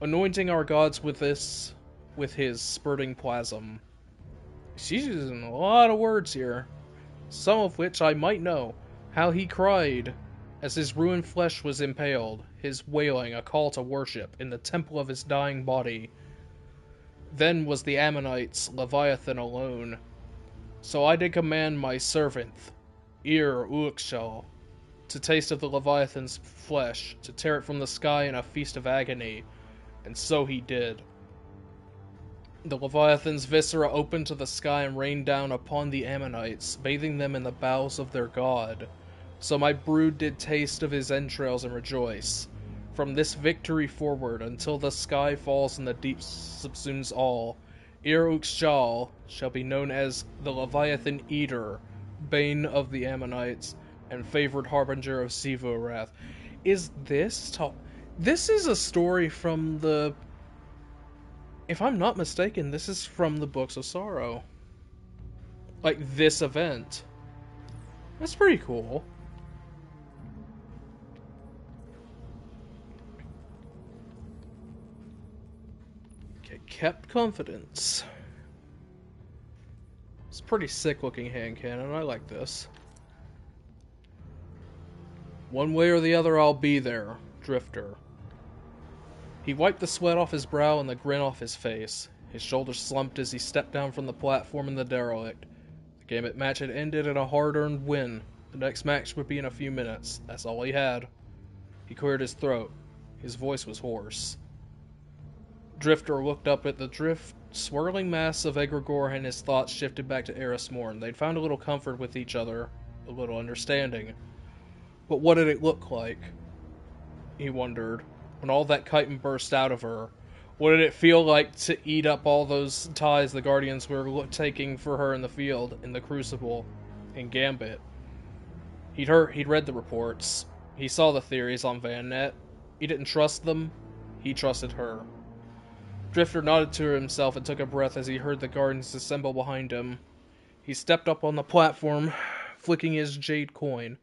Anointing our gods with his spurting plasm. She's using a lot of words here, some of which I might know. How he cried as his ruined flesh was impaled, his wailing a call to worship in the temple of his dying body. Then was the Ammonites Leviathan alone. So I did command my servant, Uxshal, to taste of the Leviathan's flesh, to tear it from the sky in a feast of agony, and so he did. The Leviathan's viscera opened to the sky and rained down upon the Ammonites, bathing them in the bowels of their god. So my brood did taste of his entrails and rejoice. From this victory forward, until the sky falls and the deep subsumes all, Uxshal shall be known as the Leviathan Eater, bane of the Ammonites, and favored harbinger of Xivu Arath. Is this this is a story from the... If I'm not mistaken, this is from the Books of Sorrow. Like, this event. That's pretty cool. Okay, kept confidence. It's a pretty sick looking hand cannon, I like this. One way or the other, I'll be there, Drifter. He wiped the sweat off his brow and the grin off his face. His shoulders slumped as he stepped down from the platform in the derelict. The Gambit match had ended in a hard-earned win. The next match would be in a few minutes. That's all he had. He cleared his throat. His voice was hoarse. Drifter looked up at the swirling mass of Egregore, and his thoughts shifted back to Eris Morn. They'd found a little comfort with each other, a little understanding. But what did it look like? He wondered. When all that chitin burst out of her, what did it feel like to eat up all those ties the Guardians were taking for her in the field, in the Crucible, in Gambit? He'd read the reports. He saw the theories on VanNet. He didn't trust them. He trusted her. Drifter nodded to himself and took a breath as he heard the Guardians assemble behind him. He stepped up on the platform, flicking his jade coin.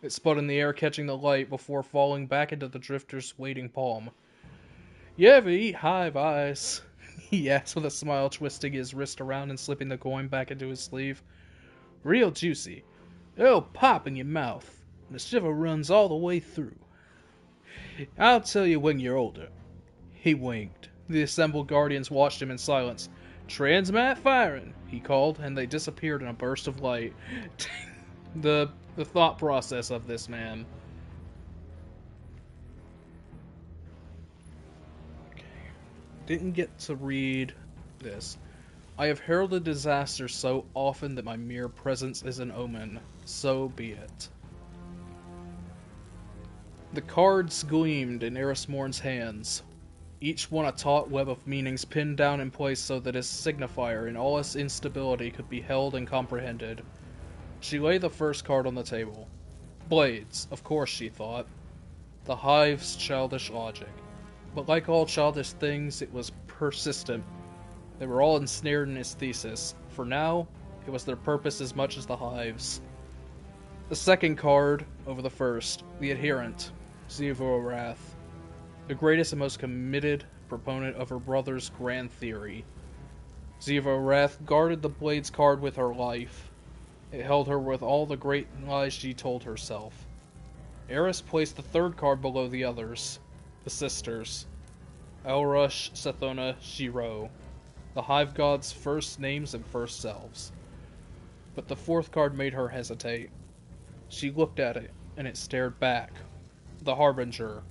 It spun in the air, catching the light before falling back into the Drifter's waiting palm. "You ever eat hive eyes?" he asked with a smile, twisting his wrist around and slipping the coin back into his sleeve. "Real juicy. It'll pop in your mouth, and the shiver runs all the way through. I'll tell you when you're older." He winked. The assembled Guardians watched him in silence. "Transmat firing," he called, and they disappeared in a burst of light. The thought process of this man. Okay. Didn't get to read this. "I have heralded disaster so often that my mere presence is an omen. So be it." The cards gleamed in Eris Morn's hands, each one a taut web of meanings pinned down in place so that its signifier in all its instability could be held and comprehended. She laid the first card on the table. Blades, of course, she thought. The Hive's childish logic. But like all childish things, it was persistent. They were all ensnared in its thesis. For now, it was their purpose as much as the Hive's. The second card, over the first, the adherent, Xivu Arath, the greatest and most committed proponent of her brother's grand theory. Xivu Arath guarded the Blades card with her life. It held her with all the great lies she told herself. Eris placed the third card below the others, the sisters, Elrush, Sethona, Shiro, the Hive God's first names and first selves. But the fourth card made her hesitate. She looked at it, and it stared back. The Harbinger.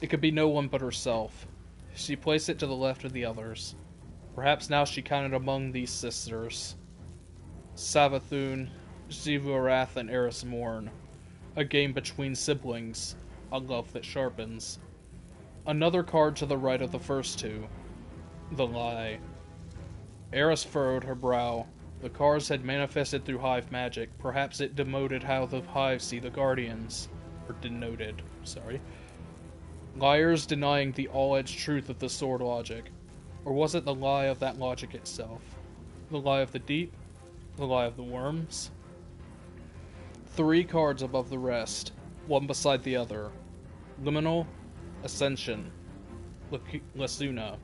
It could be no one but herself. She placed it to the left of the others. Perhaps now she counted among these sisters. Savathun, Xivu Arath, and Eris Morn. A game between siblings, a love that sharpens. Another card to the right of the first two. The Lie. Eris furrowed her brow. The cards had manifested through Hive magic. Perhaps it demoted how the Hive see the Guardians. Or denoted, sorry. Liars denying the all-edged truth of the sword logic. Or was it the lie of that logic itself? The lie of the deep? The lie of the worms? 3 cards above the rest, one beside the other. Liminal, Ascension, Lasuna.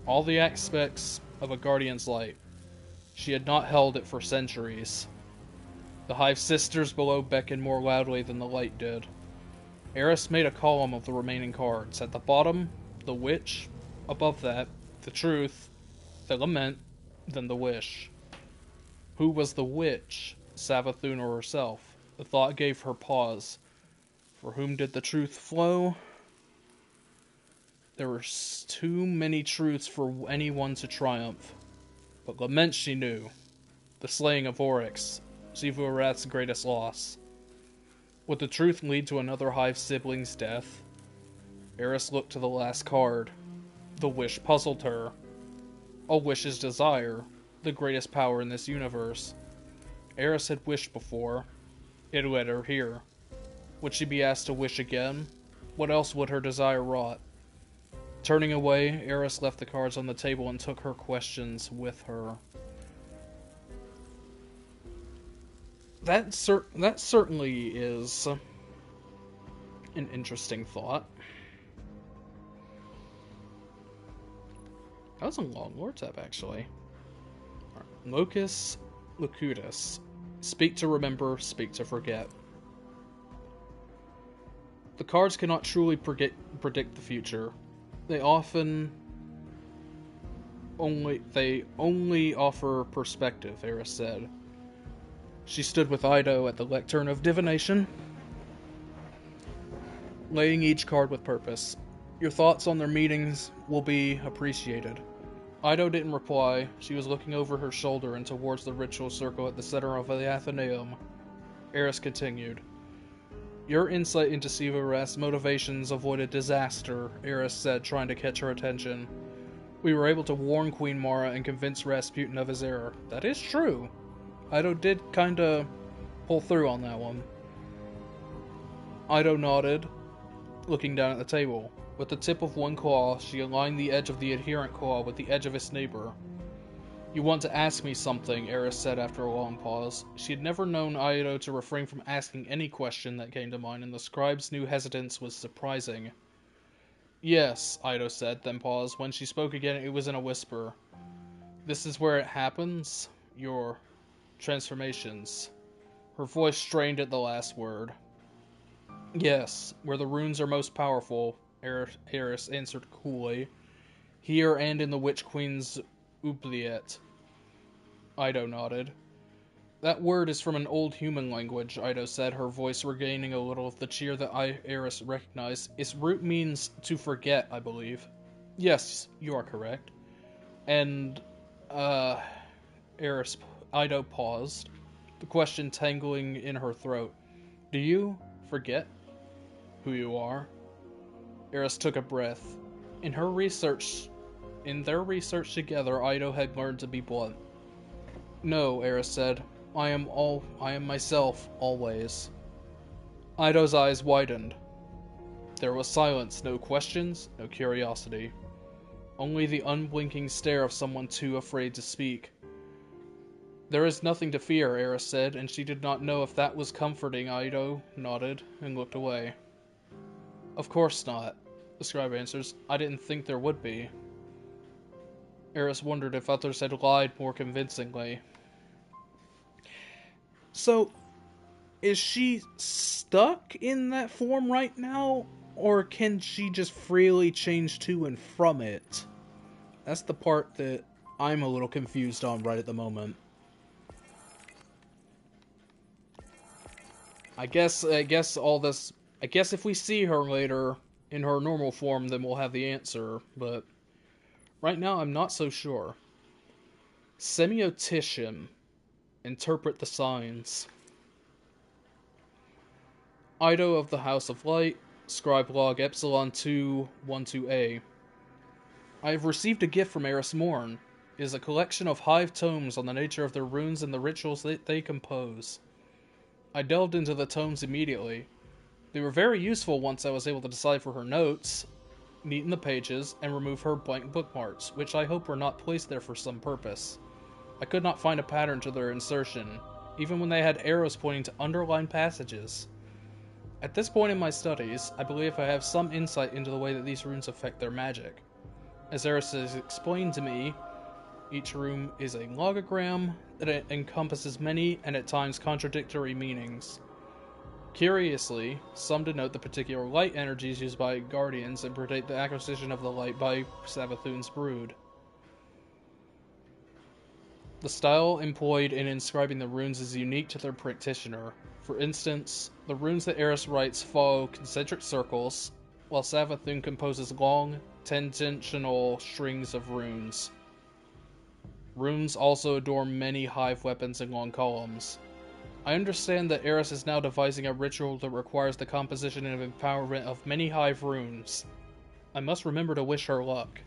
All the aspects of a Guardian's light. She had not held it for centuries. The Hive Sisters below beckoned more loudly than the light did. Eris made a column of the remaining cards. At the bottom, the Witch. Above that, the Truth, the Lament, then the Wish. Who was the Witch? Savathun or herself? The thought gave her pause. For whom did the truth flow? There were too many truths for anyone to triumph. But Lament she knew. The slaying of Oryx, Xivu Arath's greatest loss. Would the truth lead to another Hive sibling's death? Eris looked to the last card. The Wish puzzled her. A wish is desire, the greatest power in this universe. Eris had wished before. It led her here. Would she be asked to wish again? What else would her desire wrought? Turning away, Eris left the cards on the table and took her questions with her. That certainly is an interesting thought. That was a long lore tab, actually. Right. Locus Locutus. Speak to remember, speak to forget. The cards cannot truly predict the future. They only offer perspective, Eris said. She stood with Ido at the lectern of divination, laying each card with purpose. Your thoughts on their meanings will be appreciated. Ido didn't reply. She was looking over her shoulder and towards the ritual circle at the center of the Athenaeum. Eris continued. Your insight into Xivu Arath's motivations avoided disaster, Eris said, trying to catch her attention. We were able to warn Queen Mara and convince Rasputin of his error. That is true. Ido did kinda pull through on that one. Ido nodded, looking down at the table. With the tip of one claw, she aligned the edge of the adherent claw with the edge of its neighbor. You want to ask me something, Eris said after a long pause. She had never known Ido to refrain from asking any question that came to mind, and the scribe's new hesitance was surprising. Yes, Ido said, then paused. When she spoke again, it was in a whisper. This is where it happens? Your transformations. Her voice strained at the last word. Yes, where the runes are most powerful, Eris answered coolly. Here and in the Witch Queen's oubliette. Ido nodded. That word is from an old human language, Ido said, her voice regaining a little of the cheer that Eris recognized. Its root means to forget, I believe. Yes, you are correct. And, Ido paused, the question tangling in her throat. Do you forget who you are? Eris took a breath. In their research together, Ido had learned to be blunt. No, Eris said. I am myself, always. Ido's eyes widened. There was silence, no questions, no curiosity. Only the unblinking stare of someone too afraid to speak. There is nothing to fear, Eris said, and she did not know if that was comforting. Ido nodded and looked away. Of course not, the scribe answers. I didn't think there would be. Eris wondered if others had lied more convincingly. So, is she stuck in that form right now, or can she just freely change to and from it? That's the part that I'm a little confused on right at the moment. I guess if we see her later in her normal form, then we'll have the answer, but right now I'm not so sure. Semiotician. Interpret the signs. Ido of the House of Light, Scribe Log Epsilon 212A. I have received a gift from Eris Morn. It is a collection of Hive tomes on the nature of their runes and the rituals that they compose. I delved into the tomes immediately. They were very useful once I was able to decipher her notes, neaten the pages, and remove her blank bookmarks, which I hope were not placed there for some purpose. I could not find a pattern to their insertion, even when they had arrows pointing to underlined passages. At this point in my studies, I believe I have some insight into the way that these runes affect their magic. As Eris has explained to me, Each rune is a logogram that encompasses many and at times contradictory meanings. Curiously, some denote the particular light energies used by Guardians and predate the acquisition of the light by Savathun's brood. The style employed in inscribing the runes is unique to their practitioner. For instance, the runes that Eris writes follow concentric circles, while Savathun composes long, tangential strings of runes. Runes also adorn many hive weapons in long columns. I understand that Eris is now devising a ritual that requires the composition and empowerment of many hive runes. I must remember to wish her luck.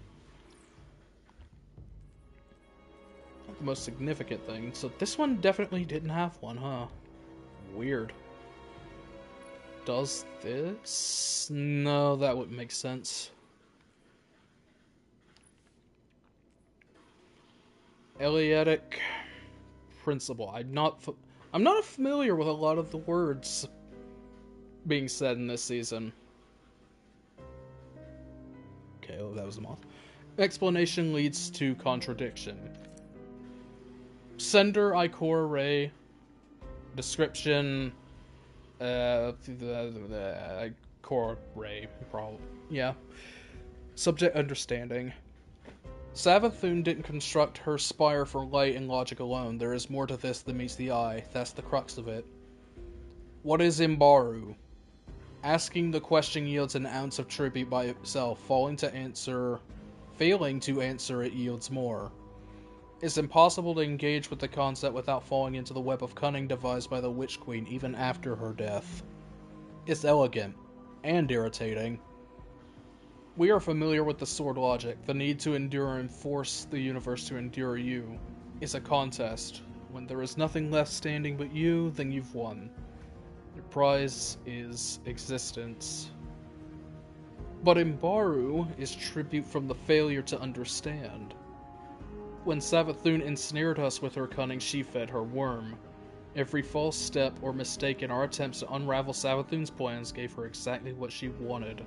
The most significant thing. So this one definitely didn't have one, huh? Weird. Does this? No, that wouldn't make sense. Eleatic principle. I'm not familiar with a lot of the words being said in this season. Okay, oh, that was a moth. Explanation leads to contradiction. Sender Ikora Ray. Description. Ikora Ray. Probably. Yeah. Subject understanding. Savathun didn't construct her spire for light and logic alone. There is more to this than meets the eye. That's the crux of it. What is Immaru? Asking the question yields an ounce of tribute by itself. Failing to answer it yields more. It's impossible to engage with the concept without falling into the web of cunning devised by the Witch Queen even after her death. It's elegant. And irritating. We are familiar with the sword logic. The need to endure and force the universe to endure you. It's a contest. When there is nothing left standing but you, then you've won. Your prize is existence. But Immaru is tribute from the failure to understand. When Savathun ensnared us with her cunning, she fed her worm. Every false step or mistake in our attempts to unravel Savathun's plans gave her exactly what she wanted.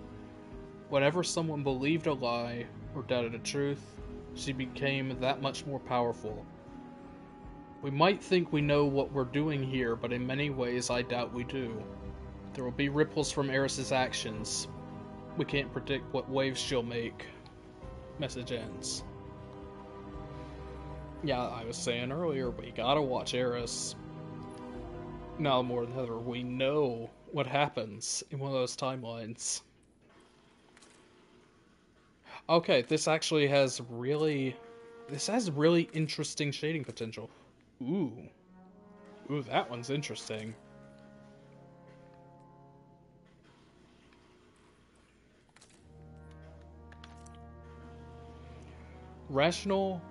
Whenever someone believed a lie or doubted a truth, she became that much more powerful. We might think we know what we're doing here, but in many ways I doubt we do. There will be ripples from Eris's actions. We can't predict what waves she'll make. Message ends. Yeah, I was saying earlier, we gotta watch Eris. Now more than ever, we know what happens in one of those timelines. Okay, this actually has really interesting shading potential. Ooh, that one's interesting. Rational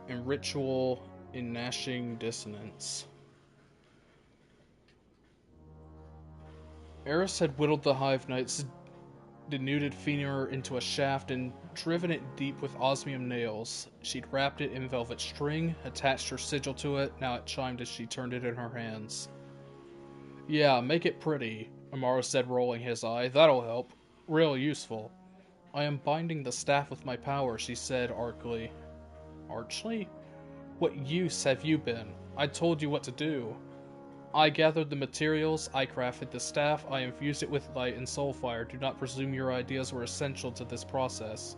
and ritual in gnashing dissonance. Eris had whittled the Hive Knight's denuded femur into a shaft and driven it deep with osmium nails. She'd wrapped it in velvet string, attached her sigil to it. Now it chimed as she turned it in her hands. Yeah, make it pretty, Immaru said, rolling his eye. That'll help. Real useful. I am binding the staff with my power, she said archly. Archly? What use have you been? I told you what to do. I gathered the materials, I crafted the staff, I infused it with light and soul fire. Do not presume your ideas were essential to this process.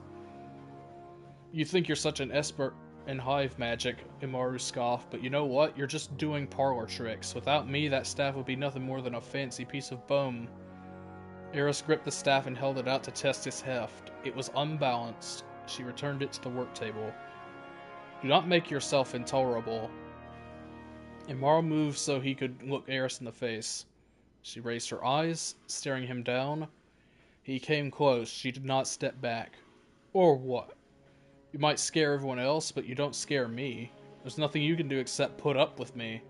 You think you're such an expert in hive magic, Immaru scoffed, but you know what? You're just doing parlor tricks. Without me, that staff would be nothing more than a fancy piece of bone. Eris gripped the staff and held it out to test its heft. It was unbalanced. She returned it to the work table. Do not make yourself intolerable. Immaru moved so he could look Eris in the face. She raised her eyes, staring him down. He came close. She did not step back. Or what? You might scare everyone else, but you don't scare me. There's nothing you can do except put up with me.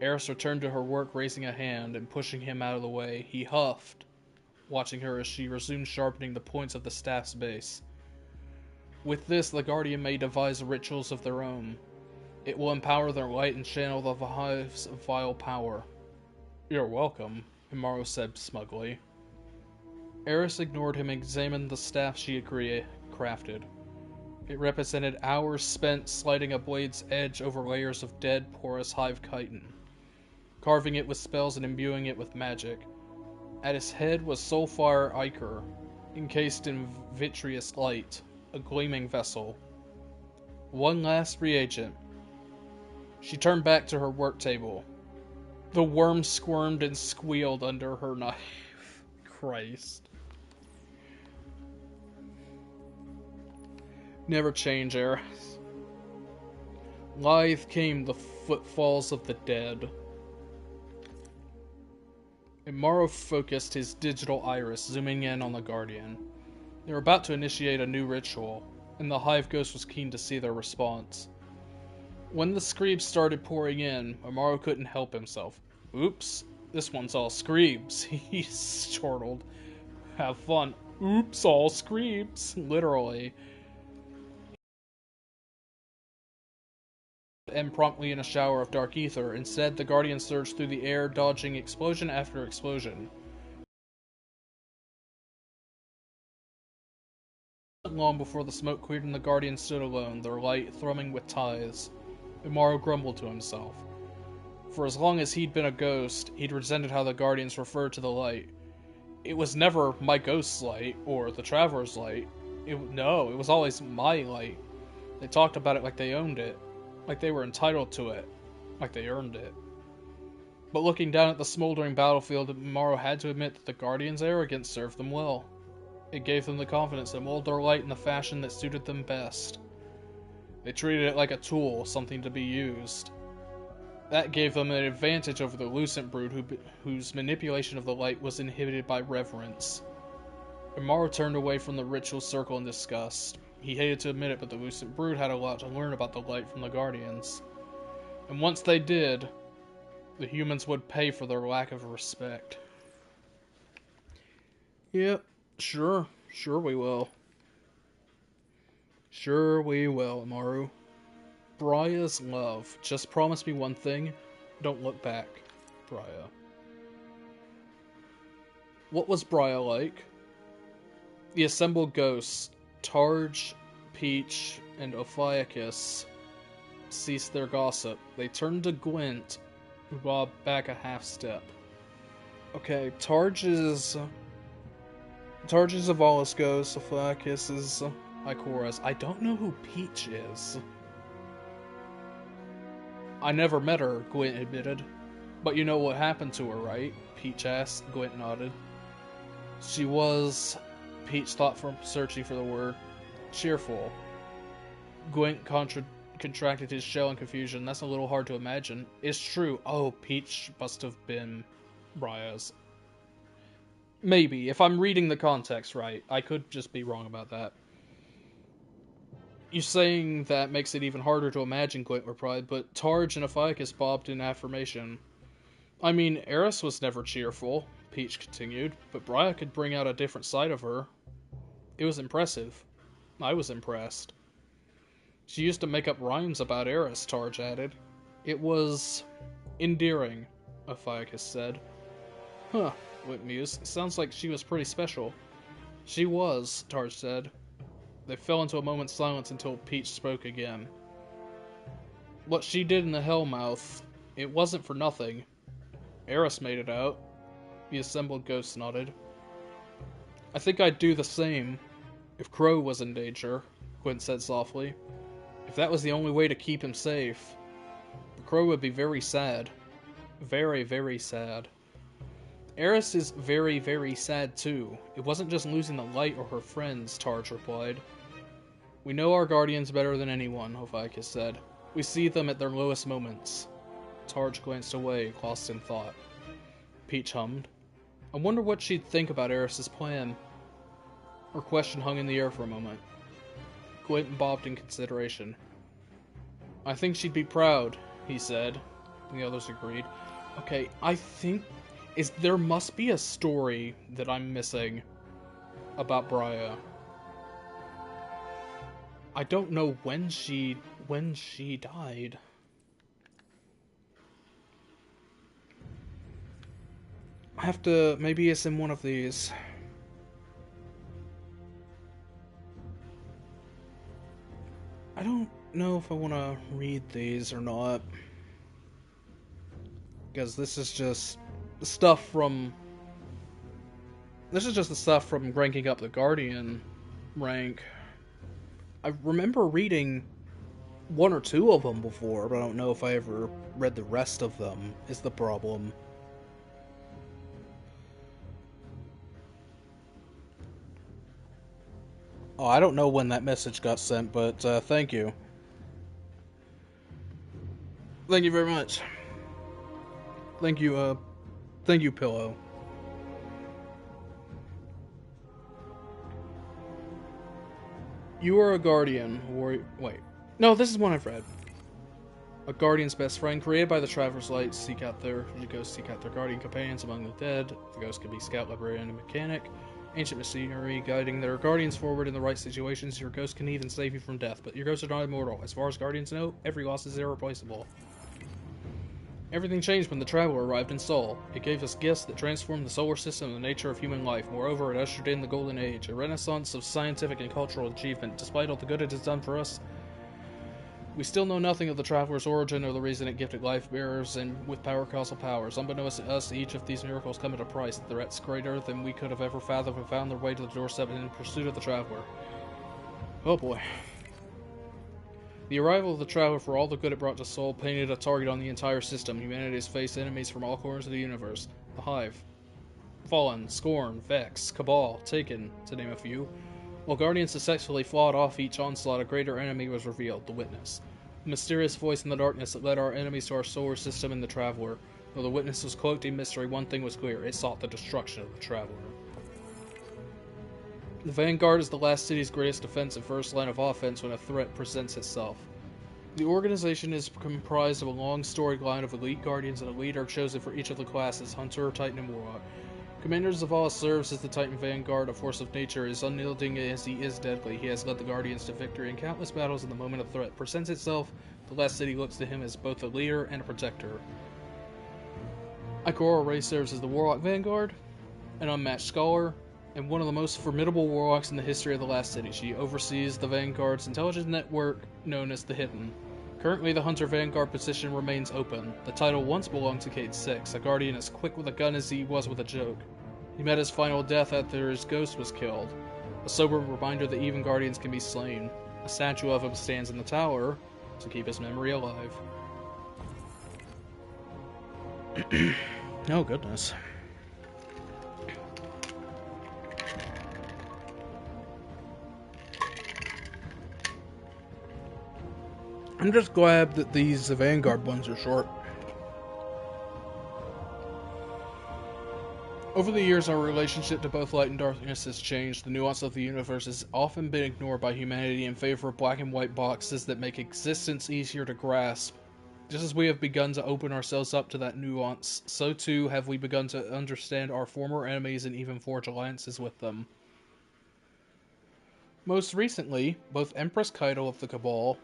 Eris returned to her work, raising a hand and pushing him out of the way. He huffed, watching her as she resumed sharpening the points of the staff's base. With this, the Guardian may devise rituals of their own. It will empower their light and channel the hive's vile power. You're welcome, Immaru said smugly. Eris ignored him and examined the staff she had crafted. It represented hours spent sliding a blade's edge over layers of dead, porous hive chitin, carving it with spells and imbuing it with magic. At its head was Soulfire Ichor, encased in vitreous light, a gleaming vessel. One last reagent. She turned back to her work table. The worm squirmed and squealed under her knife. Christ. Never change, Aerith. Lithe came the footfalls of the dead. Immaru focused his digital iris, zooming in on the Guardian. They were about to initiate a new ritual, and the Hive Ghost was keen to see their response. When the screams started pouring in, Immaru couldn't help himself. Oops, this one's all screams, he chortled. Have fun. Oops, all screams, literally. And promptly in a shower of dark ether. Instead, the Guardian surged through the air, dodging explosion after explosion. Not long before the smoke cleared and the Guardian stood alone, their light thrumming with tithes. Immaru grumbled to himself. For as long as he'd been a ghost, he'd resented how the Guardians referred to the light. It was never my ghost's light, or the Traveler's light. No, it was always my light. They talked about it like they owned it. Like they were entitled to it. Like they earned it. But looking down at the smoldering battlefield, Immaru had to admit that the Guardians' arrogance served them well. It gave them the confidence to mold their light in the fashion that suited them best. They treated it like a tool, something to be used. That gave them an advantage over the Lucent Brood, whose manipulation of the light was inhibited by reverence. Immaru turned away from the ritual circle in disgust. He hated to admit it, but the Lucent Brood had a lot to learn about the light from the Guardians. And once they did, the humans would pay for their lack of respect. Yep, sure we will. Sure we will, Immaru. Bria's love. Just promise me one thing. Don't look back, Bria. What was Bria like? The assembled ghosts, Targe, Peach, and Ophiuchus, ceased their gossip. They turned to Gwent, who bobbed back a half step. Okay, Targe is Avalis ghost, Ophiuchus is Ikora's. I don't know who Peach is. I never met her, Gwent admitted. But you know what happened to her, right? Peach asked. Gwent nodded. She was... Peach thought from searching for the word. Cheerful. Gwent contracted his shell in confusion. That's a little hard to imagine. It's true. Oh, Peach must have been Bria's. Maybe. If I'm reading the context right. I could just be wrong about that. You saying that makes it even harder to imagine, Gwent replied, but Targe and Ophiuchus bobbed in affirmation. I mean, Eris was never cheerful, Peach continued, but Bria could bring out a different side of her. It was impressive. I was impressed. She used to make up rhymes about Eris, Targe added. It was... endearing, Ophiuchus said. Huh, Gwent mused. Sounds like she was pretty special. She was, Targe said. They fell into a moment's silence until Peach spoke again. What she did in the Hellmouth, it wasn't for nothing. Eris made it out. The assembled ghosts nodded. I think I'd do the same, if Crow was in danger, Gwent said softly. If that was the only way to keep him safe. The Crow would be very sad. Very, very sad. Eris is very, very sad too. It wasn't just losing the light or her friends, Targe replied. We know our guardians better than anyone, Ophiuchus said. We see them at their lowest moments. Targe glanced away, lost in thought. Peach hummed. I wonder what she'd think about Eris's plan. Her question hung in the air for a moment. Gwent bobbed in consideration. I think she'd be proud, he said. The others agreed. Okay, I think... there must be a story that I'm missing about Bria. I don't know when she died. I have to... maybe it's in one of these. I don't know if I want to read these or not. Because this is just the stuff from... This is just the stuff from ranking up the Guardian rank. I remember reading one or two of them before, but I don't know if I ever read the rest of them, is the problem. Oh, I don't know when that message got sent, but thank you. Thank you very much. Thank you, Pillow. You are a guardian, warrior. Wait. No, this is one I've read. A guardian's best friend, created by the Traveler's Light, seek out their guardian companions among the dead. The ghost can be scout, librarian, and mechanic. Ancient machinery, guiding their guardians forward in the right situations. Your ghost can even save you from death, but your ghosts are not immortal. As far as guardians know, every loss is irreplaceable. Everything changed when the Traveler arrived in Sol. It gave us gifts that transformed the solar system and the nature of human life. Moreover, it ushered in the Golden Age, a renaissance of scientific and cultural achievement. Despite all the good it has done for us, we still know nothing of the Traveler's origin or the reason it gifted life-bearers and with power-causal powers. Unbeknownst to us, each of these miracles come at a price. Threats greater than we could have ever fathomed have found their way to the doorstep in pursuit of the Traveler. Oh boy. The arrival of the Traveler, for all the good it brought to Sol, painted a target on the entire system. Humanity has faced enemies from all corners of the universe. The Hive, Fallen, Scorn, Vex, Cabal, Taken, to name a few. While Guardians successfully fought off each onslaught, a greater enemy was revealed, the Witness. A mysterious voice in the darkness that led our enemies to our solar system and the Traveler. Though the Witness was cloaked in mystery, one thing was clear: it sought the destruction of the Traveler. The Vanguard is the last city's greatest defense and first line of offense when a threat presents itself. The organization is comprised of a long storied line of elite guardians, and a leader chosen for each of the classes: Hunter, Titan, and Warlock. Commander Zavala serves as the Titan Vanguard, a force of nature. As unyielding as he is deadly, he has led the Guardians to victory in countless battles. And the moment a threat presents itself, the last city looks to him as both a leader and a protector. Ikora Ray serves as the Warlock Vanguard, an unmatched scholar, and one of the most formidable warlocks in the history of the last city. She oversees the Vanguard's intelligence network known as the Hidden. Currently, the Hunter Vanguard position remains open. The title once belonged to Cade 6, a guardian as quick with a gun as he was with a joke. He met his final death after his ghost was killed, a sober reminder that even guardians can be slain. A statue of him stands in the tower to keep his memory alive. Oh, goodness. I'm just glad that these Vanguard ones are short. Over the years, our relationship to both light and darkness has changed. The nuance of the universe has often been ignored by humanity in favor of black and white boxes that make existence easier to grasp. Just as we have begun to open ourselves up to that nuance, so too have we begun to understand our former enemies and even forge alliances with them. Most recently, both Empress Kaido of the Cabal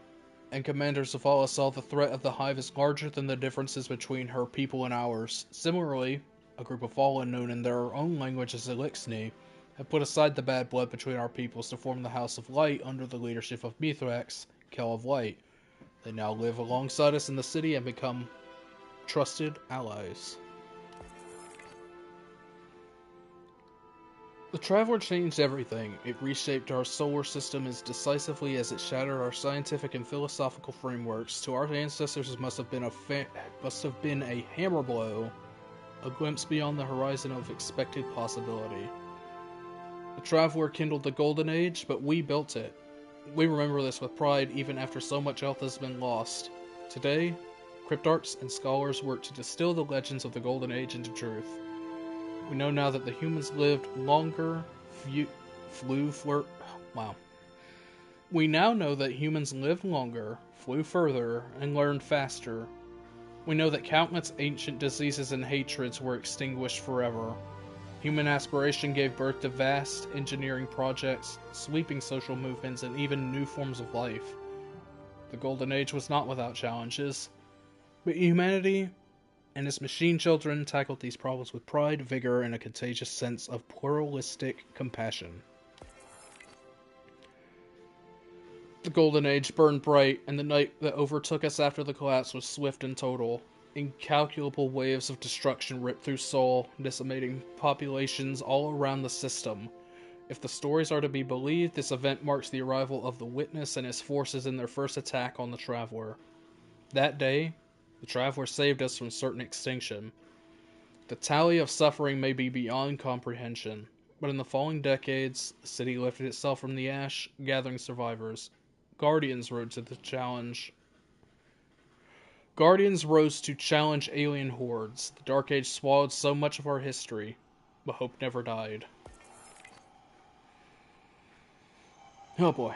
and Commander Zavala saw the threat of the Hive as larger than the differences between her people and ours. Similarly, a group of Fallen known in their own language as Elixni have put aside the bad blood between our peoples to form the House of Light under the leadership of Mithrax, Kel of Light. They now live alongside us in the city and become trusted allies. The Traveler changed everything. It reshaped our solar system as decisively as it shattered our scientific and philosophical frameworks. To our ancestors, it must have been a hammer blow, a glimpse beyond the horizon of expected possibility. The Traveler kindled the Golden Age, but we built it. We remember this with pride even after so much else has been lost. Today, cryptarchs and scholars work to distill the legends of the Golden Age into truth. We know now that the humans lived longer, We now know that humans lived longer, flew further, and learned faster. We know that countless ancient diseases and hatreds were extinguished forever. Human aspiration gave birth to vast engineering projects, sweeping social movements, and even new forms of life. The Golden Age was not without challenges, but humanity and its machine children tackled these problems with pride, vigor, and a contagious sense of pluralistic compassion. The Golden Age burned bright, and the night that overtook us after the collapse was swift and total. Incalculable waves of destruction ripped through Sol, decimating populations all around the system. If the stories are to be believed, this event marks the arrival of the Witness and his forces in their first attack on the Traveler. That day, the Traveler saved us from certain extinction. The tally of suffering may be beyond comprehension, but in the following decades, the city lifted itself from the ash, gathering survivors. Guardians rose to challenge alien hordes. The Dark Age swallowed so much of our history, but hope never died. Oh boy.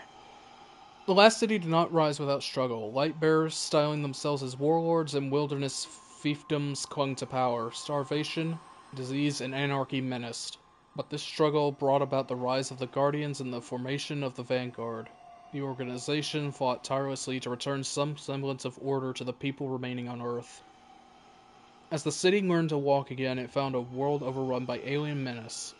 The last city did not rise without struggle. Lightbearers, styling themselves as warlords and wilderness fiefdoms, clung to power. Starvation, disease, and anarchy menaced. But this struggle brought about the rise of the Guardians and the formation of the Vanguard. The organization fought tirelessly to return some semblance of order to the people remaining on Earth. As the city learned to walk again, it found a world overrun by alien menace.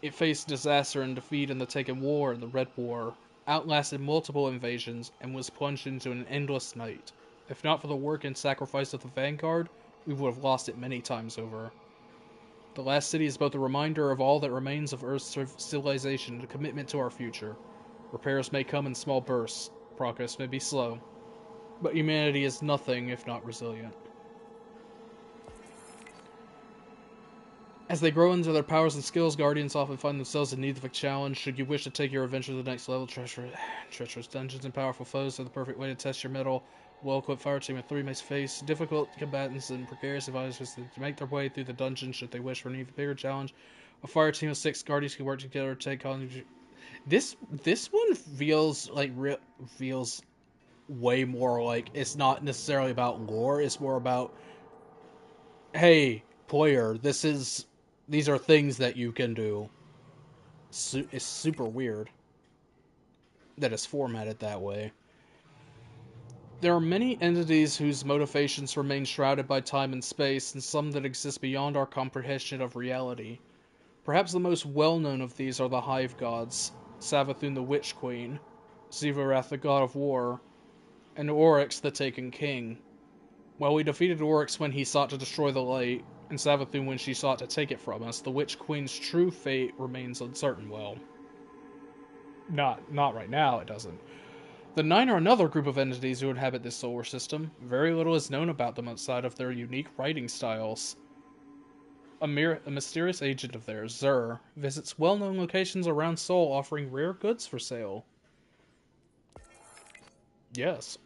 It faced disaster and defeat in the Taken War and the Red War, outlasted multiple invasions, and was plunged into an endless night. If not for the work and sacrifice of the Vanguard, we would have lost it many times over. The last city is both a reminder of all that remains of Earth's civilization and a commitment to our future. Repairs may come in small bursts, progress may be slow, but humanity is nothing if not resilient. As they grow into their powers and skills, Guardians often find themselves in need of a challenge. Should you wish to take your adventure to the next level, treacherous dungeons and powerful foes are the perfect way to test your mettle. A well-equipped fire team of 3 may face difficult combatants and precarious advisors to make their way through the dungeon should they wish for an even bigger challenge. A fire team of 6 Guardians can work together to take on... This one feels feels way more like it's not necessarily about lore, it's more about, hey, player, these are things that you can do. It's super weird that it's formatted that way. There are many entities whose motivations remain shrouded by time and space, and some that exist beyond our comprehension of reality. Perhaps the most well-known of these are the Hive Gods, Savathun the Witch Queen, Xivu Arath the God of War, and Oryx the Taken King. While we defeated Oryx when he sought to destroy the light, and Savathun when she sought to take it from us, the Witch Queen's true fate remains uncertain. Well, not right now, it doesn't. The Nine are another group of entities who inhabit this solar system. Very little is known about them outside of their unique writing styles. A mysterious agent of theirs, Zur, visits well-known locations around Sol offering rare goods for sale. Yes.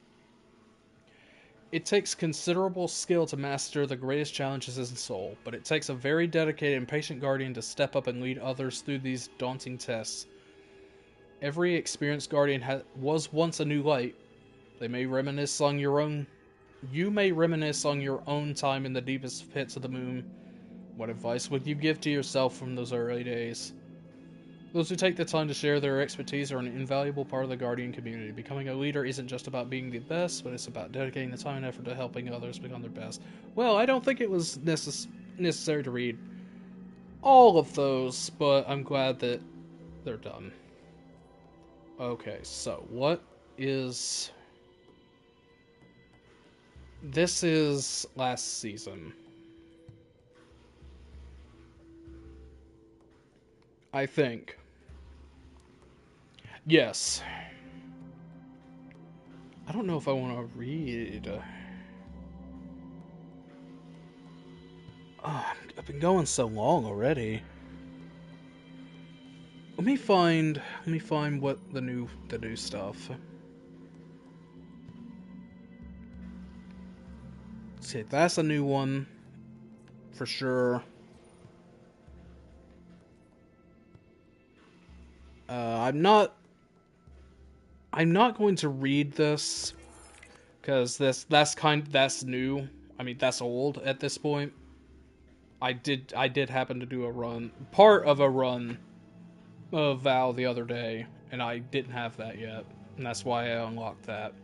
It takes considerable skill to master the greatest challenges in Sol, but it takes a very dedicated and patient guardian to step up and lead others through these daunting tests. Every experienced guardian was once a new light. You may reminisce on your own time in the deepest pits of the moon. What advice would you give to yourself from those early days? Those who take the time to share their expertise are an invaluable part of the Guardian community. Becoming a leader isn't just about being the best, but it's about dedicating the time and effort to helping others become their best. Well, I don't think it was necessary to read all of those, but I'm glad that they're done. Okay, so what is... This is last season. I think. Yes. I don't know if I want to read. I've been going so long already. Let me find what the new stuff. See, that's a new one for sure. I'm not going to read this because that's new. I mean, that's old at this point. I did happen to do part of a run of Val the other day, and I didn't have that yet, and that's why I unlocked that.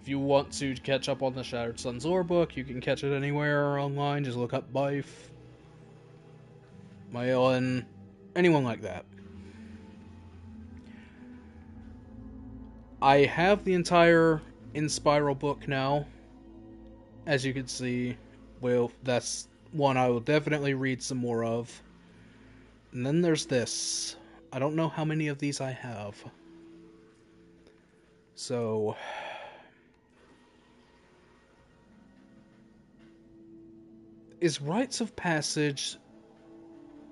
If you want to catch up on the Shattered Suns lore book, you can catch it anywhere online. Just look up Bife, Maelin, anyone like that. I have the entire In Spiral book now. As you can see, well, that's one I will definitely read some more of. And then there's this. I don't know how many of these I have. So... is Rites of Passage...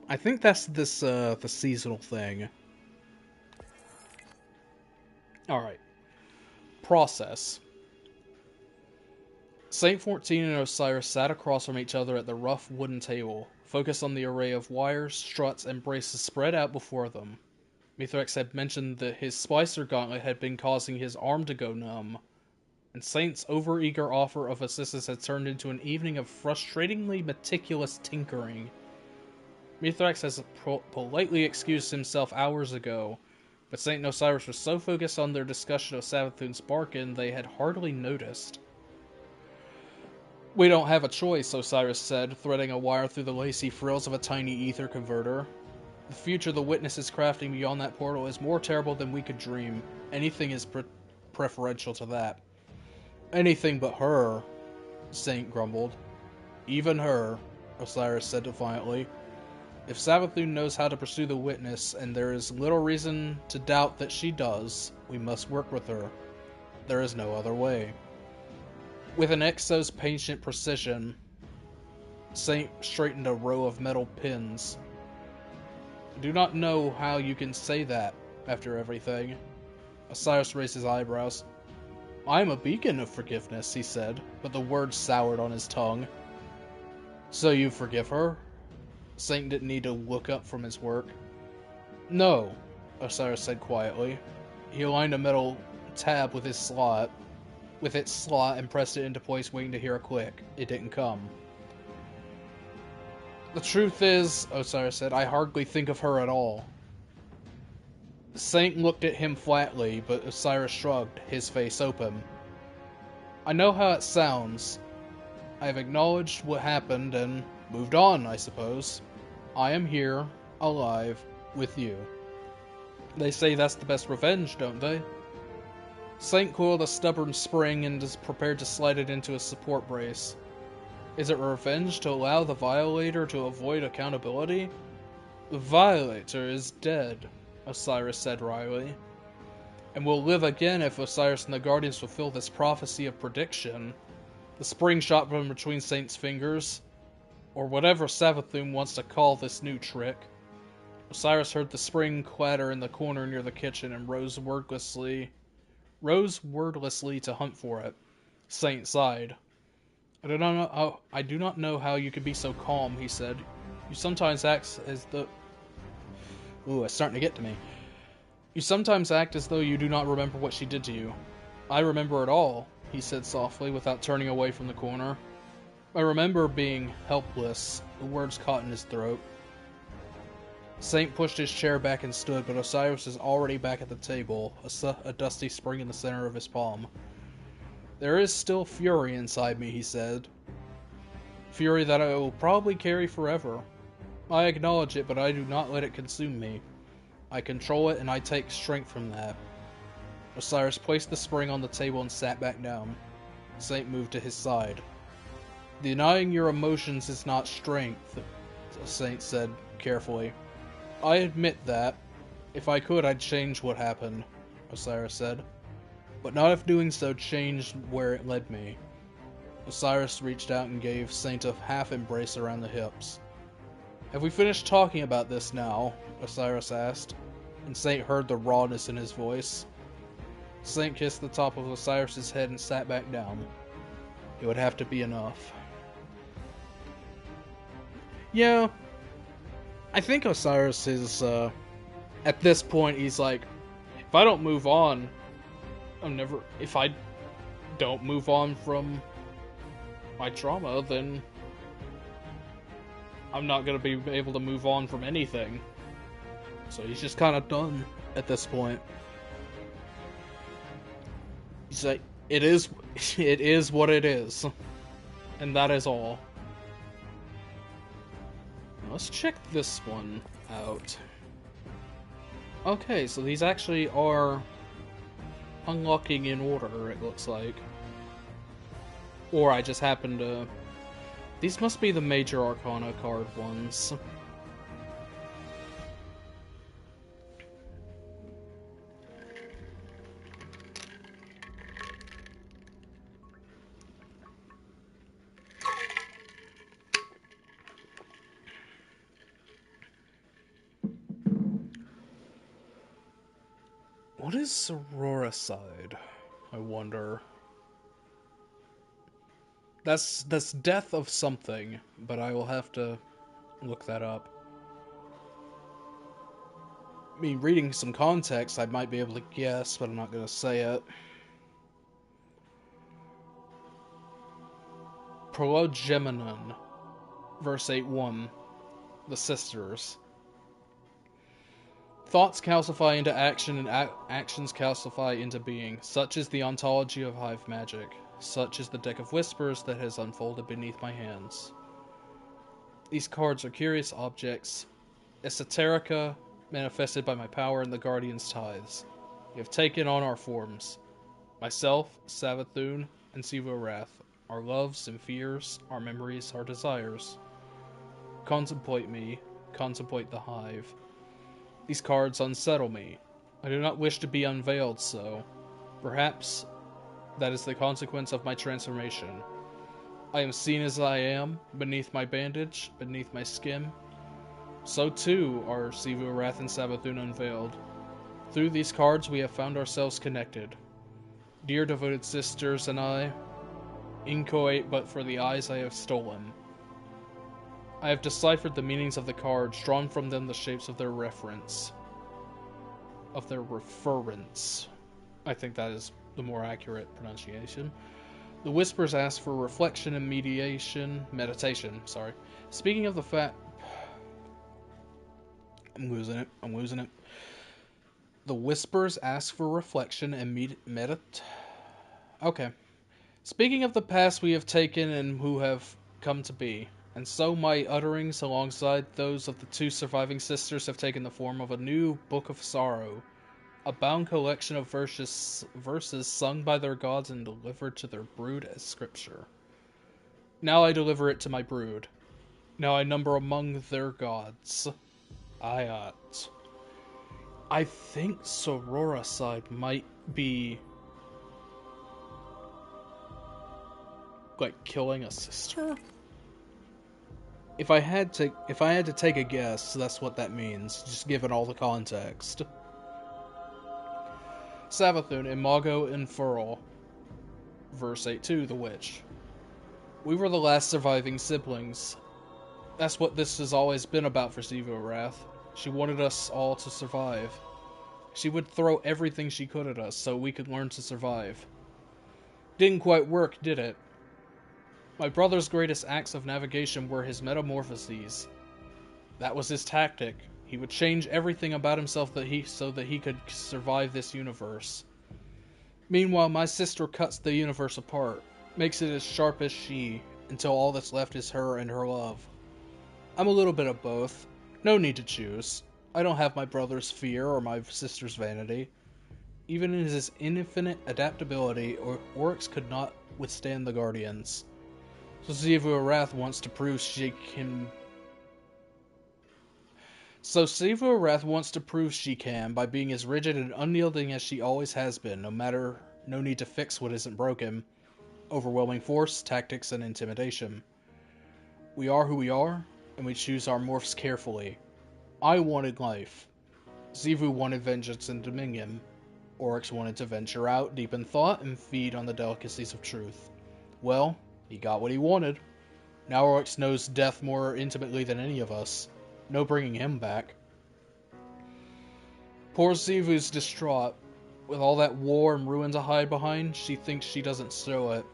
I think that's this, the seasonal thing. Alright. Process. Saint 14 and Osiris sat across from each other at the rough wooden table, focused on the array of wires, struts, and braces spread out before them. Mithrax had mentioned that his splicer gauntlet had been causing his arm to go numb, and Saint's overeager offer of assistance had turned into an evening of frustratingly meticulous tinkering. Mithrax has politely excused himself hours ago, but Saint and Osiris were so focused on their discussion of Savathun's bargain they had hardly noticed. "We don't have a choice," Osiris said, threading a wire through the lacy frills of a tiny ether converter. "The future the Witness is crafting beyond that portal is more terrible than we could dream. Anything is preferential to that." "Anything but her," Saint grumbled. "Even her," Osiris said defiantly. "If Savathun knows how to pursue the Witness, and there is little reason to doubt that she does, we must work with her. There is no other way." With an Exo's patient precision, Saint straightened a row of metal pins. "I do not know how you can say that, after everything." Osiris raised his eyebrows. "I am a beacon of forgiveness," he said, but the words soured on his tongue. "So you forgive her?" Saint didn't need to look up from his work. "No," Osiris said quietly. He aligned a metal tab with its slot, and pressed it into place, waiting to hear a click. It didn't come. "The truth is," Osiris said, "I hardly think of her at all." Saint looked at him flatly, but Osiris shrugged, his face open. "I know how it sounds. I have acknowledged what happened and moved on, I suppose. I am here, alive, with you. They say that's the best revenge, don't they?" Saint coiled a stubborn spring and is prepared to slide it into a support brace. "Is it revenge to allow the Violator to avoid accountability?" "The Violator is dead," Osiris said wryly. "And will live again if Osiris and the Guardians fulfill this prophecy of prediction." The spring shot from between Saint's fingers, or whatever Savathun wants to call this new trick. Osiris heard the spring clatter in the corner near the kitchen and rose wordlessly to hunt for it. Saint sighed. I do not know how you could be so calm," he said. "You sometimes act as though..." Ooh, it's starting to get to me. "You sometimes act as though you do not remember what she did to you." "I remember it all," he said softly, without turning away from the corner. "I remember being helpless." The words caught in his throat. Saint pushed his chair back and stood, but Osiris is already back at the table, a dusty spring in the center of his palm. "There is still fury inside me," he said. "Fury that I will probably carry forever. I acknowledge it, but I do not let it consume me. I control it, and I take strength from that." Osiris placed the spring on the table and sat back down. Saint moved to his side. "Denying your emotions is not strength," Saint said carefully. "I admit that. If I could, I'd change what happened," Osiris said. "But not if doing so changed where it led me." Osiris reached out and gave Saint a half-embrace around the hips. "Have we finished talking about this now?" Osiris asked, and Saint heard the rawness in his voice. Saint kissed the top of Osiris's head and sat back down. It would have to be enough. Yeah, I think Osiris is, at this point, he's like, if I don't move on, if I don't move on from my trauma, then I'm not going to be able to move on from anything. So he's just kind of done at this point. He's like, it is what it is. And that is all. Now let's check this one out. Okay, so these actually are unlocking in order, it looks like. Or I just happened to... These must be the Major Arcana card ones. What is Sororicide? I wonder. That's death of something, but I will have to look that up. I mean, reading some context, I might be able to guess, but I'm not going to say it. Prologeminon, verse 8:1, the Sisters. Thoughts calcify into action, and actions calcify into being. Such is the ontology of hive magic. Such is the deck of whispers that has unfolded beneath my hands. These cards are curious objects, esoterica, manifested by my power in the Guardian's tithes. We have taken on our forms. Myself, Savathun, and Xivu Arath. Our loves and fears, our memories, our desires. Contemplate me, contemplate the hive. These cards unsettle me. I do not wish to be unveiled, so perhaps that is the consequence of my transformation. I am seen as I am, beneath my bandage, beneath my skin. So too are Xivu Arath and Savathun unveiled. Through these cards we have found ourselves connected. Dear devoted sisters and I, inchoate but for the eyes I have stolen. I have deciphered the meanings of the cards, drawn from them the shapes of their reference. Of their reference. I think that is the more accurate pronunciation. The whispers ask for reflection and meditation, sorry. Speaking of the fact... I'm losing it. The whispers ask for reflection and Okay. Speaking of the past we have taken and who have come to be, and so my utterings alongside those of the two surviving sisters have taken the form of a new Book of Sorrow, a bound collection of verses sung by their gods and delivered to their brood as scripture. Now I deliver it to my brood. Now I number among their gods. Ayat. I think Sororicide might be like killing a sister? If I had to take a guess, that's what that means, just given all the context. Savathun, Imago Infernal, verse 8:2, the Witch. We were the last surviving siblings. That's what this has always been about for Xivu Arath. She wanted us all to survive. She would throw everything she could at us so we could learn to survive. Didn't quite work, did it? My brother's greatest acts of navigation were his metamorphoses. That was his tactic. He would change everything about himself so that he could survive this universe. Meanwhile, my sister cuts the universe apart, makes it as sharp as she, until all that's left is her and her love. I'm a little bit of both. No need to choose. I don't have my brother's fear or my sister's vanity. Even in his infinite adaptability, Oryx could not withstand the Guardians. So Xivu Arath wants to prove she can... by being as rigid and unyielding as she always has been, no need to fix what isn't broken. Overwhelming force, tactics, and intimidation. We are who we are, and we choose our morphs carefully. I wanted life. Xivu wanted vengeance and dominion. Oryx wanted to venture out, deep in thought, and feed on the delicacies of truth. Well, he got what he wanted. Now Oryx knows death more intimately than any of us. No bringing him back. Poor Xivu's distraught. With all that war and ruin to hide behind, she thinks she doesn't show it.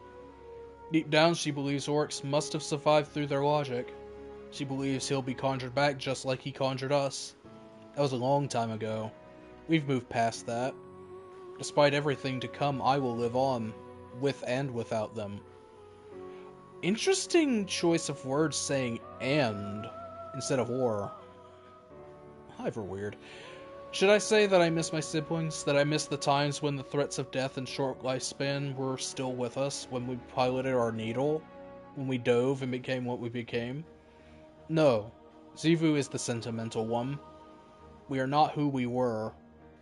Deep down, she believes Oryx must have survived through their logic. She believes he'll be conjured back just like he conjured us. That was a long time ago. We've moved past that. Despite everything to come, I will live on, with and without them. Interesting choice of words saying "and" instead of "or." However weird. Should I say that I miss my siblings? That I miss the times when the threats of death and short lifespan were still with us? When we piloted our needle? When we dove and became what we became? No. Xivu is the sentimental one. We are not who we were.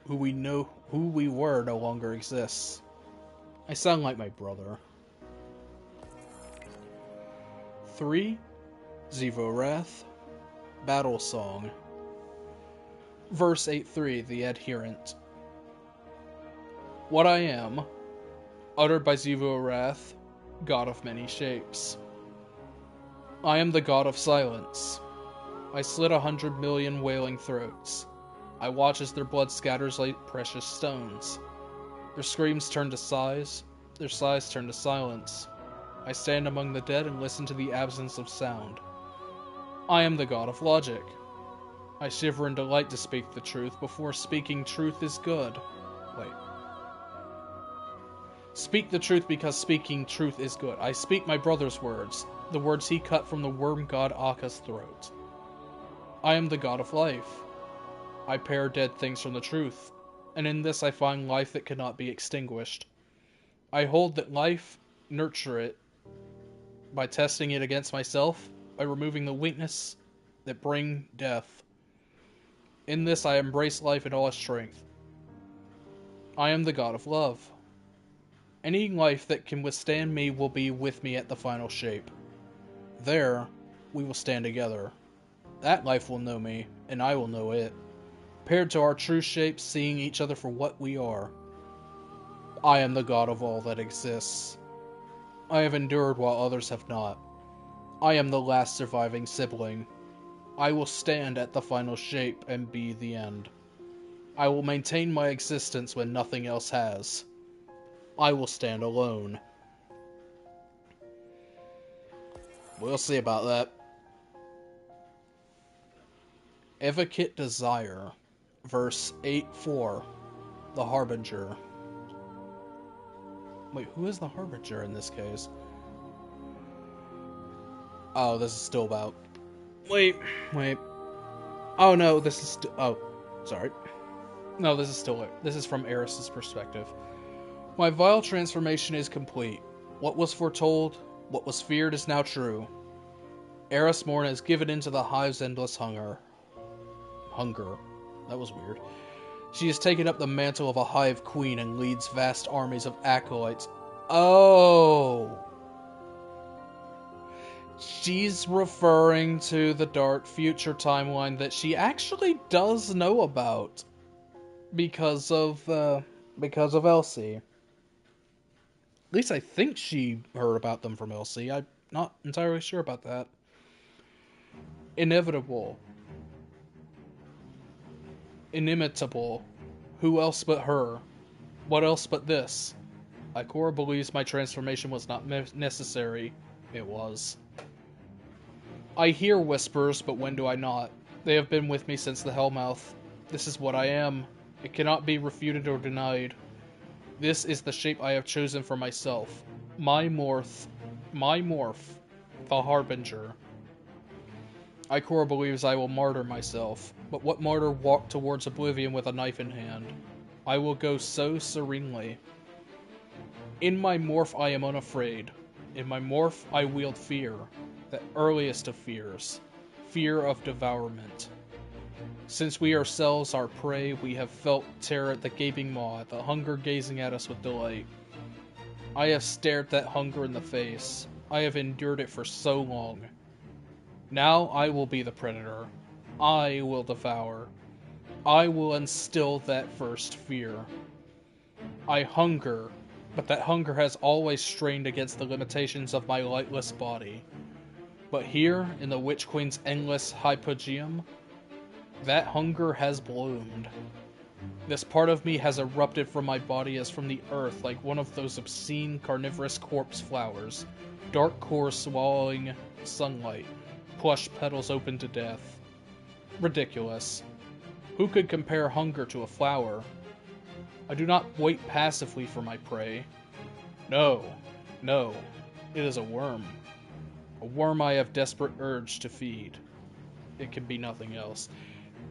Who we were no longer exists. I sound like my brother. 3. Xivu Arath. Battle Song. Verse 8-3, The Adherent. What I am, uttered by Xivu Arath, god of many shapes. I am the god of silence. I slit 100 million wailing throats. I watch as their blood scatters like precious stones. Their screams turn to sighs, their sighs turn to silence. I stand among the dead and listen to the absence of sound. I am the god of logic. I shiver in delight to speak the truth before speaking truth is good. Wait. Speak the truth because speaking truth is good. I speak my brother's words, the words he cut from the worm god Aka's throat. I am the god of life. I pair dead things from the truth, and in this I find life that cannot be extinguished. I hold that life, nurture it, by testing it against myself, by removing the weakness that bring death. In this I embrace life in all its strength. I am the god of love. Any life that can withstand me will be with me at the final shape. There, we will stand together. That life will know me, and I will know it. Paired to our true shapes, seeing each other for what we are. I am the god of all that exists. I have endured while others have not. I am the last surviving sibling. I will stand at the final shape and be the end. I will maintain my existence when nothing else has. I will stand alone. We'll see about that. Evocate Desire, verse 8-4, the Harbinger. Wait, who is the Harbinger in this case? Oh, this is still about... Wait. Oh no, this is oh, sorry. No, this is still it. This is from Eris's perspective. My vile transformation is complete. What was foretold, what was feared is now true. Eris Morn has given into the hive's endless hunger. That was weird. She has taken up the mantle of a hive queen and leads vast armies of acolytes. Oh! She's referring to the dark future timeline that she actually does know about because of Elsie. At least I think she heard about them from Elsie. I'm not entirely sure about that. Inevitable. Inimitable. Who else but her? What else but this? Ikora believes my transformation was not necessary. It was. I hear whispers, but when do I not? They have been with me since the Hellmouth. This is what I am. It cannot be refuted or denied. This is the shape I have chosen for myself. My morph, the Harbinger. Ikora believes I will martyr myself, but what martyr walked towards oblivion with a knife in hand? I will go so serenely. In my morph I am unafraid. In my morph I wield fear, the earliest of fears, fear of devourment. Since we ourselves are prey, we have felt terror at the gaping maw, the hunger gazing at us with delight. I have stared that hunger in the face. I have endured it for so long. Now I will be the predator. I will devour. I will instill that first fear. I hunger, but that hunger has always strained against the limitations of my lightless body. But here, in the Witch Queen's endless hypogeum, that hunger has bloomed. This part of me has erupted from my body as from the earth like one of those obscene carnivorous corpse flowers, dark core swallowing sunlight, plush petals open to death. Ridiculous. Who could compare hunger to a flower? I do not wait passively for my prey. No, it is a worm. A worm I have desperate urge to feed. It can be nothing else.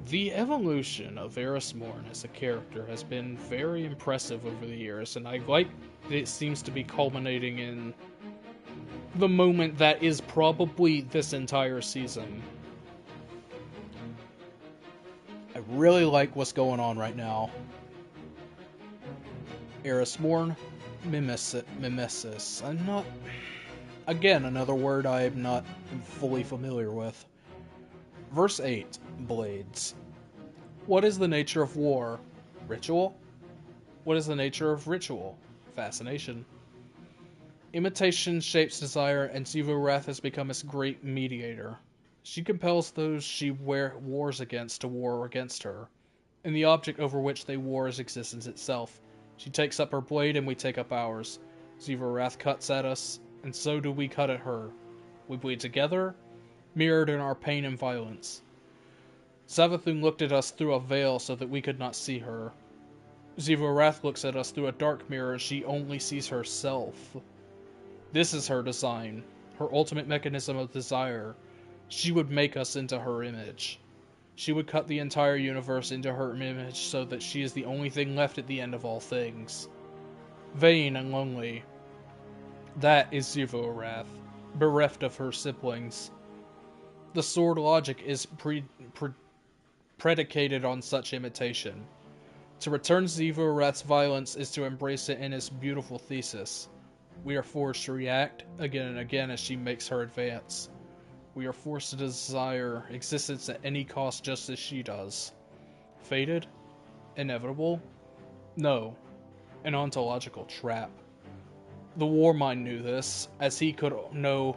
The evolution of Eris Morn as a character has been very impressive over the years, and I like that it seems to be culminating in the moment that is probably this entire season. I really like what's going on right now. Eris Morn, mimesis. I'm not... Again, another word I'm not fully familiar with. Verse 8, Blades. What is the nature of war? Ritual? What is the nature of ritual? Fascination. Imitation shapes desire, and Xivu Arath has become its great mediator. She compels those she wars against to war against her, and the object over which they war is existence itself. She takes up her blade, and we take up ours. Xivu Arath cuts at us, and so do we cut at her. We bleed together, mirrored in our pain and violence. Savathun looked at us through a veil so that we could not see her. Xivu Arath looks at us through a dark mirror and she only sees herself. This is her design, her ultimate mechanism of desire. She would make us into her image. She would cut the entire universe into her image so that she is the only thing left at the end of all things. Vain and lonely. That is Xivu Arath, bereft of her siblings. The sword logic is predicated on such imitation. To return Xivu Arath's violence is to embrace it in its beautiful thesis. We are forced to react again and again as she makes her advance. We are forced to desire existence at any cost just as she does. Fated? Inevitable? No. An ontological trap. The Warmind knew this, as he could know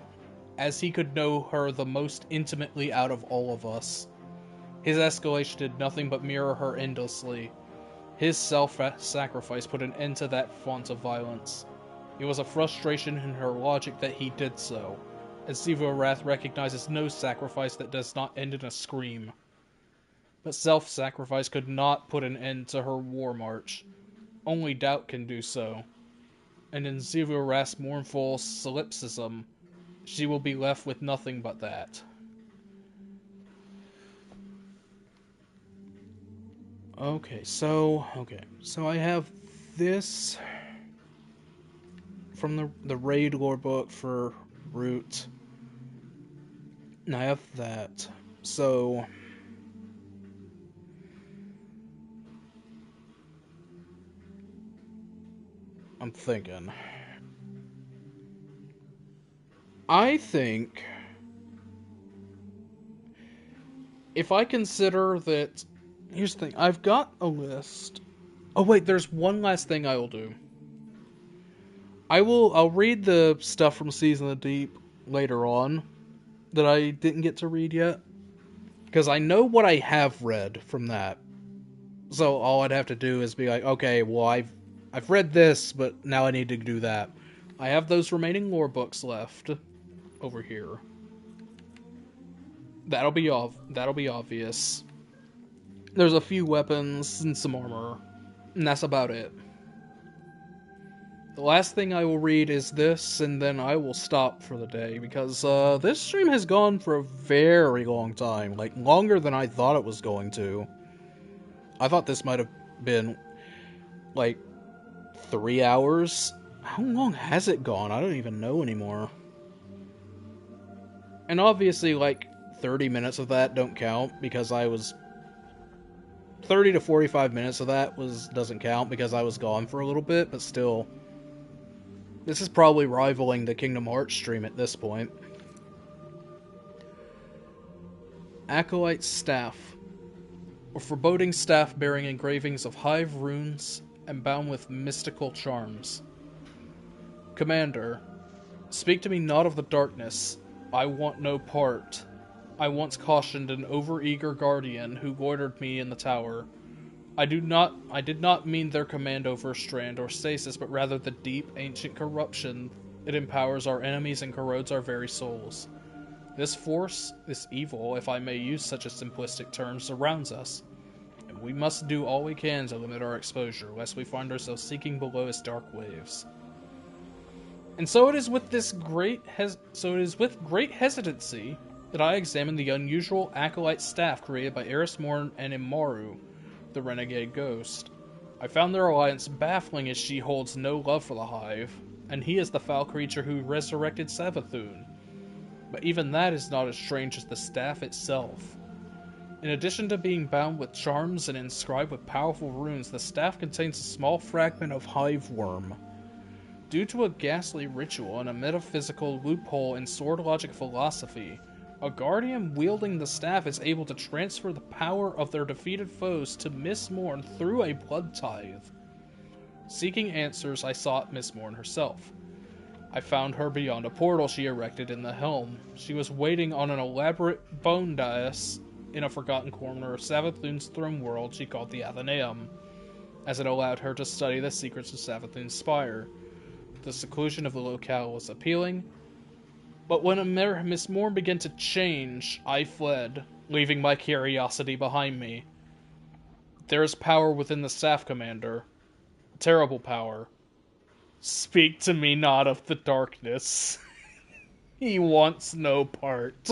her the most intimately out of all of us. His escalation did nothing but mirror her endlessly. His self-sacrifice put an end to that font of violence. It was a frustration in her logic that he did so, as Xivu Arath recognizes no sacrifice that does not end in a scream. But self-sacrifice could not put an end to her war march. Only doubt can do so. And in Xivu Arath's mournful solipsism, she will be left with nothing but that. Okay, so I have this from the raid lore book for Root, and I have that. So I'm thinking. I think if I consider that, here's the thing, I've got a list. Oh wait, there's one last thing I will do. I'll read the stuff from Season of the Deep later on that I didn't get to read yet, because I know what I have read from that. So all I'd have to do is be like, okay, well I've read this, but now I need to do that. I have those remaining lore books left over here. That'll be obvious. There's a few weapons and some armor, and that's about it. The last thing I will read is this, and then I will stop for the day, because this stream has gone for a very long time, like longer than I thought it was going to. I thought this might have been like 3 hours. How long has it gone? I don't even know anymore. And obviously, like, 30 minutes of that don't count, because 30 to 45 minutes of that doesn't count, because I was gone for a little bit, but still. This is probably rivaling the Kingdom Hearts stream at this point. Acolyte Staff. A foreboding staff bearing engravings of hive runes and bound with mystical charms. Commander, speak to me not of the darkness. I want no part. I once cautioned an overeager guardian who loitered me in the tower. I did not mean their command over Strand or Stasis, but rather the deep, ancient corruption it empowers our enemies and corrodes our very souls. This force, this evil, if I may use such a simplistic term, surrounds us, and we must do all we can to limit our exposure, lest we find ourselves sinking below its dark waves. And so it is with great hesitancy that I examined the unusual acolyte staff created by Eris Morn and Immaru, the renegade ghost. I found their alliance baffling as she holds no love for the Hive, and he is the foul creature who resurrected Savathun. But even that is not as strange as the staff itself. In addition to being bound with charms and inscribed with powerful runes, the staff contains a small fragment of hive worm. Due to a ghastly ritual and a metaphysical loophole in sword logic philosophy, a guardian wielding the staff is able to transfer the power of their defeated foes to Miss Morn through a blood tithe. Seeking answers, I sought Miss Morn herself. I found her beyond a portal she erected in the helm. She was waiting on an elaborate bone dais in a forgotten corner of Savathun's throne world she called the Athenaeum, as it allowed her to study the secrets of Savathun's spire. The seclusion of the locale was appealing, but when Miss Morn began to change, I fled, leaving my curiosity behind me. There is power within the staff commander. Terrible power. Speak to me not of the darkness. He wants no part.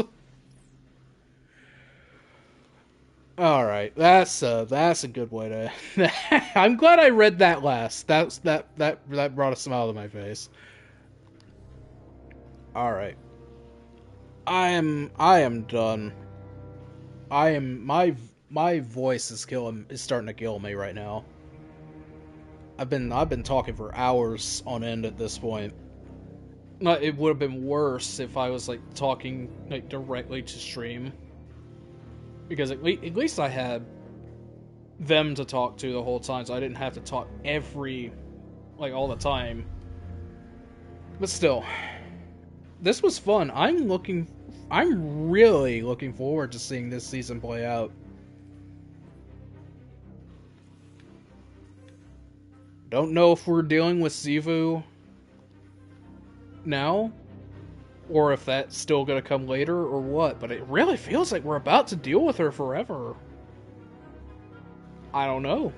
Alright, that's a good way to... I'm glad I read that last. That brought a smile to my face. Alright. I am done. My voice is starting to kill me right now. I've been talking for hours on end at this point. It would have been worse if I was like talking like directly to stream. Because at least I had them to talk to the whole time, so I didn't have to talk all the time. But still, this was fun. I'm really looking forward to seeing this season play out. Don't know if we're dealing with Xivu now, or if that's still going to come later, or what, but it really feels like we're about to deal with her forever. I don't know.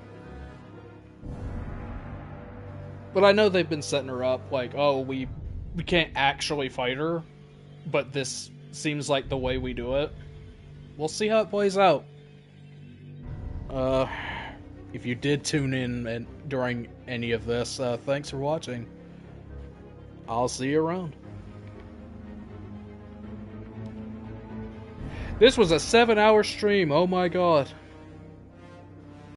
But I know they've been setting her up, like, oh, we can't actually fight her, but this seems like the way we do it. We'll see how it plays out. If you did tune in during any of this, thanks for watching. I'll see you around. This was a 7-hour stream, oh my god.